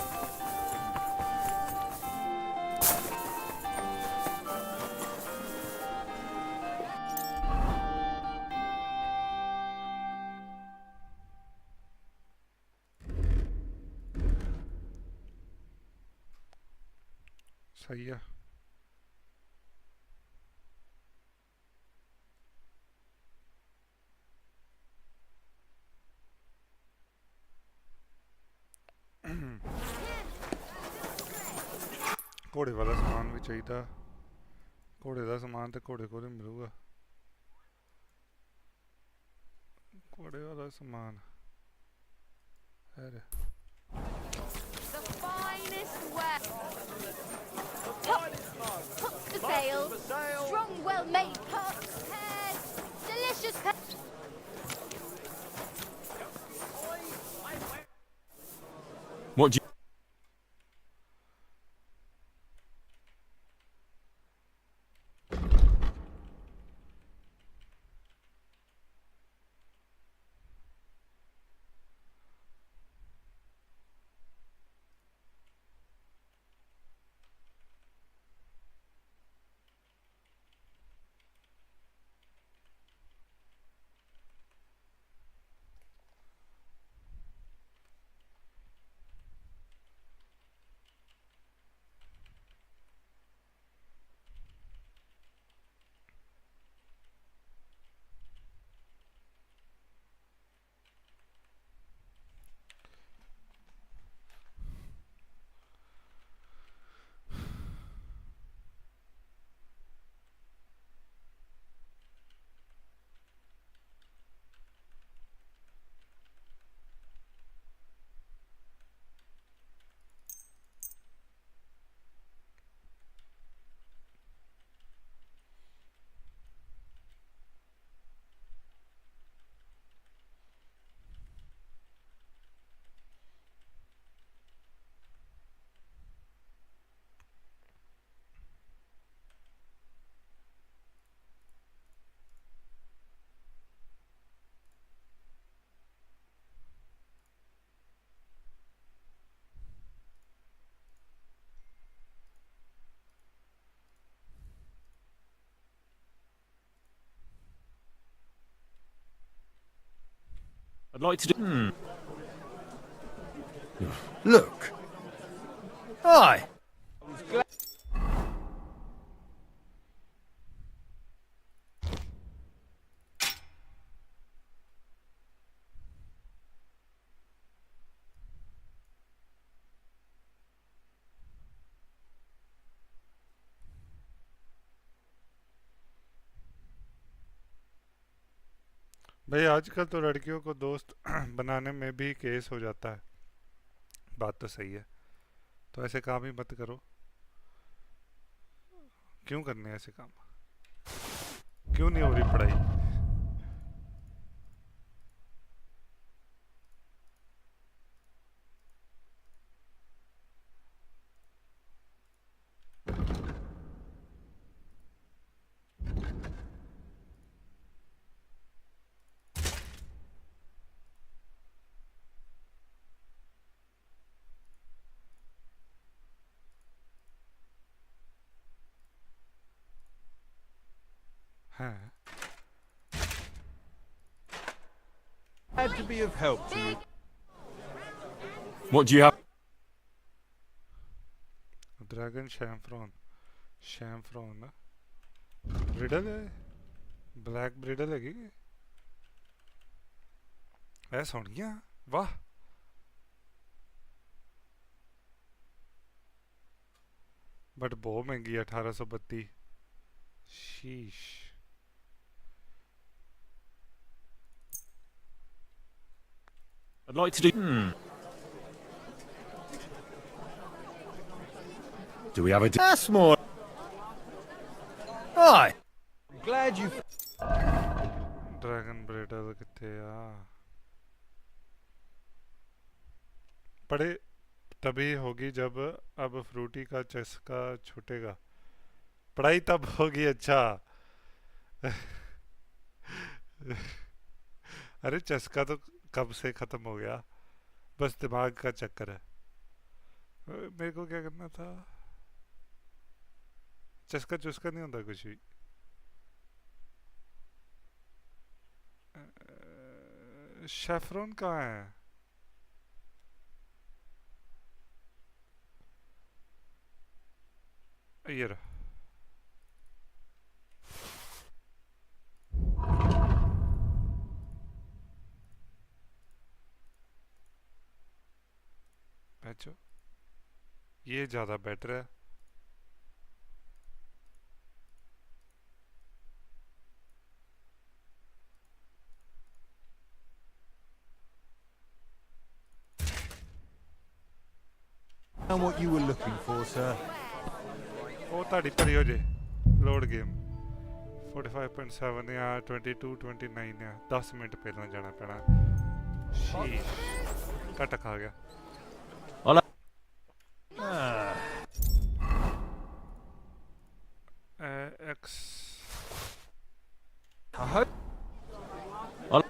सही है घोड़े वाला सामान भी चाहिए घोड़े का सामान तो घोड़े को नहीं मिलूगा घोड़े वाला सामान है रे The finest wear. Hooks for sale. Strong, well-made cuts, pears, delicious cuts. What do you... I'd like to do... Look. Hi. भाई आजकल तो लड़कियों को दोस्त बनाने में भी केस हो जाता है बात तो सही है तो ऐसे काम ही मत करो क्यों करने हैं ऐसे काम क्यों नहीं हो रही पढ़ाई Glad to be of help to you. What do you have? Dragon शैमफ्रॉन ना ब्रिडल है ब्लैक ब्रिडल है कि ऐसा हो गया वाह बट बहुत महंगी 1832 शीश I'd like to do... Do we have a... That's more. Hi. Glad you... dragon bridle कितने पड़े तभी होगी जब अब फ्रूटी का चस्का छूटेगा पढ़ाई तब होगी अच्छा। अरे चस्का तो कब से खत्म हो गया, बस दिमाग का चक्कर है। मेरे को क्या करना था, चस्का चुस्का नहीं होता कुछ भी। शेफरॉन कहाँ है? ये रहा। अच्छा, ये ज़्यादा बेटर है। Found what you were looking for, sir. ਉਹ ਤੁਹਾਡੀ ਭਰੀ ਹੋ ਜੇ ਲੋਡ ਗੇਮ 45.7 या 22-29 या 10 मिनट पहले जाना पैना। शीश कट खा गया। Hola. X Hola.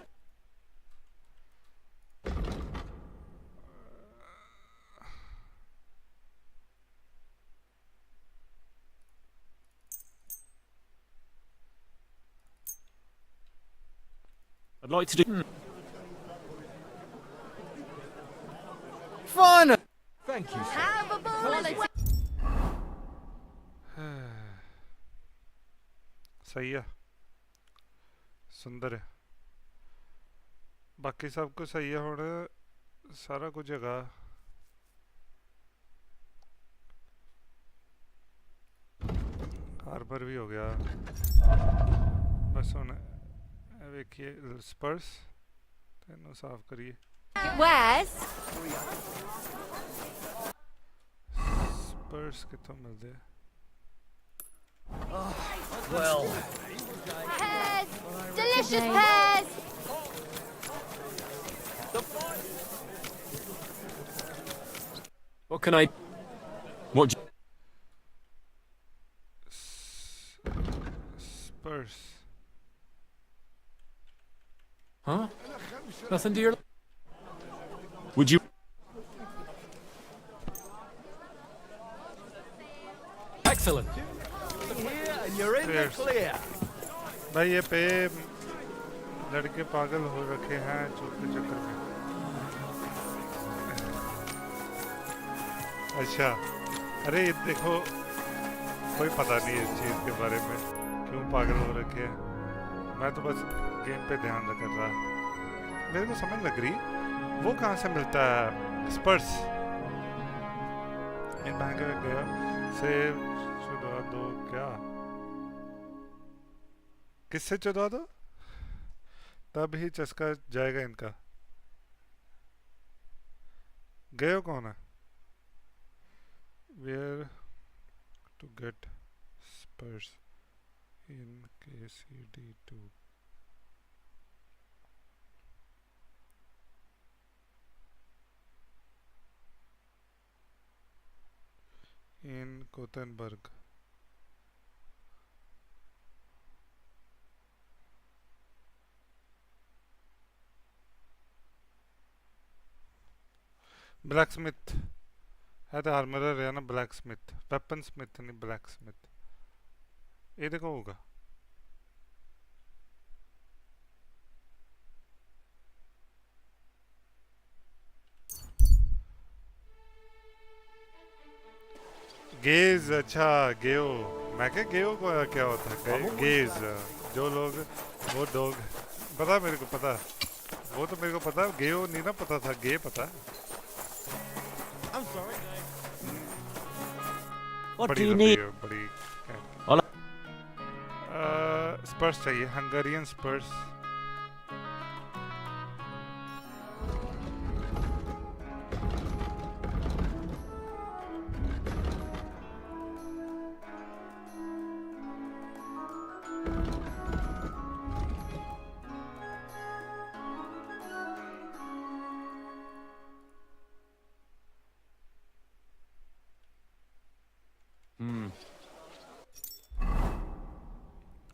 I'd like to do. Fine. Thank you, sir. Have a ball. सही है, सुंदर है, बाकी सब कुछ सही है। हुण सारा कुछ हैगा। हार्बर भी हो गया, बस हुण वेखिए स्पर्स तेनों साफ करिए। Where's? स्पर्स कितों मिलते? Well, Pears! Delicious pears! What can I... What? Spurs. Huh? Nothing to your... Would you? Excellent. And you're in the clear. भाई ये पे लड़के पागल हो रखे हैं चूत के चक्कर में। अच्छा, अरे ये देखो कोई पता नहीं है इस चीज़ के बारे में क्यों पागल हो रखे हैं। मैं तो बस गेम पे ध्यान कर रहा। मेरे को समझ लग रही वो कहाँ से मिलता है स्पर्स। इन बैंक में गया सेव चुदवा दो क्या, किससे चुदवा दो तब ही चस्का जाएगा इनका। गए हो कौन है? Where to get Spurs in KCD2? In Gothenburg. Blacksmith है तो आर्मरर है ना, ब्लैक स्मिथ, वेपन स्मिथ नहीं ब्लैक स्मिथ। ये देखो होगा गेज। अच्छा गेओ, मैं क्या गेओ को क्या होता है? गेज जो लोग वो डॉग पता मेरे को पता, वो तो मेरे को पता। गेओ नहीं ना पता था, गे पता। I'm sorry. What do you need? बड़ी Hola. स्पर्स चाहिए, हंगेरियन स्पर्स।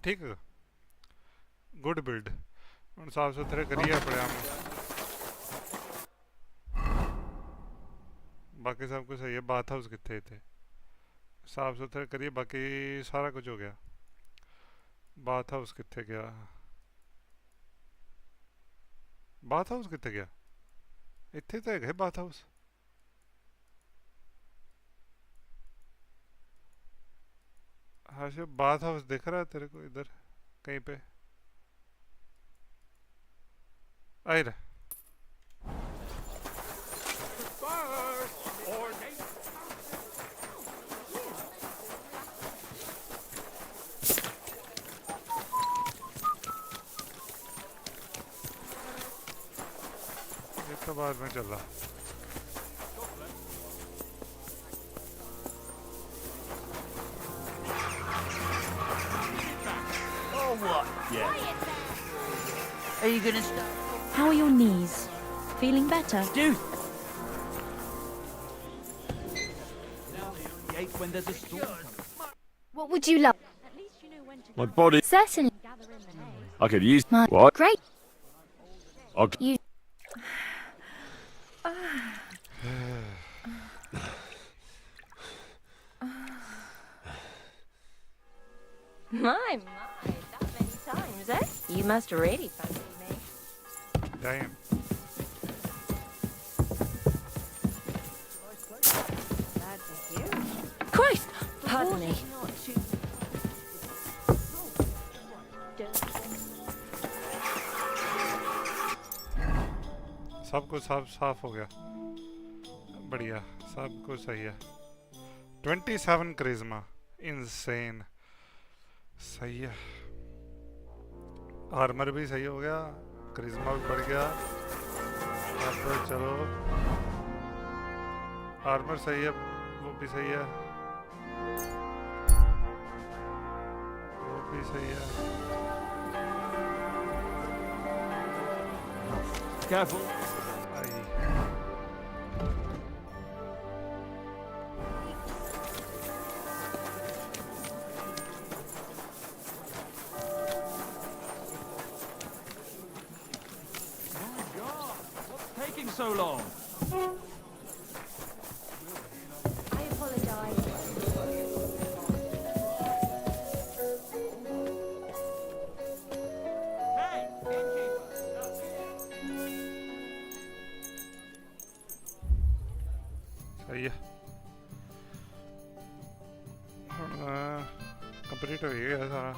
ठीक है गुड बिल्ड हम साफ सुथरे करिए अपने हम बाकी सब कुछ सही है बाथ हाउस कितने थे साफ सुथरे करिए बाकी सारा कुछ हो गया बाथ हाउस कितने गया बाथ हाउस कितने गया इतने तो है बाथ हाउस हाँ शिव बाथ हाउस दिख रहा है तेरे को इधर कहीं पे आई रहा ये तो बाद में चल रहा Oh, what? Yeah. Are you gonna stop? How are your knees? Feeling better? Dude! When there's a storm coming. What would you love? My body. Certainly. I could use. My What? great. You. My, that many times, eh? You must really fancy me. Damn. Glad to hear it. Christ! Pardon me. सब कुछ साफ हो गया बढ़िया सब कुछ सही है 27 करिश्मा इनसेन सही है आर्मर भी सही हो गया करिश्मा भी बढ़ गया अब तो चलो आर्मर सही है वो भी सही है वो भी सही है Careful. Taking so long? I apologize. सही है कंप्लीट हो गया सारा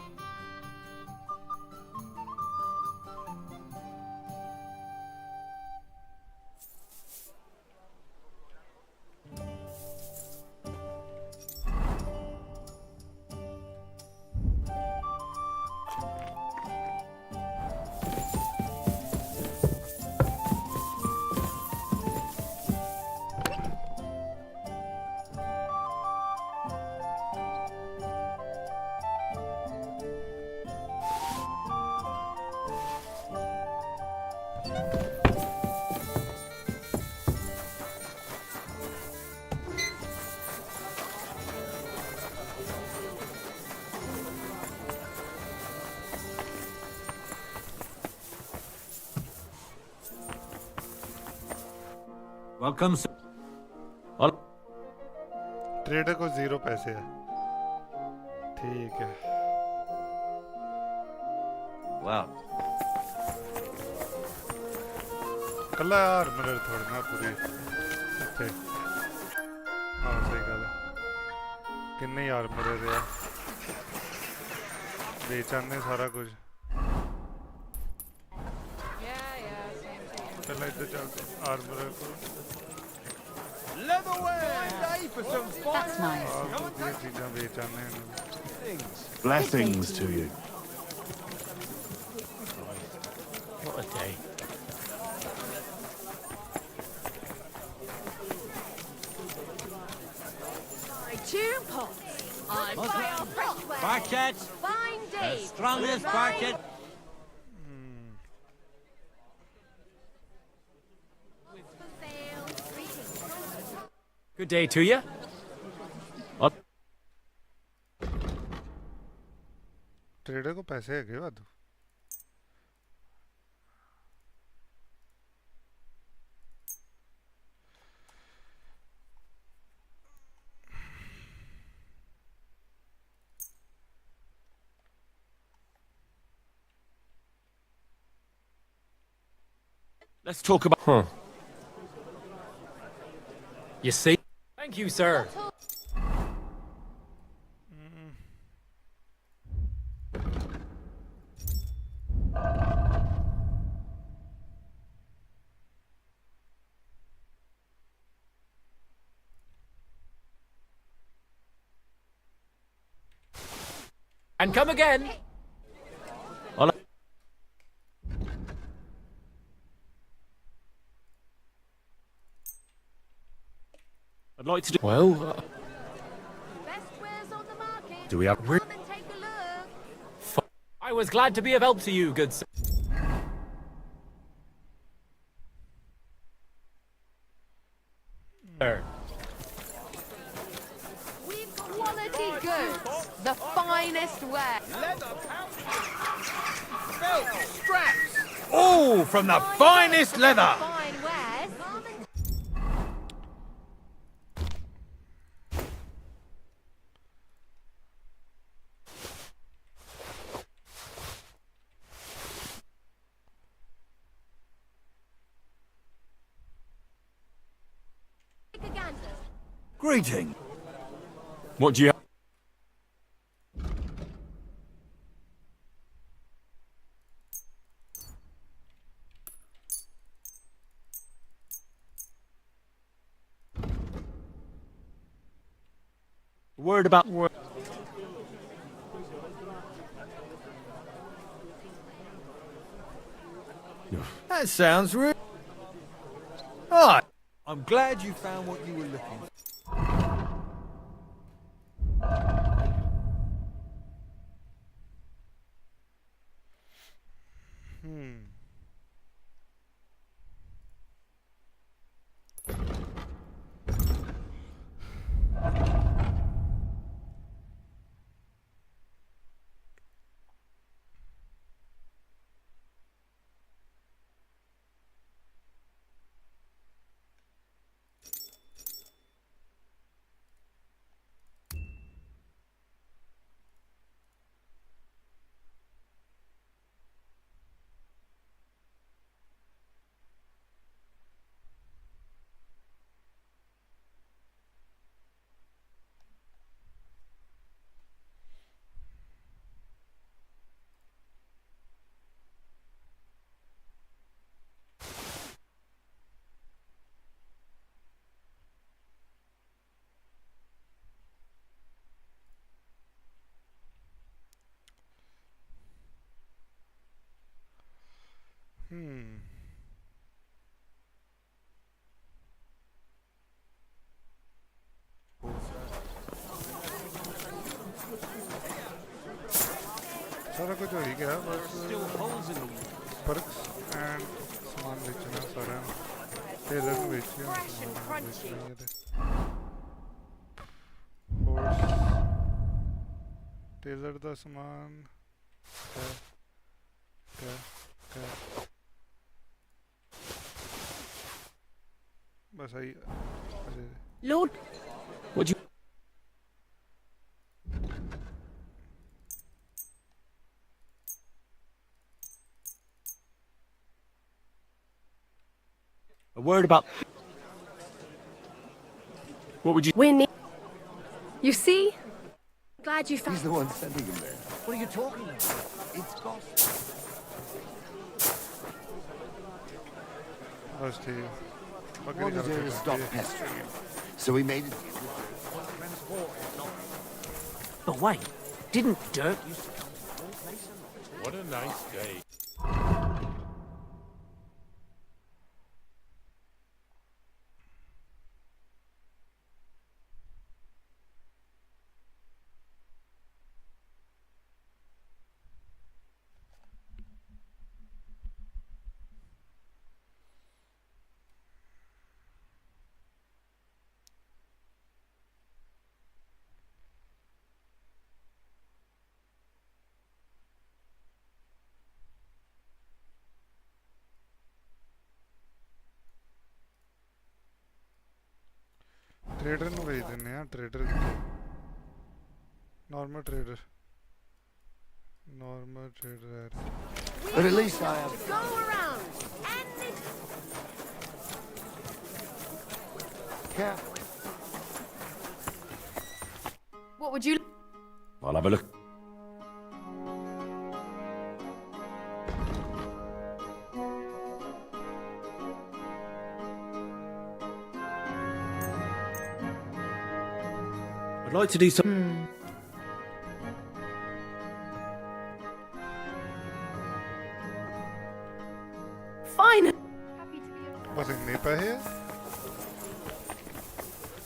Welcome, sir. ट्रेडर को 0 पैसे है ठीक है Wow. कल्ला यार मिरर थोड़ना पूरी इत्थे हाँ सही गल है किन्ने यार मिरर है बेचाने सारा कुछ पहले इधर चलते आर्मर को That's nice. ये चीज़ें बेचाने Blessings to you. What a day. Two pots. I Barket! Fine The day. strongest Barket! Good day to you. Trader को पैसे है क्या वादू? Let's talk about... Huh. You see? Thank you, sir. And come again. I'd like to do... Well... do we have... I was glad to be of help to you, good sir. We've quality goods. The finest wear. Leather pouches, belt straps. All from the finest leather. Fine wares. Greeting. What do you... Word about... That sounds real. Alright. I'm glad you found what you were looking for. सारा कुछ हो ही गया बस perks and सामान बेचना सारा Taylor में बेचिए horse टेलर दा सामान क्या बस आई Lord. What do you... A word about... What would you... Winnie. You see? Glad you found... He's the one sending him there. What are you talking about? It's gospel. बस ठीक What was there to stop pestering him? So we made it. But wait, didn't Dirk used to come to your place a lot? What a nice day. Trader ਨੂੰ भेज ਦਿੰਨੇ ਆ trader normal trader But at least I have. Go around and this. What would you... I'll have a look. I'd like to do some. Fine. बस इतने पैसे हैं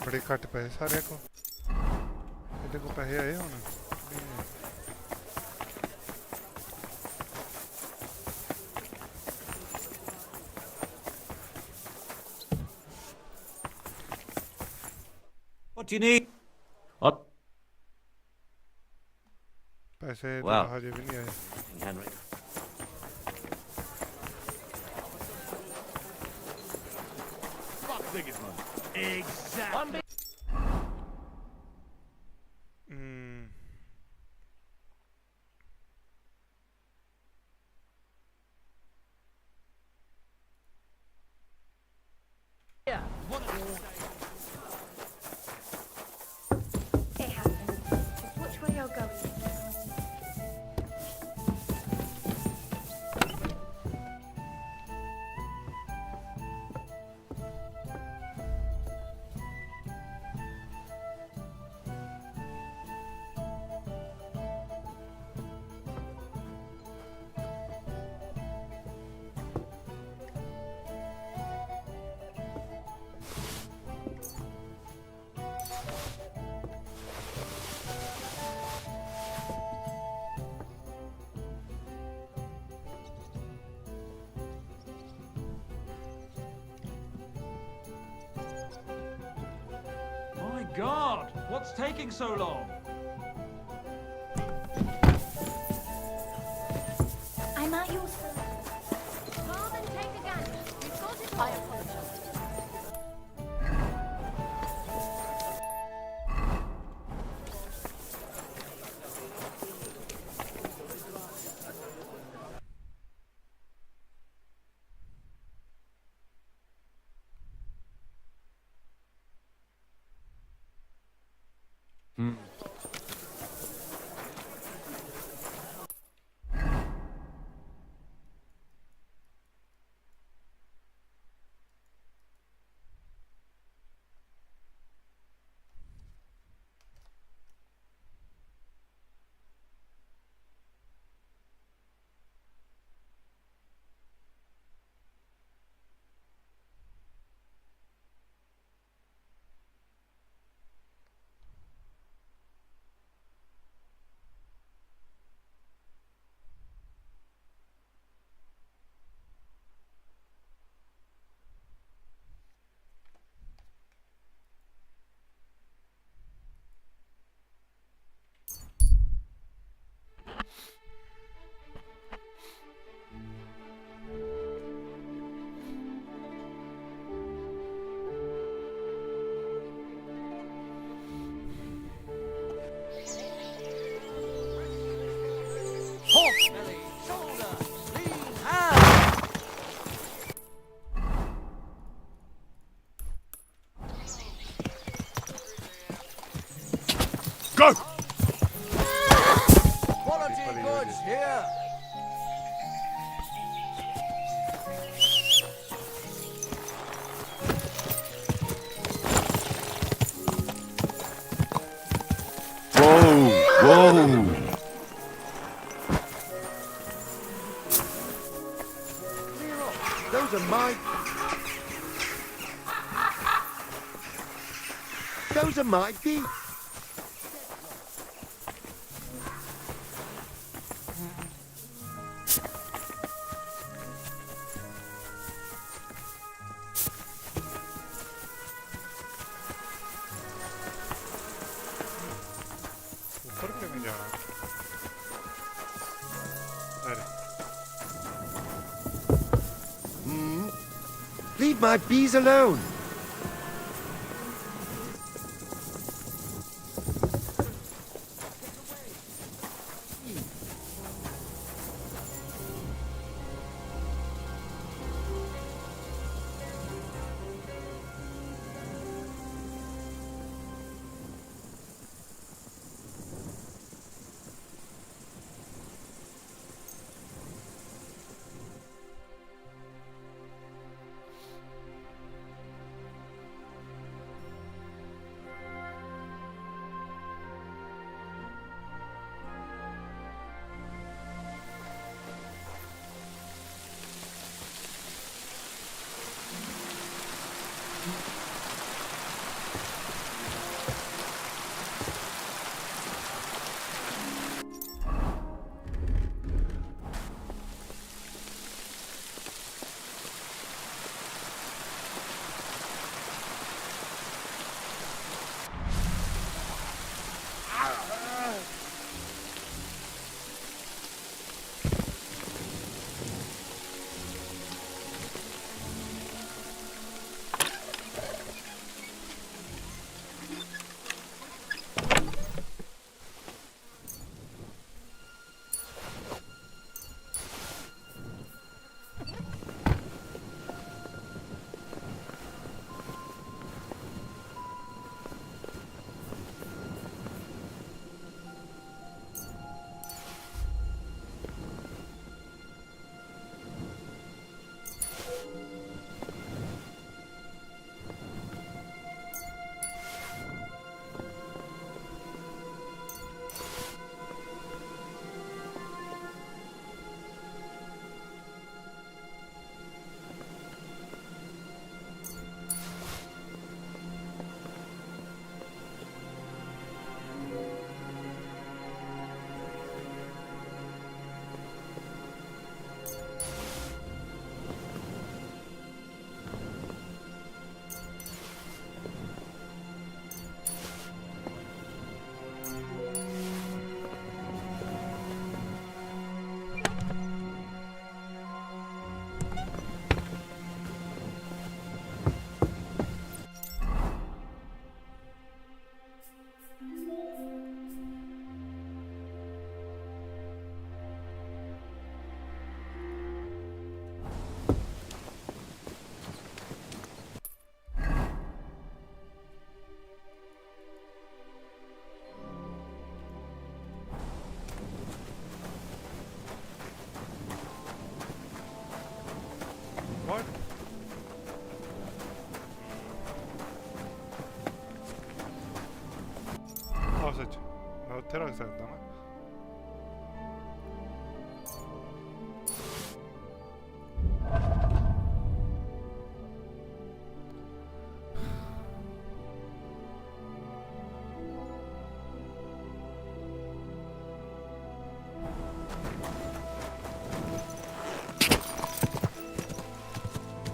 बड़े घट पैसे सारे को ਇਹਦੇ ਕੋ ਪੈਸੇ ਆਏ ਹੁਣ What do you need? What? पैसे तो Wow. हजे भी नहीं आए Henry. Exactly. It happens. Which way you're going? My God, what's taking so long? I'm at your service. Come and take a gander. We've got it. I apologize. Horse belly, shoulder, sleeve, hand. Go! Quality goods here. Whoa! Those are my... Those are my beef. ऊपर क्यों नहीं जाना अरे Leave my bees alone. ਇੱਥੇ ਰੱਖ ਸਕਦਾ ਨਾ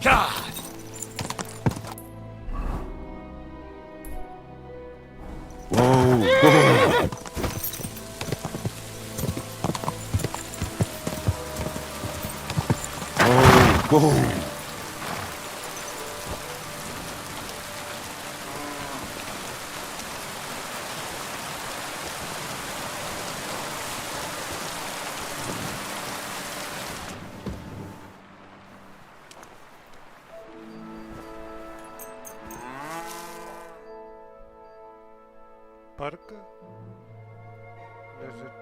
God! Whoa! Whoa! Whoa! Park? Does it?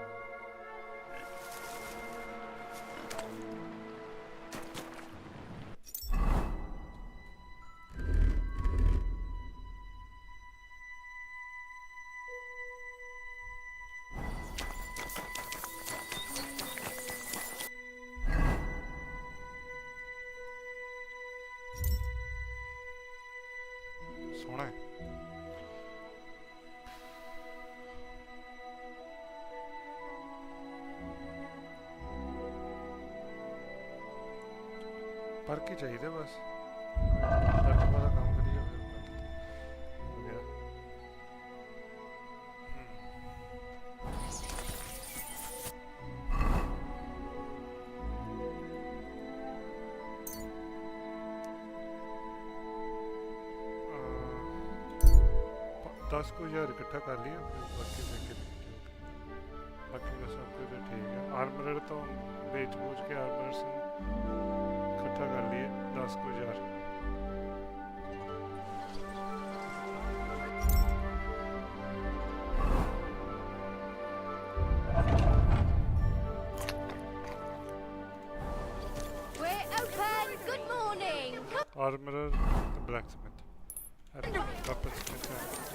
सोना है पर की चाहिए बस पर वाला काम करिए फिर हो गया दस को यार इकट्ठा कर लिया फिर बाकी देख बाकी का सब कुछ ठीक है आर्मर तो बेच बूझ के आर्मर से इकट्ठा कर लिए 10 को यार We're open. Good morning. Armorer, the blacksmith. Weaponsmith.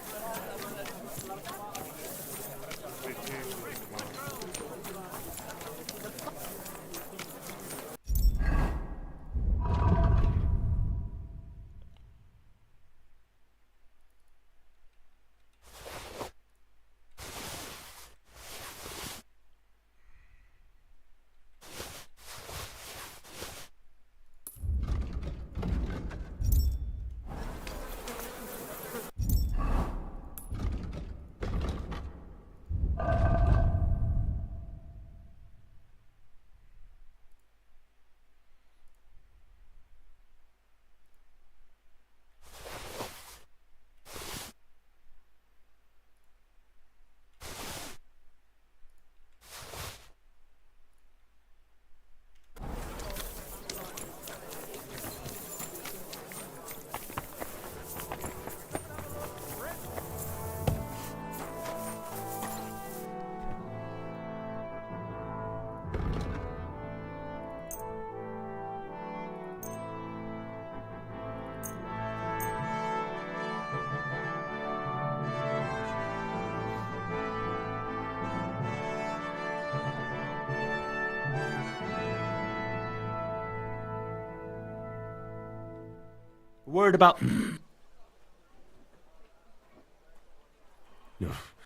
Word about...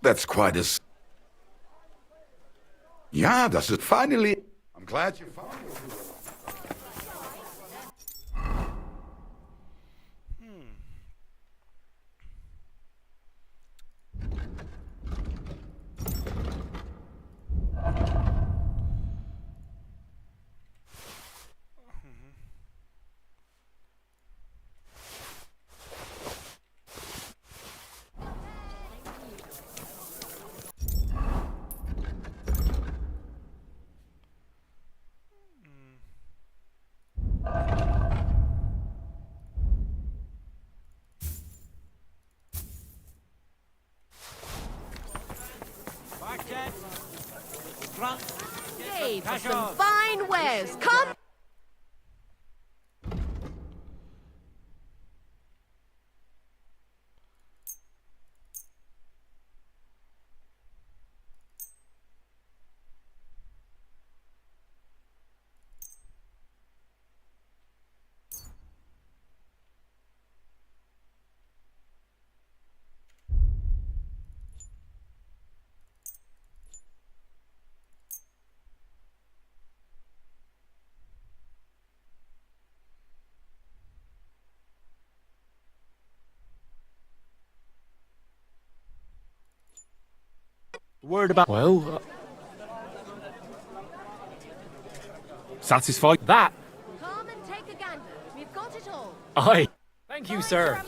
That's quite a... Yeah, das ist finally... I'm glad you found it. Hey, for some fine wares. Come. Word about... Well... Satisfied? That... Come and take a gander. We've got it all. Aye. Thank you, sir.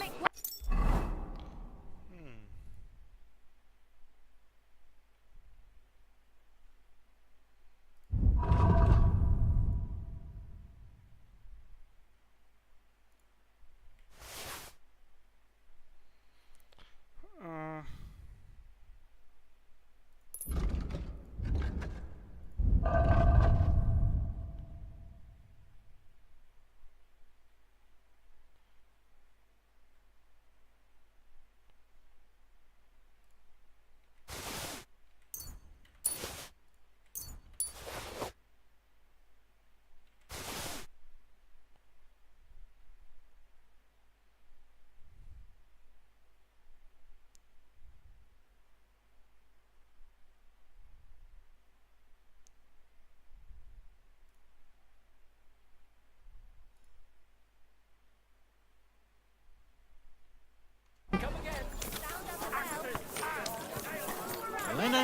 Linen.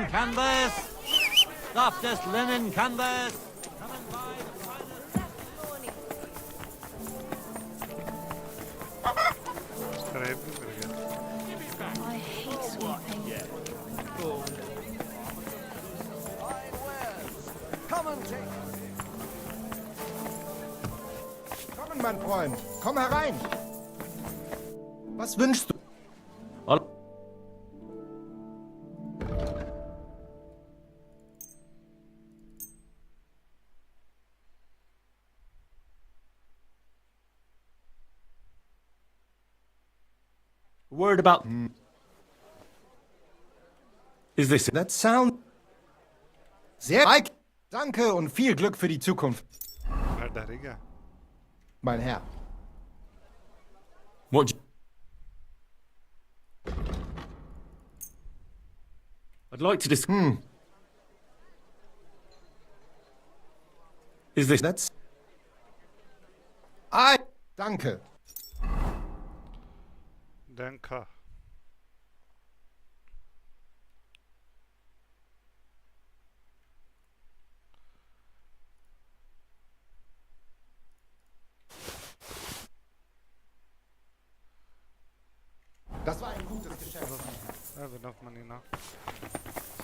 Canvas. Softest linen canvas. Come and buy the I hate sweeping. Come and take. Kommen, mein Freund. Komm herein. Was wünschst du? Word about... Is this... That sound... Sehr... Mike, danke und viel Glück für die Zukunft. Mein Herr. What... I'd like to discuss... Is this... That's... Danke. Danke. Das war ein gutes Geschäft. I have enough money now.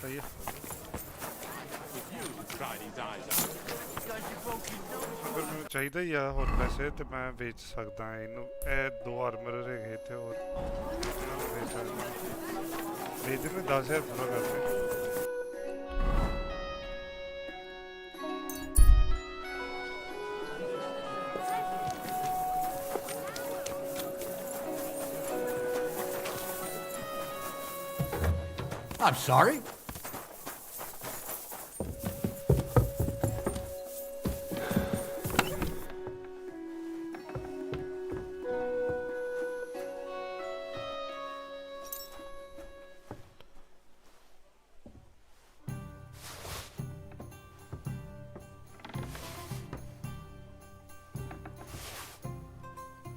सही है. अगर मैं चाहिए या और पैसे तो मैं बेच सकता हूँ इन्हों दो आर्मर रखे थे और बेच सकता हूँ. बेचने 10,000 पूरा करते हैं. I'm sorry.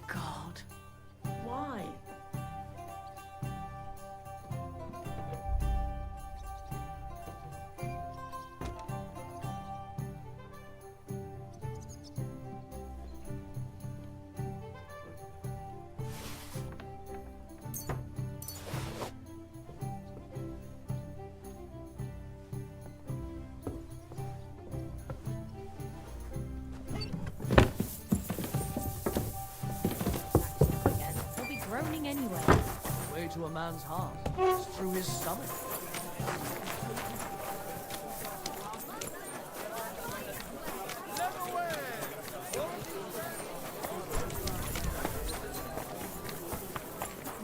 God. Why? He'll be groaning anyway. The way to a man's heart is through his stomach.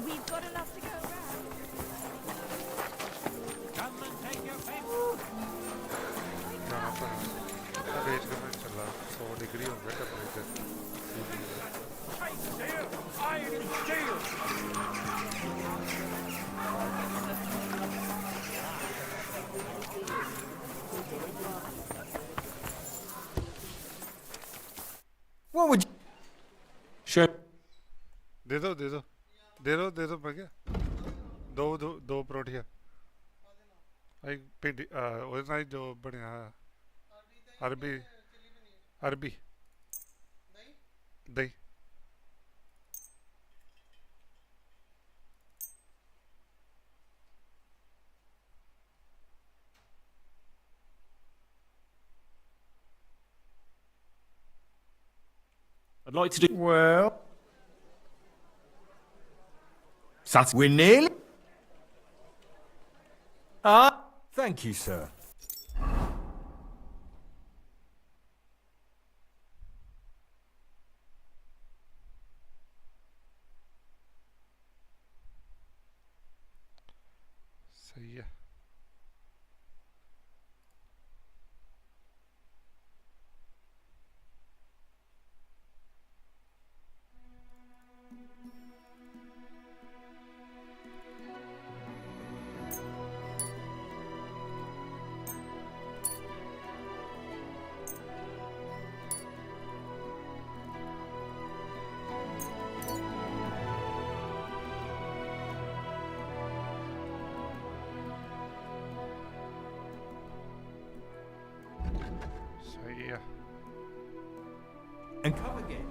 We've got enough to go around. Come and take your pick. जाना पड़ा. मैं बेच कर मैं चला 100 डिग्री हो गया temperature. What would you... Sure. दे दो मैं क्या दो परोठियाँ आई भिंडी ओह्दे जो बनेआ अरबी अरबी दही I'd like to do. Well, we're nearly. Thank you, sir. सही है सही है And come again.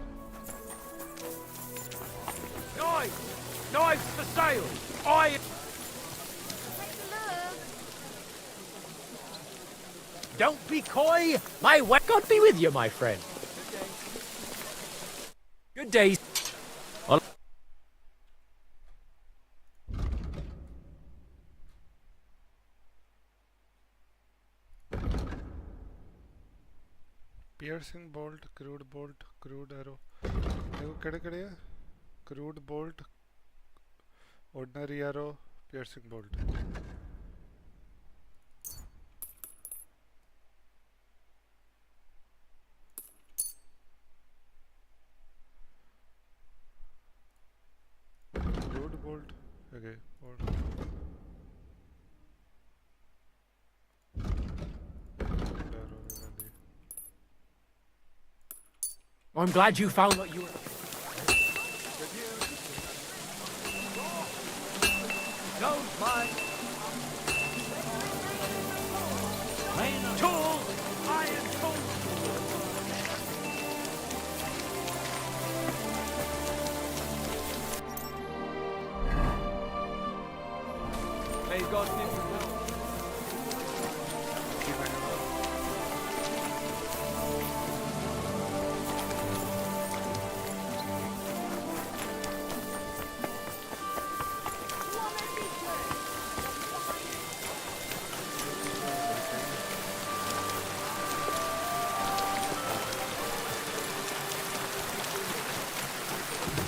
Knives! Knives for sale! I... Don't be coy! My word, God be with you, my friend. Good day. piercing bolt crude arrow देखो केड़े है crude bolt ordinary arrow piercing bolt crude bolt okay bolt I'm glad you found what you were... Don't mind. Tool! Iron tool! May God give you help.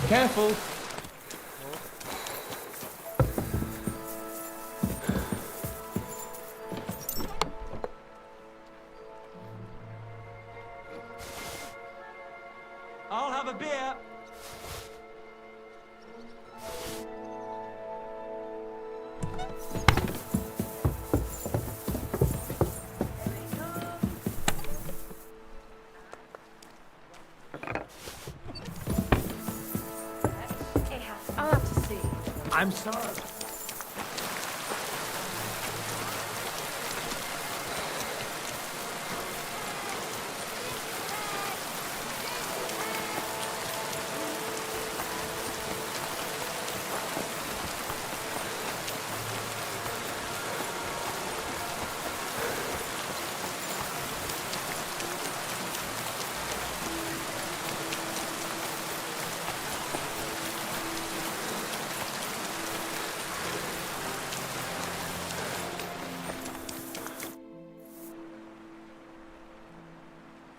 Careful. I'll have a beer. I'll have to see. I'm sorry.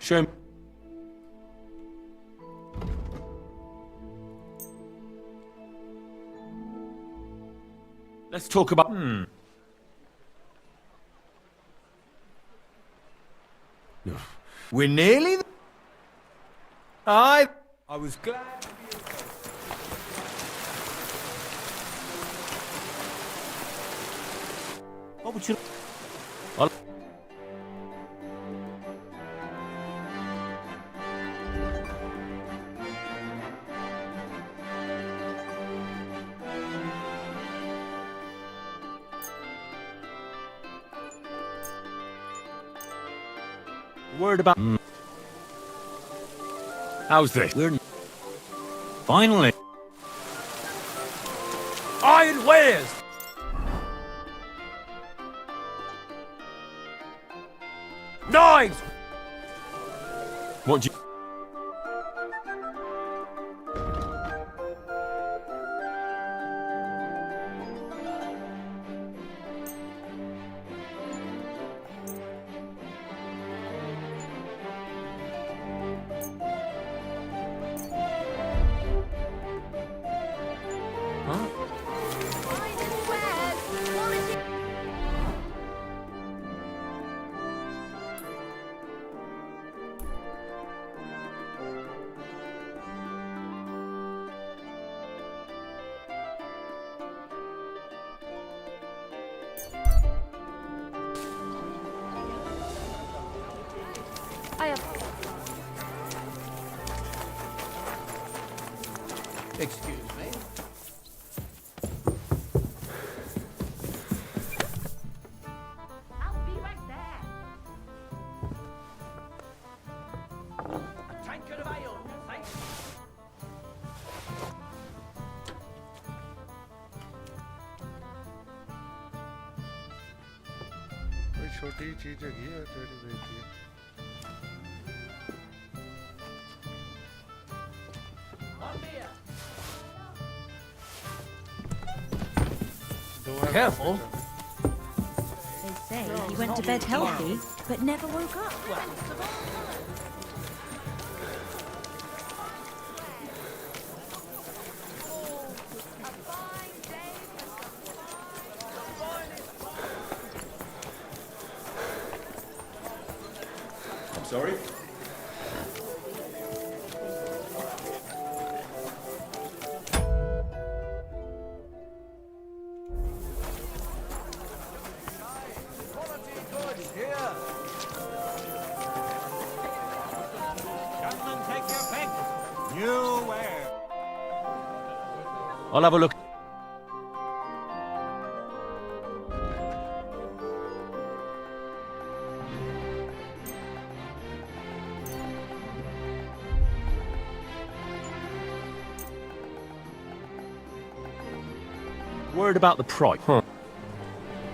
Show me. Let's talk about... We're nearly there. I was glad to be of help. What would you... Word about... How's this? We're... Finally. Iron wares! Knives! What do you... Excuse me. I'll be right there. A tankard of ale, thanks. कोई छोटी चीज है तेरी बेटी है Careful. They say he went to bed healthy, but never woke up. I'm sorry? Gentlemen, take your pick. You where? I'll have a look. Word about the price. Huh.